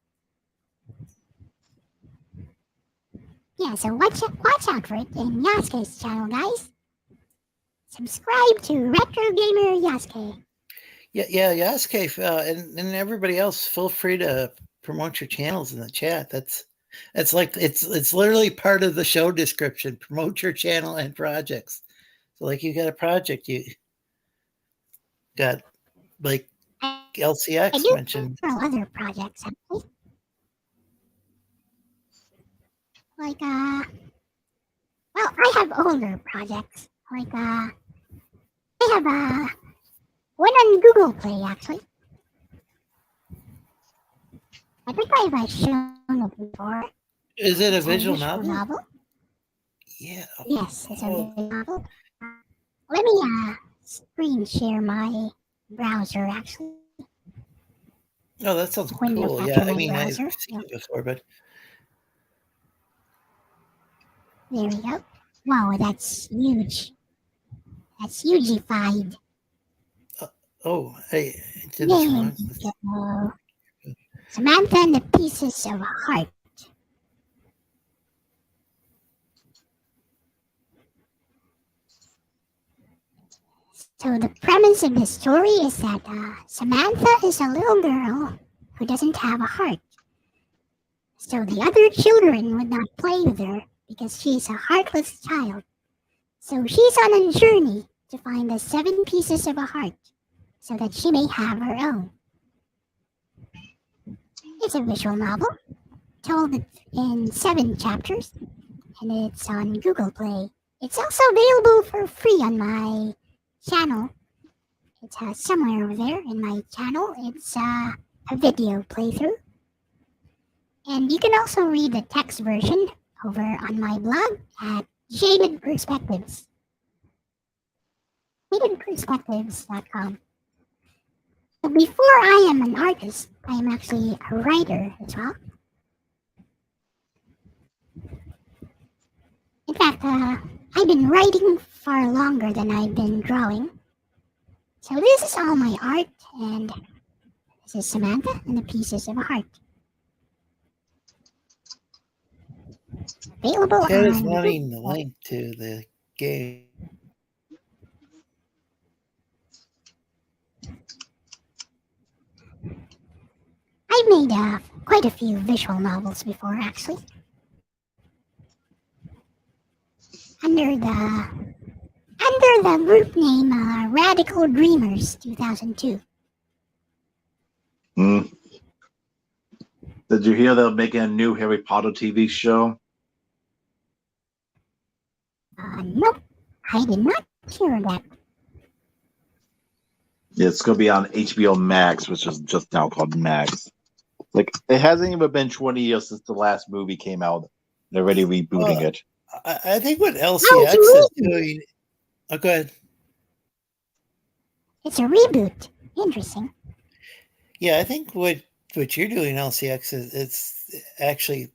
Yeah, so watch out for it in Yasuke's channel, guys. Subscribe to Retro Gamer Yasuke. Yeah, Yasuke, and everybody else, feel free to promote your channels in the chat. It's like it's literally part of the show description. Promote your channel and projects. So like you got a project, you got like LCX mentioned. Other projects, actually. Like well, I have older projects. Like I have one on Google Play, actually. I think I've shown it before. Is it a visual novel? Yeah. Yes, it's a visual novel. Let me screen share my browser, actually. Oh, that sounds cool. Yeah, I mean, I've seen it before, but there we go. Wow, that's huge. That's hugified. Oh, hey, I did this wrong. Samantha and the Pieces of Heart. So the premise of the story is that Samantha is a little girl who doesn't have a heart. So the other children would not play with her because she's a heartless child. So she's on a journey to find the 7 pieces of a heart so that she may have her own. It's a visual novel told in 7 chapters, and it's on Google Play. It's also available for free on my channel. It's somewhere over there in my channel. It's a video playthrough. And you can also read the text version over on my blog at Jaded Perspectives. JadedPerspectives.com. So before I am an artist, I am actually a writer as well. In fact, I've been writing far longer than I've been drawing. So this is all my art, and this is Samantha and the Pieces of a Heart. Available I was on wanting the link to the game. I've made quite a few visual novels before, actually. Under the group name Radical Dreamers 2002. Did you hear they're making a new Harry Potter TV show? Nope, I did not hear that. Yeah, it's going to be on HBO Max, which is just now called Max. Like, it hasn't even been 20 years since the last movie came out. They're already rebooting it. I think what LCX is doing. Oh, go ahead. It's a reboot. Interesting. Yeah, I think what you're doing, LCX, is it's actually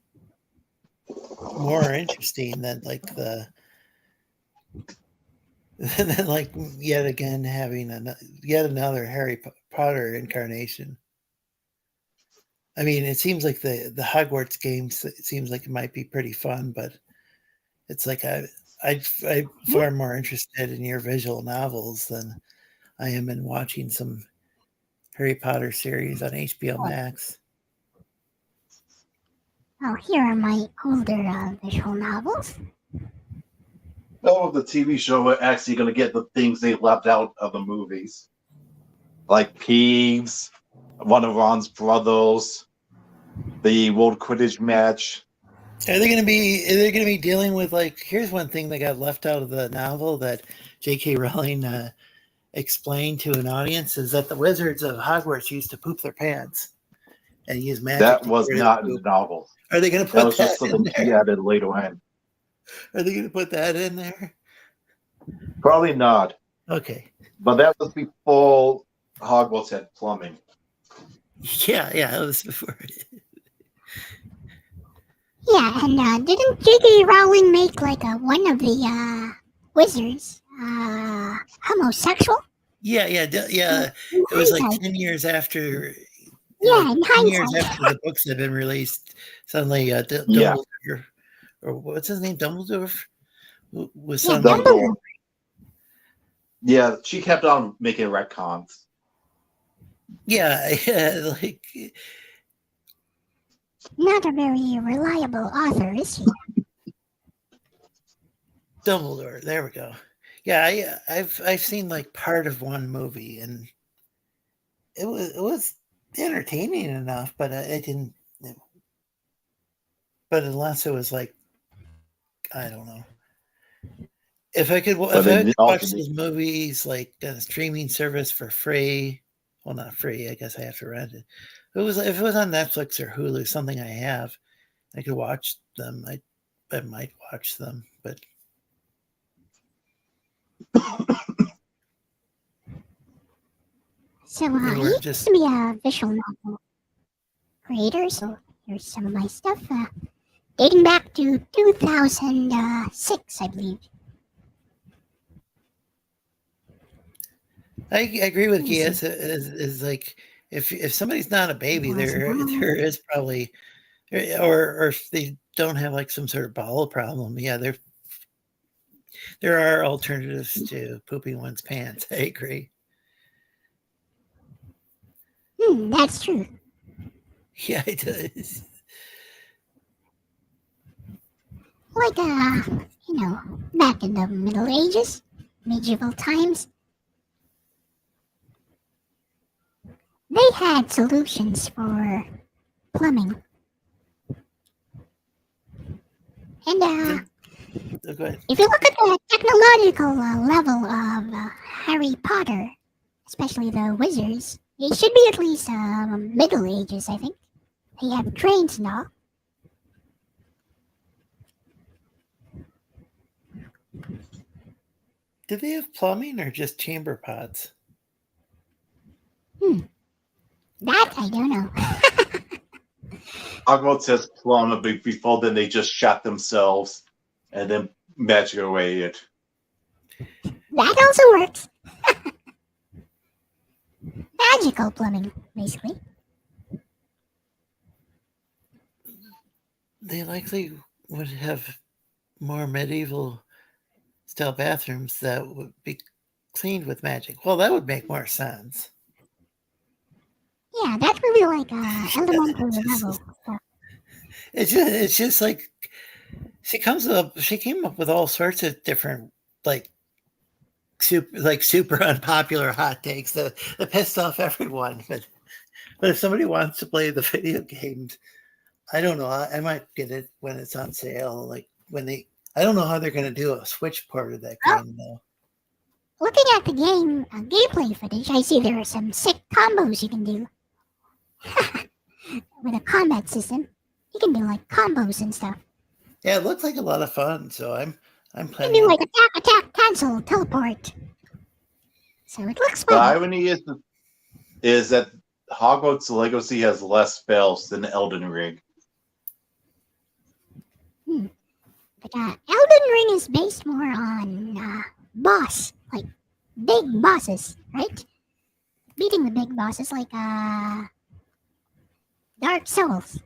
more interesting than like the And then, like, yet again having yet another Harry Potter incarnation. I mean, it seems like the Hogwarts games. It seems like it might be pretty fun, but it's like I'm far more interested in your visual novels than I am in watching some Harry Potter series on HBO Max. Oh, here are my older visual novels. Oh, the TV show, we're actually going to get the things they left out of the movies. Like Peeves, one of Ron's brothers, the World Quidditch match. Are they going to be dealing with, like, here's one thing that got left out of the novel that J.K. Rowling explained to an audience is that the wizards of Hogwarts used to poop their pants and use magic. That was not in the novel. Are they going to put that was just something he added later on. Are they going to put that in there? Probably not. Okay. But that was before Hogwarts had plumbing. Yeah, it was before. Yeah, and didn't J.K. Rowling make like one of the wizards homosexual? Yeah. It was like 10 years after. Yeah, in 10 years hindsight. after the books had been released, suddenly Dumbledore, or what's his name, Dumbledore, was suddenly. Dumbledore. Yeah, she kept on making retcons. Yeah, like. Not a very reliable author, is he? Dumbledore. There we go. Yeah, I've seen like part of one movie, and it was entertaining enough, but it didn't. But unless it was like, I don't know. If I could watch these movies like on a streaming service for free, well, not free. I guess I have to rent it. If it was on Netflix or Hulu, something I have, I could watch them. I might watch them, but. So he used to be a visual novel creator, so here's some of my stuff, dating back to 2006, I believe. I agree with Geass. Is like if somebody's not a baby, there is probably, or if they don't have like some sort of bowel problem. Yeah, there are alternatives to pooping one's pants. I agree. That's true. Yeah, it does. Like, back in the Middle Ages, medieval times, they had solutions for plumbing. And if you look at the technological level of Harry Potter, especially the wizards, it should be at least Middle Ages, I think. They have trains and all. Do they have plumbing or just chamber pots? That I don't know. Hogwarts has plumbing, but before then they just shot themselves and then magic away it. That also works. Magical plumbing, basically. They likely would have more medieval style bathrooms that would be cleaned with magic. Well, that would make more sense. Yeah, that would be like elementary level stuff. It's just like she came up with all sorts of different super unpopular hot takes that pissed off everyone. But if somebody wants to play the video games, I don't know. I might get it when it's on sale. Like I don't know how they're going to do a Switch port of that game though. Looking at the game gameplay footage, I see there are some sick combos you can do. With a combat system, you can do like combos and stuff. Yeah, it looks like a lot of fun. So I'm You planning. can do like attack, cancel, teleport. So it looks fun. The irony is that Hogwarts Legacy has less spells than Elden Ring. But Elden Ring is based more on boss, like big bosses, right? Beating the big bosses like Dark Souls.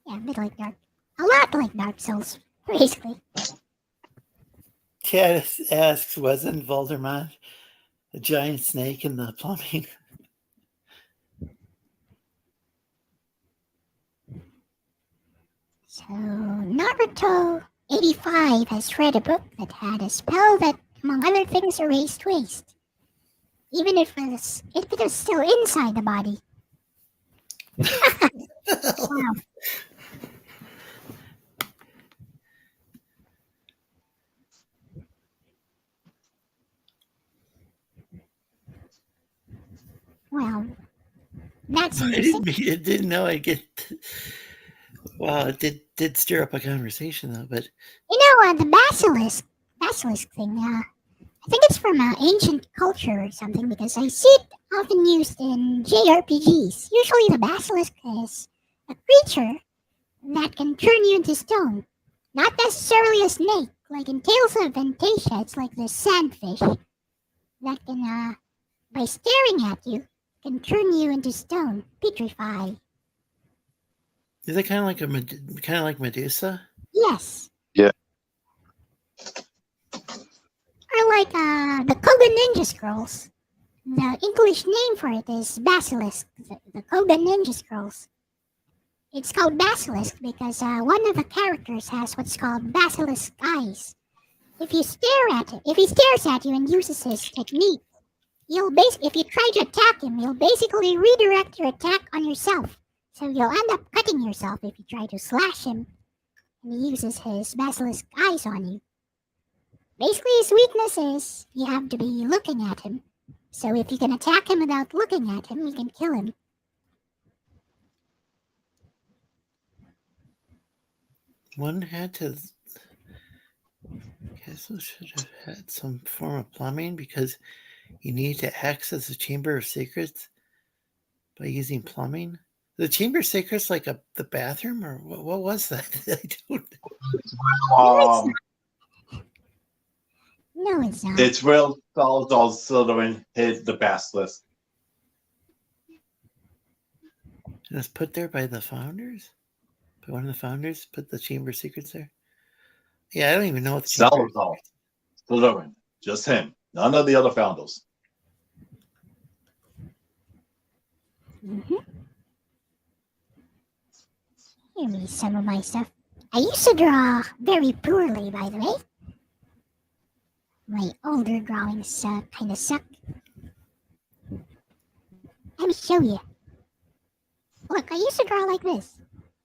Yeah, a bit like a lot like Dark Souls, basically. Cat asks, wasn't Voldemort a giant snake in the plumbing? So, Naruto 85 has read a book that had a spell that, among other things, erased waste. Even if it was still inside the body. Wow. Well, that's interesting. I didn't know I'd get. Wow, it did stir up a conversation though. But The basilisk thing. I think it's from ancient culture or something because I see it often used in JRPGs. Usually, the basilisk is a creature that can turn you into stone. Not necessarily a snake, like in Tales of Fantasia. It's like the sandfish that can, by staring at you, can turn you into stone, petrify. is it kind of like Medusa? Yes. Yeah. Or like the Koga Ninja Scrolls. The English name for it is basilisk. The Koga Ninja Scrolls. It's called basilisk because one of the characters has what's called basilisk eyes. If he stares at you and uses his technique, if you try to attack him, you'll basically redirect your attack on yourself. So you'll end up cutting yourself if you try to slash him and he uses his basilisk eyes on you. Basically, his weakness is you have to be looking at him. So if you can attack him without looking at him, you can kill him. One had to. Castle should have had some form of plumbing because you need to access the Chamber of Secrets by using plumbing. The Chamber of Secrets like the bathroom, or what was that? I don't know. No, it's not. It's real Salazar Slytherin hid the basilisk. It was put there by the founders? By one of the founders put the Chamber of Secrets there? Yeah, I don't even know what the Chamber of Salazar Secrets. Slytherin. Just him. None of the other founders. Mm-hmm. Here is some of my stuff. I used to draw very poorly, by the way. My older drawings kind of suck. Let me show you. Look, I used to draw like this.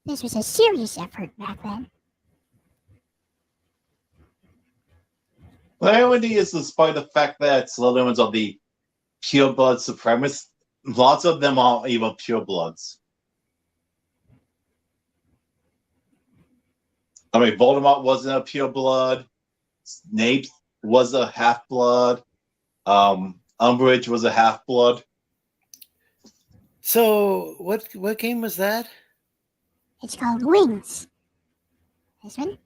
This was a serious effort back then. The irony is, despite the fact that Slytherins are the pureblood supremacists, lots of them are even purebloods. I mean, Voldemort wasn't a pureblood. Snape was a half-blood. Umbridge was a half-blood. So, what game was that? It's called Wings. This one.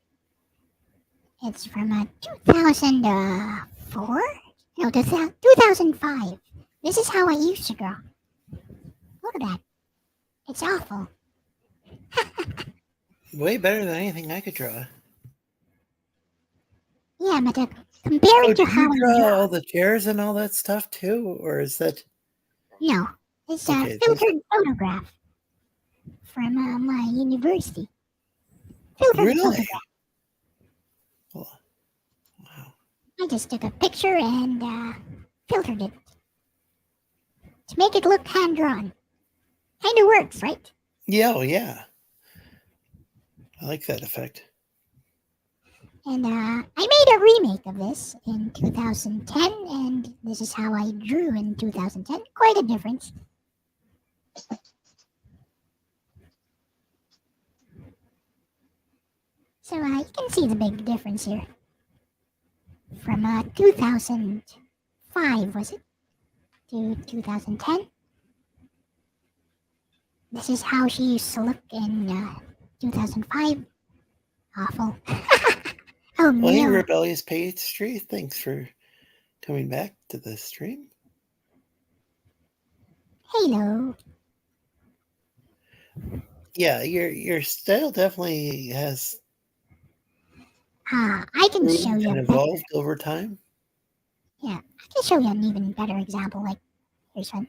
It's from 2004? No, 2005. This is how I used to draw. Look at that. It's awful. Way better than anything I could draw. Yeah, but compare it to how you I draw draw. all the chairs and all that stuff too, or is that? No, it's a Okay, filtered photograph from my university. Filtered Really? photograph. Oh, wow. I just took a picture and filtered it to make it look hand-drawn. Kind of works, right? Yeah, oh yeah. I like that effect. And I made a remake of this in 2010, and this is how I drew in 2010. Quite a difference. So you can see the big difference here. From 2005, was it? To 2010. This is how she used to look in 2005. Awful. Oh, Well, hey, no. Rebellious Pastry, thanks for coming back to the stream. Hello. Yeah, your style definitely has I can show you and a better, evolved over time. I can show you an even better example. Like, here's one.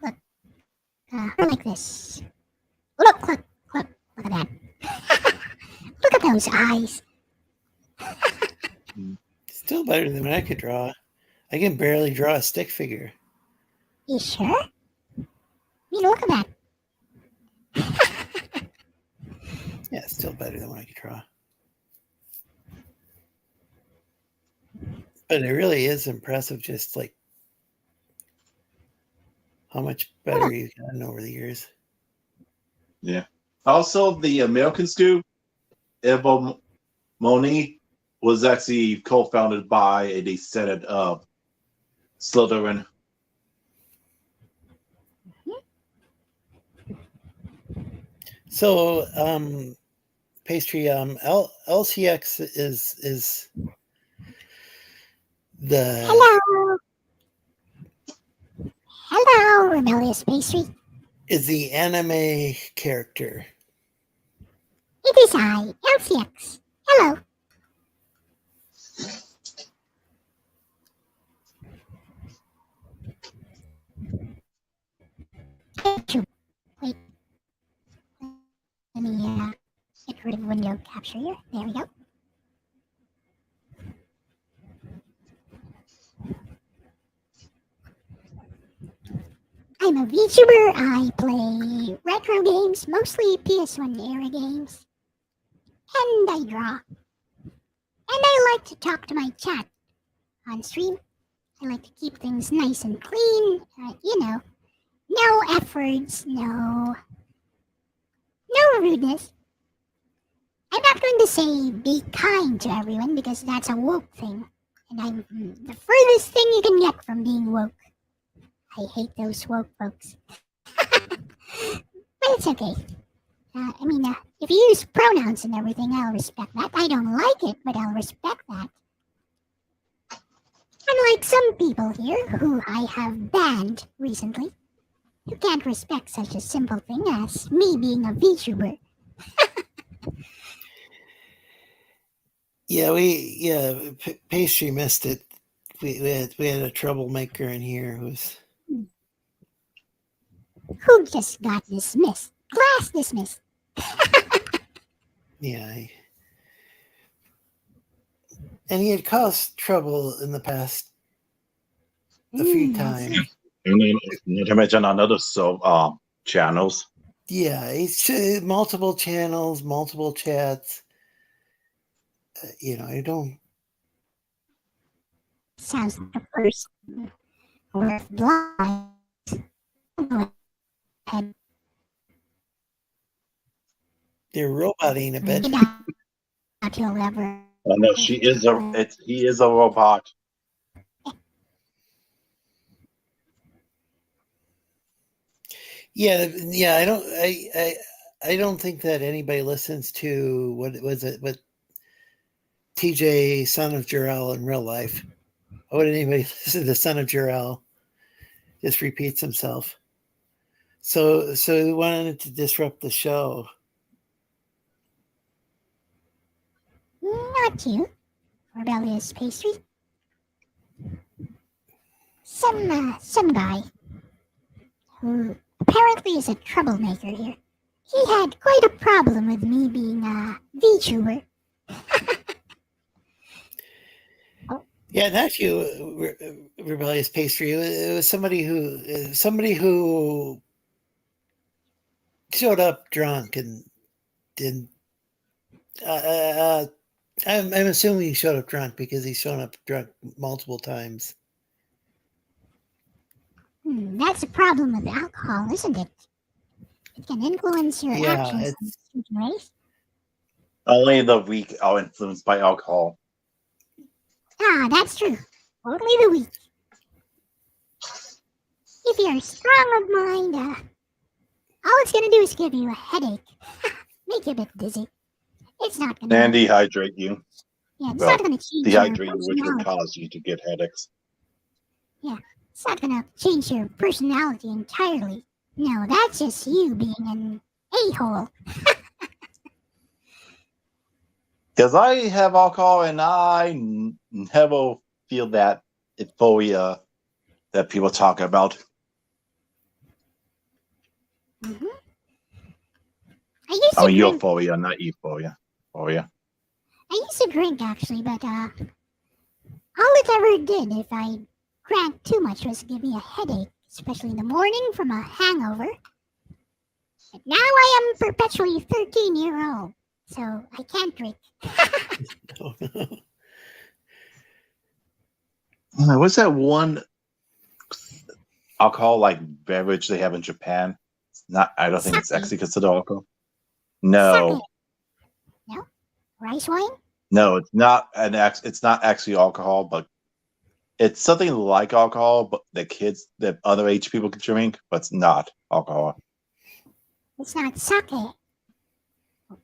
Look, like this. Look at that. Look at those eyes. Still better than I could draw. I can barely draw a stick figure. You sure? I mean, look at that. Yeah, it's still better than what I could draw. But it really is impressive, just like how much better you've gotten over the years. Yeah. Also, the American Stew, Evo Moni, was actually co-founded by a descendant of Slytherin. So, Pastry, LCX is the Hello, Rebellious Pastry. is the anime character. It is I, LCX. Hello. Wait. Let me get rid of window capture here. There we go. I'm a VTuber. I play retro games, mostly PS1 era games. And I draw. And I like to talk to my chat on stream. I like to keep things nice and clean. No efforts, no rudeness. I'm not going to say be kind to everyone because that's a woke thing. And I'm the furthest thing you can get from being woke. I hate those woke folks. But it's okay. If you use pronouns and everything, I'll respect that. I don't like it, but I'll respect that. Unlike some people here who I have banned recently, who can't respect such a simple thing as me being a VTuber. Pastry missed it. We had a troublemaker in here who just got dismissed. Class dismissed. And he had caused trouble in the past a few times. And then, not to mention on other channels. Yeah, he's multiple channels, multiple chats. I don't. Sounds like a person worth blind. Go ahead. They're roboting a bit. Not you'll ever. Oh no, he is a robot. Yeah. I don't think that anybody listens to what TJ, son of Jor-El, in real life. Why would anybody listen to the son of Jor-El? Just repeats himself. So he wanted to disrupt the show. Not you, Rebellious Pastry. Some guy who apparently is a troublemaker here. He had quite a problem with me being a VTuber. Yeah, not you, Rebellious Pastry. It was somebody who showed up drunk and didn't. I'm assuming he showed up drunk because he's shown up drunk multiple times. That's a problem with alcohol, isn't it? It can influence your actions in certain ways. Only the weak are influenced by alcohol. Ah, that's true. Only the weak. If you're strong of mind, all it's going to do is give you a headache, make you a bit dizzy. It's not gonna. And dehydrate you. Yeah, it's Well, not gonna change your dehydrate you, which would personality. cause you to get headaches. Yeah, it's not gonna change your personality entirely. No, that's just you being an a-hole. Because I have alcohol and I never feel that euphoria that people talk about. Mm-hmm. I used to drink. Euphoria, not euphoria. Euphoria. I used to drink actually, but all it ever did if I drank too much was give me a headache, especially in the morning from a hangover. But now I am perpetually 13-year-old, so I can't drink. What's that one alcohol like beverage they have in Japan? It's not. I don't think it's Sake. actually considered alcohol. No, Sake. No? Rice wine? no, it's not It's not actually alcohol, but it's something like alcohol, but that other age people can drink, but it's not alcohol. It's not sake.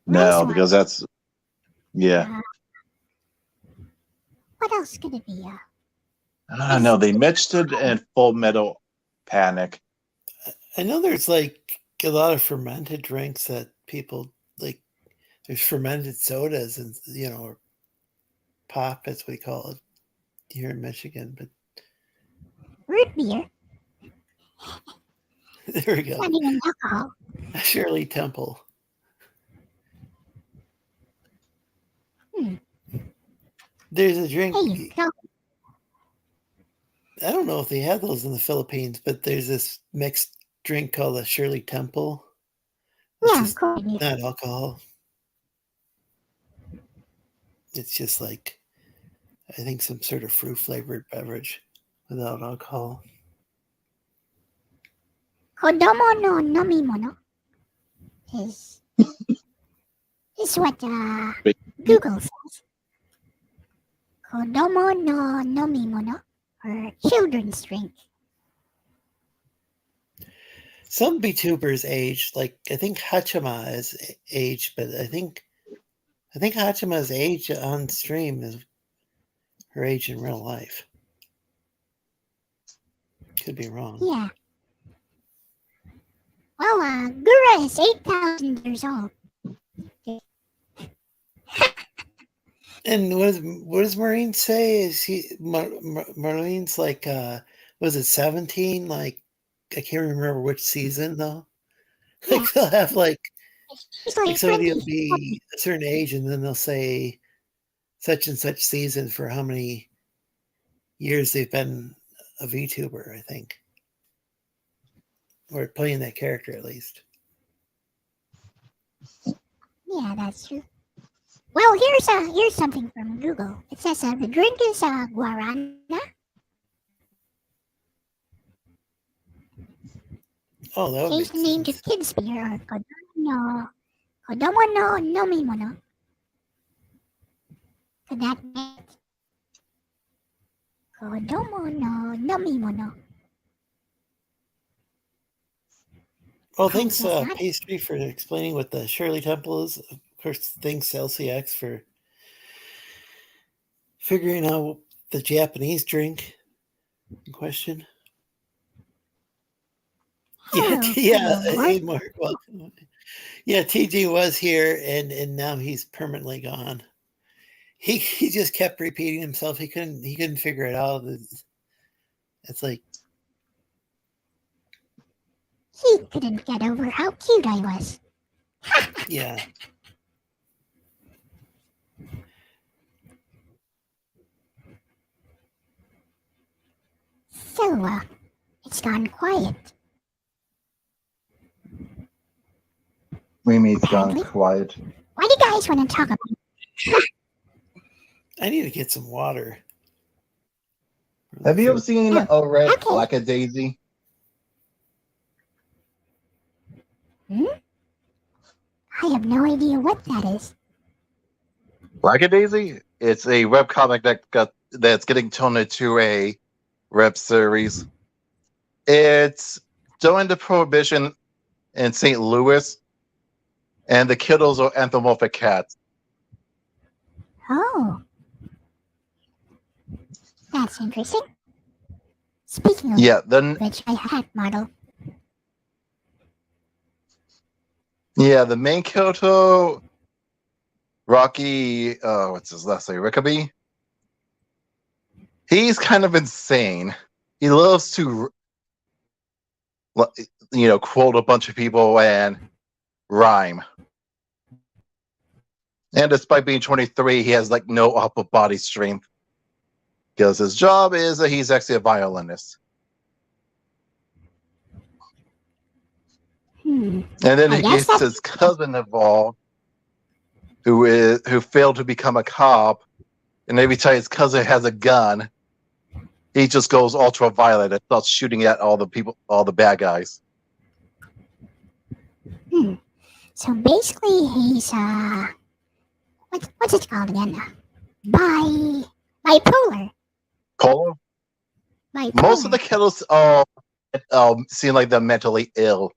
No, Rice because that's wine. What else could it be? I don't know. They mixed it in Full Metal Panic. I know there's like a lot of fermented drinks that people like. There's fermented sodas and or pop, that's what we call it here in Michigan. But Root beer. there we go. Not even alcohol. Shirley Temple. There's a drink. There you go. I don't know if they have those in the Philippines, but there's this mixed drink called a Shirley Temple. It's Yeah, just of course. not alcohol. It's just like, I think, some sort of fruit flavored beverage without alcohol. Kodomo no nomimono is what Google says. Kodomo no nomimono, or children's drink. Some VTubers age, like I think Hachima is age, but I think Hachima's age on stream is her age in real life. Could be wrong. Yeah. Well, Gura is 8,000 years old. And what does Marine say? Is Marlene's like was it 17? Like I can't remember which season though. Like they'll have like somebody will be a certain age and then they'll say such and such season for how many years they've been a VTuber, I think. Or playing that character at least. Yeah, that's true. Well, here's something from Google. It says the drink is guarana. Oh, that would Change the name to kids beer or Kodomo no nomimono. Could that make it? Kodomo no nomimono. Well, thanks, Pastry, for explaining what the Shirley Temple is. Of course, thanks, LCX, for figuring out the Japanese drink in question. Yeah, hey, Mark, welcome. Yeah, TG was here, and now he's permanently gone. He just kept repeating himself. He couldn't figure it out. It's like he couldn't get over how cute I was. Yeah. So, it's gone quiet. We mean it's gone quiet. What do you guys want to talk about? I need to get some water. Have you ever seen a red Lackadaisy? I have no idea what that is. Lackadaisy? It's a webcomic that's getting turned into a web series. It's during the Prohibition in St. Louis, and the kiddos are anthropomorphic cats. Oh, that's interesting. Speaking of which, I had model. Yeah, the main Kyoto, Rocky, what's his last name? Rickaby? He's kind of insane. He loves to, quote a bunch of people and rhyme. And despite being 23, he has like no upper body strength. Because his job is that he's actually a violinist. And then he gets his cousin involved, who failed to become a cop. And every time his cousin has a gun, he just goes ultraviolet and starts shooting at all the bad guys. So basically, he's what's it called again? Bipolar. Polar? Most of the killers seem like they're mentally ill,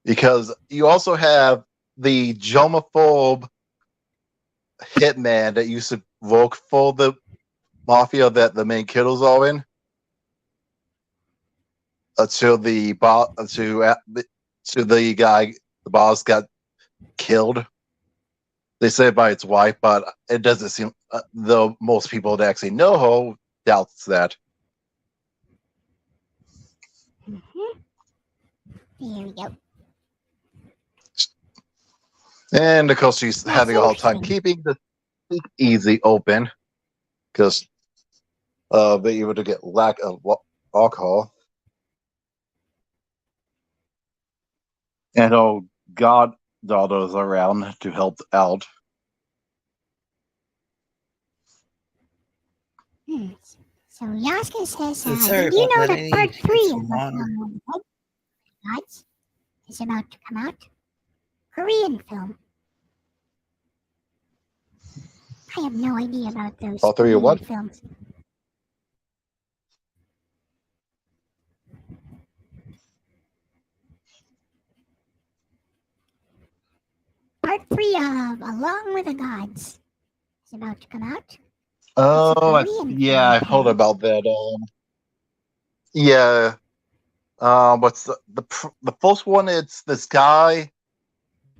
because you also have the germaphobe hitman that used to work for the mafia that the main killers are in, until the boss got killed. They say by its wife, but it doesn't seem, though most people that actually know her doubts that. There we go. And of course, she's having a hard time keeping the easy open, because they're able to get lack of alcohol. And her goddaughter's around to help out. So Yasuke says, sorry did you about know that. that part 3 Some of water. Gods is about to come out? Korean film. I have no idea about those All 3 of what? films. Part 3 of Along with the Gods is about to come out. Oh, yeah, I heard about that. Yeah. What's the first one? It's this guy.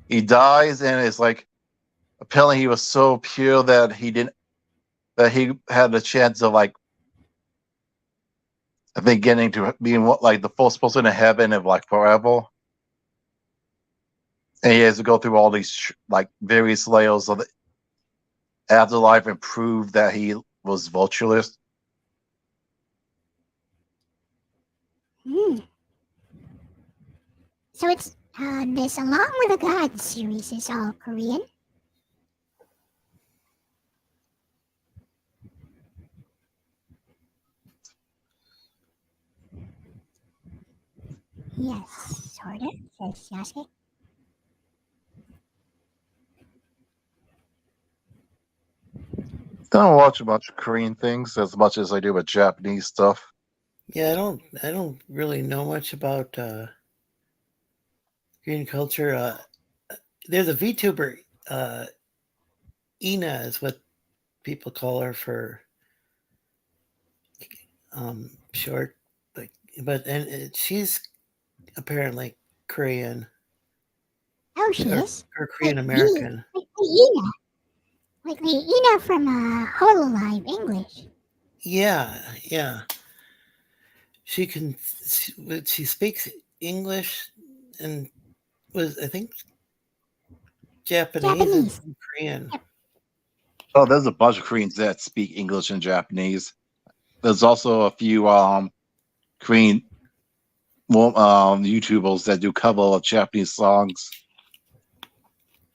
He dies, and it's like apparently he was so pure that he had a chance of, like, I think, getting to being like the first person in heaven of like forever. And he has to go through all these like various layers of the afterlife and prove that he was virtuous. So it's this Along with the Gods series is all Korean. Yes, sort of, says Yasuke. Don't watch a bunch of Korean things as much as I do with Japanese stuff. Yeah, I don't really know much about Korean culture. There's a VTuber, Ina is what people call her for short, but she's apparently Korean. Oh, she is? Or Korean American. Like the Ina from Hololive English. Yeah. She speaks English and was, I think, Japanese. And Korean. Oh, there's a bunch of Koreans that speak English and Japanese. There's also a few Korean YouTubers that do cover of Japanese songs.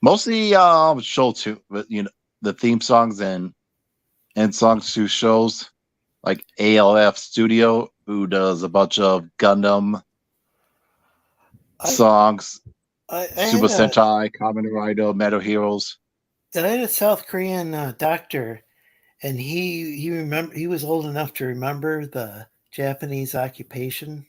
Mostly show too, but the theme songs and songs to shows like ALF Studio, who does a bunch of Gundam songs, Super Sentai, Kamen Rider, Metal Heroes. I had a South Korean doctor, and he was old enough to remember the Japanese occupation.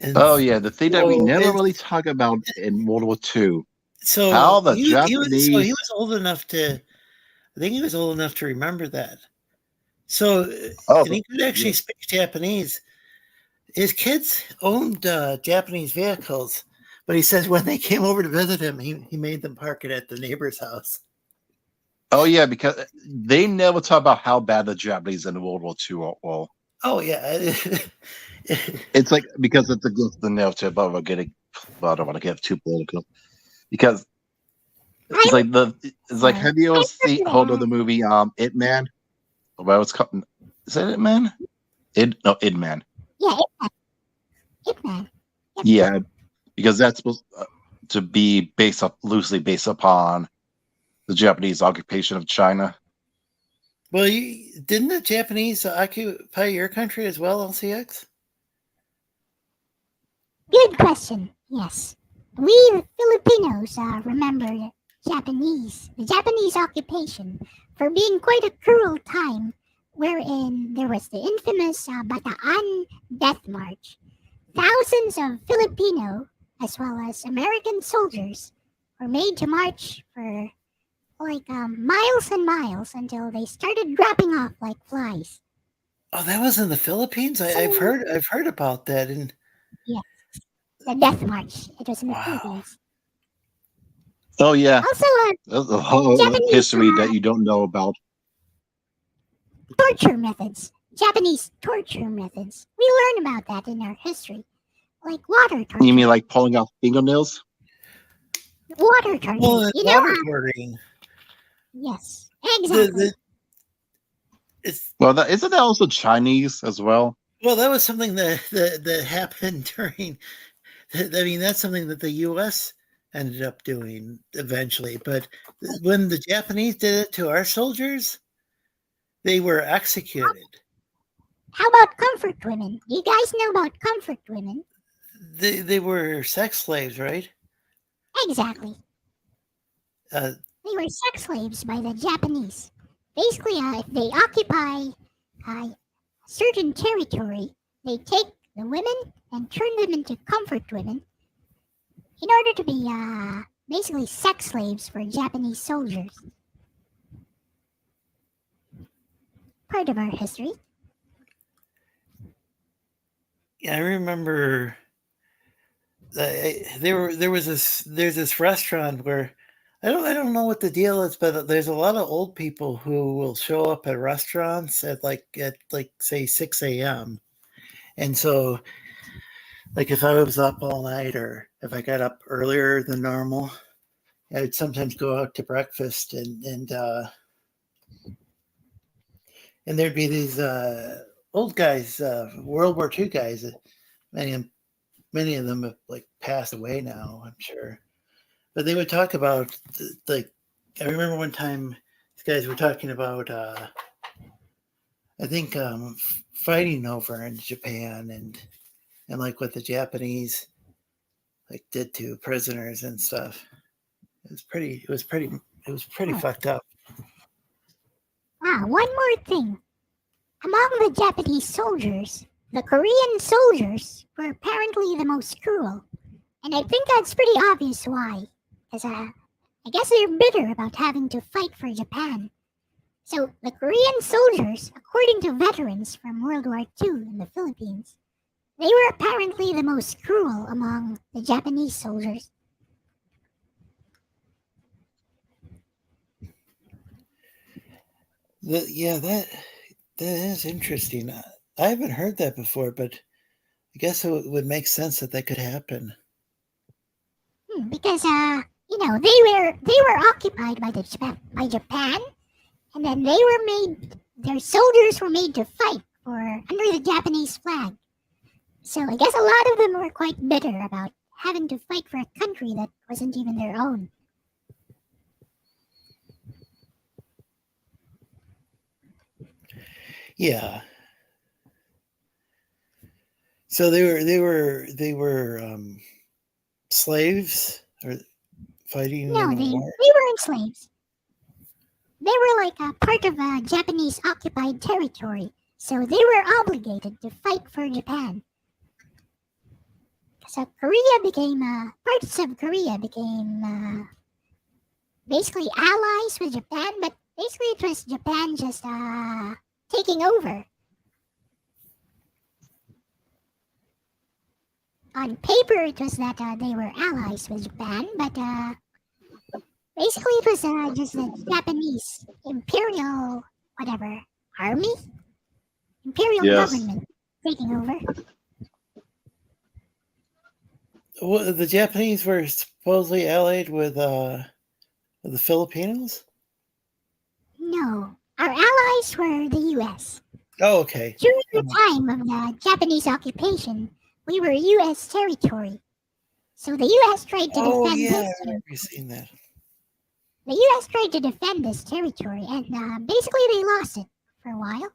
And the thing that we never really talk about in World War II. So How the he Japanese? was old enough to. I think he was old enough to remember that. So, Oh, and he could actually yeah. speak Japanese. His kids owned Japanese vehicles, but he says when they came over to visit him, he made them park it at the neighbor's house. Oh yeah, because they never talk about how bad the Japanese in World War II are. Well, Oh yeah, it's like because it's the narrative, but I don't want to get too political because it's like have you ever seen the movie It Man? What was called? Is that It Man? It Man. Yeah, It Man. Yeah, because that's supposed to be loosely based upon the Japanese occupation of China. well, didn't the Japanese occupy your country as well, LCX? Good question. Yes. We Filipinos remember the Japanese occupation for being quite a cruel time, wherein there was the infamous Bataan Death March. Thousands of Filipino as well as American soldiers were made to march for miles and miles until they started dropping off like flies. Oh, that was in the Philippines. I've heard about that. And yeah, the Death March. It was in the Philippines. Oh yeah. Also, there's a whole Japanese, history that you don't know about. Torture methods. Japanese torture methods. We learn about that in our history, like water torture. You mean like pulling out fingernails? Water torture. Well, water torturing. Yes, exactly. Isn't that also Chinese as well? Well, that was something that happened during. I mean, that's something that the U.S. ended up doing eventually. But when the Japanese did it to our soldiers, they were executed. How about comfort women? Do you guys know about comfort women? They were sex slaves, right? Exactly. They were sex slaves by the Japanese. Basically, if they occupy a certain territory, they take the women and turn them into comfort women in order to be basically sex slaves for Japanese soldiers. Part of our history. Yeah, I remember. There's this restaurant where I don't know what the deal is, but there's a lot of old people who will show up at restaurants at say 6 a.m. And so, like if I was up all night or if I got up earlier than normal, I'd sometimes go out to breakfast and there'd be these old guys, World War II guys. Many of them have passed away now, I'm sure. But they would talk about I remember one time these guys were talking about I think fighting over in Japan and what the Japanese did to prisoners and stuff. It was pretty fucked up. One more thing. Among the Japanese soldiers, the Korean soldiers were apparently the most cruel. And I think that's pretty obvious why. Because I guess they're bitter about having to fight for Japan. So the Korean soldiers, according to veterans from World War II in the Philippines, they were apparently the most cruel among the Japanese soldiers. That is interesting. I haven't heard that before, but I guess it would make sense that could happen. Because they were occupied by Japan, and then their soldiers were made to fight under the Japanese flag. So I guess a lot of them were quite bitter about having to fight for a country that wasn't even their own. Yeah. So they were slaves or fighting. No, they weren't slaves. They were a part of a Japanese occupied territory, so they were obligated to fight for Japan. So parts of Korea became basically allies with Japan, but basically it was Japan just taking over. On paper, it was that they were allies with Japan, but basically it was just the Japanese imperial army, imperial government taking over. Well, the Japanese were supposedly allied with the Filipinos? No, our allies were the U.S. Oh, okay. During the time of the Japanese occupation, we were U.S. territory. So the U.S. tried to defend this. I remember seeing that. The U.S. tried to defend this territory, and basically they lost it for a while.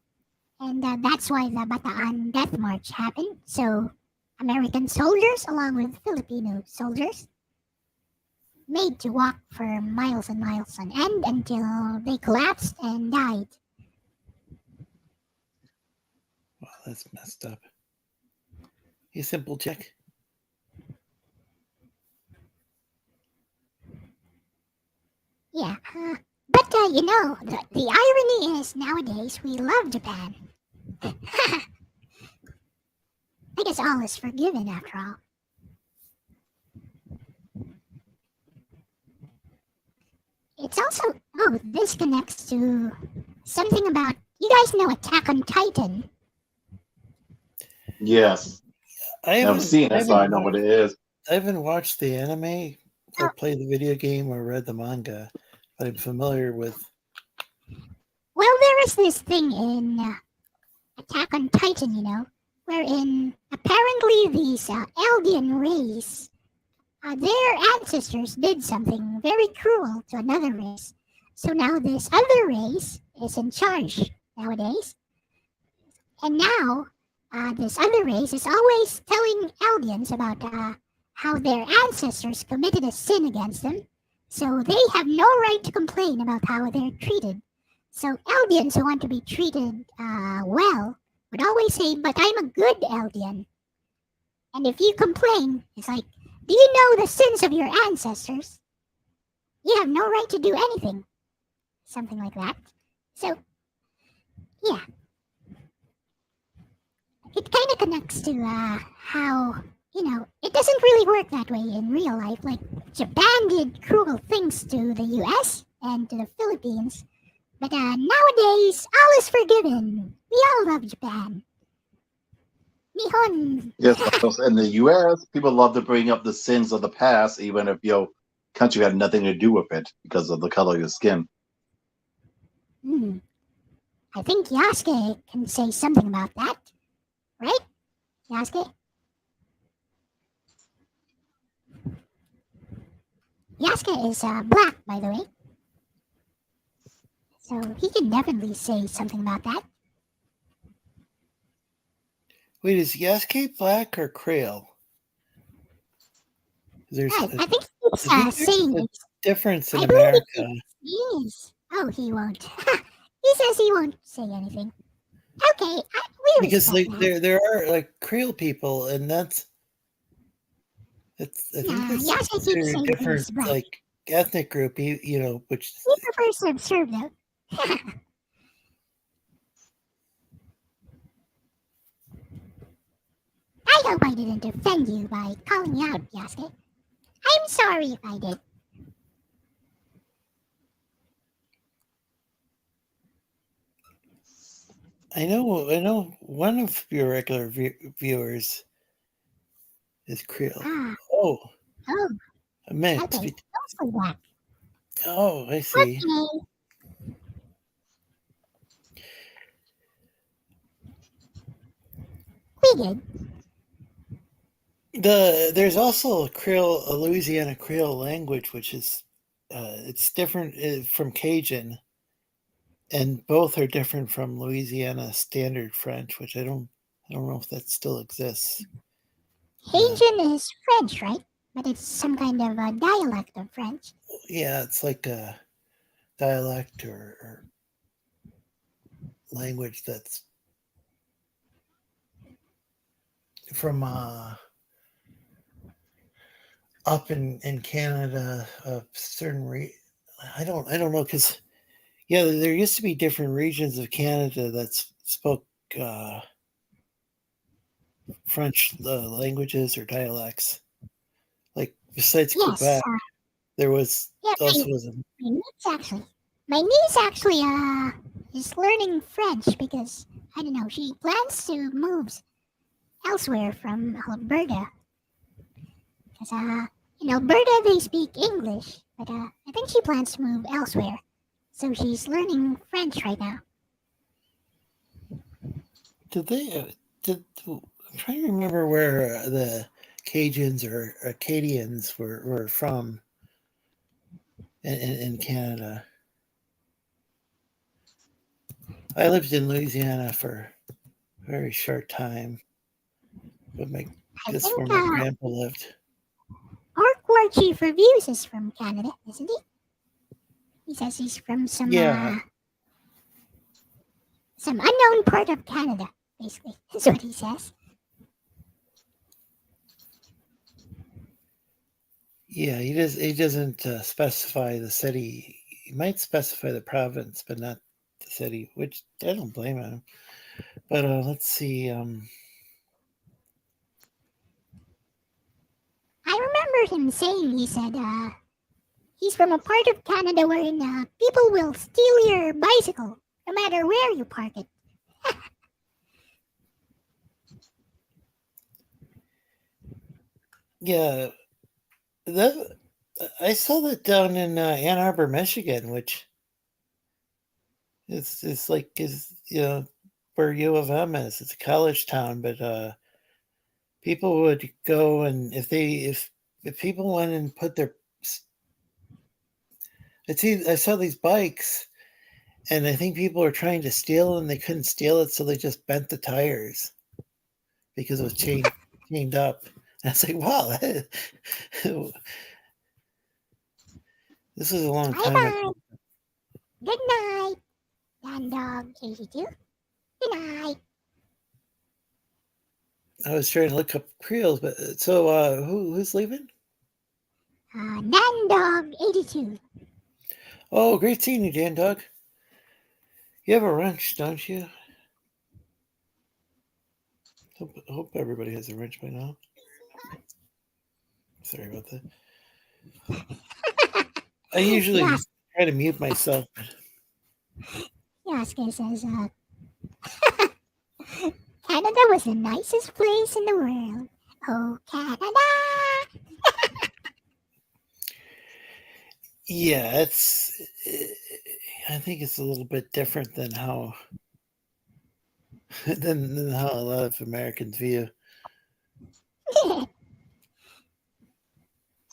And that's why the Bataan Death March happened. So American soldiers, along with Filipino soldiers, made to walk for miles and miles on end until they collapsed and died. Wow, that's messed up. Hey, Simple Check. Yeah, but the irony is nowadays we love Japan. I guess all is forgiven after all. It's also, this connects to something about, you guys know Attack on Titan. Yes. I haven't seen it, so I know what it is. I haven't watched the anime or played the video game or read the manga, but I'm familiar with. Well, there is this thing in Attack on Titan, wherein apparently these Eldian race, their ancestors did something very cruel to another race. So now this other race is in charge nowadays. And now this other race is always telling Eldians about how their ancestors committed a sin against them. So they have no right to complain about how they're treated. So Eldians who want to be treated well would always say, but I'm a good Eldian. And if you complain, it's like, do you know the sins of your ancestors? You have no right to do anything. Something like that. So, yeah. It kind of connects to how, it doesn't really work that way in real life. Like, Japan did cruel things to the US and to the Philippines. But nowadays, all is forgiven. We all love Japan. Nihon. Yes, because in the U.S., people love to bring up the sins of the past, even if your country had nothing to do with it because of the color of your skin. I think Yasuke can say something about that. Right? Yasuke? Yasuke is black, by the way. So he can definitely say something about that. Wait, is Yasuke black or Creole? There's I think he's saying a difference in I America. He is. Oh, he won't. He says he won't say anything. Okay, we Because respect that. there are like Creole people, and I think that's Yasuke keeps saying a he's different black. like ethnic group. Which He prefers to observe though. I hope I didn't offend you by calling you out, Yasuke. I'm sorry if I did. I know one of your regular viewers is Creole. Oh, I meant okay. Also black. Oh, I see. Okay. We good. There's also a Louisiana Creole language, which is it's different from Cajun, and both are different from Louisiana Standard French, which I don't know if that still exists. Cajun is French, right? But it's some kind of a dialect of French. Yeah, it's like a dialect or language that's from up in Canada, certain I don't know, because yeah, there used to be different regions of Canada that spoke French languages or dialects. Like besides Yes. Quebec, there was Yeah, also my niece actually is learning French because I don't know, she plans to move elsewhere from Alberta. Because in Alberta they speak English, but I think she plans to move elsewhere. So she's learning French right now. Did they? I'm trying to remember where the Cajuns or Acadians were from in Canada. I lived in Louisiana for a very short time, but that's where my grandpa lived. Orc War Chief Reviews is from Canada, isn't he? He says he's from some unknown part of Canada, basically. That's what he says. Yeah, he doesn't specify the city. He might specify the province, but not the city, which I don't blame him. But let's see. I remember him saying, he said, he's from a part of Canada wherein people will steal your bicycle, no matter where you park it. Yeah, I saw that down in Ann Arbor, Michigan, which is like where U of M is. It's a college town, but people would go, and if people went and put their I saw these bikes, and I think people were trying to steal them. They couldn't steal it, so they just bent the tires because it was chained up. And I was like, wow, this was a long time ago. Good night, Dog 82. Good night. I was trying to look up Creoles, but so who's leaving? Dog 82. Oh, great seeing you, Dan Dog. You have a wrench, don't you? Hope everybody has a wrench by now. Sorry about that. I usually try to mute myself. Yasuke says, Canada was the nicest place in the world. Oh, Canada! Yeah, I think it's a little bit different than how than how a lot of Americans view.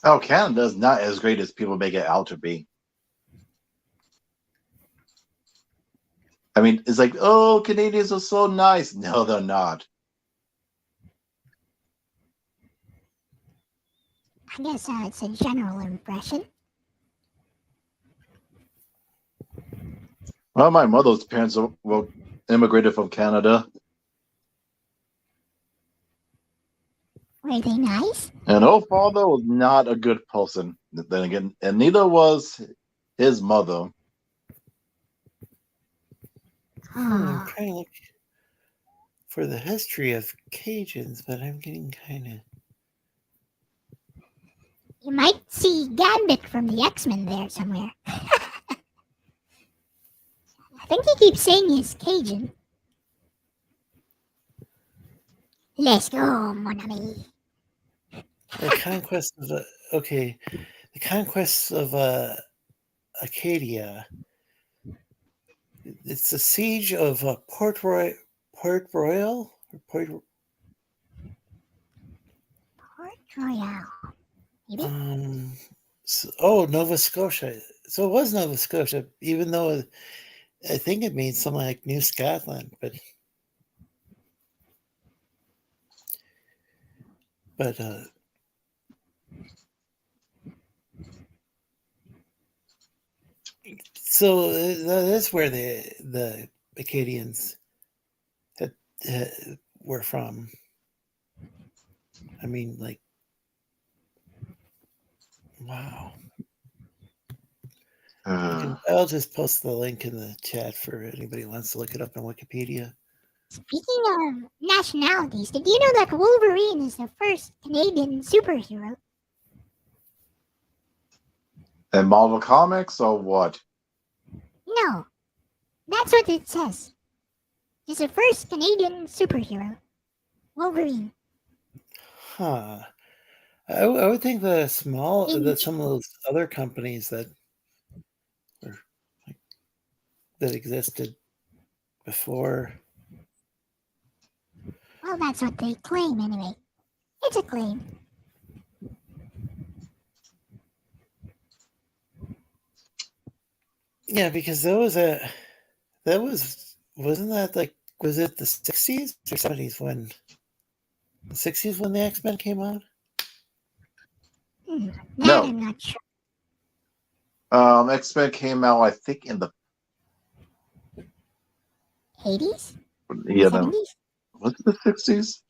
Oh, Canada's not as great as people make it out to be. I mean, it's like, oh, Canadians are so nice. No, they're not. I guess it's a general impression. Well, my mother's parents were immigrated from Canada. Were they nice? And her father was not a good person. Then again, and neither was his mother. I'm trying to look for the history of Cajuns, but I'm getting kind of... You might see Gambit from the X-Men there somewhere. I think he keeps saying he's Cajun. Let's go, mon ami. The conquest of the conquest of Acadia. It's the siege of Port Royal, Port Royal. Maybe? Nova Scotia. So it was Nova Scotia, even though I think it means something like New Scotland, but so that's where the Acadians were from. I mean, like, Wow. Uh, I'll just post the link in the chat for anybody who wants to look it up on Wikipedia. Speaking of nationalities, did you know that Wolverine is the first Canadian superhero? and Marvel Comics or what? No, that's what it says. He's the first Canadian superhero. Wolverine. Huh. I would think that some of those other companies that were that existed before. Well, that's what they claim anyway. It's a claim. Yeah, because wasn't that like, was it the 60s or 70s when the X-Men came out? That No. I'm not sure. X-Men came out, I think, in the 80s? yeah, 70s? was it the 60s?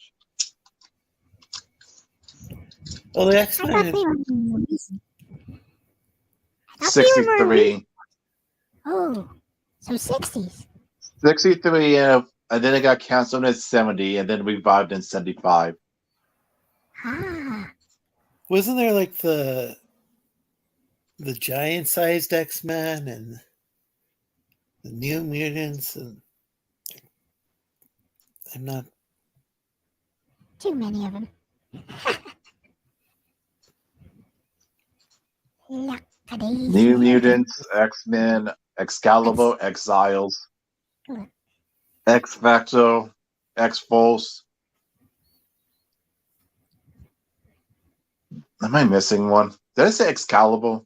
Well, the I X-Men. thought they were more recent. 63. Oh, so 60s. 63, and then it got canceled in 70, and then revived in 75. Ah, Wasn't there like the giant-sized X-Men and the New Mutants, and I'm not. too many of them. New Mutants, X-Men, Excalibur, Exiles, X-Factor, X-Force. Am I missing one? Did I say Excalibur?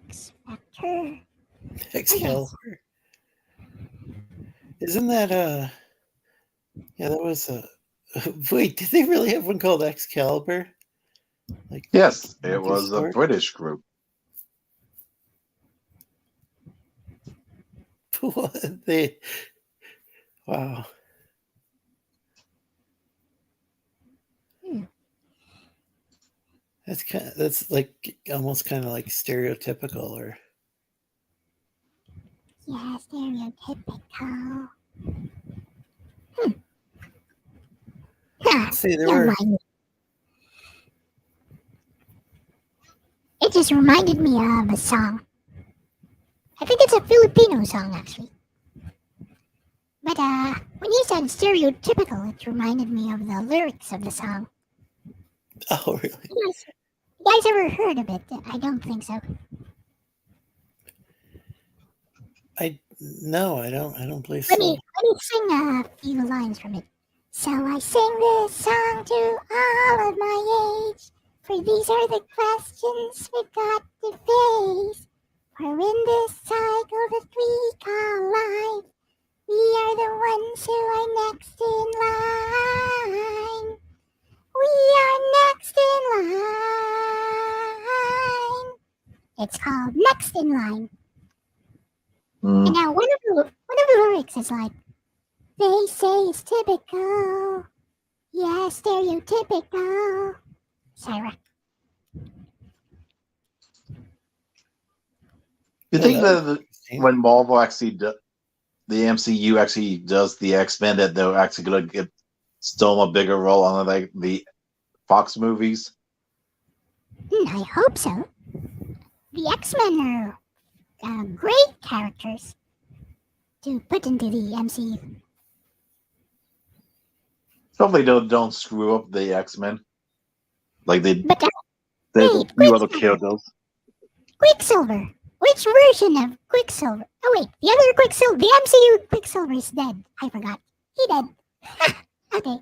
X-Factor. Excalibur. Isn't that yeah, that was a wait, did they really have one called Excalibur? Like, Yes, it was a sword? British group. What wow. That's like almost kind of like stereotypical, or Yeah, stereotypical. see, there Never were. mind. It just reminded me of a song. I think it's a Filipino song, actually. But when you said stereotypical, it reminded me of the lyrics of the song. Oh, really? You guys ever heard of it? I don't think so. No, I don't believe Let so. me sing a few lines from it. So I sing this song to all of my age, for these are the questions we've got to face. For in this cycle that we call life, we are the ones who are next in line. We are next in line. It's called Next in Line. And now one of the lyrics is like, they say it's typical. Yeah, stereotypical. Sarah. You think that when Marvel actually the MCU actually does the X-Men, that they're actually going to get still a bigger role on like the Fox movies? I hope so. The X-Men are great characters to put into the MCU. Hopefully they don't screw up the X-Men. Like they wait, you ought to kill those. Quicksilver. Which version of Quicksilver? Oh wait, the other Quicksilver. The MCU Quicksilver is dead. I forgot. He dead. Okay.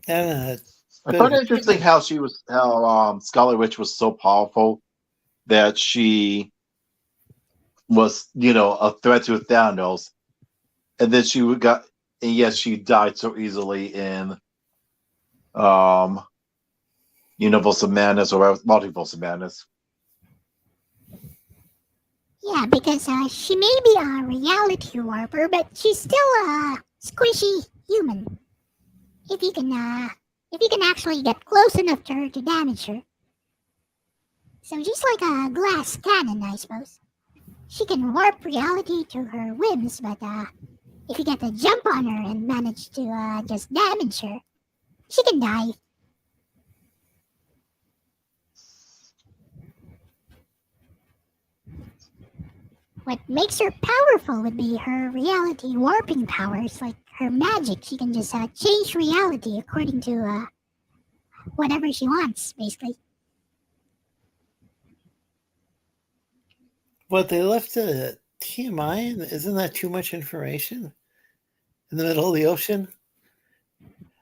I found it interesting how Scarlet Witch was so powerful that she was, a threat to Thanos, and then she died so easily in Universe of Madness or Multiverse of Madness. Yeah, because she may be a reality warper, but she's still a squishy human. If you can actually get close enough to her to damage her. So just like a glass cannon, I suppose. She can warp reality to her whims, but if you get a jump on her and manage to just damage her, she can die. What makes her powerful would be her reality warping powers, like her magic. She can just change reality according to whatever she wants, basically. But they left a TMI. Isn't that too much information in the middle of the ocean?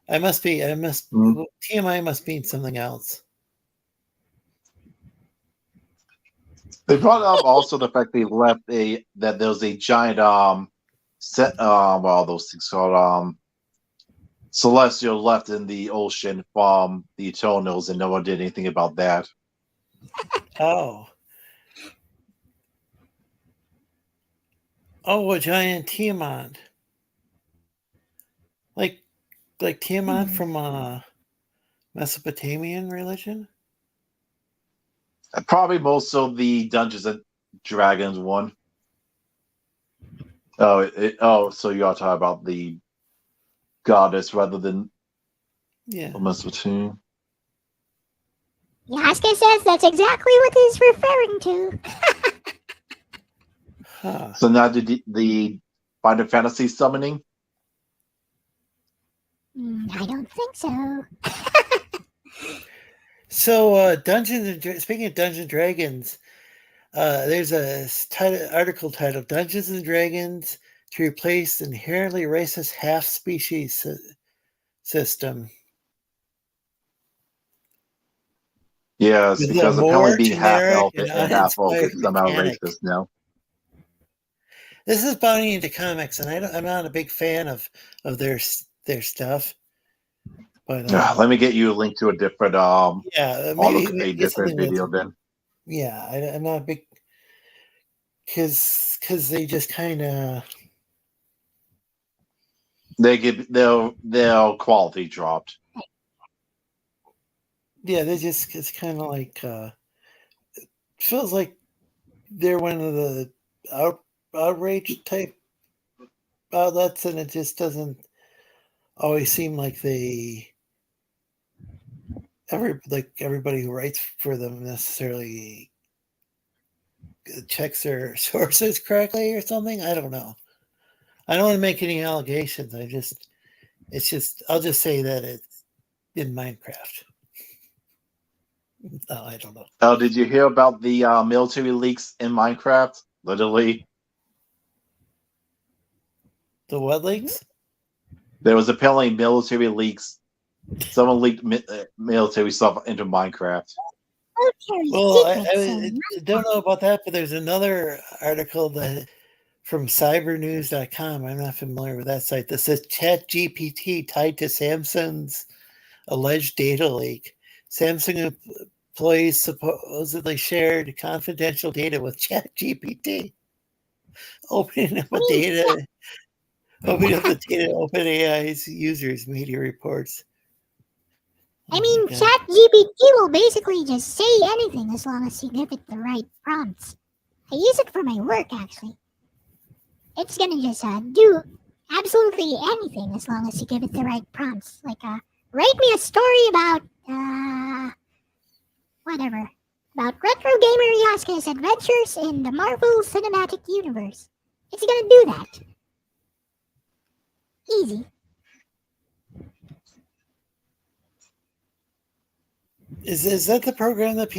TMI must mean something else. They brought up also the fact they left that there was a giant those things called celestial left in the ocean from the Eternals, and no one did anything about that. Oh, a giant Tiamat, like Tiamat from Mesopotamian religion. Probably most of the Dungeons and Dragons one. So you are talking about the goddess rather than Mesopotamian. Yasuke says that's exactly what he's referring to. Huh. So now the Final Fantasy summoning? I don't think so. So, speaking of Dungeons and Dragons, there's a article titled "Dungeons and Dragons to Replace Inherently Racist Half-Species System." Yes, With because a more apparently being half generic elf and and half orc uninspired is somehow mechanic. racist now. This is bounding into comics, and I'm not a big fan of their stuff. But Let me get you a link to a different maybe a different video then. Yeah, I'm not a big because they just kind of their quality dropped. Yeah, it's kind of like feels like they're one of the outrage type outlets, and it just doesn't always seem like everybody who writes for them necessarily checks their sources correctly or something. I don't know. I don't want to make any allegations. I'll just say that it's in Minecraft. No, I don't know. Oh, did you hear about the military leaks in Minecraft? Literally. The what leaks? There was apparently military leaks. Someone leaked military stuff into Minecraft. Well, I don't know about that, but there's another article from cybernews.com. I'm not familiar with that site. That says ChatGPT tied to Samsung's alleged data leak. Samsung employees supposedly shared confidential data with ChatGPT. Opening up the data OpenAI's users, media reports. I mean, ChatGPT will basically just say anything as long as you give it the right prompts. I use it for my work, actually. It's gonna just do absolutely anything as long as you give it the right prompts. Like, write me a story about, whatever. About retro gamer Yasuke's adventures in the Marvel Cinematic Universe. It's gonna do that. Easy. Is that the program that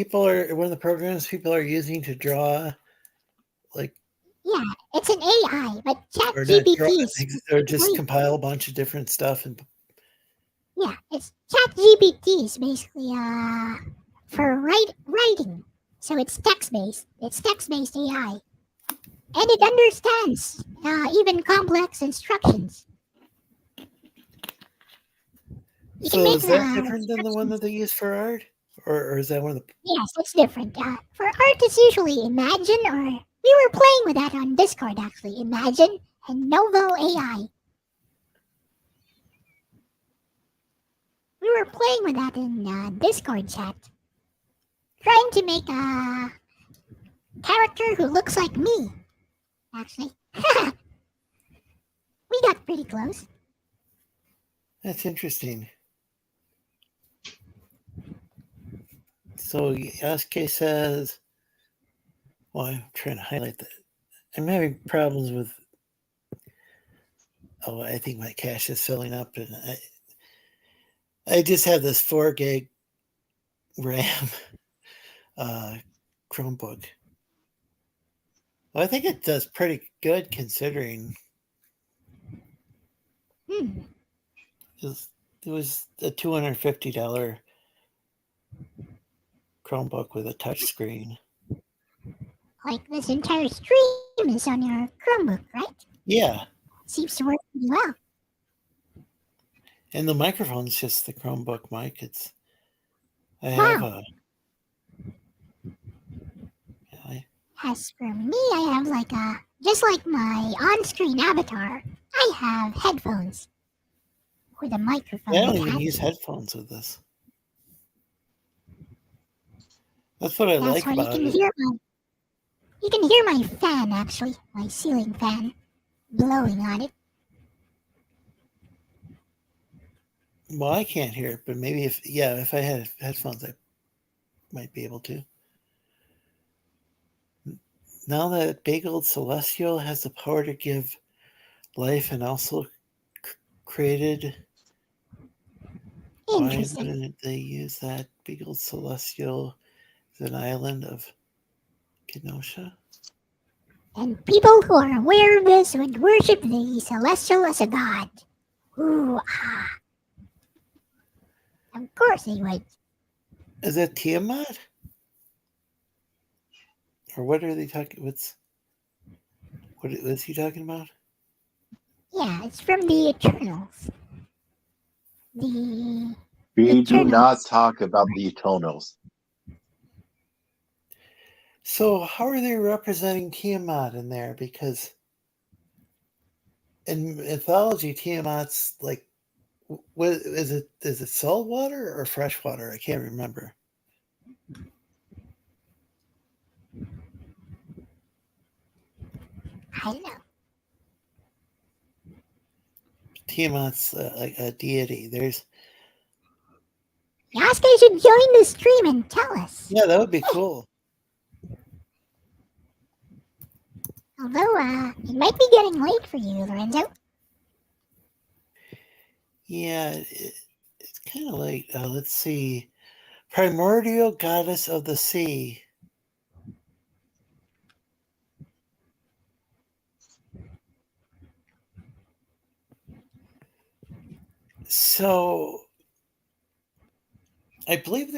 one of the programs people are using to draw, like? Yeah, it's an AI, but ChatGPT or just compile a bunch of different stuff and. Yeah, it's ChatGPT is basically for writing, so it's text-based. It's text-based AI, and it understands even complex instructions. So is that different than the one that they use for art? Or is that one of the... Yes, it's different. For art, it's usually Imagine, or we were playing with that on Discord, actually. Imagine and Novo AI. we were playing with that in Discord chat, trying to make a character who looks like me. Actually, we got pretty close. That's interesting. So Yasuke says, well, I'm trying to highlight that. I'm having problems with, I think my cache is filling up, and I just have this 4 gig RAM Chromebook. Well, I think it does pretty good considering. It was a $250 Chromebook with a touch screen. Like this entire stream is on your Chromebook, right? Yeah. Seems to work pretty well. And the microphone's just the Chromebook mic. I Wow. have As for me, I have just like my on-screen avatar, I have headphones with a microphone I don't even attached. use headphones with this. That's what I That's like why about it. You can hear my fan, actually, my ceiling fan, blowing on it. Well, I can't hear it, but maybe if I had headphones, I might be able to. Now that big old Celestial has the power to give life and also created, why wouldn't they use that big old Celestial as an island of Kenosha? And people who are aware of this would worship the Celestial as a god. Ooh, ah. Of course they would. Is that Tiamat? Or what are they talking? What is he talking about? Yeah, it's from the Eternals. The We do Eternals. not talk about the Eternals. So how are they representing Tiamat in there? Because in mythology, Tiamat's like, what is it? Is it salt water or fresh water? I can't remember. I don't know. Tiamat's like a deity. There's Yasuke should join the stream and tell us. that would be cool. Although, it might be getting late for you, Lorenzo. Yeah, it's kind of late. Let's see. Primordial goddess of the sea. So, I believe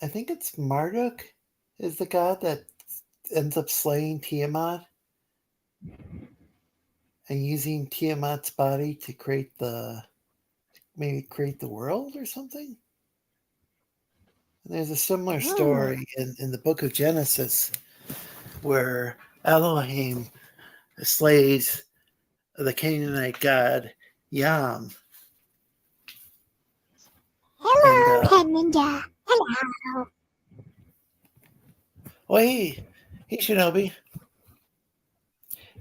I think it's Marduk is the god that ends up slaying Tiamat and using Tiamat's body to create the world or something. And there's a similar story in the book of Genesis where Elohim slays the Canaanite god Yam. Hello, Head Ninja. Hello. Well, he Shinobi.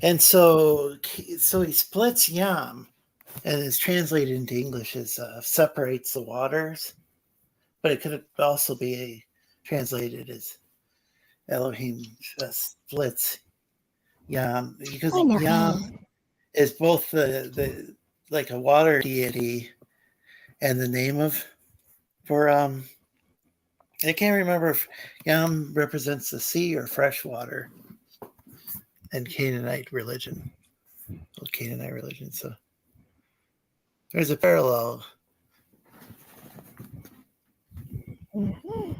And so he splits Yam, and it's translated into English as separates the waters, but it could also be translated as Elohim splits Yam, because Yam is both the like a water deity and the name for I can't remember if Yam represents the sea or fresh water and Canaanite religion. Well, Canaanite religion, so there's a parallel. Mm-hmm.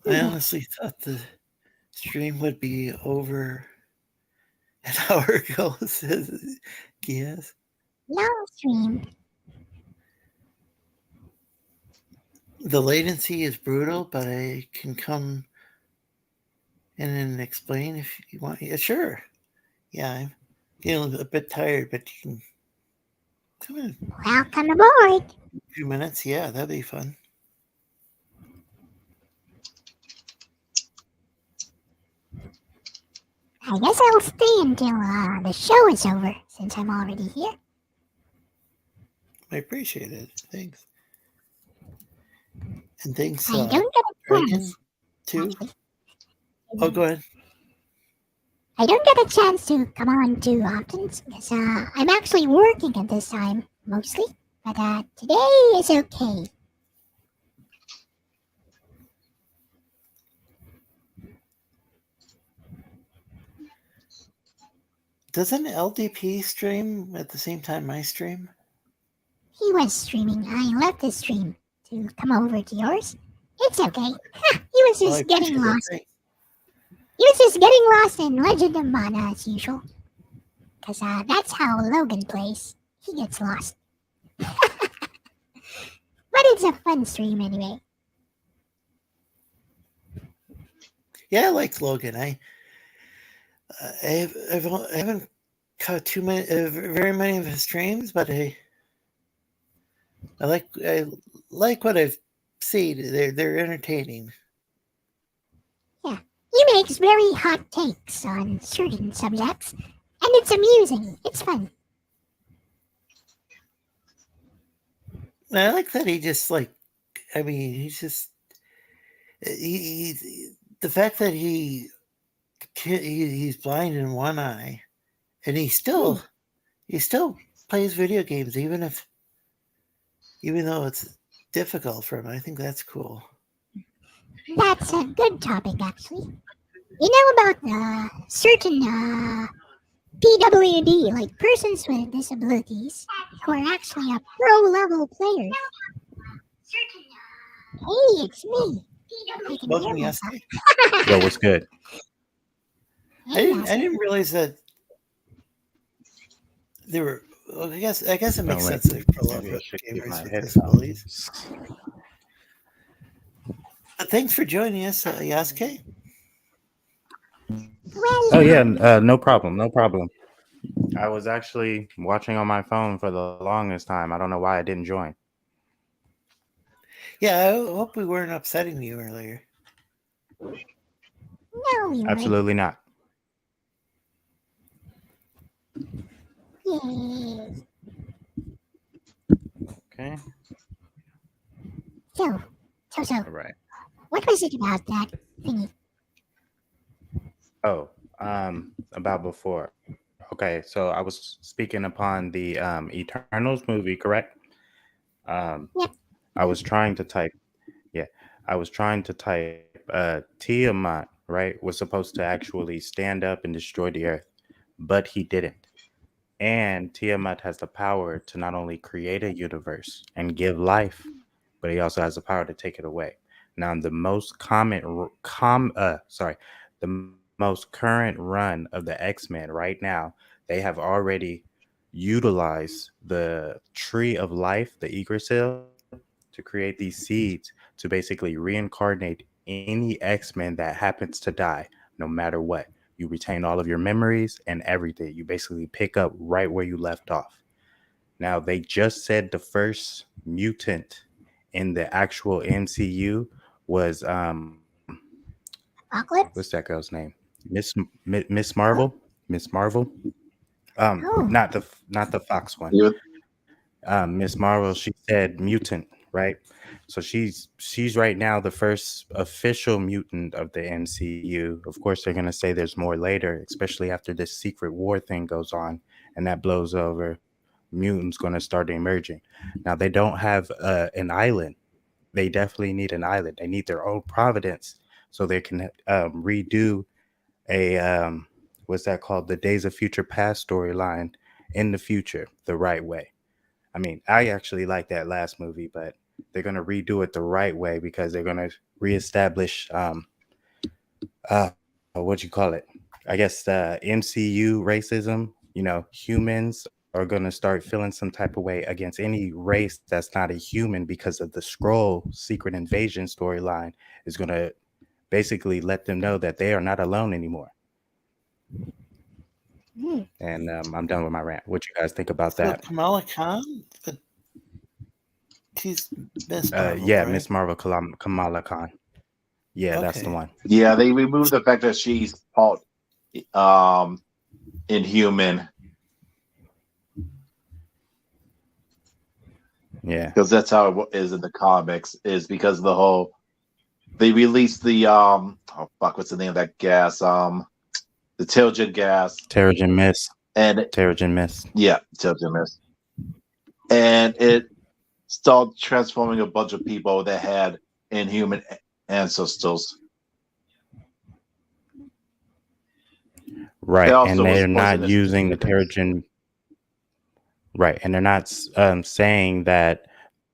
I honestly thought the stream would be over an hour ago, says Geass. Long stream. The latency is brutal, but I can come and then explain if you want. Yeah, sure. Yeah, I'm getting a bit tired, but you can come in Welcome aboard. a few minutes. Yeah, that'd be fun. I guess I'll stay until the show is over, since I'm already here. I appreciate it. Thanks. And thanks, I don't get a Dragon, chance. too. Actually. Oh, go ahead. I don't get a chance to come on too often because I'm actually working at this time mostly. But today is okay. Doesn't LDP stream at the same time I stream? He was streaming. I left the stream to come over to yours. It's okay. He was just getting lost. He was just getting lost in Legend of Mana as usual. Because that's how Logan plays. He gets lost. But it's a fun stream anyway. Yeah, I like Logan. I haven't caught very many of his streams, but I like what I've seen. They're entertaining. Yeah, he makes very hot takes on certain subjects, and it's amusing. It's fun. And I like that he just he's the fact that he's blind in one eye, and he still plays video games even though it's difficult for him. I think that's cool. That's a good topic, actually. You know about certain PWD, like persons with disabilities, who are actually a pro-level players. Hey, it's me. Welcome, Yasuke. Yo, what's good? I didn't realize that there were. Well, I guess it makes sense that for a lot of gamers with disabilities. Thanks for joining us, Yasuke. Oh yeah, no problem. I was actually watching on my phone for the longest time. I don't know why I didn't join. Yeah, I hope we weren't upsetting you earlier. No, we Absolutely not. Yay. Okay. So, All right. what was it about that thingy? Oh, about before. Okay, so I was speaking upon the Eternals movie, correct? Yep. I was trying to type. Tiamat, right, was supposed to actually stand up and destroy the earth, but he didn't. And Tiamat has the power to not only create a universe and give life, but he also has the power to take it away. Now, the most most current run of the X-Men right now, they have already utilized the tree of life, the Yggdrasil, to create these seeds to basically reincarnate any X-Men that happens to die, no matter what. You retain all of your memories and everything. You basically pick up right where you left off. Now, they just said the first mutant in the actual MCU was Apocalypse? what's that girl's name? Miss Marvel. Miss Marvel. Not the Fox one. Miss Marvel. She said mutant, right? So she's right now the first official mutant of the MCU. Of course, they're gonna say there's more later, especially after this Secret War thing goes on and that blows over. Mutants gonna start emerging. Now they don't have an island. They definitely need an island. They need their own providence so they can redo a what's that called? The Days of Future Past storyline in the future the right way. I mean, I actually like that last movie, but they're gonna redo it the right way because they're gonna reestablish what you call it? I guess MCU racism. You know, humans are gonna start feeling some type of way against any race that's not a human because of the Skrull secret invasion storyline is gonna basically let them know that they are not alone anymore. And I'm done with my rant. What you guys think about that? Kamala Khan, she's Miss Marvel, yeah, right? Miss Marvel, Kamala Khan. Yeah, that's the Okay. one. Yeah, they removed the fact that she's part Inhuman. Yeah, because that's how it is in the comics. Is because of the whole they released the what's the name of that gas? The Terrigen gas. Terrigen Mist. And Terrigen Mist. Yeah, Terrigen Mist. And it started transforming a bunch of people that had Inhuman ancestors. Right, and they're not using the Terrigen. Right, and they're not saying that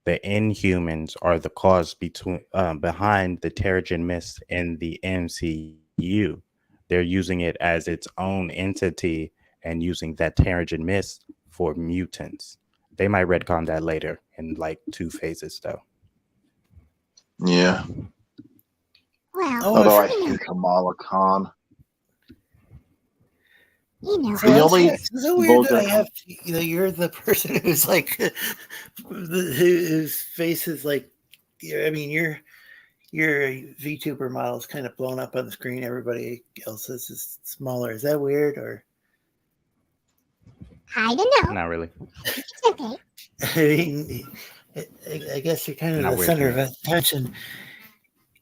the Inhumans are the cause behind the Terrigen Mist in the MCU. They're using it as its own entity and using that Terrigen Mist for mutants. They might retcon that later in like 2 phases, though. Yeah. Well, although I hate Kamala Khan. You know, So it's so weird that I have, you're the person who's like, whose face is like, I mean, your VTuber model is kind of blown up on the screen. Everybody else's is smaller. Is that weird or? I don't know. Not really. It's okay. I mean, I guess you're kind of the center of attention.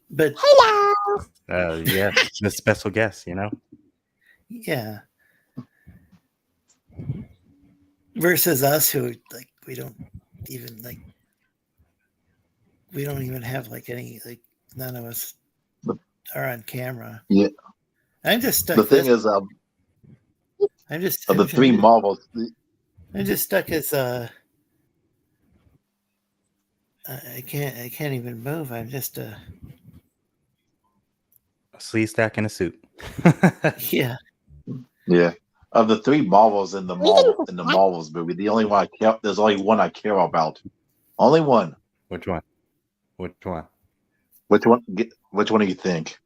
But hello. Yeah, the special guest, Yeah. Versus us, who like we don't even have like any none of us are on camera. Yeah. I'm just stuck. The thing is, I'm just of the 3 Marvels. I'm just stuck as I can't even move. I'm just a Sleestack in a suit. Yeah. Yeah. Of the 3 Marvels in the Marvels movie, the only one there's only one I care about. Only one. Which one? Which one do you think?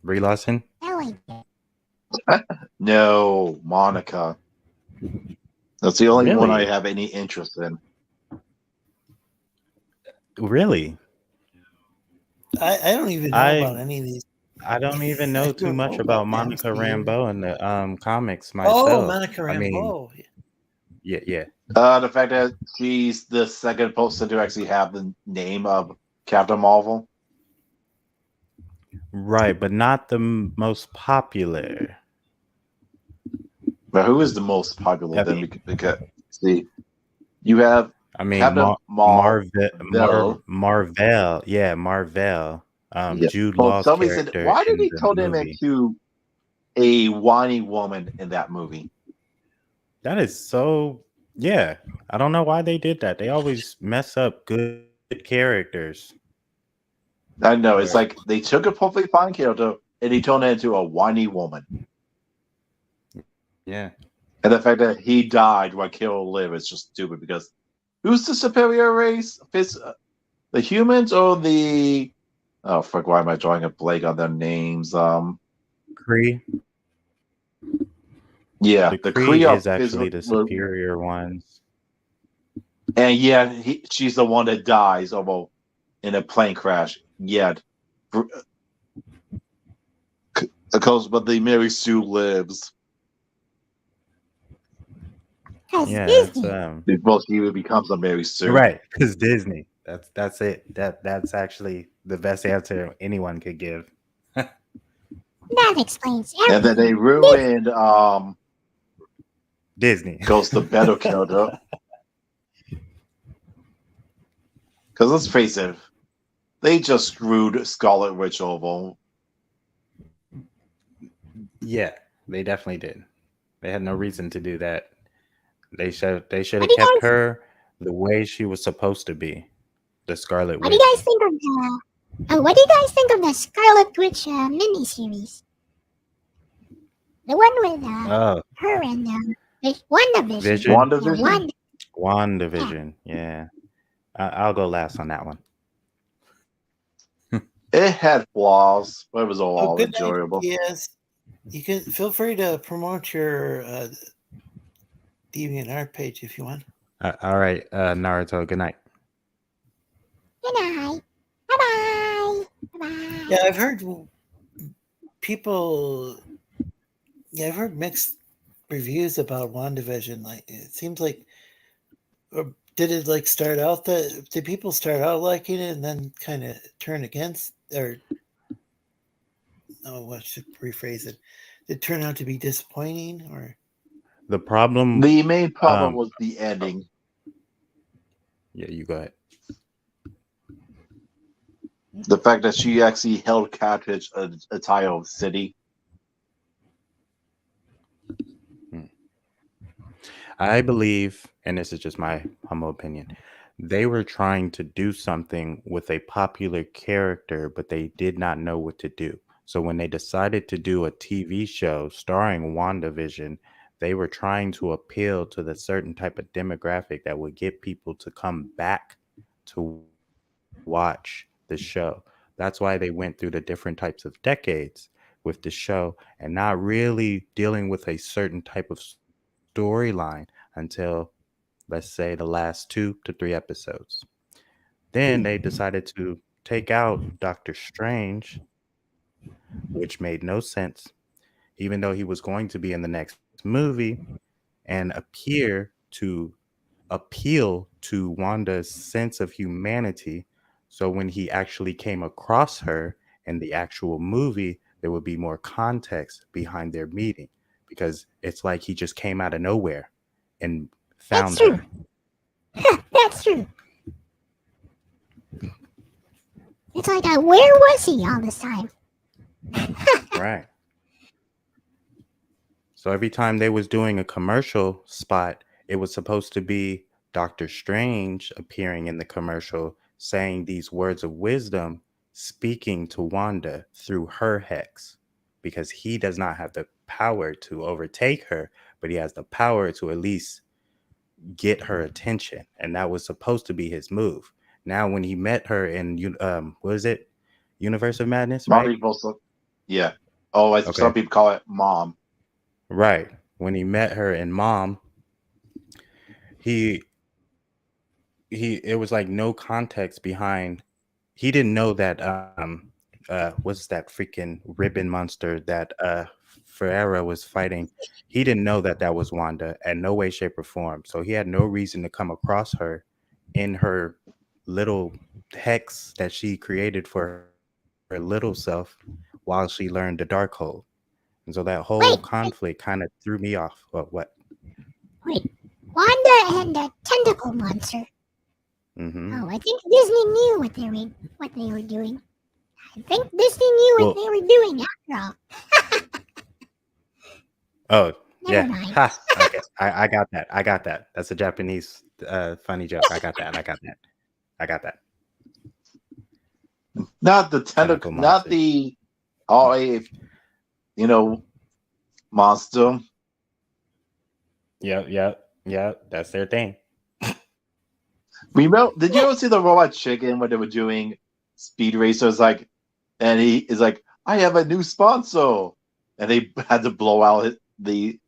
Brie Larson? No, Monica. That's the only one I have any interest in. Really? I don't even know about any of these. I don't even know too much about Monica Rambeau in the comics myself. Oh, Monica Rambeau. Yeah. The fact that she's the second person to actually have the name of Captain Marvel. Right, but not the most popular. But who is the most popular then? Because see, you have Captain Marvel. Yeah, Marvel. Jude Law's character. Said, why did he turn him into a whiny woman in that movie? That is so. Yeah, I don't know why they did that. They always mess up good characters. I know. It's like they took a perfectly fine character and he turned it into a whiny woman. Yeah. And the fact that he died while Carol lived is just stupid because who's the superior race? The humans or the... Oh, fuck, why am I drawing a blank on their names? Kree. Yeah, the Kree is actually the superior ones. And yeah, she's the one that dies in a plane crash. Yet, but the Mary Sue lives. Yeah, well, she becomes a Mary Sue, right? Because Disney. That's it. That's actually the best answer anyone could give. That explains everything. And then they ruined Disney. Goes the better character. Because let's face it, they just screwed Scarlet Witch over. Yeah, they definitely did. They had no reason to do that. They should have kept her the way she was supposed to be, the Scarlet Witch. What do you guys think of the Scarlet Witch miniseries? The one with her and WandaVision. Vision? WandaVision? WandaVision. Yeah. I'll go last on that one. It had flaws, but it was all good enjoyable. Yes, you can feel free to promote your DeviantArt page if you want. All right, Naruto. Good night. Good night. Bye-bye. Bye-bye. Yeah, I've heard people. Yeah, I've heard mixed reviews about WandaVision. Like, it seems like, did it like start out that did people start out liking it and then kind of turn against, or no? What should rephrase it? Did it turn out to be disappointing, or the problem? The main problem was the ending. Yeah, you go ahead. The fact that she actually held captive a entire city. I believe, and this is just my humble opinion, they were trying to do something with a popular character, but they did not know what to do. So when they decided to do a TV show starring WandaVision, they were trying to appeal to the certain type of demographic that would get people to come back to watch the show. That's why they went through the different types of decades with the show and not really dealing with a certain type of storyline until, let's say, the last 2 to 3 episodes. Then they decided to take out Doctor Strange, which made no sense, even though he was going to be in the next movie and appear to appeal to Wanda's sense of humanity. So when he actually came across her in the actual movie, there would be more context behind their meeting, because it's like he just came out of nowhere and found her. That's true. It's like, where was he all this time? Right. So every time they was doing a commercial spot, it was supposed to be Doctor Strange appearing in the commercial, saying these words of wisdom, speaking to Wanda through her hex, because he does not have the power to overtake her, but he has the power to at least get her attention, and that was supposed to be his move. Now, when he met her in what is it, Universe of Madness, right? Yeah. Oh, as some people call it, Mom. Right. When he met her in Mom, it was like no context behind. He didn't know that what's that freaking ribbon monster that Ferreira was fighting. He didn't know that that was Wanda in no way, shape, or form. So he had no reason to come across her in her little hex that she created for her little self while she learned the Darkhold. And so that whole conflict kind of threw me off. What? Wait, Wanda and the tentacle monster. Mm-hmm. Oh, I think Disney knew what they were doing. I think Disney knew what they were doing after all. Oh, Never yeah. mind. Ha, okay. I got that. I got that. That's a Japanese funny joke. I got that. Not the tentacle, not the monster. Yeah. That's their thing. Did you ever see the Robot Chicken when they were doing Speed Racers? And he is like, I have a new sponsor, and they had to blow out the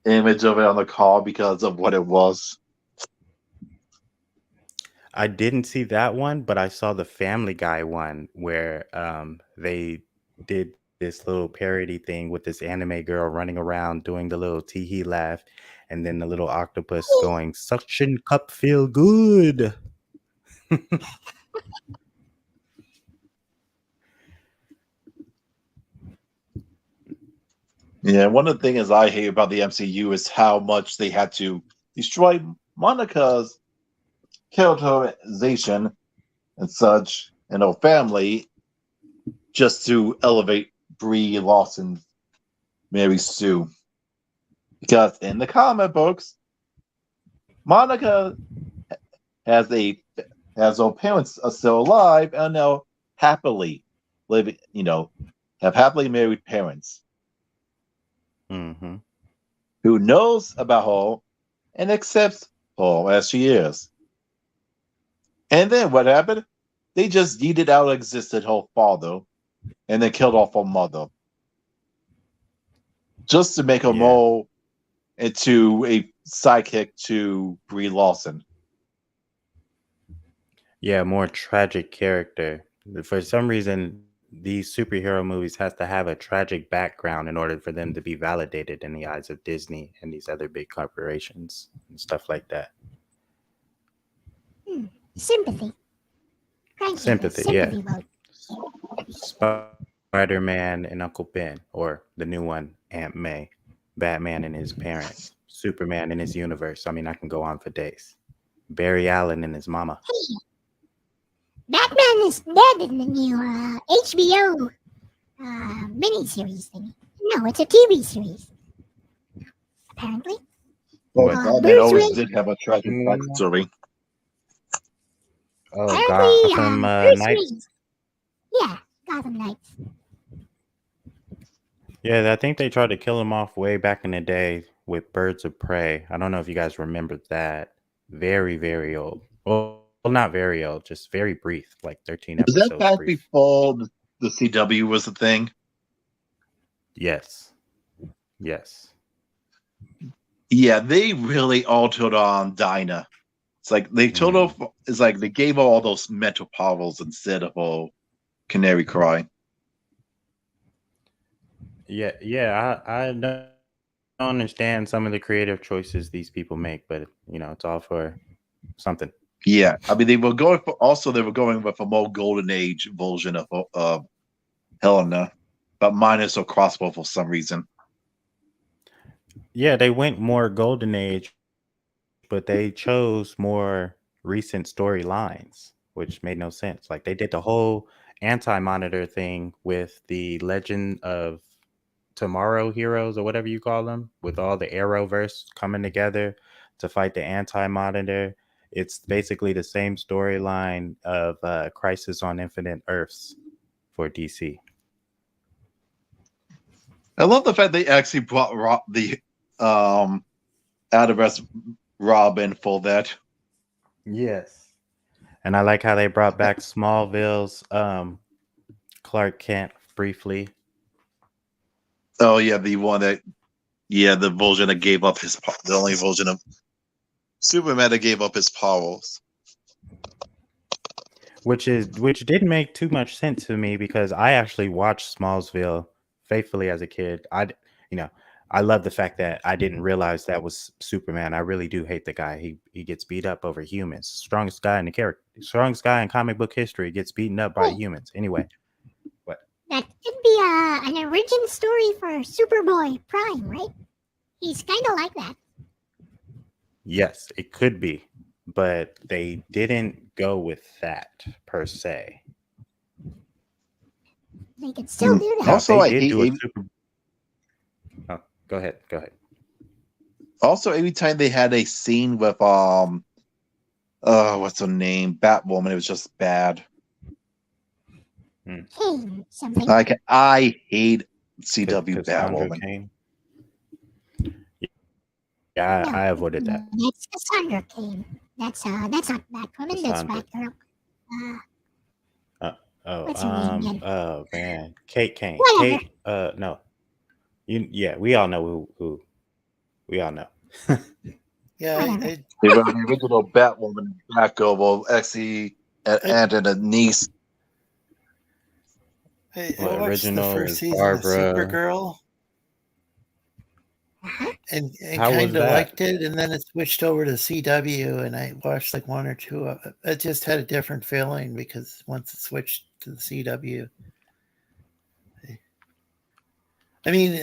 image of it on the car because of what it was. I didn't see that one, but I saw the Family Guy one where they did this little parody thing with this anime girl running around doing the little tee-hee laugh, and then the little octopus going, suction cup feel good. Yeah, one of the things I hate about the MCU is how much they had to destroy Monica's characterization and such and her family just to elevate Brie Larson, Mary Sue. Because in the comic books, Monica has her parents are still alive and they're happily living, have happily married parents. Mm-hmm. Who knows about her and accepts powerful as she is. And then what happened? They just yeeted out existed her father and then killed off her mother. Just to make her more into a sidekick to Brie Larson. Yeah, more tragic character. For some reason, these superhero movies has to have a tragic background in order for them to be validated in the eyes of Disney and these other big corporations and stuff like that. Sympathy. Sympathy, yeah. Spider-Man and Uncle Ben, or the new one, Aunt May, Batman and his parents, Superman and his universe. I mean, I can go on for days. Barry Allen and his mama. Hey, Batman is dead in the new HBO miniseries thing. No, it's a TV series. Apparently. Well, Batman always did have a tragic backstory. Oh, Gotham Knights? Yeah, Gotham Knights. Yeah, I think they tried to kill him off way back in the day with Birds of Prey. I don't know if you guys remember that. Very, very old. Well, not very old, just very brief, like 13 episodes. Was that back before the CW was a thing? Yes. Yes. Yeah, they really altered on Dinah. It's like they told her, it's like they gave her all those mental powers instead of a canary cry. Yeah, I don't understand some of the creative choices these people make, but it's all for something. Yeah, I mean they were going with a more golden age version of Helena, but minus her crossbow for some reason. Yeah, they went more golden age, but they chose more recent storylines, which made no sense. Like they did the whole Anti-Monitor thing with the Legend of Tomorrow heroes, or whatever you call them, with all the Arrowverse coming together to fight the Anti-Monitor. It's basically the same storyline of Crisis on Infinite Earths for DC. I love the fact they actually brought the Arrowverse Robin for that. Yes. And I like how they brought back Smallville's Clark Kent briefly. Oh yeah, the one that, the version that gave up the only version of Superman that gave up his powers. Which didn't make too much sense to me because I actually watched Smallville faithfully as a kid. I love the fact that I didn't realize that was Superman. I really do hate the guy. He gets beat up over humans. Strongest guy in comic book history gets beaten up by humans. Anyway, what? That could be an origin story for Superboy Prime, right? He's kind of like that. Yes, it could be, but they didn't go with that per se. They could still do that. Also, Go ahead. Also, every time they had a scene with what's her name, Batwoman, it was just bad. Something. I hate CW Batwoman. Yeah, I avoided that. That's Cassandra Cain. That's not Batwoman. That's Batgirl. What's her name again? Oh man, Kate Kane. Whatever. Kate. No. We all know who. We all know. Yeah, the original Batwoman, Batgirl, Exie, and a niece. I watched the first season of Supergirl, and kind of liked it, and then it switched over to CW, and I watched like one or two of it. It just had a different feeling because once it switched to the CW. I mean,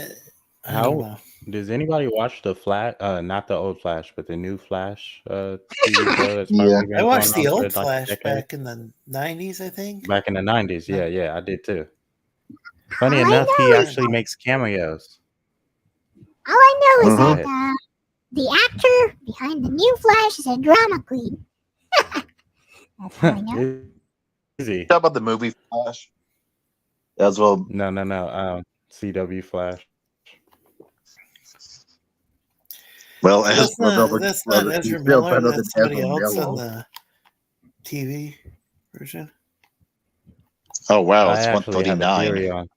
I don't know. Does anybody watch the Flash? Not the old Flash, but the new Flash TV show that's I watched the old Flash back in the 90s, I think. Back in the 90s, yeah, I did too. Funny enough, he actually makes cameos. All I know is that the actor behind the new Flash is a drama queen. That's all I know. Easy. How about the movie Flash? As well. No. CW Flash. Well, that's not Ezra Miller. That's somebody else on the TV version. Oh wow, I it's actually have a 139. theory on.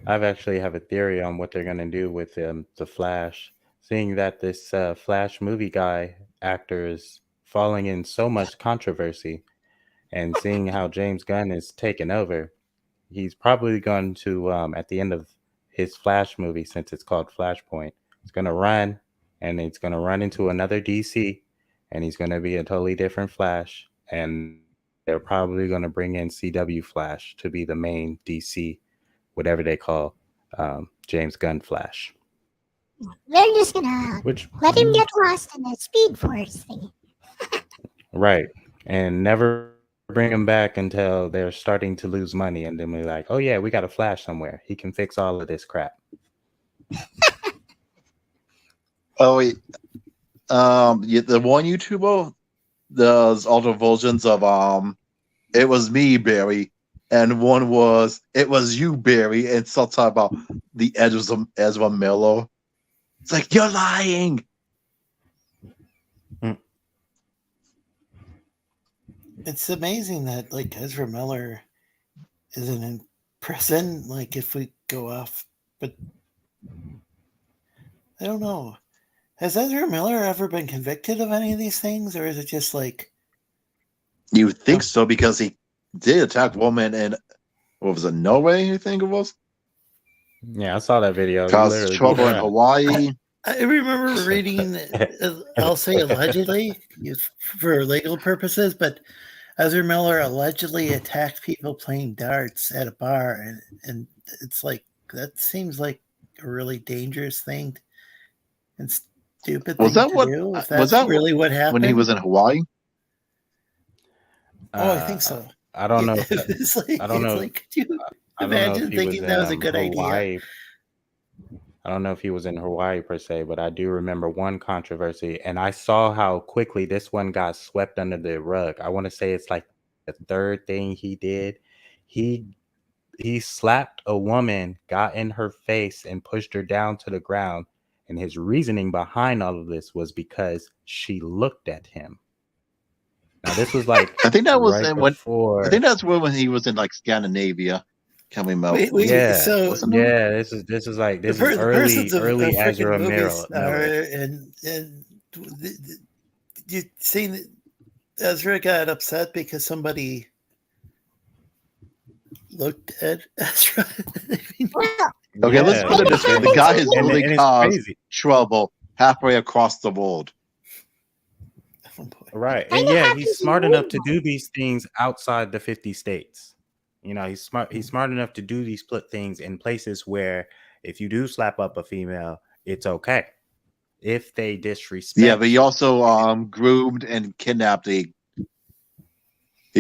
I've actually have a theory on what they're gonna do with the Flash, seeing that this Flash movie guy actor is falling in so much controversy, and seeing how James Gunn is taken over, he's probably going to at the end of his Flash movie, since it's called Flashpoint, he's gonna run, and it's gonna run into another DC, and he's gonna be a totally different Flash, and they're probably gonna bring in CW Flash to be the main DC, whatever they call James Gunn Flash. They're just gonna let him get lost in the Speed Force thing. Right. And never bring him back until they're starting to lose money, and then we're like, oh yeah, we got a Flash somewhere. He can fix all of this crap. Oh wait. The one YouTuber does all the versions of it was me, Barry, and one was it was you, Barry, and some talk about the Ezra Miller. It's like you're lying. It's amazing that like Ezra Miller isn't in prison. Like if we go off, but I don't know. Has Ezra Miller ever been convicted of any of these things, or is it just like you think so because he did attack a woman in what was it, Norway? You think it was? Yeah, I saw that video. Caused trouble in Hawaii. I remember reading, I'll say allegedly for legal purposes, but Ezra Miller allegedly attacked people playing darts at a bar, and it's like that seems like a really dangerous thing and stupid thing to do. If that's was that really what happened when he was in Hawaii? I think so. I don't know. It's like, I don't know. Like, could you imagine thinking that was a good idea? I don't know if he was in Hawaii per se, but I do remember one controversy, and I saw how quickly this one got swept under the rug. I want to say it's like the third thing he did. He slapped a woman, got in her face, and pushed her down to the ground. And his reasoning behind all of this was because she looked at him. Now this was like I think that was right before. I think that's when he was in like Scandinavia. Coming out. Yeah, so yeah, this is early Ezra Miller. And you seen that Ezra got upset because somebody looked at Ezra. Okay, let's put it this way: the guy has really caused trouble halfway across the world. Right, and yeah, he's smart enough to do these things outside the 50 states. You know, he's smart. He's smart enough to do these split things in places where if you do slap up a female, it's okay. If they disrespect, yeah, but he also groomed and kidnapped he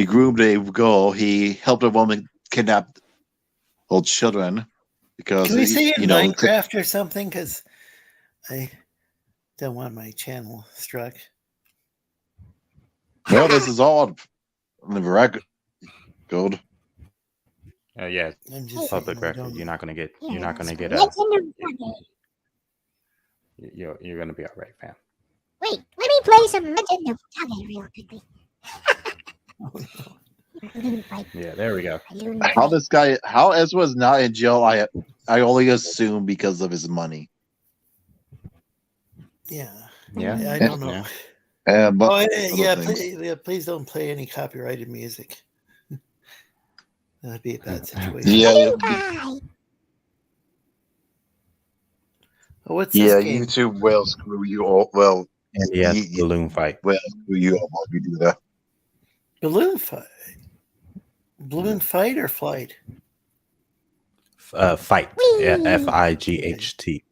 groomed a girl. He helped a woman kidnap old children because can we say in Minecraft or something? Because I don't want my channel struck. Well, this is all on the record. Good. Yeah, public record. You're not gonna get. You're not gonna get. You're gonna be all right, fam. Wait, let me play some Legend of Tuggy real quickly. Yeah, there we go. How Ezra's not in jail? I only assume because of his money. Yeah. Yeah. I don't know. Please don't play any copyrighted music. That'd be a bad situation. Yeah. What's this game? YouTube will screw you all. Well, and balloon fight. Well, screw you all while you do that. Balloon fight. Balloon fight or flight? Fight. Yeah, FIGHT.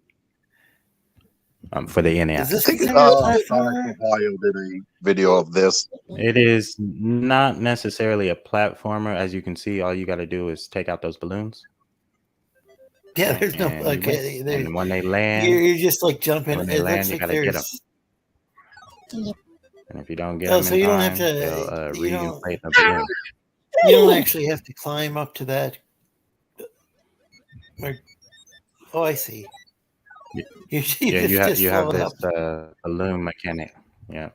For the NES. Is this platformer? Ohio did a video of this. It is not necessarily a platformer. As you can see, all you got to do is take out those balloons. Yeah, there's no okay. And when they land, you're just like jumping. When they land, you gotta get them. And if you don't get them, so you don't have to. You don't actually have to climb up to that. Oh, I see. You Yeah, just you have float this up. balloon mechanic. Yeah,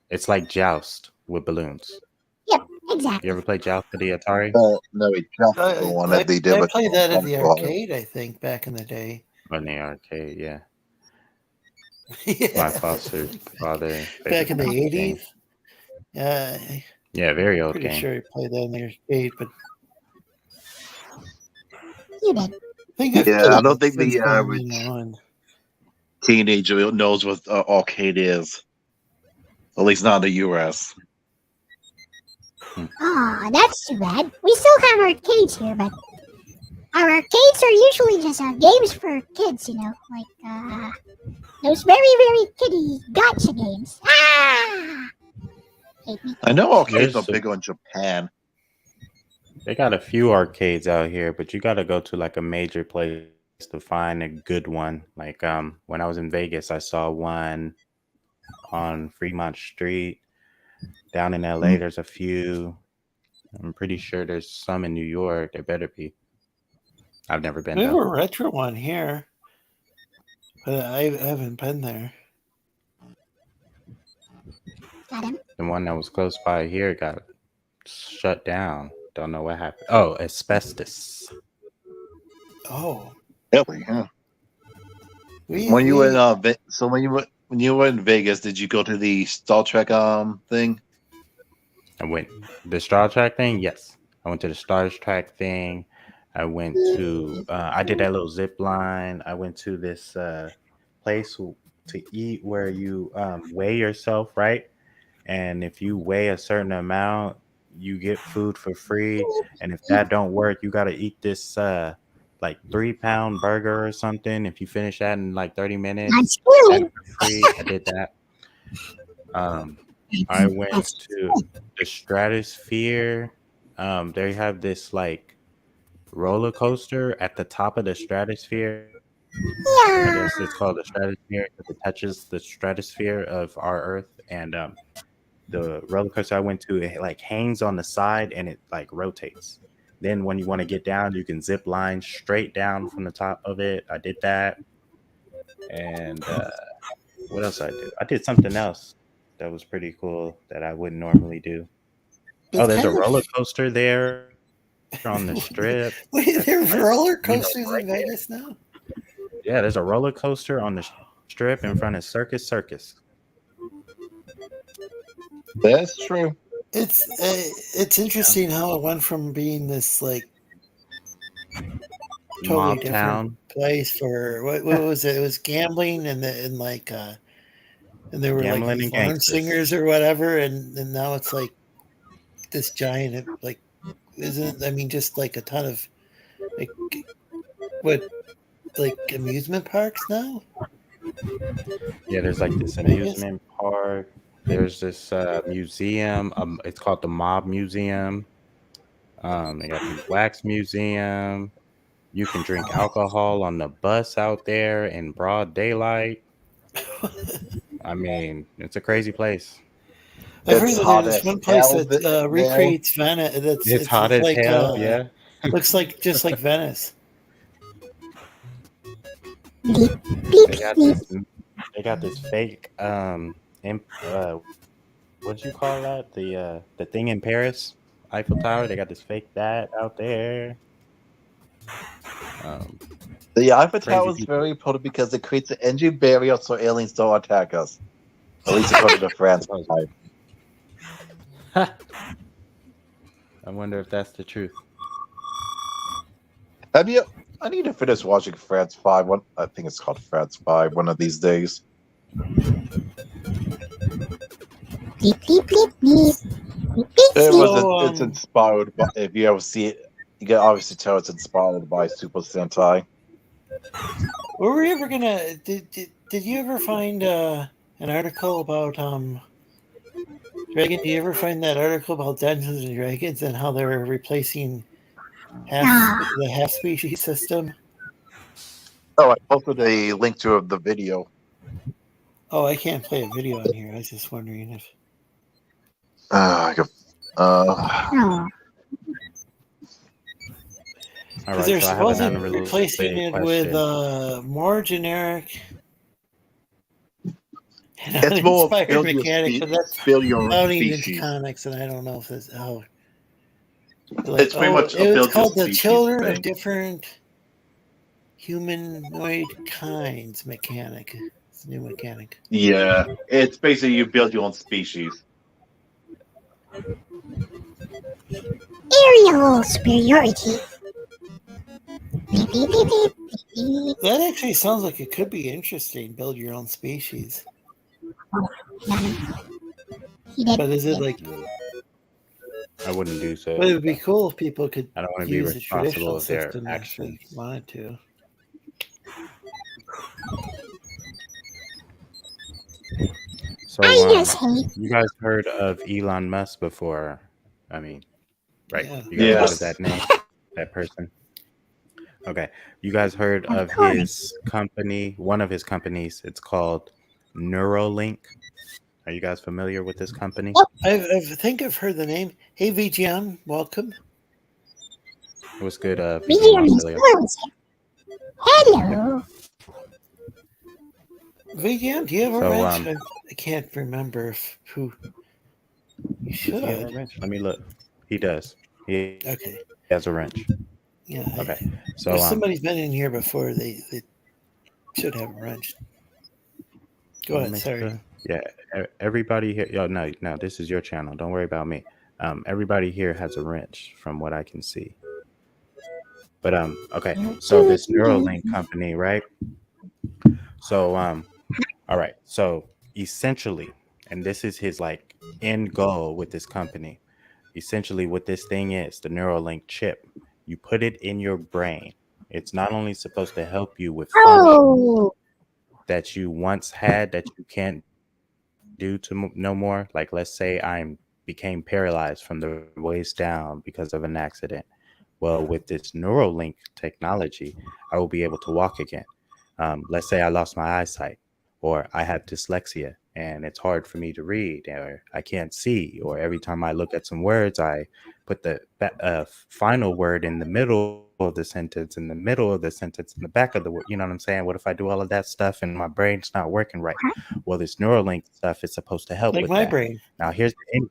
it's like Joust with balloons. Yep, You exactly. ever play Joust for the Atari? No, wait, that's the one that they did I with played that at the console. arcade, I think, back in the day. On the arcade, yeah. Yeah, My foster father back favorite in the game. 80s. Yeah, Yeah, very old pretty game. sure I played that in the arcade, but You did. I think I've Yeah, played I don't it think since the going average on. teenager knows what arcade is. At least not in the US. Aw, that's too bad. We still have arcades here, but our arcades are usually just games for kids, you know, like those very, very kiddie gotcha games. Ah! Hate me. I know arcades are There's bigger in Japan. They got a few arcades out here, but you got to go to like a major place to find a good one. Like when I was in Vegas, I saw one on Fremont Street. Down in LA, there's a few. I'm pretty sure there's some in New York. There better be. I've never been We have though. a retro one here, but I haven't been there. Got him. The one that was close by here got shut down. Don't know what happened. Oh, asbestos. Oh, Really? Yeah. When you were in when you were in Vegas, did you go to the Star Trek thing? I went the Star Trek thing. Yes, I went to the Star Trek thing. I went to. I did that little zip line. I went to this place to eat where you weigh yourself, right? And if you weigh a certain amount, you get food for free. And if that don't work, you gotta eat this like 3-pound burger or something. If you finish that in like 30 minutes, That's that's good. for free. I did that. I went to the Stratosphere. They have this like roller coaster at the top of the Stratosphere. I Yeah. guess it's called the Stratosphere because it touches the stratosphere of our Earth. And the roller coaster I went to, it like hangs on the side and it like rotates. Then when you want to get down, you can zip line straight down from the top of it. I did that. And what else I do? I did something else that was pretty cool that I wouldn't normally do. Oh, there's a roller coaster there on the strip. Wait, there's Like, roller you know, coasters right in there. Vegas now? Yeah, there's a roller coaster on the strip in front of Circus. That's true. It's interesting how it went from being this like totally Mob different town. place for what was it? It was gambling and and there were like Gambling these and lawn gangsters. singers or whatever, and now it's like this giant like isn't I mean just like a ton of like what like amusement parks now? Yeah, there's like this amusement park. There's this museum. It's called the Mob Museum. They got this wax museum. You can drink alcohol on the bus out there in broad daylight. I mean, it's a crazy place. I've heard It's that hot there's as one place hell that there. recreates Venice. It's hot as like hell. Yeah. looks like just like Venice. They got this fake what'd you call that? The thing in Paris, Eiffel Tower. They got this fake that out there. The Eiffel Crazy Tower is people. very important because it creates an energy barrier so aliens don't attack us. At least according to France. I wonder if that's the truth. Have you? I need to finish watching France 5. I think it's called France 5 one of these days. Beep, beep, beep, beep. It's inspired by, if you ever see it, you can obviously tell it's inspired by Super Sentai. Were we ever gonna? Did you ever find an article about Dragon? Do you ever find that article about Dungeons and Dragons and how they were replacing the half species system? Oh, I posted a link to the video. Oh, I can't play a video on here. I was just wondering if. All Because right, they're so I have an supposedly replacing unrelated it with question. more generic and It's more uninspired build your mechanics, but that's build your sounding into species. comics, and I don't know if it's It's pretty much a it's build your called the species Children of thing. Different Humanoid Kinds mechanic. It's a new mechanic. Yeah, it's basically you build your own species. Aerial superiority. That actually sounds like it could be interesting. Build your own species. But is it like? I wouldn't do so. But it would be cool if people could I don't want to be use the responsible traditional of their system if actions. they wanted to. So, you guys heard of Elon Musk before? I mean, right? Yeah. You guys heard of that name, that person? Okay. You guys heard of his company? One of his companies. It's called Neuralink. Are you guys familiar with this company? I think I've heard the name. Hey, VGM, welcome. What's good, Hello. VGM, do you have a So, wrench? I can't remember who. You should. Does he have a wrench? Let me look. He does. He has a wrench. Yeah. Okay. So if somebody's been in here before, they should have a wrench. Go ahead. Sorry. Yeah. Everybody here. Yo, no. This is your channel. Don't worry about me. Everybody here has a wrench, from what I can see. But okay. So this Neuralink company, right? So all right. So essentially, and this is his like end goal with this company. Essentially, what this thing is, the Neuralink chip, you put it in your brain. It's not only supposed to help you with function that you once had that you can't do to no more. Like, let's say I became paralyzed from the waist down because of an accident. Well, with this Neuralink technology, I will be able to walk again. Let's say I lost my eyesight, or I have dyslexia and it's hard for me to read, or I can't see, or every time I look at some words, I put the final word in the middle of the sentence, in the middle of the sentence, in the back of the word. You know what I'm saying? What if I do all of that stuff and my brain's not working right? Well, this Neuralink stuff is supposed to help like with my that. brain. Now, here's the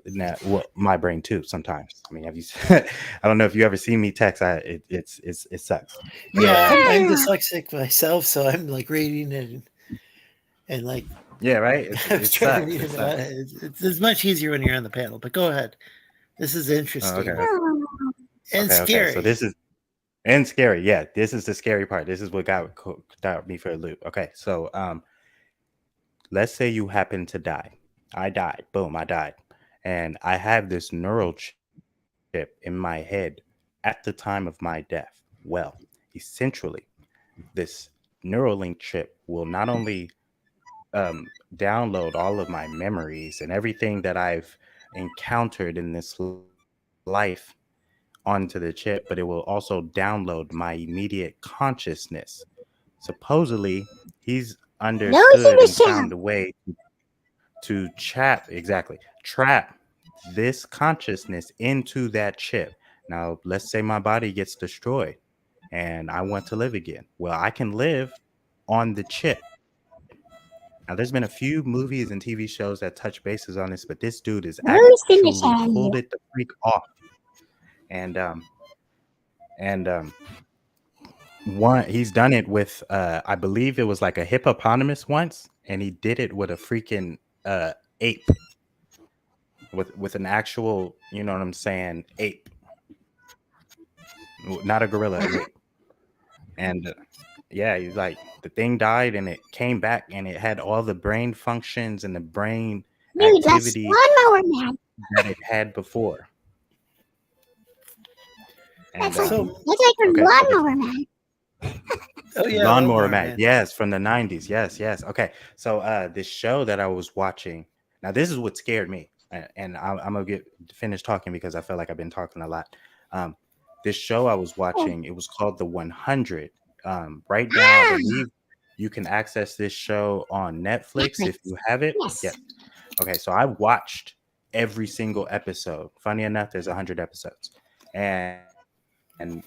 now, well, my brain too. Sometimes, I mean, have you? I don't know if you ever see me text. It sucks. Yeah, I'm dyslexic myself, so I'm like reading it and like. Yeah, right. I was trying to read it. It's much easier when you're on the panel. But go ahead. This is interesting and scary. So this is scary. Yeah, this is the scary part. This is what got me for a loop. Okay, so let's say you happen to die. I died. Boom, I died. And I have this neural chip in my head at the time of my death. Well, essentially, this Neuralink chip will not only download all of my memories and everything that I've encountered in this life onto the chip, but it will also download my immediate consciousness. Supposedly, he's understood and found a way to trap this consciousness into that chip. Now, let's say my body gets destroyed and I want to live again. Well, I can live on the chip. Now, there's been a few movies and TV shows that touch bases on this, but this dude is actually pulled it the freak off. And he's done it with I believe it was like a hippopotamus once, and he did it with a freaking ape, with an actual, you know what I'm saying, ape, not a gorilla, ape. And yeah, he's like, the thing died and it came back and it had all the brain functions and the brain activity that it had before. That's like from Lawnmower Man. Oh yeah, Lawnmower Man. Yes, from the 90s. Yes. Okay, so this show that I was watching. Now, this is what scared me, and I'm gonna finish talking because I feel like I've been talking a lot. This show I was watching, it was called The 100. Right now, I believe you can access this show on Netflix if you have it. Yes. Yeah. Okay, so I watched every single episode. Funny enough, there's 100 episodes, and And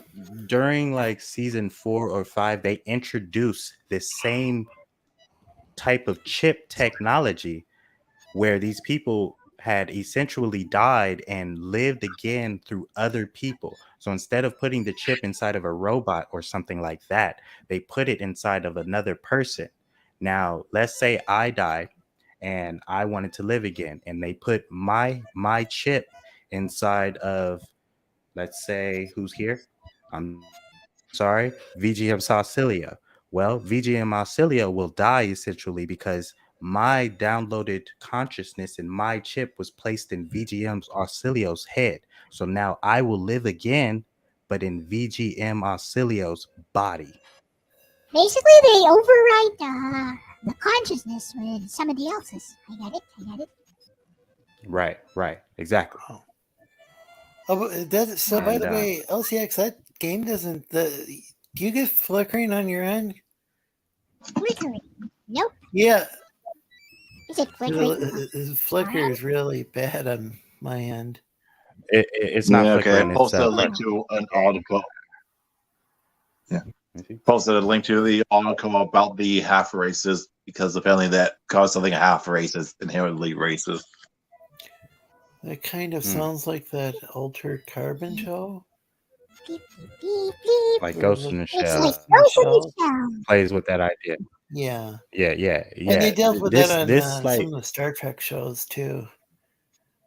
during like season 4 or 5, they introduced this same type of chip technology where these people had essentially died and lived again through other people. So instead of putting the chip inside of a robot or something like that, they put it inside of another person. Now, let's say I died and I wanted to live again, and they put my chip inside of, let's say, who's here? I'm sorry, VGM Saucilia. Well, VGM Saucilia will die essentially because my downloaded consciousness in my chip was placed in VGM Auxilio's head. So now I will live again, but in VGM Auxilio's body. Basically, they overwrite the consciousness with somebody else's. I get it. Right, exactly. Oh, so by the way, LCX, that game doesn't. Do you get flickering on your end? Flickering? Nope. Yeah. Is it flickering? The flicker is really bad on my end. It's not flickering. I posted a link to an article. Yeah. Posted a link to the article about the half races because apparently that caused something a half race is inherently racist. That kind of sounds like that Altered Carbon show. Like Ghost in the Shell. Like Ghost in the Shell. Plays with that idea. Yeah. And they dealt with that on some of the Star Trek shows too.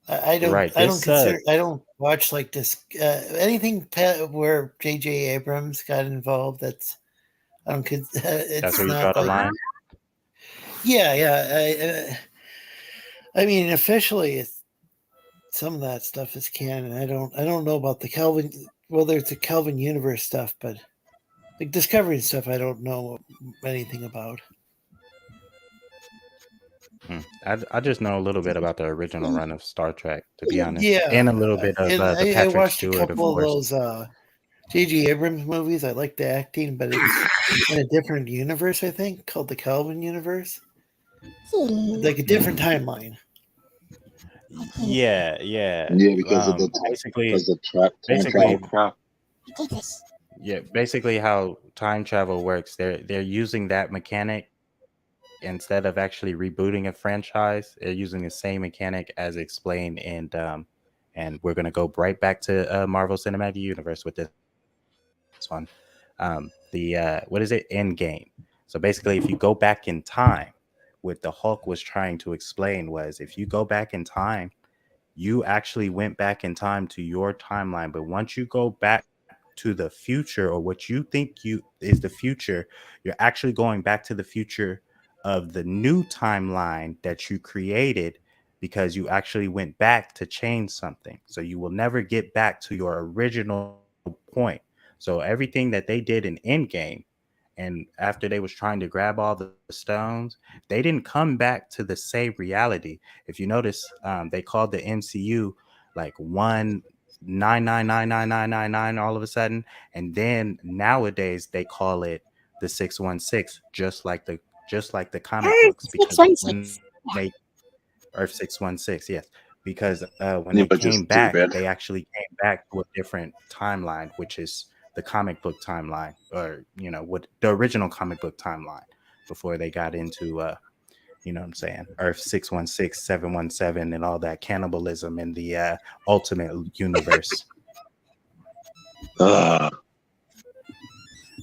I don't watch like this anything where J.J. Abrams got involved. That's that's where you draw the line. Yeah. I mean, officially, some of that stuff is canon. I don't know about the Kelvin. Well, there's the Kelvin universe stuff, but like Discovery and stuff, I don't know anything about. I just know a little bit about the original run of Star Trek, to be honest. Yeah, and a little bit of the Patrick I watched Stewart, a couple of those J.J. Abrams movies. I like the acting, but it's in a different universe, I think, called the Kelvin universe. Like a different timeline. Yeah. Because of the crap. Yeah, basically how time travel works, they're using that mechanic instead of actually rebooting a franchise. They're using the same mechanic as explained in and we're gonna go right back to Marvel Cinematic Universe with this one. What is it? Endgame. So basically, if you go back in time, what the Hulk was trying to explain was if you go back in time, you actually went back in time to your timeline. But once you go back to the future, or what you think is the future, you're actually going back to the future of the new timeline that you created because you actually went back to change something. So you will never get back to your original point. So everything that they did in Endgame, and after they was trying to grab all the stones, they didn't come back to the same reality. If you notice, they called the MCU like 1999999 all of a sudden, and then nowadays they call it the 616, just like the comic books, because when they Earth 616, yes, because when they came back, they actually came back to a different timeline, which is the comic book timeline, or what the original comic book timeline before they got into what I'm saying, Earth 616, 717, and all that cannibalism in the Ultimate Universe. But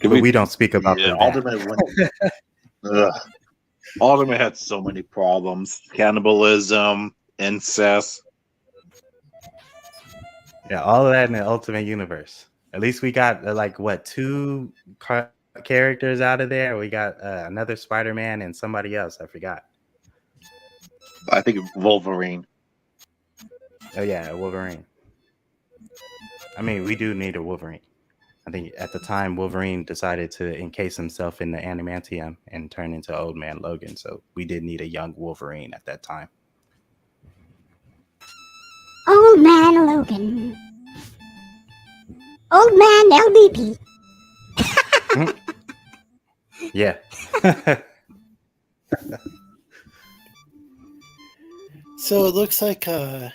we don't speak about that. Ultimate had so many problems: cannibalism, incest. Yeah, all of that in the Ultimate Universe. At least we got two characters out of there. We got another Spider-Man and somebody else. I forgot. I think Wolverine. Oh yeah, Wolverine. I mean, we do need a Wolverine. I think at the time Wolverine decided to encase himself in the adamantium and turn into Old Man Logan. So we did need a young Wolverine at that time. Old Man Logan. Old Man LBP. Yeah. So it looks like, apparently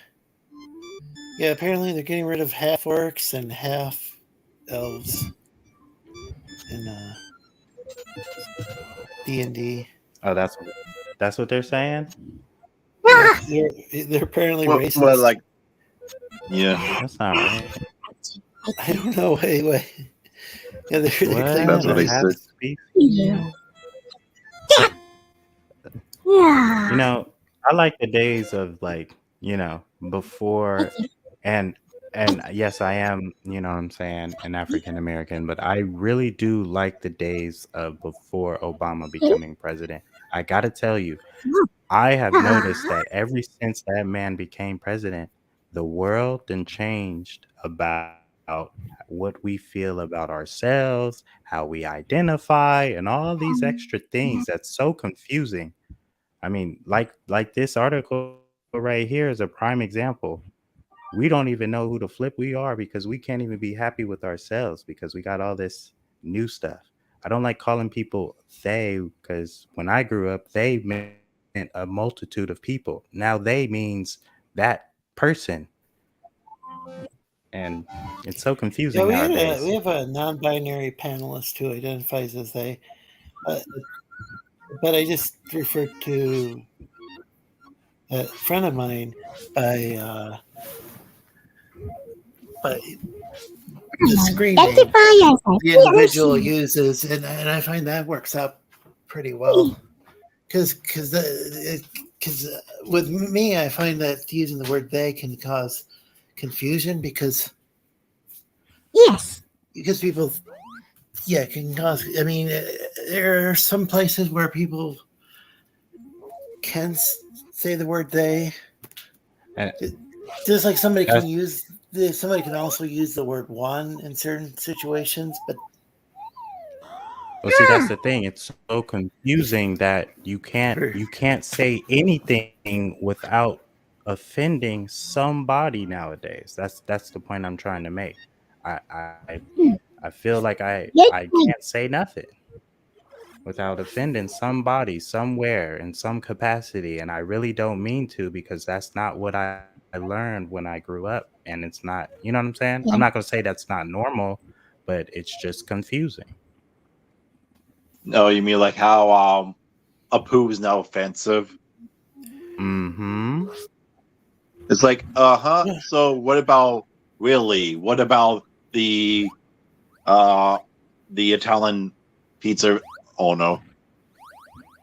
they're getting rid of half orcs and half elves in D&D. Oh, that's what they're saying. Yeah, they're apparently racist. Well, like, yeah, That's not right. I don't know. Wait. Yeah, they're claiming That's what they Half said. species? Yeah. You know, I like the days of like, before and yes, I am, you know what I'm saying, an African American, but I really do like the days of before Obama becoming president. I gotta tell you, I have noticed that ever since that man became president, the world then changed about what we feel about ourselves, how we identify, and all these extra things that's so confusing. I mean, like this article right here is a prime example. We don't even know who the flip we are because we can't even be happy with ourselves because we got all this new stuff. I don't like calling people they because when I grew up, they meant a multitude of people. Now they means that person. And it's so confusing Yeah, nowadays. we have a non-binary panelist who identifies as they, but I just referred to a friend of mine by the screen name the individual uses, and I find that works out pretty well. Because with me, I find that using the word they can cause confusion because people can cause. I mean, there are some places where people can say the word they. And just like somebody can also use the word one in certain situations, but well, see, that's the thing. It's so confusing that you can't say anything without offending somebody nowadays. That's the point I'm trying to make. I feel like I can't say nothing without offending somebody somewhere in some capacity, and I really don't mean to because that's not what I learned when I grew up, and it's not. You know what I'm saying? I'm not gonna say that's not normal, but it's just confusing. No, you mean like how a poo is now offensive? Mm-hmm. It's like, so what about really? What about the Italian pizza? Oh no.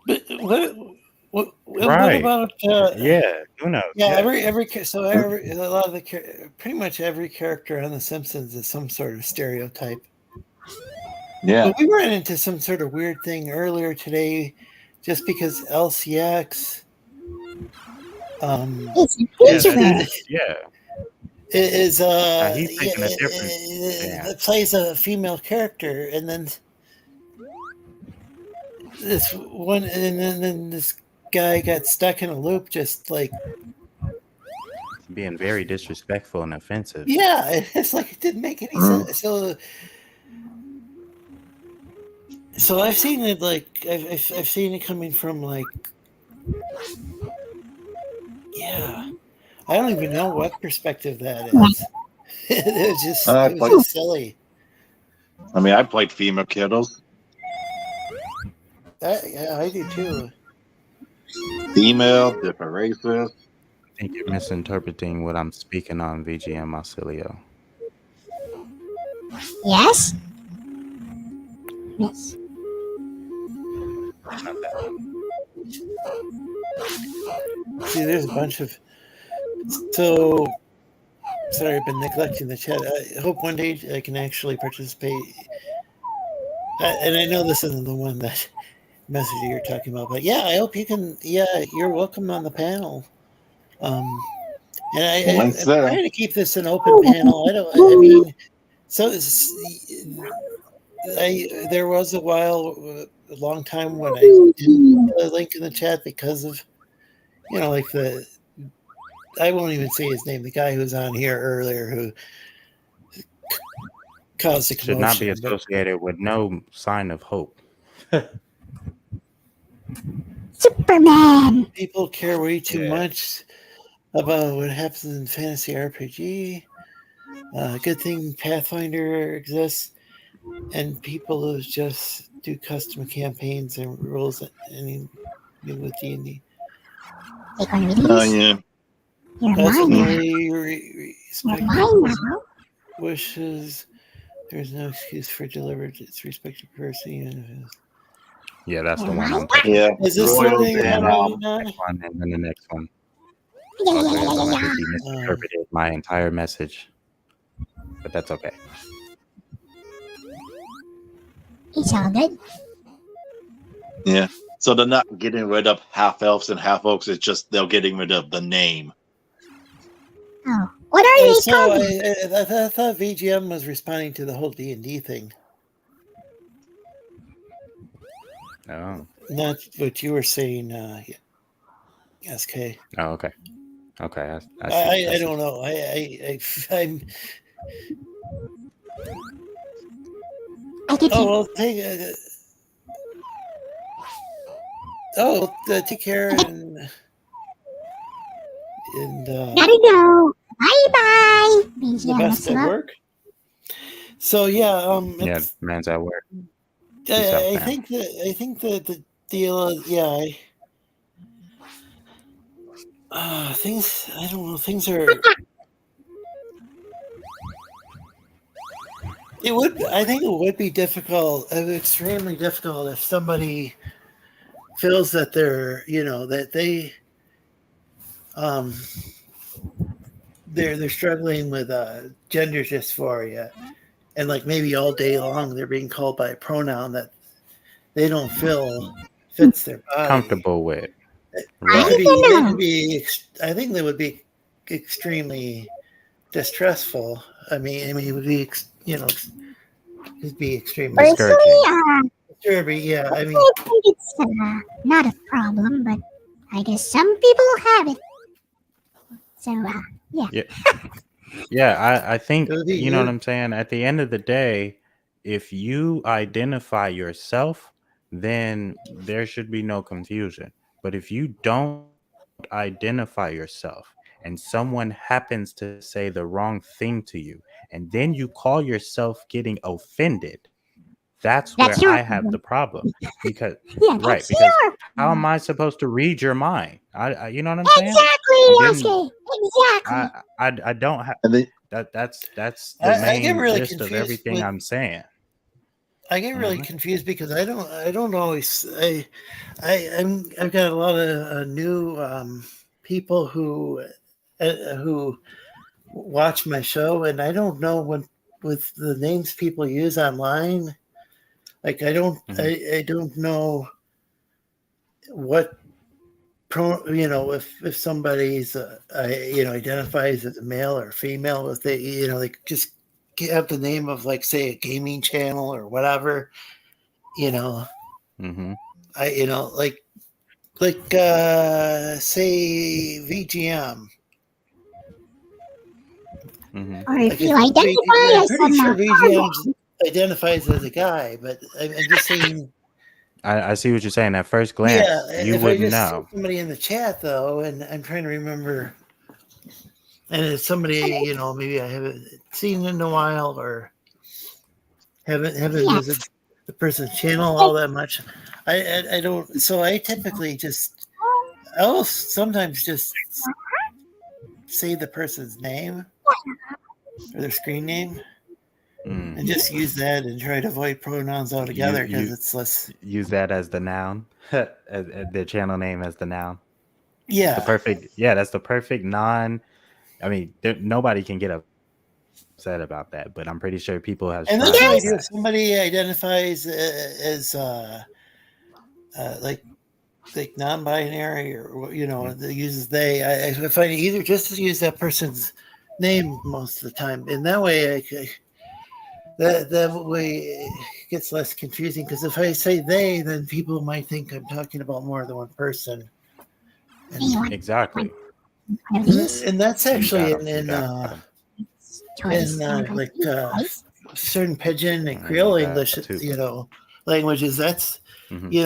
But what Right. about Yeah, who knows? yeah, a lot of pretty much every character on The Simpsons is some sort of stereotype. Yeah. But we ran into some sort of weird thing earlier today, just because LCX is he's taking a different stance. plays a female character, and then then this guy got stuck in a loop, just like Being very disrespectful and offensive. yeah, it's like it didn't make any sense. So I've seen it like I've seen it coming from like I don't even know what perspective that is. It was just silly. I mean, I played female kiddos. I do too. Female, different races. I think you're misinterpreting what I'm speaking on, VGM Marsilio. Yes. See, there's a bunch of. So, sorry, I've been neglecting the chat. I hope one day I can actually participate. And I know this isn't the one that message you're talking about, but yeah, I hope you can. Yeah, you're welcome on the panel. And I'm trying to keep this an open panel. I mean, so there was a long time when I didn't put a link in the chat because of, like I won't even say his name, the guy who was on here earlier who caused a commotion. Should not be associated with no sign of hope. Superman. People care way too much about what happens in fantasy RPG. Good thing Pathfinder exists, and people who just do custom campaigns and rules and with D&D. Oh yeah. Ultimately, respect wishes. There's no excuse for deliberate disrespect to person, even if it's... Yeah, that's the one I'm talking Yeah. Is this the one you had already done? next one, and then the next one. Also, has the one that he misinterpreted my entire message, but that's okay. It's all good. Yeah. So they're not getting rid of half elves and half orcs. It's just they're getting rid of the name. Oh, what are they called? I thought VGM was responding to the whole D&D thing. Oh. Not what you were saying, SK. Oh, okay. Okay. I don't know. I'm. Well, take care and gotta go. Bye bye. the best at work. So yeah, yeah, man's at work. I think that the deal is things. I don't know. Things are. I think it would be difficult, extremely difficult, if somebody feels that they're, that they're struggling with gender dysphoria, and like maybe all day long they're being called by a pronoun that they don't feel fits their body, comfortable with. Right. I think that would be extremely distressful. I mean, it would be, it'd be extremely disturbing. Yeah, I mean, I think it's not a problem, but I guess some people have it. So, yeah. Yeah, I think, you know what I'm saying? At the end of the day, if you identify yourself, then there should be no confusion. But if you don't identify yourself and someone happens to say the wrong thing to you, and then you call yourself getting offended, that's where I have the problem. Because because how am I supposed to read your mind? You know what I'm saying? Exactly. I don't have that's the main gist of everything I'm saying. I get really confused because I don't always I've got a lot of new people who watch my show, and I don't know when with the names people use online. Like I don't know what if somebody's identifies as a male or female, if they just have the name of, like, say, a gaming channel or whatever, I say VGM. Or if you identify as pretty sure VGM identifies as a guy, but I'm just saying. I see what you're saying. At first glance, you wouldn't know. Somebody in the chat, though, and I'm trying to remember. And it's somebody, maybe I haven't seen in a while, or haven't visited the person's channel all that much. I don't. So I typically I'll sometimes just say the person's name or their screen name. And just use that and try to avoid pronouns altogether because it's less. Use that as the noun, their channel name as the noun. Yeah, that's the perfect non. I mean, nobody can get upset about that, but I'm pretty sure people have. And that's what I do. If somebody identifies as like non-binary, or uses they, I find it either just to use that person's name most of the time, and that way that way it gets less confusing, because if I say they, then people might think I'm talking about more than one person. Exactly. And that's actually in certain Pidgin and Creole English, languages. That's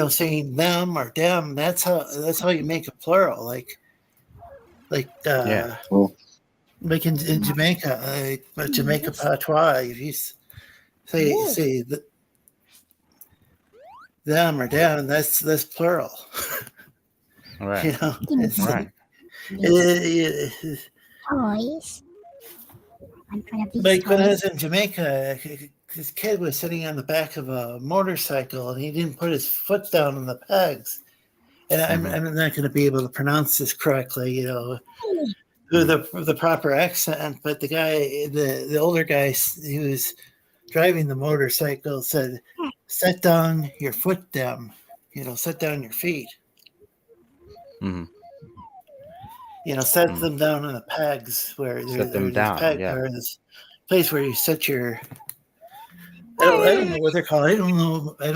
saying them or them. That's how you make a plural. Like in Jamaica, Jamaica patois, if you say them or down, that's plural. Right. You know, it's Right. Toys. Like when I was in Jamaica, this kid was sitting on the back of a motorcycle and he didn't put his foot down on the pegs. And I'm not going to be able to pronounce this correctly, you know, with the proper accent. But the guy, the older guy who was driving the motorcycle said, "Set down your foot down, you know, set down your feet." Mm-hmm. You know, set them down on the pegs where Set them down. or this place where you set your. I don't know what they're called. I don't know a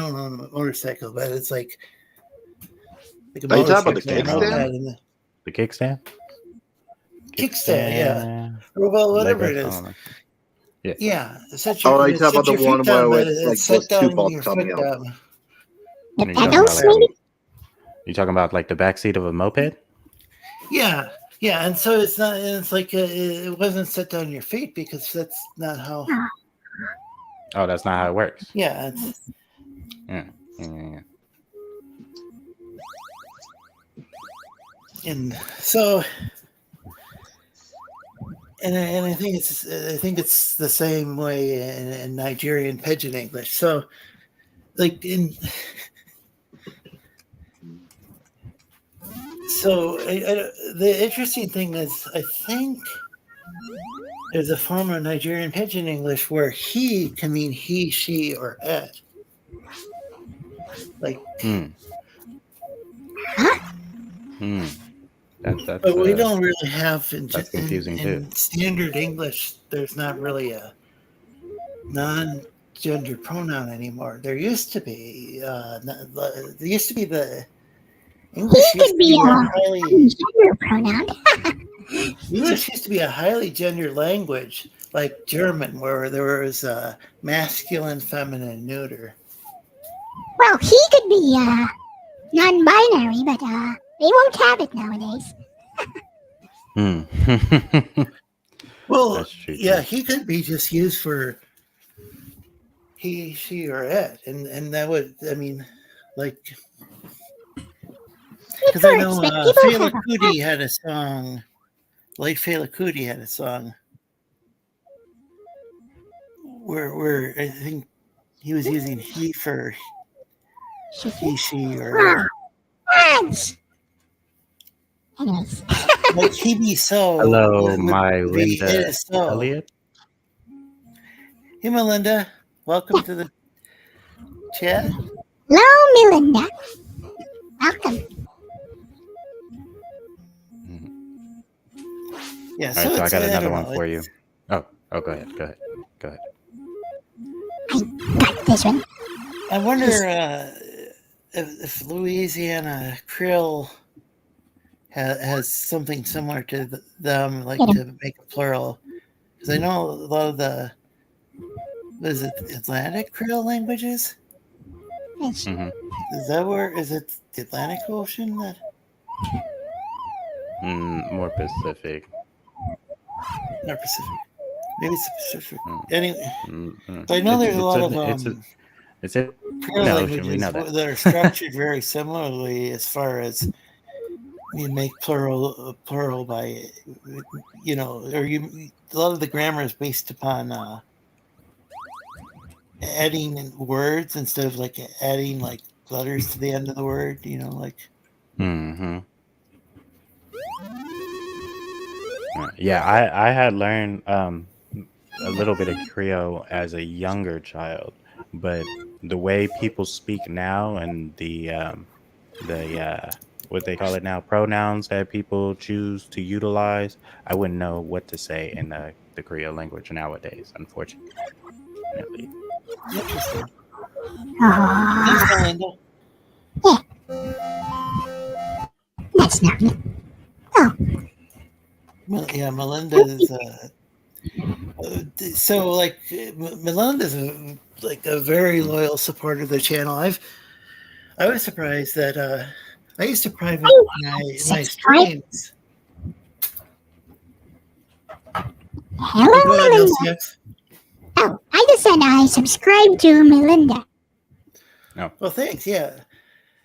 motorcycle, but it's like a Are you talking about the kickstand? The kickstand? Kickstand, yeah. Well, whatever it is. Yeah. Yeah. Are you talking about the one where it's like those two balls coming out? You talking about like the backseat of a moped? Yeah, yeah, and so it's not. It's like it wasn't set down your feet because that's not how. Oh, that's not how it works. Yeah. Yeah. And so, and I think it's the same way in Nigerian Pidgin English. So, like in. So the interesting thing is, I think there's a form of Nigerian Pidgin English where he can mean he, she, or it. Like, but we don't really have in standard English. There's not really a non-gender pronoun anymore. There used to be. The English used to be a highly gender pronoun. English used to be a highly gendered language, like German, where there was masculine, feminine, neuter. Well, he could be non-binary, but they won't have it nowadays. Well, yeah, he could be just used for he, she, or it, and that would, I mean, like. Because I know Fela Kuti had a song. Late Fela Kuti had a song where I think he was using he for he, she, or anyways. Like he be so. Hello, my Linda Elliott. Hey, Melinda. Welcome to the chat. Hello, Melinda. Welcome. Yeah, all right, so I got another one for you. Oh, go ahead. I got this one. I wonder if Louisiana Creole has something similar to them, like to make a plural. Because I know a lot of the, what is it, Atlantic Creole languages? Mm-hmm. Is it the Atlantic Ocean? More Pacific. Not Pacific. Maybe it's Pacific. Anyway, I know there's a lot of Creole languages that are structured very similarly as far as you make plural by, you know, or a lot of the grammar is based upon adding words instead of like adding like letters to the end of the word, you know, like. Mm-hmm. Yeah, I had learned a little bit of Creole as a younger child, but the way people speak now and the what they call it now, pronouns that people choose to utilize, I wouldn't know what to say in the Creole language nowadays, unfortunately. Interesting. That's not me. Oh. Yeah, Melinda's. So, like, Melinda's a very loyal supporter of the channel. I was surprised that I used to private my streams. Hello, Go ahead, Melinda. LCX. Oh, I just said I subscribe to Melinda. No. Well, thanks. Yeah.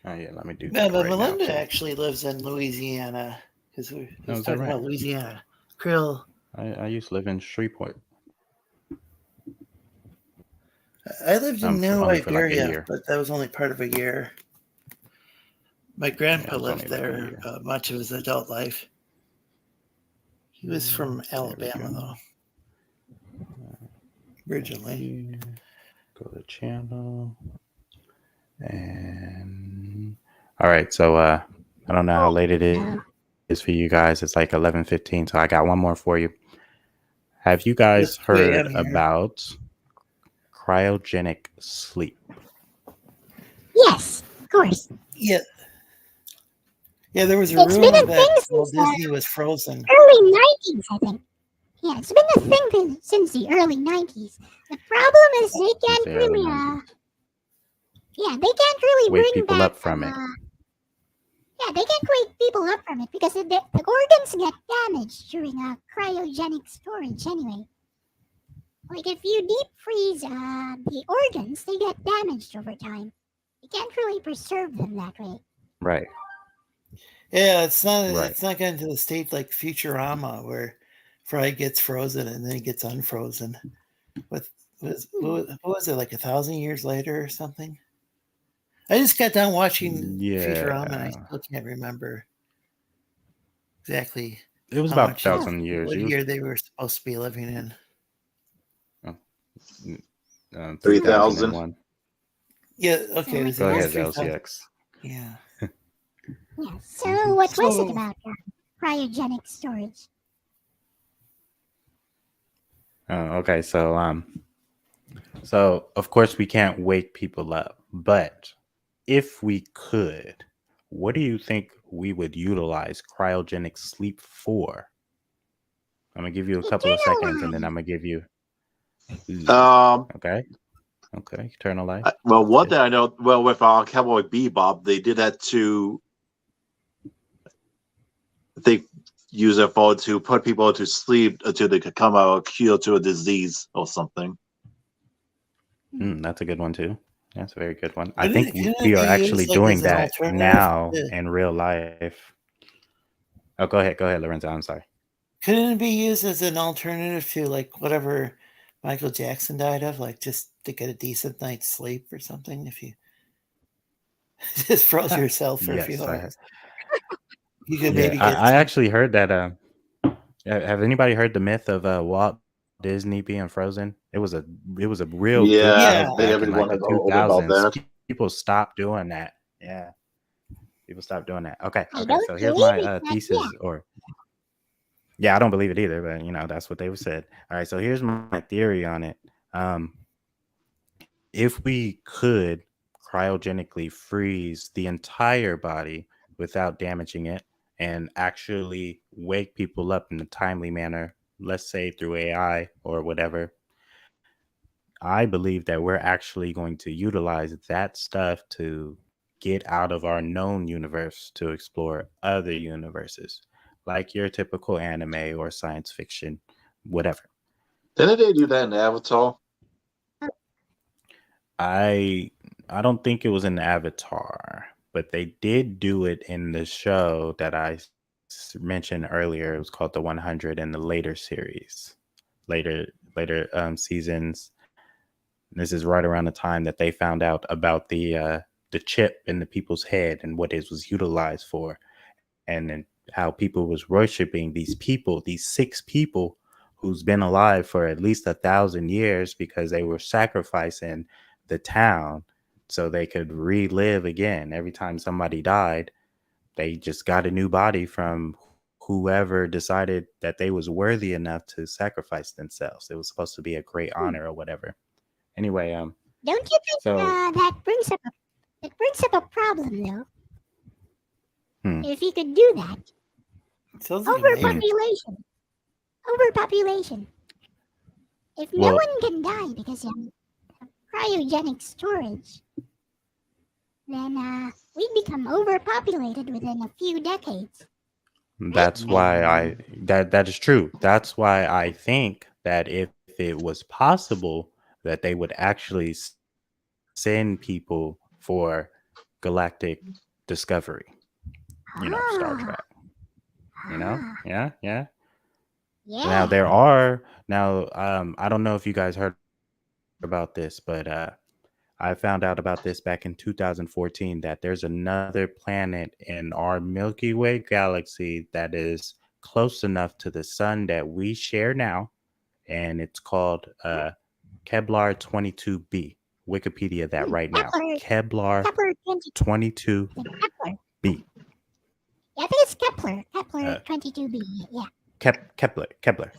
Oh yeah, let me do Yeah, that but right Melinda now. actually lives in Louisiana because we Oh, was is that talking right? about Louisiana. Krill. I used to live in Shreveport. I lived in New Only for like a Iberia, year. but that was only part of a year. My grandpa it was lived only like a there year. much of his adult life. He was from There we Alabama, go. though, originally. Here, go to channel. And all right, so I don't know how late it is for you guys. It's like 11:15, so I got one more for you. Have you guys It's 2 a.m. heard here. about cryogenic sleep? Yes, of course. Yeah. Yeah, there was a It's been rumor a that thing Walt since Disney was frozen. early 90s, I think. Yeah, it's been a thing since the early 90s. The problem is they can't the early really, 90s. yeah, they can't really Wake bring people back, up from it. yeah, they can't wake people up from it because the organs get damaged during cryogenic storage anyway. Like if you deep freeze the organs, they get damaged over time. You can't really preserve them that way. Right. Yeah, it's not. Right. It's not getting to the state like Futurama where Fry gets frozen and then he gets unfrozen. What was it, like 1,000 years later or something? I just got done watching Futurama and I still can't remember exactly. It was how about much 1,000 years. What year they were supposed to be living in? 3,000. Yeah. Okay. It was Go the year ahead, 3000. LCX. Yeah. Yeah. So what was it So- about cryogenic storage? Okay, so of course we can't wake people up, but if we could, what do you think we would utilize cryogenic sleep for? I'm gonna give you a couple of seconds, and then I'm gonna give you. Okay. Eternal life. Well, one thing I know, well, with Cowboy Bebop, they did that to. They use their phone to put people to sleep until they could come out cure to a disease or something. That's a good one too. That's a very good one. I Couldn't think it we be are used, actually like, doing as an that alternative now to- in real life. Oh, go ahead, Lorenzo. I'm sorry. Couldn't it be used as an alternative to like whatever Michael Jackson died of, like just to get a decent night's sleep or something? If you just froze yourself for a few Yes, hours, you could yeah, maybe get. I actually heard that. Have anybody heard the myth of Walt Disney being frozen? It was a real good Yeah, myth I think back in like everyone the has heard about 2000s. that. People stopped doing that. Yeah, people stopped doing that. Okay. I don't So here's believe my it, but thesis, yeah. or yeah, I don't believe it either, but that's what they were said. All right, so here's my theory on it. If we could cryogenically freeze the entire body without damaging it and actually wake people up in a timely manner, let's say through AI or whatever, I believe that we're actually going to utilize that stuff to get out of our known universe to explore other universes, like your typical anime or science fiction, whatever. Didn't they do that in Avatar? I don't think it was in Avatar, but they did do it in the show that I mentioned earlier. It was called The 100 in the later series, later seasons. This is right around the time that they found out about the chip in the people's head and what it was utilized for, and then how people was worshiping these people, these 6 people who's been alive for at least 1,000 years because they were sacrificing the town so they could relive again. Every time somebody died, they just got a new body from whoever decided that they was worthy enough to sacrifice themselves. It was supposed to be a great honor or whatever. Anyway, Don't you think so that brings up a problem though? Hmm. If you could do that, Sounds like amazing. overpopulation. If no Well- one can die because of cryogenic storage, then we'd become overpopulated within a few decades. That's why that is true. That's why I think that if it was possible that they would actually send people for galactic discovery, Star Trek. Yeah. Yeah. Now I don't know if you guys heard about this, but I found out about this back in 2014 that there's another planet in our Milky Way galaxy that is close enough to the sun that we share now, and it's called Kevlar 22b. Wikipedia that right now. Kevlar 22b. Yeah, I think it's Kepler. Kepler 22b. Yeah. Kepler.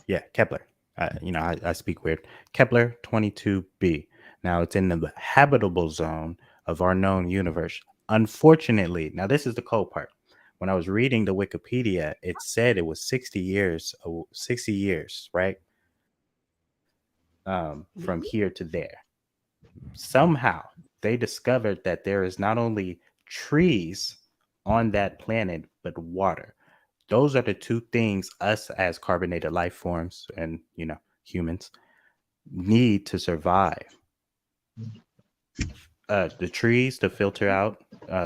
Yeah, Kepler. I speak weird. Kepler 22b. Now it's in the habitable zone of our known universe. Unfortunately, now this is the cold part. When I was reading the Wikipedia, it said it was 60 years, right? From here to there. Somehow they discovered that there is not only trees on that planet, but water. Those are the two things us as carbonated life forms and, humans need to survive. The trees to filter out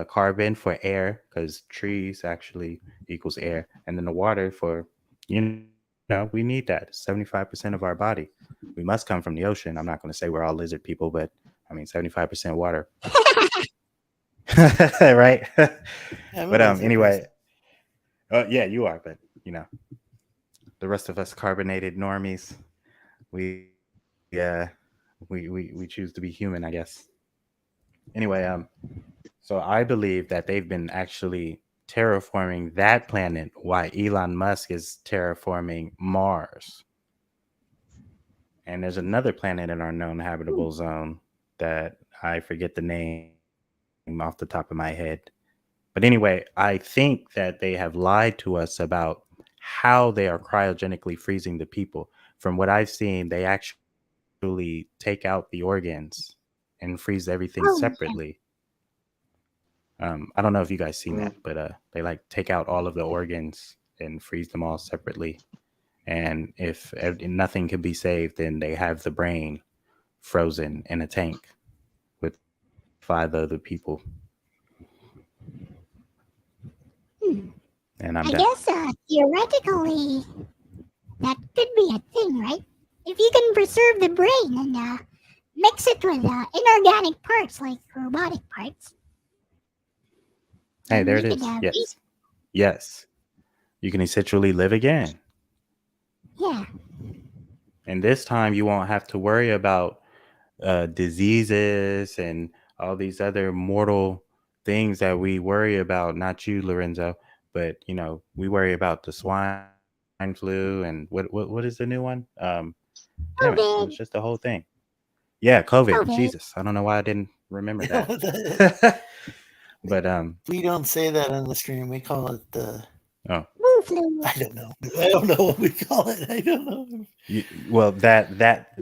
carbon for air, because trees actually equals air, and then the water for, we need that. 75% of our body. We must come from the ocean. I'm not going to say we're all lizard people, but 75% water. Right? But anyway, yeah, you are, but the rest of us carbonated normies, we choose to be human, I guess. Anyway, so I believe that they've been actually terraforming that planet while Elon Musk is terraforming Mars. And there's another planet in our known habitable zone that I forget the name off the top of my head. But anyway, I think that they have lied to us about how they are cryogenically freezing the people. From what I've seen, they actually take out the organs and freeze everything separately. I don't know if you guys seen that, but they take out all of the organs and freeze them all separately. And if nothing can be saved, then they have the brain frozen in a tank with 5 other people. And I guess theoretically that could be a thing, right? If you can preserve the brain and mix it with inorganic parts like robotic parts. Hey, there it is. Yes. You can essentially live again. Yeah. And this time you won't have to worry about diseases and all these other mortal things that we worry about. Not you, Lorenzo, but we worry about the swine flu and what is the new one? It's just the whole thing. Yeah, COVID. Jesus, I don't know why I didn't remember that. But we don't say that on the stream. We call it the flu. I don't know what we call it. I don't know. That that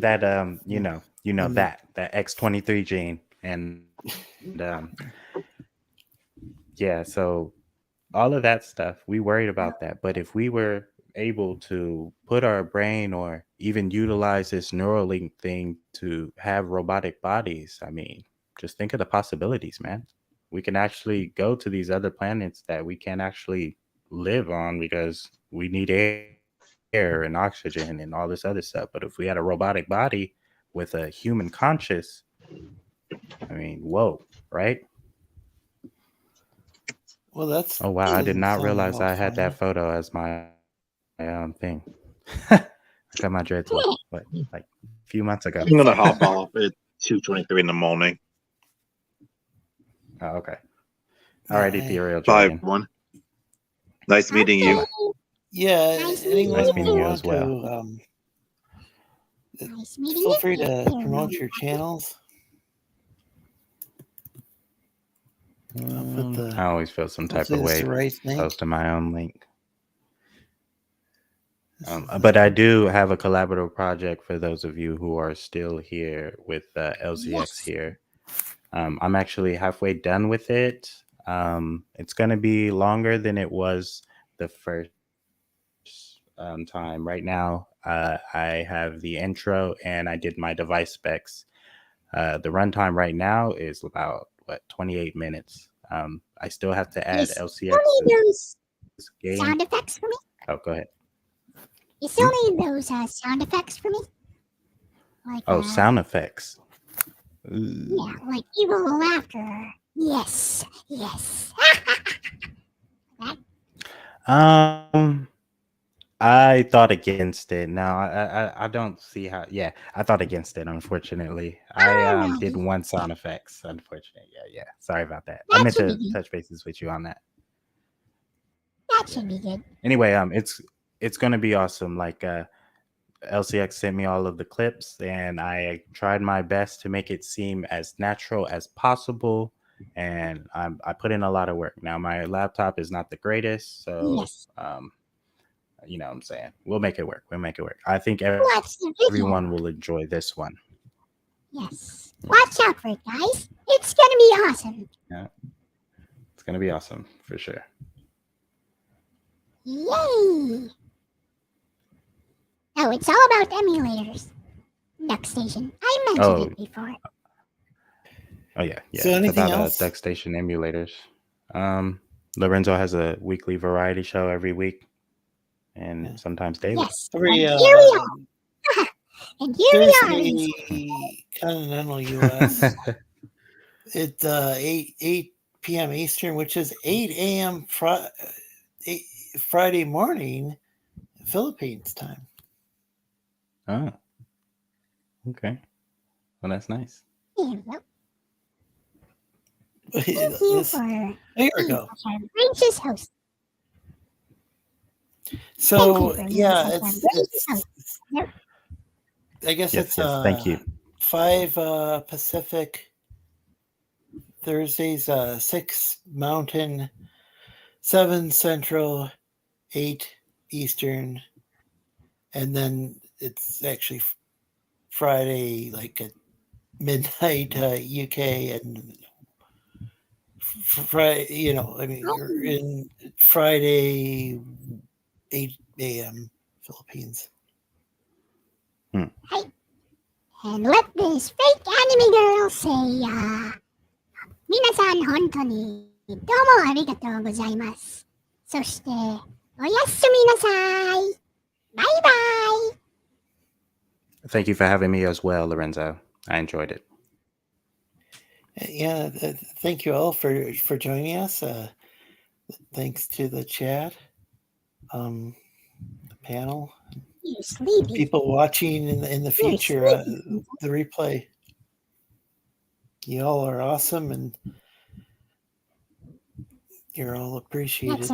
X23 gene and yeah, so all of that stuff, we worried about that. But if we were able to put our brain or even utilize this Neuralink thing to have robotic bodies, just think of the possibilities, man. We can actually go to these other planets that we can't actually live on because we need air and oxygen and all this other stuff. But if we had a robotic body with a human conscious, whoa, right? Well, that's. Oh wow! I did not realize I had that photo as my thing. I got my dreads like a few months ago. I'm gonna hop off at 2:23 in the morning. Oh, okay. All right, Ethereal. Bye, everyone. Nice meeting you. Yeah, nice meeting you as well. Feel free to promote your channels. I always feel some type of way posting my own link. But I do have a collaborative project for those of you who are still here with LZX here. I'm actually halfway done with it. It's going to be longer than it was the first time. Right now, I have the intro and I did my device specs. The runtime right now is about 28 minutes. I still have to add LCX game. Sound effects for me? Oh, go ahead. You still need those sound effects for me? Like, sound effects. Yeah, like evil laughter. Yes, yes. I thought against it. No, I don't see how. Yeah, I thought against it. Unfortunately, I did one sound effects. Unfortunately, yeah. Sorry about that. I meant to touch bases with you on that. That should be good. Anyway, it's gonna be awesome. Like LCX sent me all of the clips, and I tried my best to make it seem as natural as possible. And I put in a lot of work. Now my laptop is not the greatest, so you know what I'm saying, we'll make it work. I think everyone will enjoy this one. Yes. Watch out for it, guys. It's gonna be awesome. Yeah, it's gonna be awesome for sure. Yay! Oh, it's all about emulators. DuckStation. I mentioned it before. Oh yeah. So anything about else? DuckStation emulators. Lorenzo has a weekly variety show every week, and sometimes daily. Yes. And here we are. And here we Thursday, continental U.S. It's 8 p.m. Eastern, which is 8 a.m. Friday morning, Philippines time. Oh, okay. Well, that's nice. Thank you for there we go. our gracious host. So yeah, it's I guess yes, it's thank you. 5 Pacific, Thursdays 6 Mountain, 7 Central, 8 Eastern, and then it's actually Friday like at midnight UK and Friday. You know, I mean, you're in Friday 8 a.m. Philippines. Hey, and let this fake anime girl say, 皆さん本当にどうもありがとうございます。そして、おやすみなさい。バイバイ。Thank you for having me as well, Lorenzo. I enjoyed it. Yeah, thank you all for joining us. Thanks to the chat, the panel, people watching in the future, the replay. You all are awesome, and you're all appreciated.